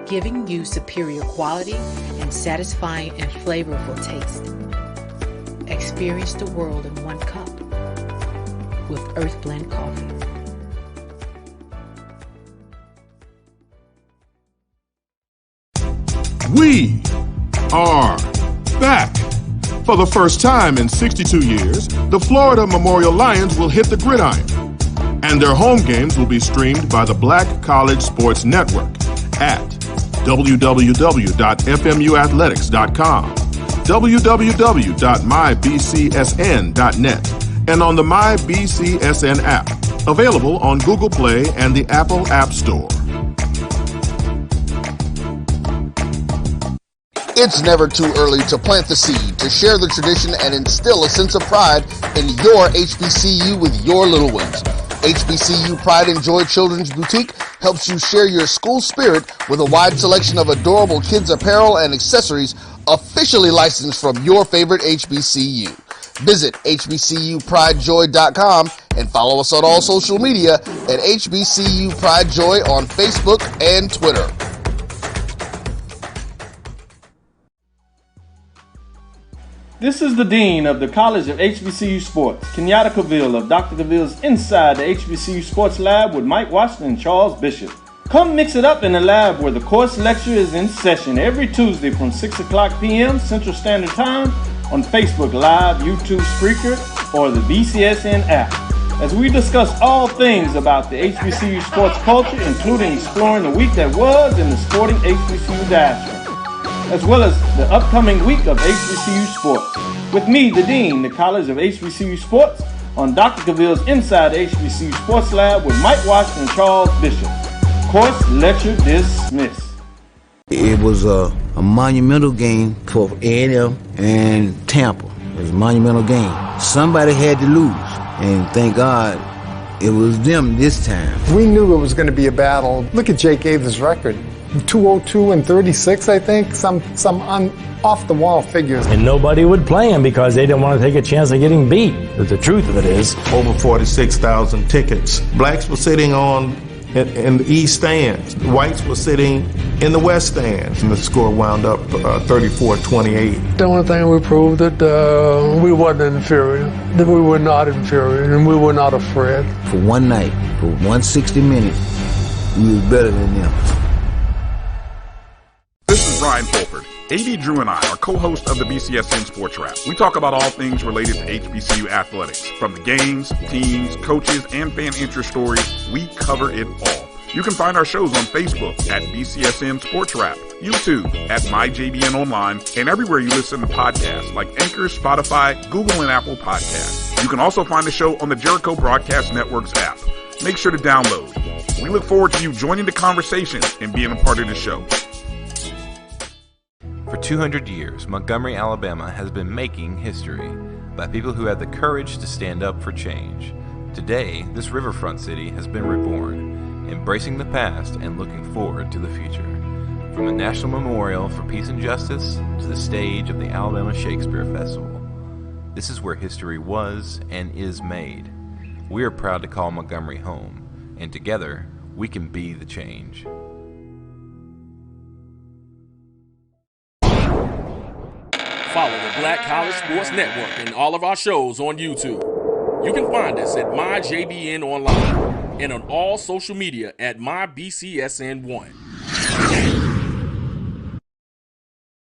giving you superior quality and satisfying and flavorful taste. Experience the world in one cup with Earth Blend Coffee. We are back. For the first time in 62 years, the Florida Memorial Lions will hit the gridiron, and their home games will be streamed by the Black College Sports Network at www.fmuathletics.com, www.mybcsn.net, and on the MyBCSN app, available on Google Play and the Apple App Store. It's never too early to plant the seed, to share the tradition, and instill a sense of pride in your HBCU with your little ones. HBCU Pride and Joy Children's Boutique helps you share your school spirit with a wide selection of adorable kids' apparel and accessories officially licensed from your favorite HBCU. Visit hbcupridejoy.com and follow us on all social media at HBCU Pride Joy on Facebook and Twitter. This is the Dean of the College of HBCU Sports, Kenyatta Cavil of Dr. Cavil's Inside the HBCU Sports Lab with Mike Washington and Charles Bishop. Come mix it up in the lab where the course lecture is in session every Tuesday from 6 o'clock p.m. Central Standard Time on Facebook Live, YouTube Spreaker, or the BCSN app, as we discuss all things about the HBCU sports culture, including exploring the week that was in the sporting HBCU diaspora, as well as the upcoming week of HBCU sports. With me, the Dean, the College of HBCU Sports, on Dr. Cavil's Inside the HBCU Sports Lab with Mike Washington and Charles Bishop. Course lecture dismissed. It was a monumental game for A&M and Tampa. It was a monumental game. Somebody had to lose, and thank God it was them this time. We knew it was going to be a battle. Look at Jake Ave's record. 202 and 36, I think. Some off-the-wall figures. And nobody would play him because they didn't want to take a chance of getting beat. But the truth of it is, Over 46,000 tickets. Blacks were sitting in the east stands. The whites were sitting in the west stands. And the score wound up 34-28. The only thing we proved that we wasn't inferior, that we were not inferior, and we were not afraid. For one night, for 160 minutes, we was better than them. This is Brian Fulford. AD Drew and I are co-hosts of the BCSN SportsWrap. We talk about all things related to HBCU athletics. From the games, teams, coaches, and fan interest stories, we cover it all. You can find our shows on Facebook at BCSN SportsWrap, YouTube at MyJBN Online, and everywhere you listen to podcasts like Anchor, Spotify, Google, and Apple Podcasts. You can also find the show on the Jericho Broadcast Network's app. Make sure to download. We look forward to you joining the conversation and being a part of the show. For 200 years, Montgomery, Alabama has been making history by people who had the courage to stand up for change. Today, this riverfront city has been reborn, embracing the past and looking forward to the future. From the National Memorial for Peace and Justice to the stage of the Alabama Shakespeare Festival, this is where history was and is made. We are proud to call Montgomery home, and together, we can be the change. Follow the Black College Sports Network and all of our shows on YouTube. You can find us at MyJBN Online and on all social media at MyBCSN1.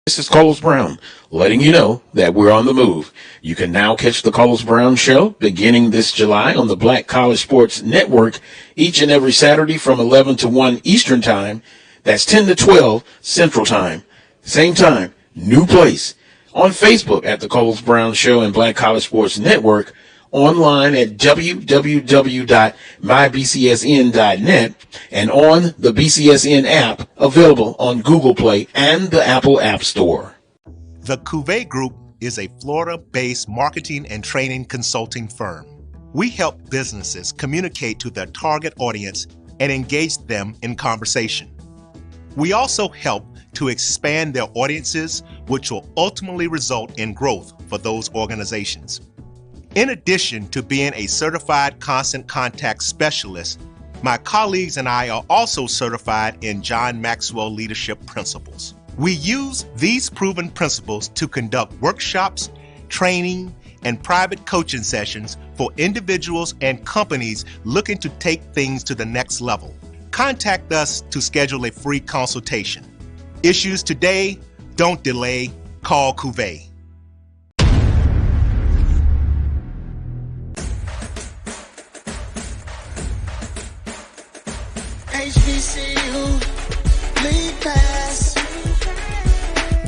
This is Carlos Brown, letting you know that we're on the move. You can now catch the Carlos Brown Show beginning this July on the Black College Sports Network each and every Saturday from 11 to 1 Eastern Time. That's 10 to 12 Central Time. Same time, new place. On Facebook at the Carlos Brown Show and Black College Sports Network, online at www.mybcsn.net, and on the BCSN app, available on Google Play and the Apple App Store. The Cuvée Group is a Florida-based marketing and training consulting firm. We help businesses communicate to their target audience and engage them in conversation. We also help to expand their audiences, which will ultimately result in growth for those organizations. In addition to being a certified constant contact specialist, my colleagues and I are also certified in John Maxwell Leadership Principles. We use these proven principles to conduct workshops, training, and private coaching sessions for individuals and companies looking to take things to the next level. Contact us to schedule a free consultation. Issues today, Don't delay. Call Cuvée. HBCU League Pass.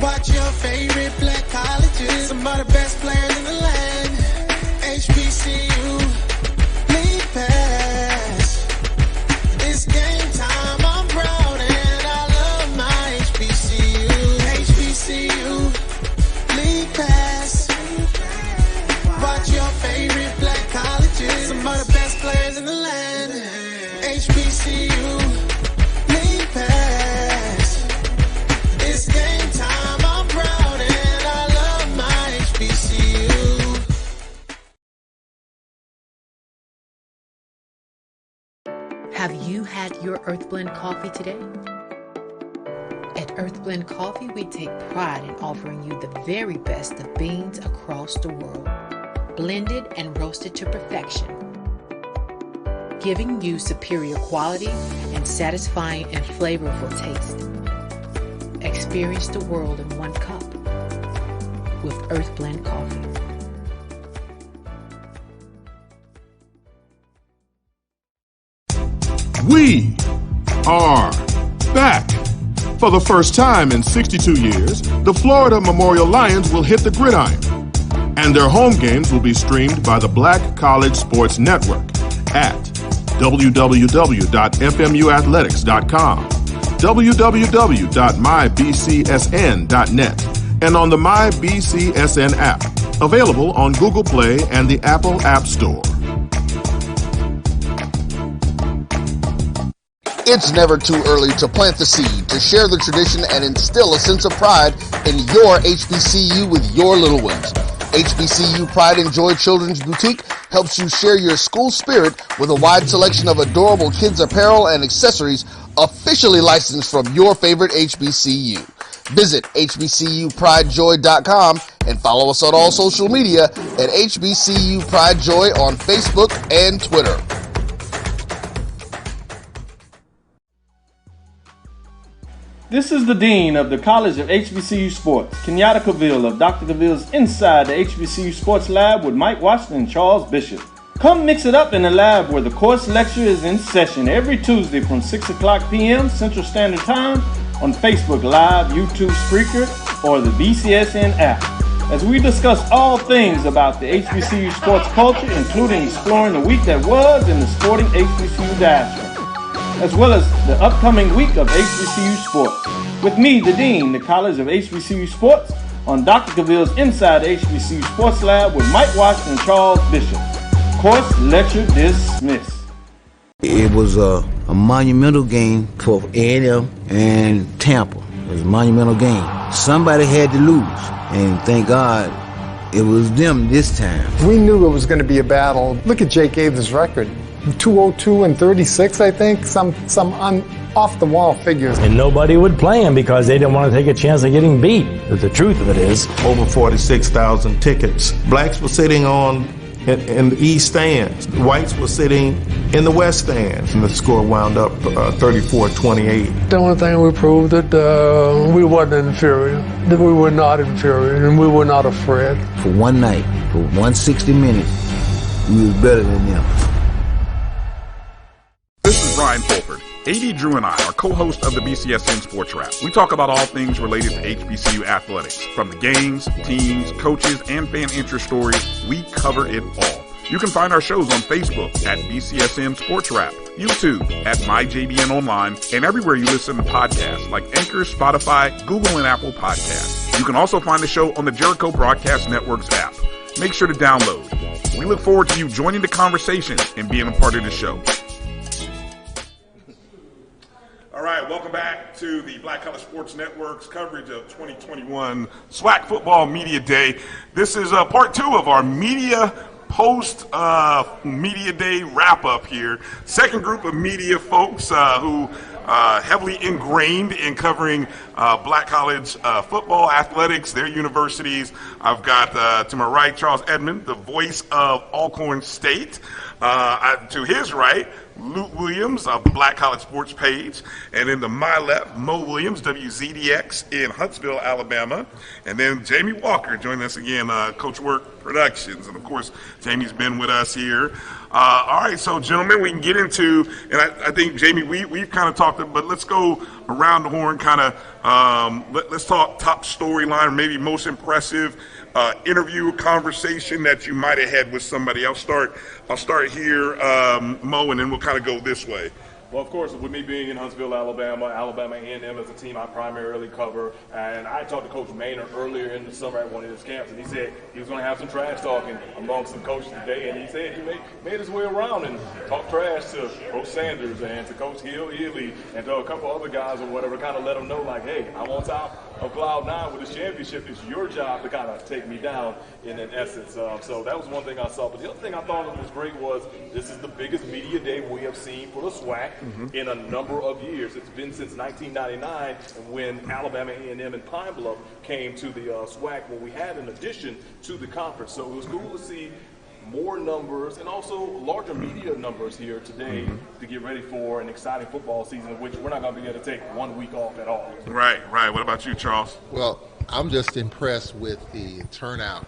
Watch your favorite black colleges. Some of the best players in the land. HBCU League Pass. It's game time. I'm proud and I love my HBCU. HBCU League Pass. Watch your favorite black colleges. Some of the best players in the land. HBCU League Pass. It's game time. I'm proud and I love my HBCU. Have you had your Earthblend coffee today? At Earthblend Coffee, we take pride in offering you the very best of beans across the world, blended and roasted to perfection, giving you superior quality and satisfying and flavorful taste. Experience the world in one cup with Earthblend Coffee. We are back. For the first time in 62 years, the Florida Memorial Lions will hit the gridiron, and their home games will be streamed by the Black College Sports Network at www.fmuathletics.com, www.mybcsn.net, and on the MyBCSN app, available on Google Play and the Apple App Store. It's never too early to plant the seed, to share the tradition, and instill a sense of pride in your HBCU with your little ones. HBCU Pride and Joy Children's Boutique helps you share your school spirit with a wide selection of adorable kids apparel and accessories officially licensed from your favorite HBCU. Visit hbcupridejoy.com and follow us on all social media at HBCU Pride Joy on Facebook and Twitter. This is the Dean of the College of HBCU Sports, Kenyatta Cavil of Dr. Cavill's Inside the HBCU Sports Lab with Mike Washington and Charles Bishop. Come mix it up in the lab where the course lecture is in session every Tuesday from 6 o'clock p.m. Central Standard Time on Facebook Live, YouTube Spreaker, or the BCSN app, as we discuss all things about the HBCU sports culture, including exploring the week that was in the sporting HBCU diaspora, as well as the upcoming week of HBCU sports. With me, the Dean, the College of HBCU Sports, on Dr. Cavill's Inside the HBCU Sports Lab with Mike Washington and Charles Bishop. Course lecture dismissed. It was a monumental game for A&M and Tampa. It was a monumental game. Somebody had to lose, and thank God it was them this time. We knew it was going to be a battle. Look at Jake Aves' record. 202 and 36, I think, some off-the-wall figures. And nobody would play him because they didn't want to take a chance of getting beat. But the truth of it is, Over 46,000 tickets. Blacks were sitting in the east stands. Whites were sitting in the west stands. And the score wound up 34-28. The only thing we proved that we wasn't inferior, that we were not inferior, and we were not afraid. For one night, for 160 minutes, we was better than them. This is Brian Fulford. AD Drew and I are co-hosts of the BCSN SportsWrap. We talk about all things related to HBCU athletics. From the games, teams, coaches, and fan interest stories, we cover it all. You can find our shows on Facebook at BCSN SportsWrap, YouTube at MyJBN Online, and everywhere you listen to podcasts like Anchor, Spotify, Google, and Apple Podcasts. You can also find the show on the Jericho Broadcast Network's app. Make sure to download. We look forward to you joining the conversation and being a part of the show. All right, welcome back to the Black College Sports Network's coverage of 2021 SWAC Football Media Day. This is part two of our media post-Media Day wrap-up here. Second group of media folks who heavily ingrained in covering Black College football, athletics, their universities. I've got to my right Charles Edmond, the voice of Alcorn State. To his right, Luke Williams of the Black College Sports page, and then to my left, Mo Williams, WZDX in Huntsville, Alabama, and then Jamie Walker joining us again, Coach Work Productions, and of course, Jamie's been with us here. All right, so gentlemen, we can get into, and I think Jamie, we've kind of talked, but let's go around the horn, kind of, let's talk top storyline, or maybe most impressive interview, conversation that you might have had with somebody. I'll start here, Mo, and then we'll kind of go this way. Well, of course, with me being in Huntsville, Alabama A&M is a team I primarily cover, and I talked to Coach Maynor earlier in the summer at one of his camps, and he said he was going to have some trash talking among some coaches today, and he said he made his way around and talked trash to Coach Sanders and to Coach Hill-Eley and to a couple other guys or whatever, kind of let them know, like, hey, I'm on top of Cloud 9 with this championship. It's your job to kind of take me down in essence. So that was one thing I saw. But the other thing I thought was great was this is the biggest media day we have seen for the SWAC in a number of years. It's been since 1999 when Alabama A&M and Pine Bluff came to the SWAC, when we had an addition to the conference. So it was cool to see more numbers and also larger media numbers here today to get ready for an exciting football season, which we're not going to be able to take 1 week off at all. Right. What about you, Charles? Well, I'm just impressed with the turnout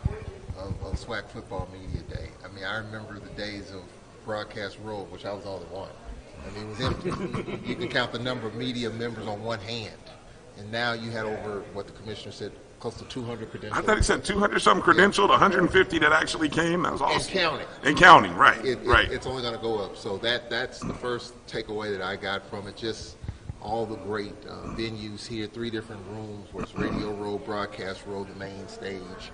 of SWAC Football Media Day. I mean, I remember the days of Broadcast Road, which I was only one. I mean, it was empty. You can count the number of media members on one hand. And now you had over, what the commissioner said, close to 200 credentials. I thought he said 200-something credentialed, 150 that actually came. That was awesome. And counting. And counting, right. Right. It's only going to go up. So that's the first takeaway that I got from it. Just all the great venues here, 3 different rooms, where it's Radio Row, Broadcast Row, the main stage.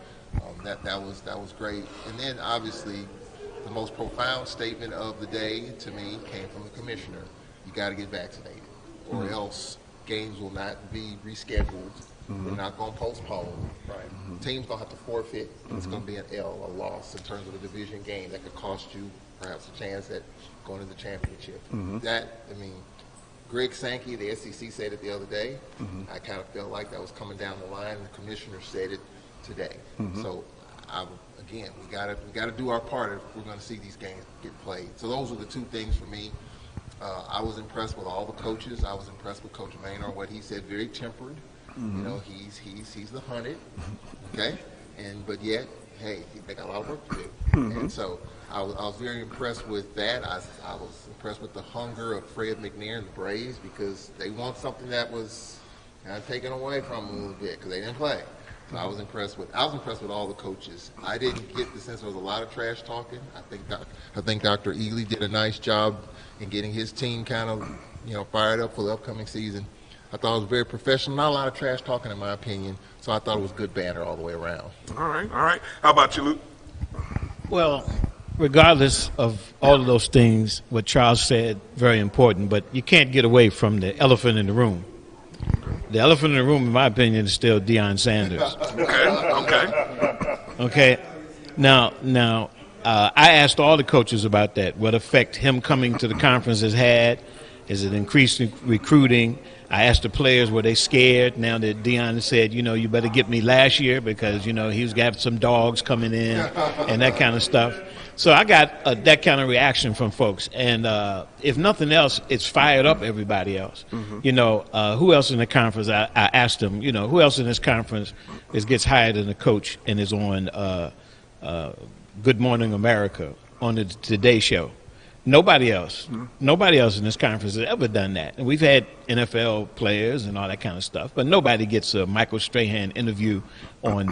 That was great. And then obviously the most profound statement of the day to me came from the commissioner. You got to get vaccinated, or else games will not be rescheduled. We're not going to postpone. Right. Team's going to have to forfeit. It's going to be an L, a loss in terms of a division game that could cost you perhaps a chance at going to the championship. Greg Sankey, the SEC, said it the other day. I kind of felt like that was coming down the line. The commissioner said it today. So, again, we got to do our part if we're going to see these games get played. So those are the 2 things for me. I was impressed with all the coaches. I was impressed with Coach Maynor, what he said, very tempered. You know, he's the hunted, okay? But yet, hey, they got a lot of work to do. And so I was very impressed with that. I was impressed with the hunger of Fred McNair and the Braves, because they want something that was kind of taken away from them a little bit because they didn't play. So I was impressed with all the coaches. I didn't get the sense there was a lot of trash talking. I think Dr. Ely did a nice job in getting his team kind of, fired up for the upcoming season. I thought it was very professional. Not a lot of trash talking, in my opinion. So I thought it was good banter all the way around. All right. How about you, Luke? Well, regardless of all of those things, what Charles said, very important, but you can't get away from the elephant in the room. The elephant in the room, in my opinion, is still Deion Sanders. Okay. Now, I asked all the coaches about that. What effect him coming to the conference has had? Is it increased recruiting? I asked the players, were they scared now that Deion said, you better get me last year because, he's got some dogs coming in and that kind of stuff. So I got that kind of reaction from folks. And if nothing else, it's fired up everybody else. Who else in the conference? I asked them, who else in this conference gets hired as a coach and is on Good Morning America on the Today Show? Nobody else. Nobody else in this conference has ever done that. And we've had NFL players and all that kind of stuff, but nobody gets a Michael Strahan interview on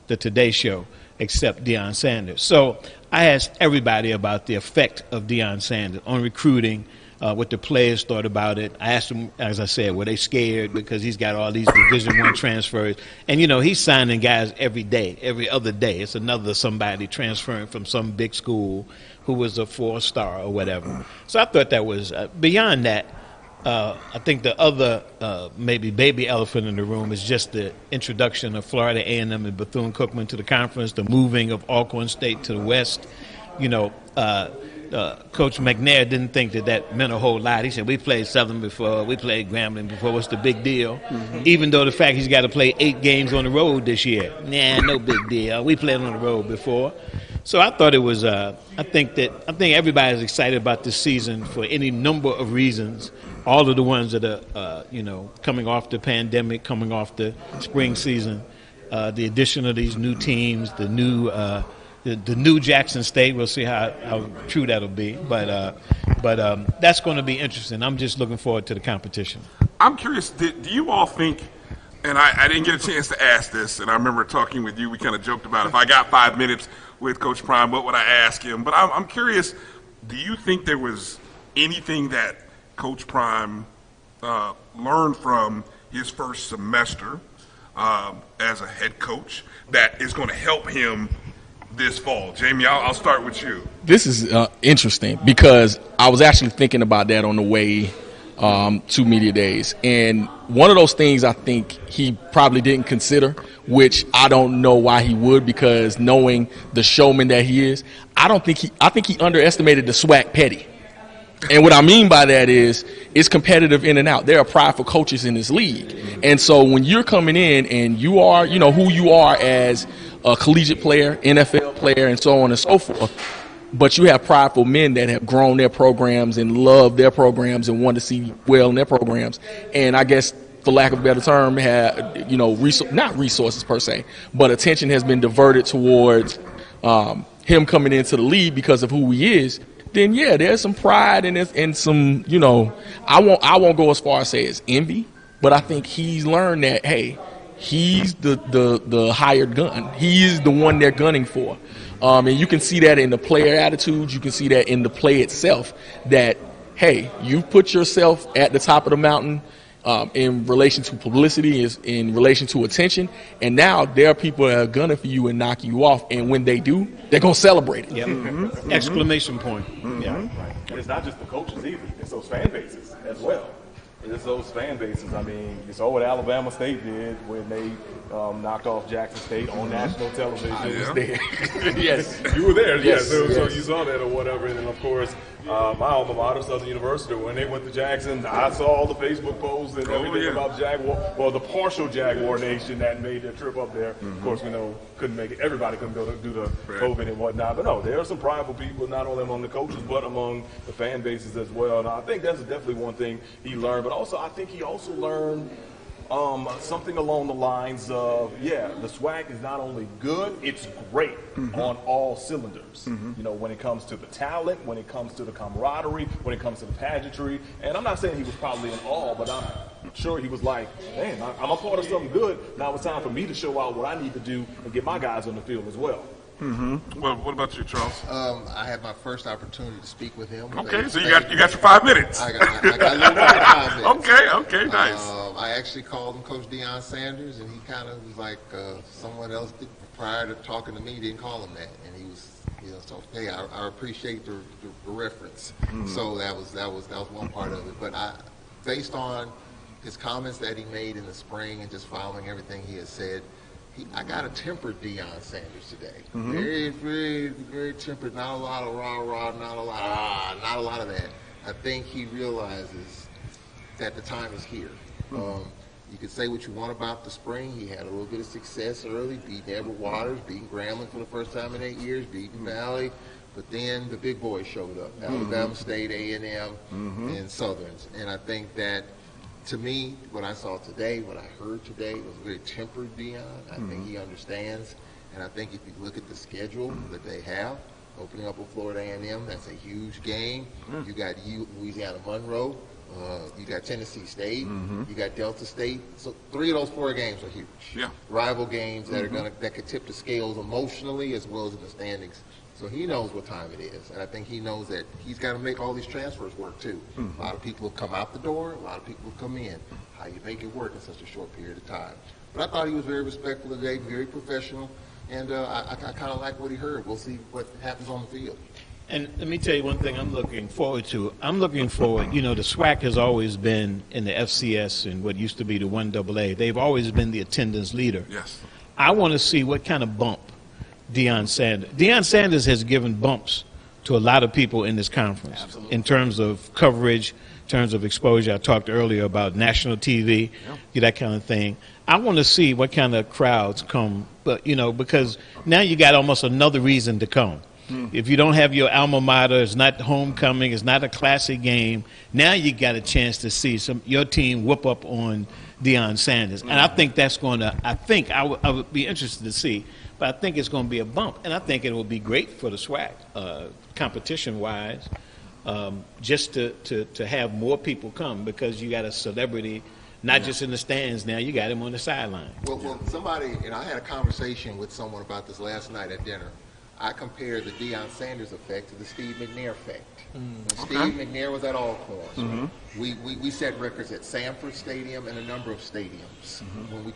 the Today Show except Deion Sanders. So I asked everybody about the effect of Deion Sanders on recruiting, what the players thought about it. I asked them, as I said, were they scared because he's got all these Division I transfers. And, he's signing guys every day, every other day. It's another somebody transferring from some big school who was a 4-star or whatever. So I thought that was, beyond that, I think the other maybe baby elephant in the room is just the introduction of Florida A&M and Bethune-Cookman to the conference, the moving of Alcorn State to the west. Coach McNair didn't think that meant a whole lot. He said, we played Southern before, we played Grambling before, what's the big deal? Even though the fact he's got to play 8 games on the road this year, no big deal. We played on the road before. So I thought it was. I think everybody's excited about this season for any number of reasons. All of the ones that are, coming off the pandemic, coming off the spring season, the addition of these new teams, the new Jackson State. We'll see how true that'll be, but that's going to be interesting. I'm just looking forward to the competition. I'm curious. Do you all think? And I didn't get a chance to ask this, and I remember talking with you. We kind of joked about if I got 5 minutes with Coach Prime, what would I ask him? But I'm curious, do you think there was anything that Coach Prime learned from his first semester as a head coach that is going to help him this fall? Jamie, I'll start with you. This is interesting because I was actually thinking about that on the way to media days, and one of those things I think he probably didn't consider, which I don't know why he would, because knowing the showman that he is, I think he underestimated the SWAC petty. And what I mean by that is it's competitive in and out. There are prideful coaches in this league, and so when you're coming in and you are, who you are as a collegiate player, NFL player, and so on and so forth, but you have prideful men that have grown their programs and love their programs and want to see well in their programs. And I guess, for lack of a better term, have, not resources per se, but attention has been diverted towards him coming into the league because of who he is. Then yeah, there's some pride and some, I won't go as far as say it's envy, but I think he's learned that, hey, he's the hired gun. He is the one they're gunning for. And you can see that in the player attitudes. You can see that in the play itself, that, hey, you put yourself at the top of the mountain in relation to publicity, in relation to attention, and now there are people that are gunning for you and knock you off, and when they do, they're going to celebrate it. Yep. Mm-hmm. Exclamation point. Mm-hmm. Yeah. Right. And it's not just the coaches either. It's those fan bases as well. It's those fan bases. I mean, you saw what Alabama State did when they knocked off Jackson State on national television. Yes, you were there. Yes. So you saw that or whatever. And then, of course, my alma mater, Southern University, when they went to Jackson, I saw all the Facebook posts and everything about Jaguar. Well, the partial Jaguar Nation that made their trip up there. Mm-hmm. Of course, couldn't make it. Everybody couldn't go to do the COVID and whatnot. But no, there are some prideful people, not only among the coaches, but among the fan bases as well. And I think that's definitely one thing he learned. But also, I think he also learned something along the lines of, the SWAC is not only good, it's great on all cylinders. Mm-hmm. When it comes to the talent, when it comes to the camaraderie, when it comes to the pageantry. And I'm not saying he was probably in awe, but I'm sure he was like, man, I'm a part of something good. Now it's time for me to show out what I need to do and get my guys on the field as well. Mm-hmm. Well, what about you, Charles? I had my first opportunity to speak with him. Okay, so you got your 5 minutes. I got a little more than 5 minutes. Okay, nice. I actually called him Coach Deion Sanders, and he kind of was like someone else did, prior to talking to me, didn't call him that, and he was, so hey, I appreciate the reference. Mm-hmm. So that was one part of it. But based on his comments that he made in the spring and just following everything he has said, I got a tempered Deion Sanders today. Mm-hmm. Very, very, very tempered. Not a lot of rah-rah, not a lot of that. I think he realizes that the time is here. Mm-hmm. You could say what you want about the spring. He had a little bit of success early, beating Edward Waters, beating Grambling for the first time in 8 years, beating Valley. But then the big boys showed up. Alabama State, A&M, and Southern's. And I think that, to me, what I saw today, what I heard today, was very tempered Deion. I think he understands, and I think if you look at the schedule that they have, opening up with Florida A&M, that's a huge game. You got Louisiana Monroe, you got Tennessee State, you got Delta State. So 3 of those 4 games are huge. Yeah. Rival games that are that could tip the scales emotionally as well as in the standings. So he knows what time it is, and I think he knows that he's got to make all these transfers work too. A lot of people have come out the door, a lot of people have come in. How you make it work in such a short period of time? But I thought he was very respectful today, very professional, and I kind of like what he heard. We'll see what happens on the field. And let me tell you one thing I'm looking forward to. The SWAC has always been in the FCS and what used to be the 1AA. They've always been the attendance leader. Yes. I want to see what kind of bump Deion Sanders has given bumps to a lot of people in this conference. Absolutely. In terms of coverage, in terms of exposure. I talked earlier about national TV, that kind of thing. I want to see what kind of crowds come but because now you got almost another reason to come. If you don't have your alma mater, it's not homecoming, it's not a classic game. Now you got a chance to see your team whoop up on Deion Sanders, and I think that's going to. I would be interested to see, but I think it's going to be a bump, and I think it will be great for the SWAC, competition-wise, just to have more people come because you got a celebrity. Not just in the stands now, you got him on the sideline. Well, somebody, and I had a conversation with someone about this last night at dinner. I compared the Deion Sanders effect to the Steve McNair effect. When Steve McNair was at Alcorn, we set records at Sanford Stadium and a number of stadiums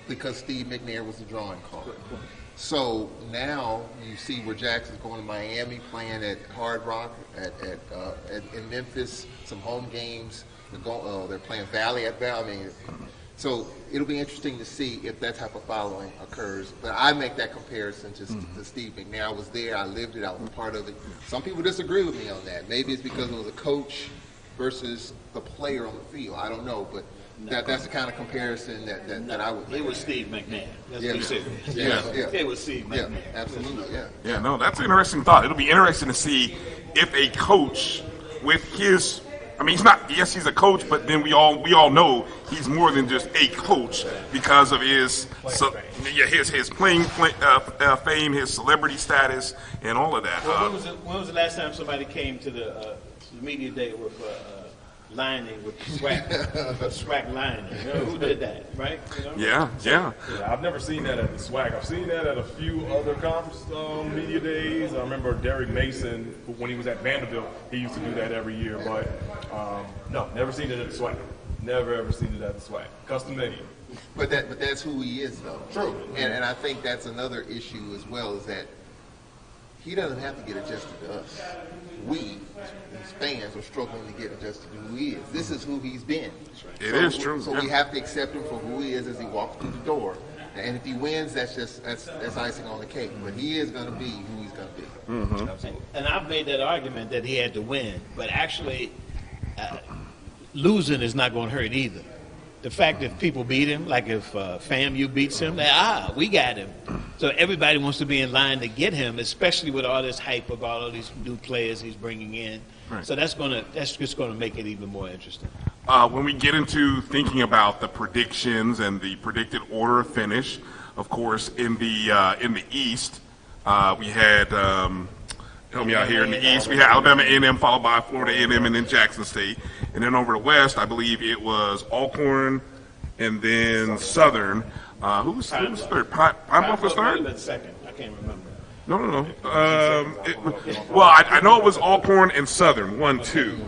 because Steve McNair was the drawing card. So now you see where Jackson's going to Miami, playing at Hard Rock, in Memphis, some home games. They're playing Valley at Valley. So it'll be interesting to see if that type of following occurs. But I make that comparison to Steve McNair. I was there, I lived it, I was part of it. Some people disagree with me on that. Maybe it's because it was a coach versus the player on the field. I don't know, but that's the kind of comparison that I would make. It was Steve McNair. That's what he said. It was Steve McNair. Yeah, absolutely, Yeah, no, that's an interesting thought. It'll be interesting to see if a coach with his he's a coach, but then we all know he's more than just a coach because of his playing fame, his celebrity status, and all of that. Well, when was the last time somebody came to the media day with lining with SWAC lining? Who did that, right? Yeah. I've never seen that at the SWAC. I've seen that at a few other conference media days. I remember Derek Mason, when he was at Vanderbilt, he used to do that every year. But no, never seen it at the SWAC. Never ever seen it at the SWAC. Custom made. But that's who he is, though. True. And I think that's another issue as well, is that he doesn't have to get adjusted to us. We, as fans, are struggling to get adjusted to who he is. This is who he's been. It is true. So we have to accept him for who he is as he walks through the door. And if he wins, that's icing on the cake. But he is going to be who he's going to be. And I've made that argument that he had to win, but actually losing is not going to hurt either. The fact that people beat him, like if FAMU beats him, we got him. So everybody wants to be in line to get him, especially with all this hype about all these new players he's bringing in. Right. So that's just going to make it even more interesting. When we get into thinking about the predictions and the predicted order of finish, of course, in the East, we had help me out here in the East. We had Alabama A&M followed by Florida A&M and then Jackson State. And then over the West, I believe it was Alcorn and then Southern. Who was third? Pine Bluff was third? That's second. I can't remember. No. I know it was Alcorn and Southern, 1-2.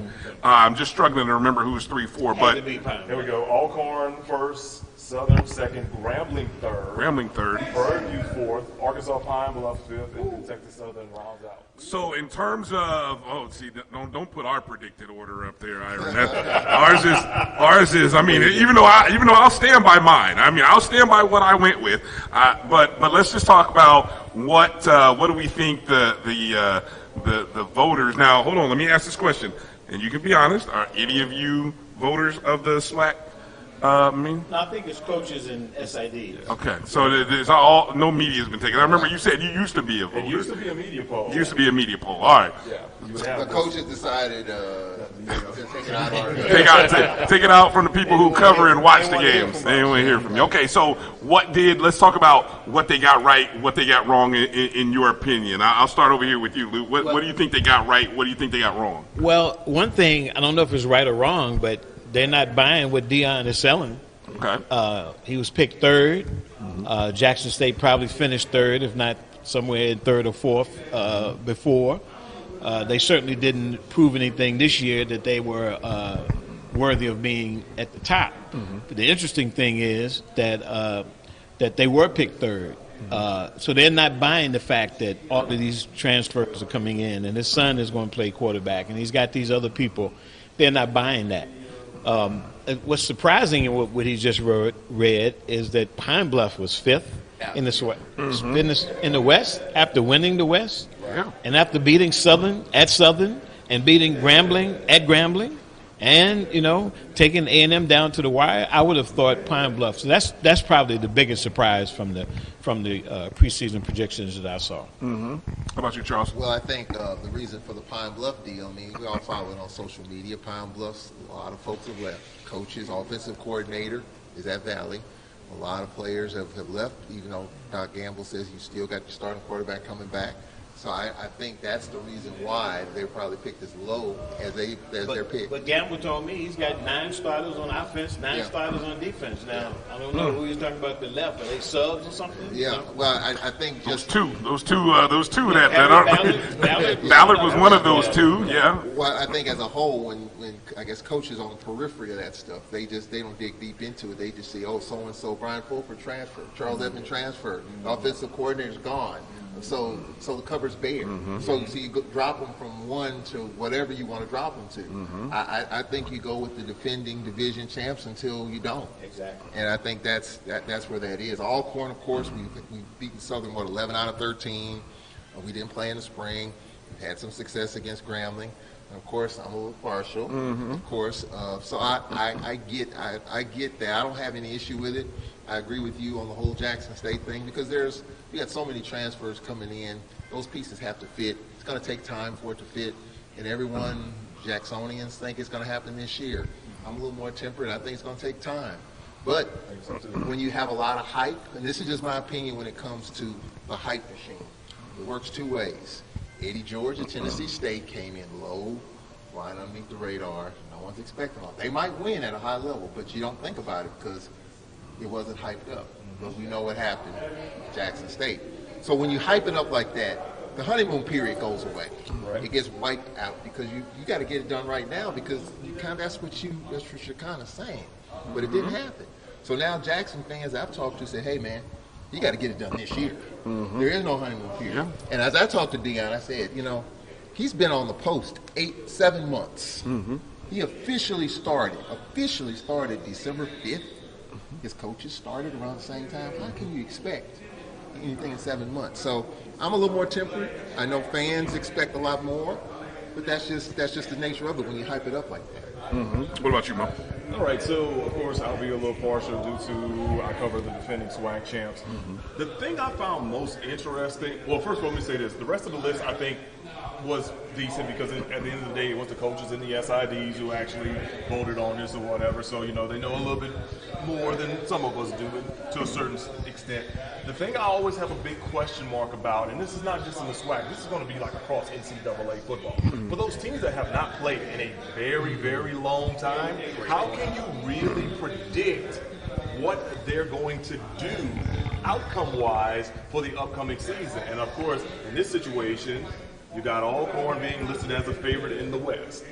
I'm just struggling to remember who was 3-4. But here we go. Alcorn first, Southern second, Grambling third. Prairie fourth, Arkansas Pine Bluff fifth, and Texas Southern rounds out. So in terms of don't put our predicted order up there, Iron. Ours is. I mean, even though I'll stand by mine. I mean, I'll stand by what I went with. But let's just talk about what do we think the voters. Now, hold on. Let me ask this question, and you can be honest. Are any of you voters of the SWAC? No, I think it's coaches and SIDs. Okay, so there's no media has been taken. I remember you said you used to be a voter. It used to be a media poll. All right. Yeah. The coaches decided to take it out from the people who cover and watch the games. They don't want to hear from you. Okay, so let's talk about what they got right, what they got wrong in your opinion. I'll start over here with you, Luke. What do you think they got right? What do you think they got wrong? Well, one thing, I don't know if it's right or wrong, but they're not buying what Deion is selling. Okay. He was picked third. Jackson State probably finished third, if not somewhere in third or fourth before. They certainly didn't prove anything this year that they were worthy of being at the top. But the interesting thing is that they were picked third. So they're not buying the fact that all of these transfers are coming in, and his son is going to play quarterback, and he's got these other people. They're not buying that. What's surprising in what he just read is that Pine Bluff was fifth in the SWAC. In the West, after winning the West, and after beating Southern at Southern and beating Grambling at Grambling, and taking A&M down to the wire, I would have thought Pine Bluff. So that's probably the biggest surprise from the preseason projections that I saw. Mm-hmm. How about you, Charles? Well, I think the reason for the Pine Bluff deal, I mean, we all follow it on social media. Pine Bluff's, a lot of folks have left. Coaches, offensive coordinator is at Valley. A lot of players have left, even though Doc Gamble says you still got your starting quarterback coming back. So I think that's the reason why they probably picked as low as their pick. But Gamble told me he's got 9 starters on offense, 9 starters on defense. Now, I don't know who he's talking about the left. Are they subs or something? Yeah, well, I think just those two that are Ballard was one of those two. Yeah. Well, I think as a whole, when I guess coaches on the periphery of that stuff, they don't dig deep into it. They just say, oh, so and so, Brian Fulford transferred, Charles Evans transferred, the offensive coordinator's gone. So the cover's bare. Mm-hmm. So you drop them from 1 to whatever you want to drop them to. Mm-hmm. I think you go with the defending division champs until you don't. Exactly. And I think that's where that is. Alcorn, of course, we've beaten Southern 11 out of 13. We didn't play in the spring. We've had some success against Grambling. And of course, I'm a little partial. Mm-hmm. Of course, so I get that. I don't have any issue with it. I agree with you on the whole Jackson State thing because we got so many transfers coming in. Those pieces have to fit. It's going to take time for it to fit. And everyone, Jacksonians, think it's going to happen this year. I'm a little more temperate. I think it's going to take time. But when you have a lot of hype, and this is just my opinion when it comes to the hype machine, it works 2 ways. Eddie George at Tennessee State came in low, flying underneath the radar. No one's expecting them. They might win at a high level, but you don't think about it because it wasn't hyped up. But we know what happened at Jackson State. So when you hype it up like that, the honeymoon period goes away. Right. It gets wiped out because you got to get it done right now because that's what you're kind of saying. But it didn't happen. So now Jackson fans I've talked to say, hey, man, you got to get it done this year. Mm-hmm. There is no honeymoon period. Yeah. And as I talked to Deion, I said, he's been on the post 7 months. Mm-hmm. He officially started December 5th. His coaches started around the same time. How can you expect anything in 7 months? So I'm a little more temperate. I know fans expect a lot more, but that's just the nature of it when you hype it up like that. Mm-hmm. What about you, Mo? All right, so of course I'll be a little partial due to I cover the defending SWAC champs. Mm-hmm. The thing I found most interesting, well, first of all, let me say this. The rest of the list I think was decent because at the end of the day it was the coaches and the SIDs who actually voted on this or whatever. So, they know a little bit more than some of us do to a certain extent. The thing I always have a big question mark about, and this is not just in the SWAC, this is going to be like across NCAA football. For those teams that have not played in a very, very long time, how can you really predict what they're going to do outcome-wise for the upcoming season? And of course, in this situation, you got Alcorn being listed as a favorite in the West.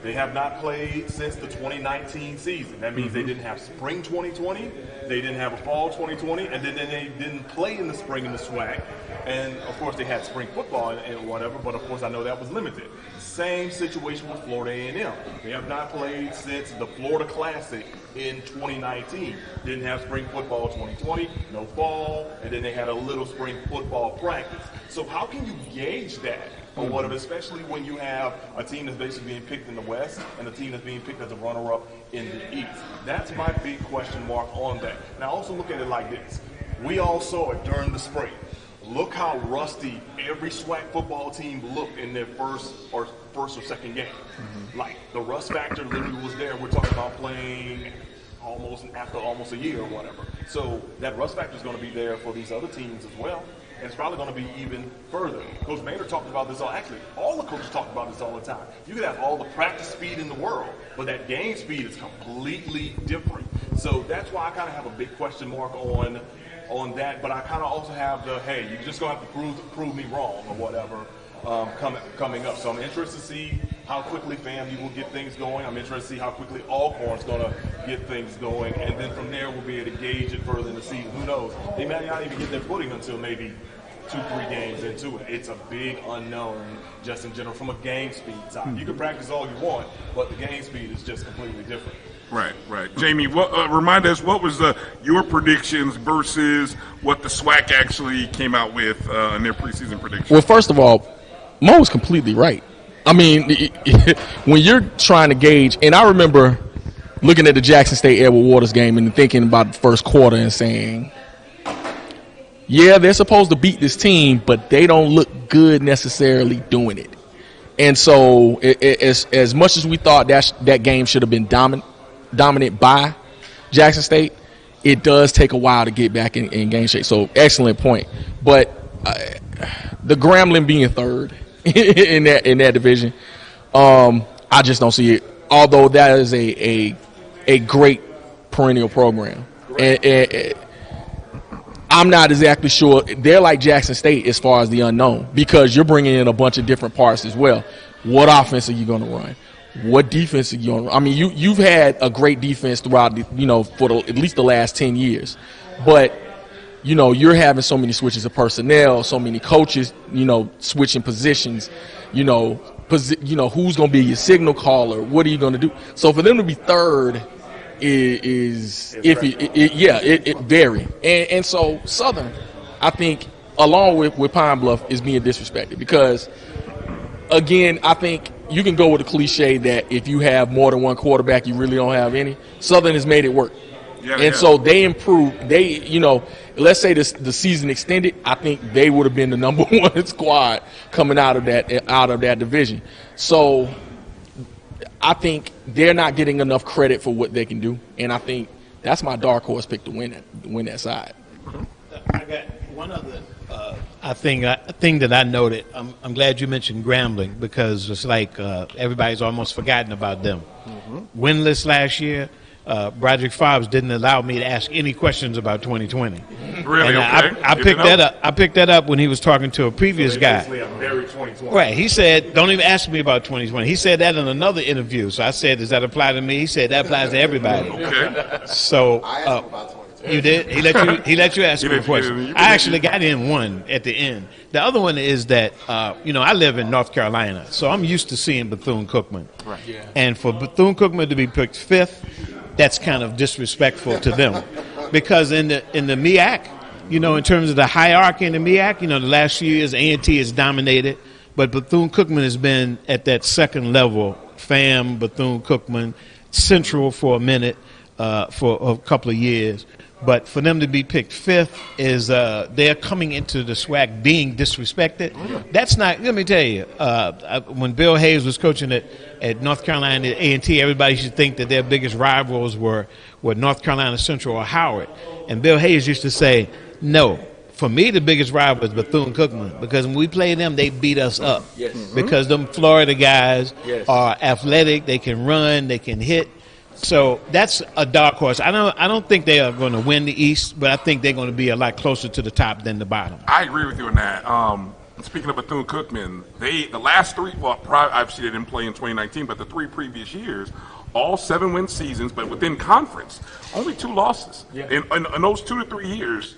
They have not played since the 2019 season. That means they didn't have spring 2020, they didn't have a fall 2020, and then they didn't play in the spring in the SWAC. And of course, they had spring football and whatever, but of course, I know that was limited. Same situation with Florida A&M. They have not played since the Florida Classic in 2019. Didn't have spring football 2020, no fall, and then they had a little spring football practice. So how can you gauge that? Or whatever, especially when you have a team that's basically being picked in the West and a team that's being picked as a runner-up in the East. That's my big question mark on that. Now, also look at it like this. We all saw it during the spring. Look how rusty every SWAC football team looked in their first or second game. Mm-hmm. Like, the rust factor literally was there. We're talking about playing after almost a year or whatever. So that rust factor is going to be there for these other teams as well. And it's probably going to be even further. Coach Maynor talked about this all the coaches talk about this all the time. You could have all the practice speed in the world, but that game speed is completely different. So that's why I kind of have a big question mark on that. But I kind of also have hey, you're just going to have to prove me wrong or whatever coming up. So I'm interested to see how quickly FAMU will get things going. I'm interested to see how quickly Alcorn's going to get things going. And then from there, we'll be able to gauge it further in the season. Who knows? They may not even get their footing until maybe 2-3 games into it. It's a big unknown just in general from a game speed side. You can practice all you want, but the game speed is just completely different. Right. Jamie, remind us, what was your predictions versus what the SWAC actually came out with in their preseason predictions? Well, first of all, Mo was completely right. I mean, when you're trying to gauge, and I remember looking at the Jackson State Edward Waters game and thinking about the first quarter and saying, yeah, they're supposed to beat this team, but they don't look good necessarily doing it. And so as much as we thought that game should have been dominant by Jackson State, it does take a while to get back in game shape. So excellent point. But the Grambling being third in that division, I just don't see it. Although that is a great perennial program, and I'm not exactly sure. They're like Jackson State as far as the unknown, because you're bringing in a bunch of different parts as well. What offense are you going to run? What defense are you going to run? I mean, you've had a great defense throughout, for at least the last 10 years. But, you're having so many switches of personnel, so many coaches, switching positions, who's going to be your signal caller? What are you going to do? So for them to be third is iffy. It vary. And so Southern, I think, along with Pine Bluff, is being disrespected because, again, I think you can go with the cliche that if you have more than one quarterback, you really don't have any. Southern has made it work. So they improved. Let's say the season extended, I think they would have been the number one squad coming out of that division. So I think they're not getting enough credit for what they can do, and I think that's my dark horse pick to win that side. I got one other thing that I noted. I'm glad you mentioned Grambling because it's like everybody's almost forgotten about them. Winless last year. Broderick Forbes didn't allow me to ask any questions about 2020. Really? And okay. I picked that up. I picked that up when he was talking to a previous guy. Right. He said, "Don't even ask me about 2020." He said that in another interview. So I said, "Does that apply to me?" He said, "That applies to everybody." Okay. So you did. He let you ask me a question. I actually got in one at the end. The other one is that I live in North Carolina, so I'm used to seeing Bethune-Cookman. Right. Yeah. And for Bethune-Cookman to be picked fifth, that's kind of disrespectful to them, because in the MEAC, in terms of the hierarchy in the MEAC, the last few years A&T has dominated, but Bethune-Cookman has been at that second level. FAM, Bethune-Cookman, Central for a minute, for a couple of years. But for them to be picked fifth is they're coming into the SWAC being disrespected. That's not. Let me tell you, when Bill Hayes was coaching at North Carolina A&T, everybody should think that their biggest rivals were North Carolina Central or Howard. And Bill Hayes used to say, no. For me, the biggest rival is Bethune-Cookman, because when we play them, they beat us up. Yes. Because them Florida guys are athletic, they can run, they can hit. So that's a dark horse. I don't think they are going to win the East, but I think they're going to be a lot closer to the top than the bottom. I agree with you on that. Speaking of Bethune-Cookman, the last three, obviously they didn't play in 2019, but the three previous years, all 7-win seasons, but within conference, only 2 losses. Yeah. In those 2 to 3 years,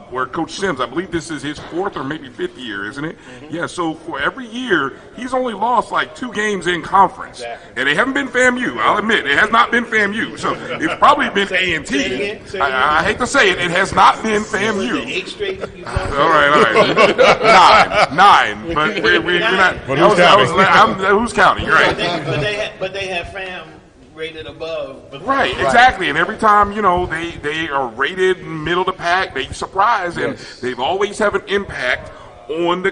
where Coach Sims, I believe this is his 4th or maybe 5th year, isn't it? Mm-hmm. Yeah, so for every year, he's only lost like 2 games in conference. Exactly. And they haven't been FAMU, I'll admit. It has not been FAMU. So it's probably been A&T. I hate to say it, it has not been FAMU. 8 straight? All right. 9. But we're not. But who's counting? Who's counting? You're right. But they have FAM rated above. Right, exactly. And every time, they are rated middle of the pack, they surprise, and they've always have an impact on the.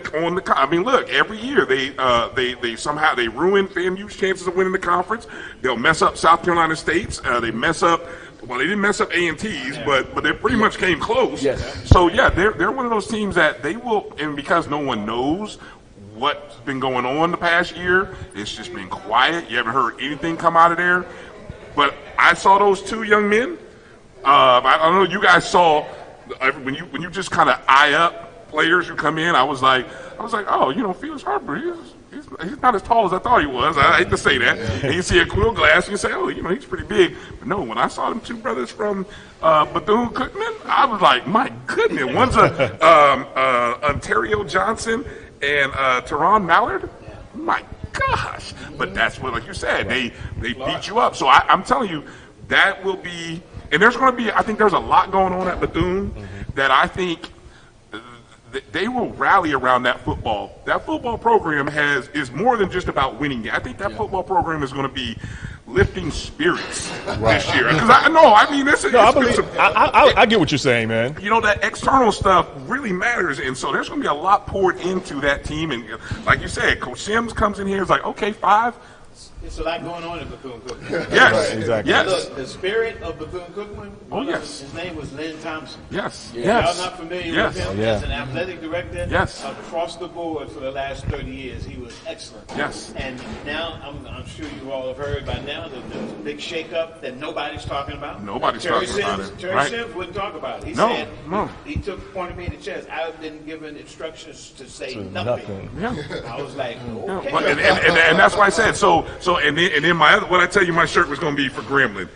I mean, look, every year they somehow they ruin FAMU's chances of winning the conference. They'll mess up South Carolina State's. They mess up. Well, they didn't mess up A&T's, but they pretty much came close. Yes. So yeah, they're one of those teams that they will, and because no one knows what's been going on the past year, it's just been quiet. You haven't heard anything come out of there. But I saw those 2 young men. I don't know. You guys saw when you just kind of eye up players who come in. I was like, oh, Felix Harper, he's not as tall as I thought he was. I hate to say that. And you see a Quill Glass, and you say, oh, he's pretty big. But no, when I saw them 2 brothers from Bethune-Cookman, I was like, my goodness. One's Ontario Johnson and Teron Mallard. My gosh. But that's what, like you said, they beat you up. So I'm telling you, that will be, and there's going to be, I think there's a lot going on at Bethune that I think they will rally around that football. That football program is more than just about winning. I think that football program is going to be lifting spirits this year. Because I get what you're saying, man. You know, that external stuff really matters, and so there's going to be a lot poured into that team. And like you said, Coach Simmons comes in here, is like, okay, 5. It's a lot going on in Bethune-Cookman. Yes, right, exactly. Yes. Look, the spirit of Bethune-Cookman. Oh, yes. His name was Lynn Thompson. Yes. Y'all not familiar with him Yeah. as an athletic director? Yes. Across the board for the last 30 years, he was excellent. Yes. And now, I'm sure you all have heard by now that there's a big shakeup that nobody's talking about. Nobody's talking about it. Terry Sims wouldn't talk about it. He said, he pointed me in the chest. I didn't give him instructions to say nothing. Yeah. I was like, okay. Well, and that's why I said so. And then what I tell you, my shirt was going to be for Gremlin.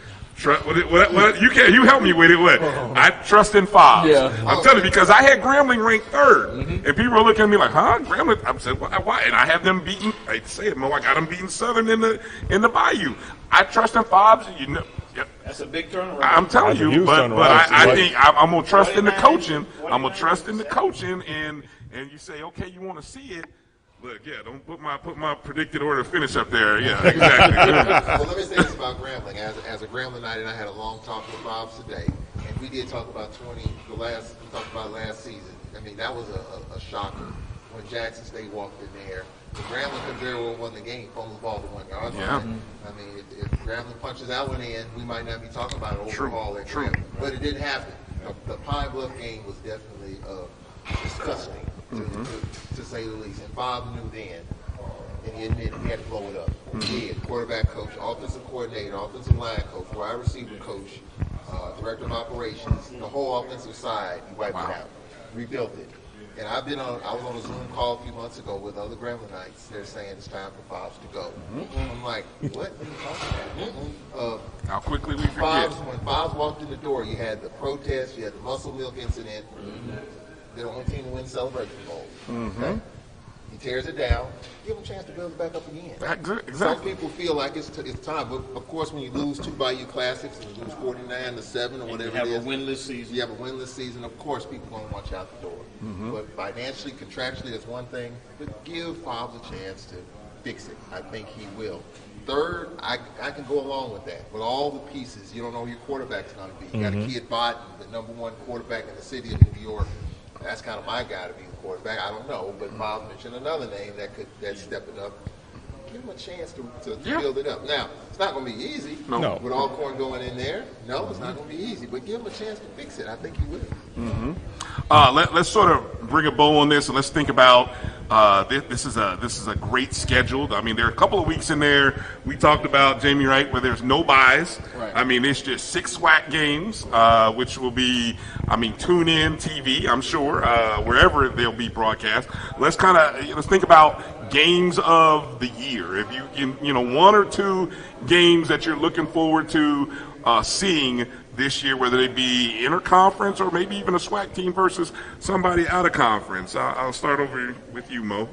What you help me with it. What I trust in Forbes. Yeah. I'm telling you, because I had Gremlin ranked 3rd, and people were looking at me like, "Huh, Gremlin?" I said, "Why?" And I have them beating. I say it, Mo. I got them beating Southern in the Bayou. I trust in Forbes. You know. That's a big turnaround. I'm telling you, but I think I'm gonna trust in the coaching. I'm gonna trust in the coaching, and you say, okay, you want to see it. Look, don't put my predicted order of finish up there. Yeah, exactly. Well, let me say this about Grambling. As a Grambling-ite, and I had a long talk with Forbes today, and we did talk about we talked about last season. I mean, that was a shocker when Jackson State walked in there. The Grambling could very well won the game, fumbled the ball to 1 yard line. I mean, if Grambling punches that one in, we might not be talking about an overhaul at Grambling. But it didn't happen. The Pine Bluff game was definitely disgusting. To say the least. And Bob knew then, and he admitted he had to blow it up. He did. Quarterback coach, offensive coordinator, offensive line coach, wide receiver coach, director of operations, the whole offensive side, he wiped it out, rebuilt it. And I was on a Zoom call a few months ago with other Gremlinites. They're saying it's time for Forbes to go. I'm like, what are you talking about? How quickly we forget. When Forbes walked in the door, you had the protest, you had the muscle milk incident. They're the only team to win the Celebration Bowl. Okay? He tears it down. Give him a chance to build it back up again. Exactly. Some people feel like it's time, but of course, when you lose 2 Bayou Classics and you lose 49-7 or whatever it is, you have a winless season. You have a winless season. Of course, people are going to want you out the door. But financially, contractually, that's one thing. But give Forbes a chance to fix it. I think he will. Third, I can go along with that. With all the pieces, you don't know who your quarterback's going to be. You got a kid Bott, the #1 quarterback in the city of New York. That's kind of my guy to be the quarterback. I don't know, but Miles mentioned another name that's stepping up. Give him a chance to build it up. Now, it's not going to be easy. No. With Alcorn going in there, it's not going to be easy. But give him a chance to fix it. I think he will. Let's sort of bring a bow on this, and let's think about this is a great schedule. I mean, there are a couple of weeks in there. We talked about Jamie Wright, where there's no buys. Right. I mean, it's just 6 SWAC games, which will be, tune in TV, I'm sure, wherever they'll be broadcast. Let's think about games of the year. If you can, 1 or 2 games that you're looking forward to seeing this year, whether they be interconference or maybe even a SWAC team versus somebody out of conference. I'll start over with you, Mo.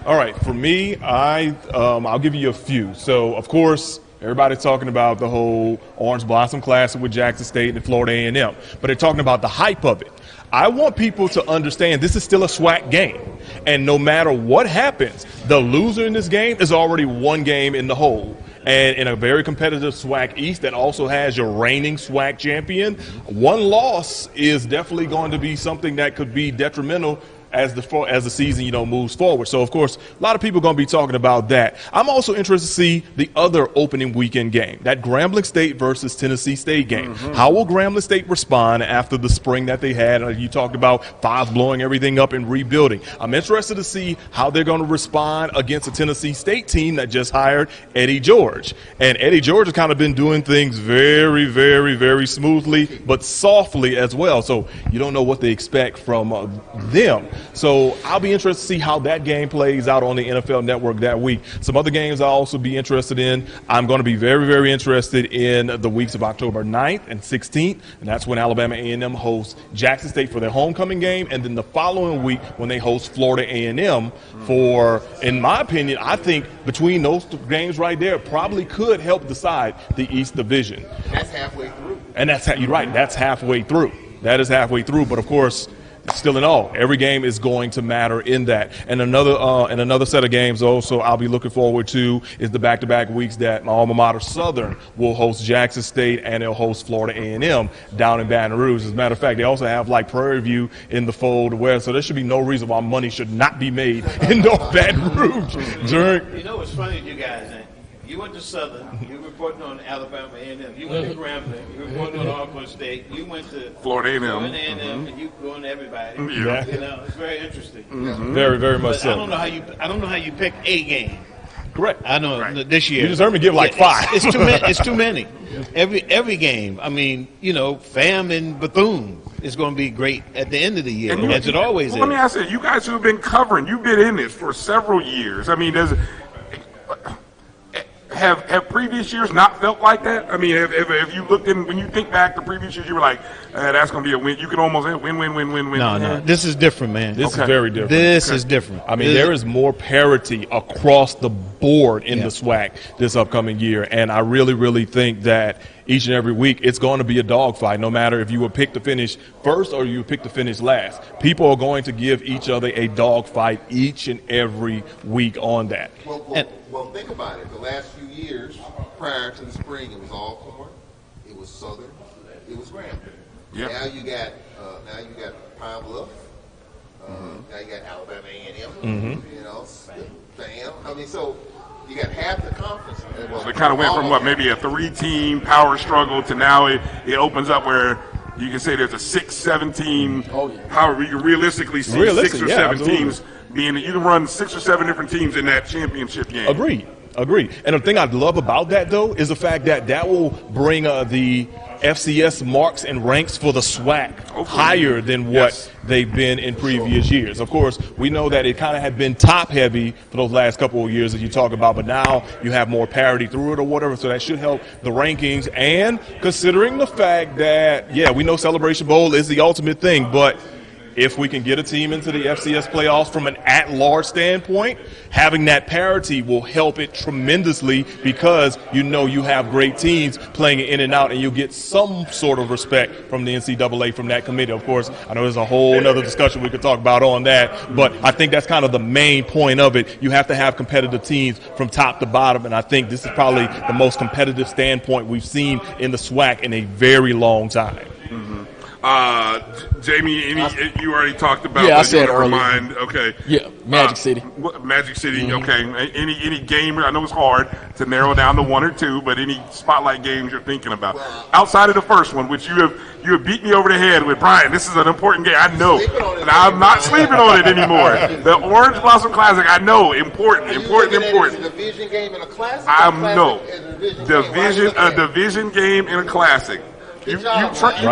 All right, for me, I'll give you a few. So, of course, everybody's talking about the whole Orange Blossom Classic with Jackson State and Florida A&M, but they're talking about the hype of it. I want people to understand this is still a SWAC game, and no matter what happens, the loser in this game is already 1 game in the hole. And in a very competitive SWAC East that also has your reigning SWAC champion, 1 loss is definitely going to be something that could be detrimental as the season moves forward. So of course a lot of people are going to be talking about that. I'm also interested to see the other opening weekend game, that Grambling State versus Tennessee State game. How will Grambling State respond after the spring that they had? You talked about Fobbs blowing everything up and rebuilding. I'm interested to see how they're going to respond against a Tennessee State team that just hired Eddie George. And Eddie George has kind of been doing things very, very, very smoothly, but softly as well. So you don't know what they expect from them. So I'll be interested to see how that game plays out on the NFL Network that week. Some other games I'll also be interested in. I'm going to be very, very interested in the weeks of October 9th and 16th, and that's when Alabama A&M hosts Jackson State for their homecoming game, and then the following week when they host Florida A&M for, in my opinion, I think between those games right there probably could help decide the East Division. That's halfway through. And you're right, that's halfway through. That is halfway through, but of course, still in all, every game is going to matter in that. And another set of games also I'll be looking forward to is the back-to-back weeks that my alma mater Southern will host Jackson State and they'll host Florida A&M down in Baton Rouge. As a matter of fact, they also have like Prairie View in the fold where, so there should be no reason why money should not be made in North Baton Rouge. You know what's funny, you guys, you went to Southern, you reporting on Alabama A&M. You went to Grambling, you reporting on Arkansas State. You went to Florida A&M, and you going to everybody. Yeah. You know, it's very interesting. Very, very much so. I don't know how you pick a game. Correct. I know this year. You just heard me give like 5. It's too many. It's too many. Every game. I mean, FAM and Bethune is going to be great at the end of the year, as it always is. Let me ask you, you guys who have been covering, you've been in this for several years. I mean, have previous years not felt like that? I mean, have you looked in, when you think back to previous years, you were like, that's going to be a win. You can almost win. No. This is different, man. This is very different. This is different. I mean, there is more parity across the board in the SWAC this upcoming year. And I really, really think that each and every week it's going to be a dogfight, no matter if you were picked to finish first or you were picked to finish last. People are going to give each other a dogfight each and every week on that. Well, think about it. The last few years prior to the spring, it was Alcorn, it was Southern, it was Grambling. Yep. Now you got Pine Bluff. Now you got Alabama A&M. FAM. I mean, so you got half the conference. So it kind of went from maybe a 3-team power struggle to now it opens up where you can say there's a 6-7 team power. You can realistically see 6 or 7 teams being. You can run 6 or 7 different teams in that championship game. Agreed. And the thing I love about that, though, is the fact that will bring the FCS marks and ranks for the SWAC higher than what they've been in previous years. Of course, we know that it kind of had been top-heavy for those last couple of years that you talk about, but now you have more parity through it or whatever, so that should help the rankings. And considering the fact that, we know Celebration Bowl is the ultimate thing, but if we can get a team into the FCS playoffs from an at-large standpoint, having that parity will help it tremendously because you have great teams playing in and out, and you'll get some sort of respect from the NCAA from that committee. Of course, I know there's a whole other discussion we could talk about on that, but I think that's kind of the main point of it. You have to have competitive teams from top to bottom, and I think this is probably the most competitive standpoint we've seen in the SWAC in a very long time. Jamie, you already talked about. Yeah, I said earlier. Okay. Yeah, Magic City. Magic City. Okay. Any game? I know it's hard to narrow down to 1 or 2, but any spotlight games you're thinking about outside of the first one, which you have beat me over the head with, Brian. This is an important game. I know, and I'm not sleeping on it anymore. The Orange Blossom Classic. I know, important. A division game in a classic. Division game in a classic. You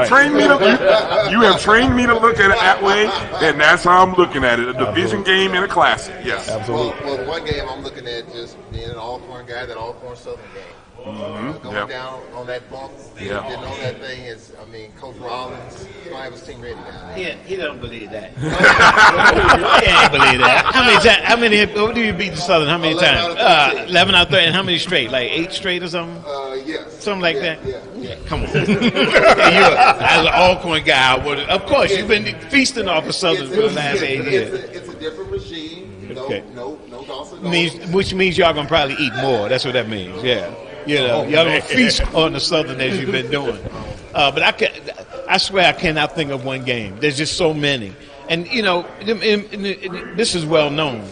trained me to. You have trained me to look at it that way, and that's how I'm looking at it. A division game and a classic. Yes, absolutely. Well, the one game I'm looking at just being an Alcorn guy, that Alcorn Southern game. Going down on that bump, getting on that thing is. I mean, Coach Rollins, he don't have his team ready now. He don't believe that. He ain't believe that. How many? What do you beat the Southern? How many times? 11 out there, and how many straight? Like 8 straight or something? Yes. Something like that. Yeah. Come on. As an Alcorn guy, of course you've been feasting off of Southern for the last 8 years. It's a different regime. No Dawson. Which means y'all gonna probably eat more. That's what that means. Yeah. Y'all gonna feast on the Southern as you've been doing. But I swear I cannot think of one game. There's just so many. And, this is well known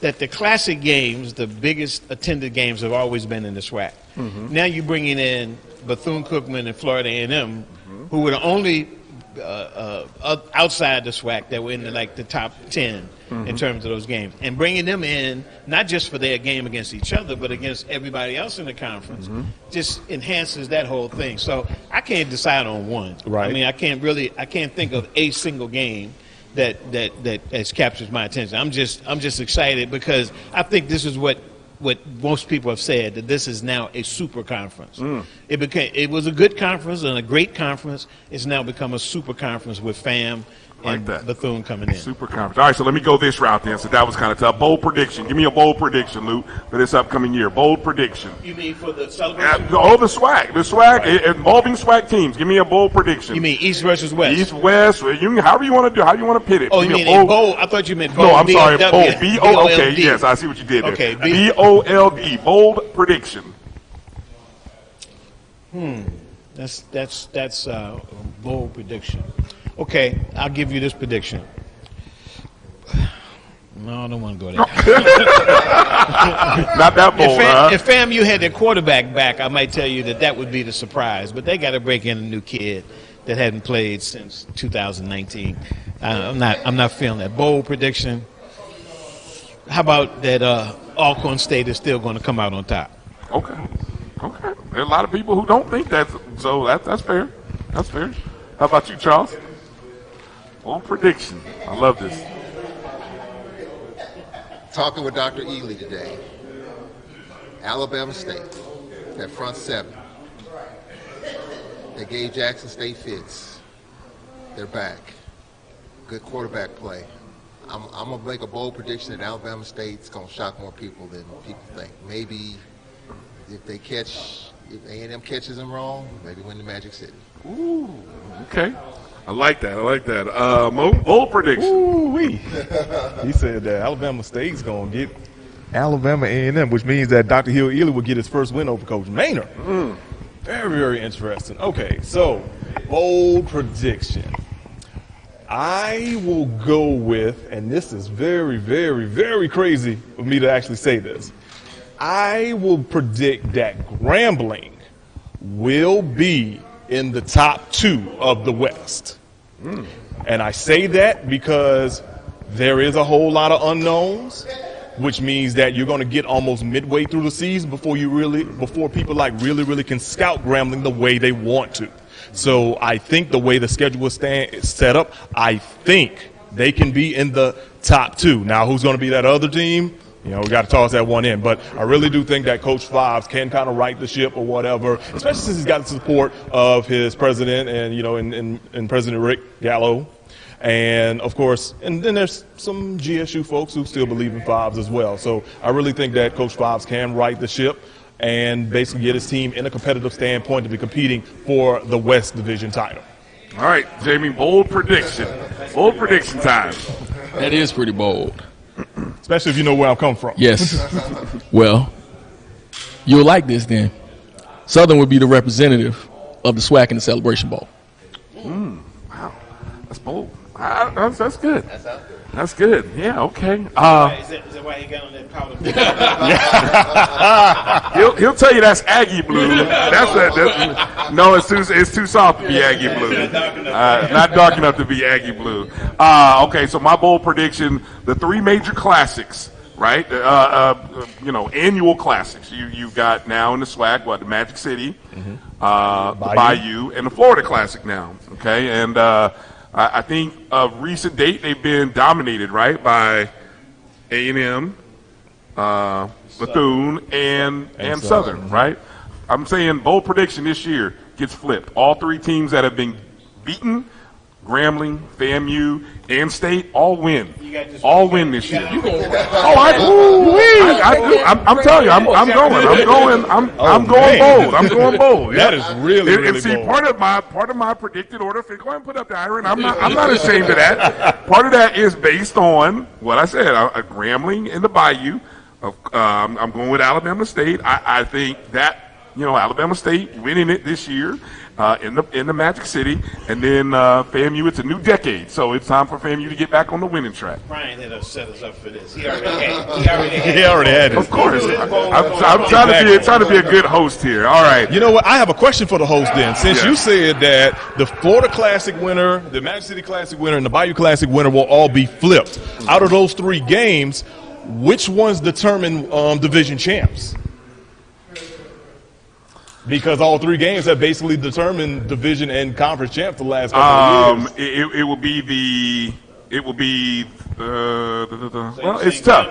that the classic games, the biggest attended games, have always been in the SWAC. Now you're bringing in Bethune-Cookman and Florida A&M, who were the only outside the SWAC that were in the top 10 in terms of those games, and bringing them in not just for their game against each other but against everybody else in the conference just enhances that whole thing. So I can't decide on one. Right. I mean, I can't think of a single game that has captures my attention. I'm just excited because I think this is what most people have said, that this is now a super conference. It was a good conference and a great conference. It's now become a super conference with FAM and Bethune coming in. Super conference. All right, so let me go this route then. So that was kind of tough. Bold prediction. Give me a bold prediction, Luke, for this upcoming year. Bold prediction. You mean for the celebration? The SWAC. The SWAC, involving SWAC teams. Give me a bold prediction. You mean East versus West? East, West. However you want to do. How you want to pit it. Oh, you mean bold? I thought you meant bold. No, I'm sorry. Bold. B-O. Okay, yes, I see what you did there. Okay. B-O-L-D. Bold prediction. That's a bold prediction. Okay, I'll give you this prediction. No, I don't want to go there. Not that bold, If FAMU had their quarterback back, I might tell you that would be the surprise. But they got to break in a new kid that hadn't played since 2019. I'm not feeling that bold prediction. How about that Alcorn State is still going to come out on top? Okay. There are a lot of people who don't think that, so that's fair. That's fair. How about you, Charles? Bold prediction. I love this. Talking with Dr. Ely today. Alabama State, that front seven. They gave Jackson State fits. They're back. Good quarterback play. I'm going to make a bold prediction that Alabama State's going to shock more people than people think. Maybe if A&M catches them wrong, maybe win the Magic City. Ooh, okay. I like that. Bold prediction. Ooh-wee. He said that Alabama State's going to get Alabama A&M, which means that Dr. Hill-Eley will get his first win over Coach Maynor. Very, very interesting. Okay, so bold prediction. I will go with, and this is very, very, very crazy for me to actually say this. I will predict that Grambling will be in the top 2 of the West. And I say that because there is a whole lot of unknowns, which means that you're going to get almost midway through the season before people really can scout Grambling the way they want to. So I think the way the schedule is set up, I think they can be in the top 2. Now, who's going to be that other team? We got to toss that one in. But I really do think that Coach Fobbs can kind of right the ship or whatever, especially since he's got the support of his president and President Rick Gallo. And, of course, and then there's some GSU folks who still believe in Fobbs as well. So I really think that Coach Fobbs can right the ship and basically get his team in a competitive standpoint to be competing for the West Division title. All right, Jamie, bold prediction. Bold prediction time. That is pretty bold. Especially if you know where I'm coming from. Yes. Well, you'll like this then. Southern would be the representative of the SWAC in the Celebration Bowl. Wow. That's bold. That's good. That's good. Yeah, okay. Is that why he got on that powder? He'll tell you that's Aggie blue. No, it's too soft to be Aggie blue. Not dark enough to be Aggie blue. Okay, so my bold prediction: the 3 major classics, right? Annual classics. You've got now in the SWAC, the Magic City, the Bayou, and the Florida Classic now. Okay, and I think of recent date they've been dominated, right, by A&M, Bethune, and Southern, right? I'm saying bold prediction this year gets flipped. All 3 teams that have been beaten, Grambling, FAMU, and State, all win. All win this year. I'm telling you, I'm going bold. I'm going bold. That is really bold. Part of my predicted order. Go ahead and put up the iron. I'm Mm-hmm. not ashamed of that. Part of that is based on what I said. Grambling in the Bayou. I'm going with Alabama State. I think that Alabama State winning it this year. In the Magic City, and then FAMU, it's a new decade, so it's time for FAMU to get back on the winning track. Brian had set us up for this. He already had it. Of course. I'm trying to be a good host here. All right. You know what? I have a question for the host then. Since you said that the Florida Classic winner, the Magic City Classic winner, and the Bayou Classic winner will all be flipped, out of those 3 games, which ones determine division champs? Because all 3 games have basically determined division and conference champs the last couple of years. It will be well, it's tough.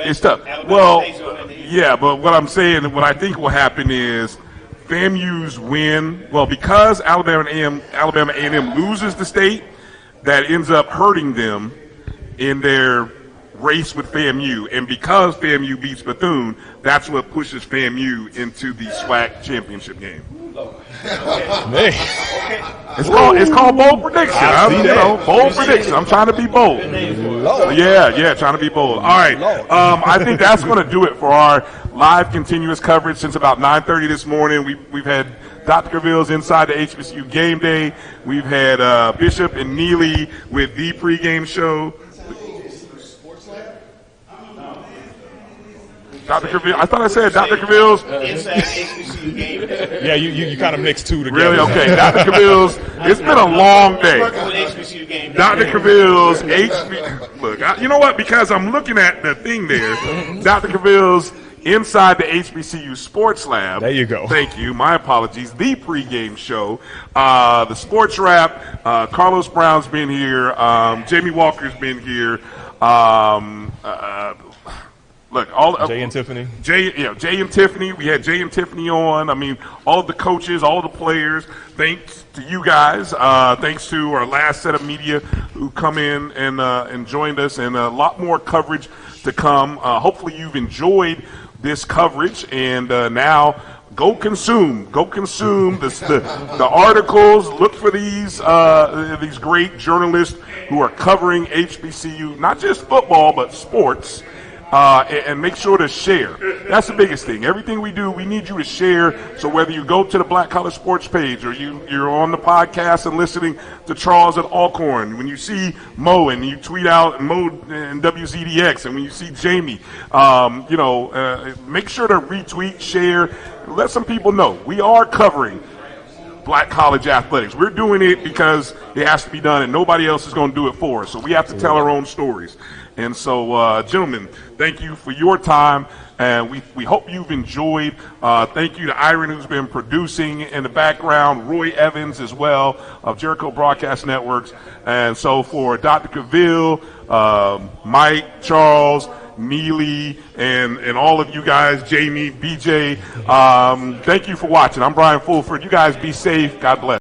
It's tough. Well, yeah, but what I'm saying, what I think will happen is FAMU's win, well, because Alabama A&M loses the state, that ends up hurting them in their race with FAMU, and because FAMU beats Bethune, that's what pushes FAMU into the SWAC championship game. It's called bold prediction. Bold prediction. I'm trying to be bold. Yeah, trying to be bold. All right. I think that's going to do it for our live continuous coverage since about 9:30 this morning. We've had Dr. Cavill's Inside the HBCU Game Day. We've had Bishop and Neely with the pregame show. Dr. Cavil, I thought I said Dr. Cavill's. Inside HBCU Game Day. Yeah, you kind of mixed two together. Really? Okay. Dr. Cavill's. It's been a long day. Dr. Cavill's HBCU. Look, you know what? Because I'm looking at the thing there. Dr. Cavill's Inside the HBCU SportsLab. There you go. Thank you. My apologies. The pregame show. The SportsWrap. Carlos Brown's been here. Jamie Walker's been here. Look, Jay and Tiffany. Jay and Tiffany. We had Jay and Tiffany on. I mean, all of the coaches, all of the players. Thanks to you guys. Thanks to our last set of media who come in and joined us, and a lot more coverage to come. Hopefully, you've enjoyed this coverage, and now go consume the articles. Look for these great journalists who are covering HBCU, not just football but sports. And make sure to share. That's the biggest thing. Everything we do, we need you to share. So whether you go to the Black College Sports page or you're on the podcast and listening to Charles at Alcorn, when you see Mo and you tweet out Mo and WZDX, and when you see Jamie, make sure to retweet, share, let some people know. We are covering Black college athletics. We're doing it because it has to be done, and nobody else is going to do it for us. So we have to tell our own stories. And so, gentlemen, thank you for your time, and we hope you've enjoyed. Thank you to Iron, who's been producing in the background, Roy Evans as well of Jericho Broadcast Networks. And so for Dr. Cavil, Mike, Charles, Neely, and all of you guys, Jamie, BJ, thank you for watching. I'm Brian Fulford. You guys be safe. God bless.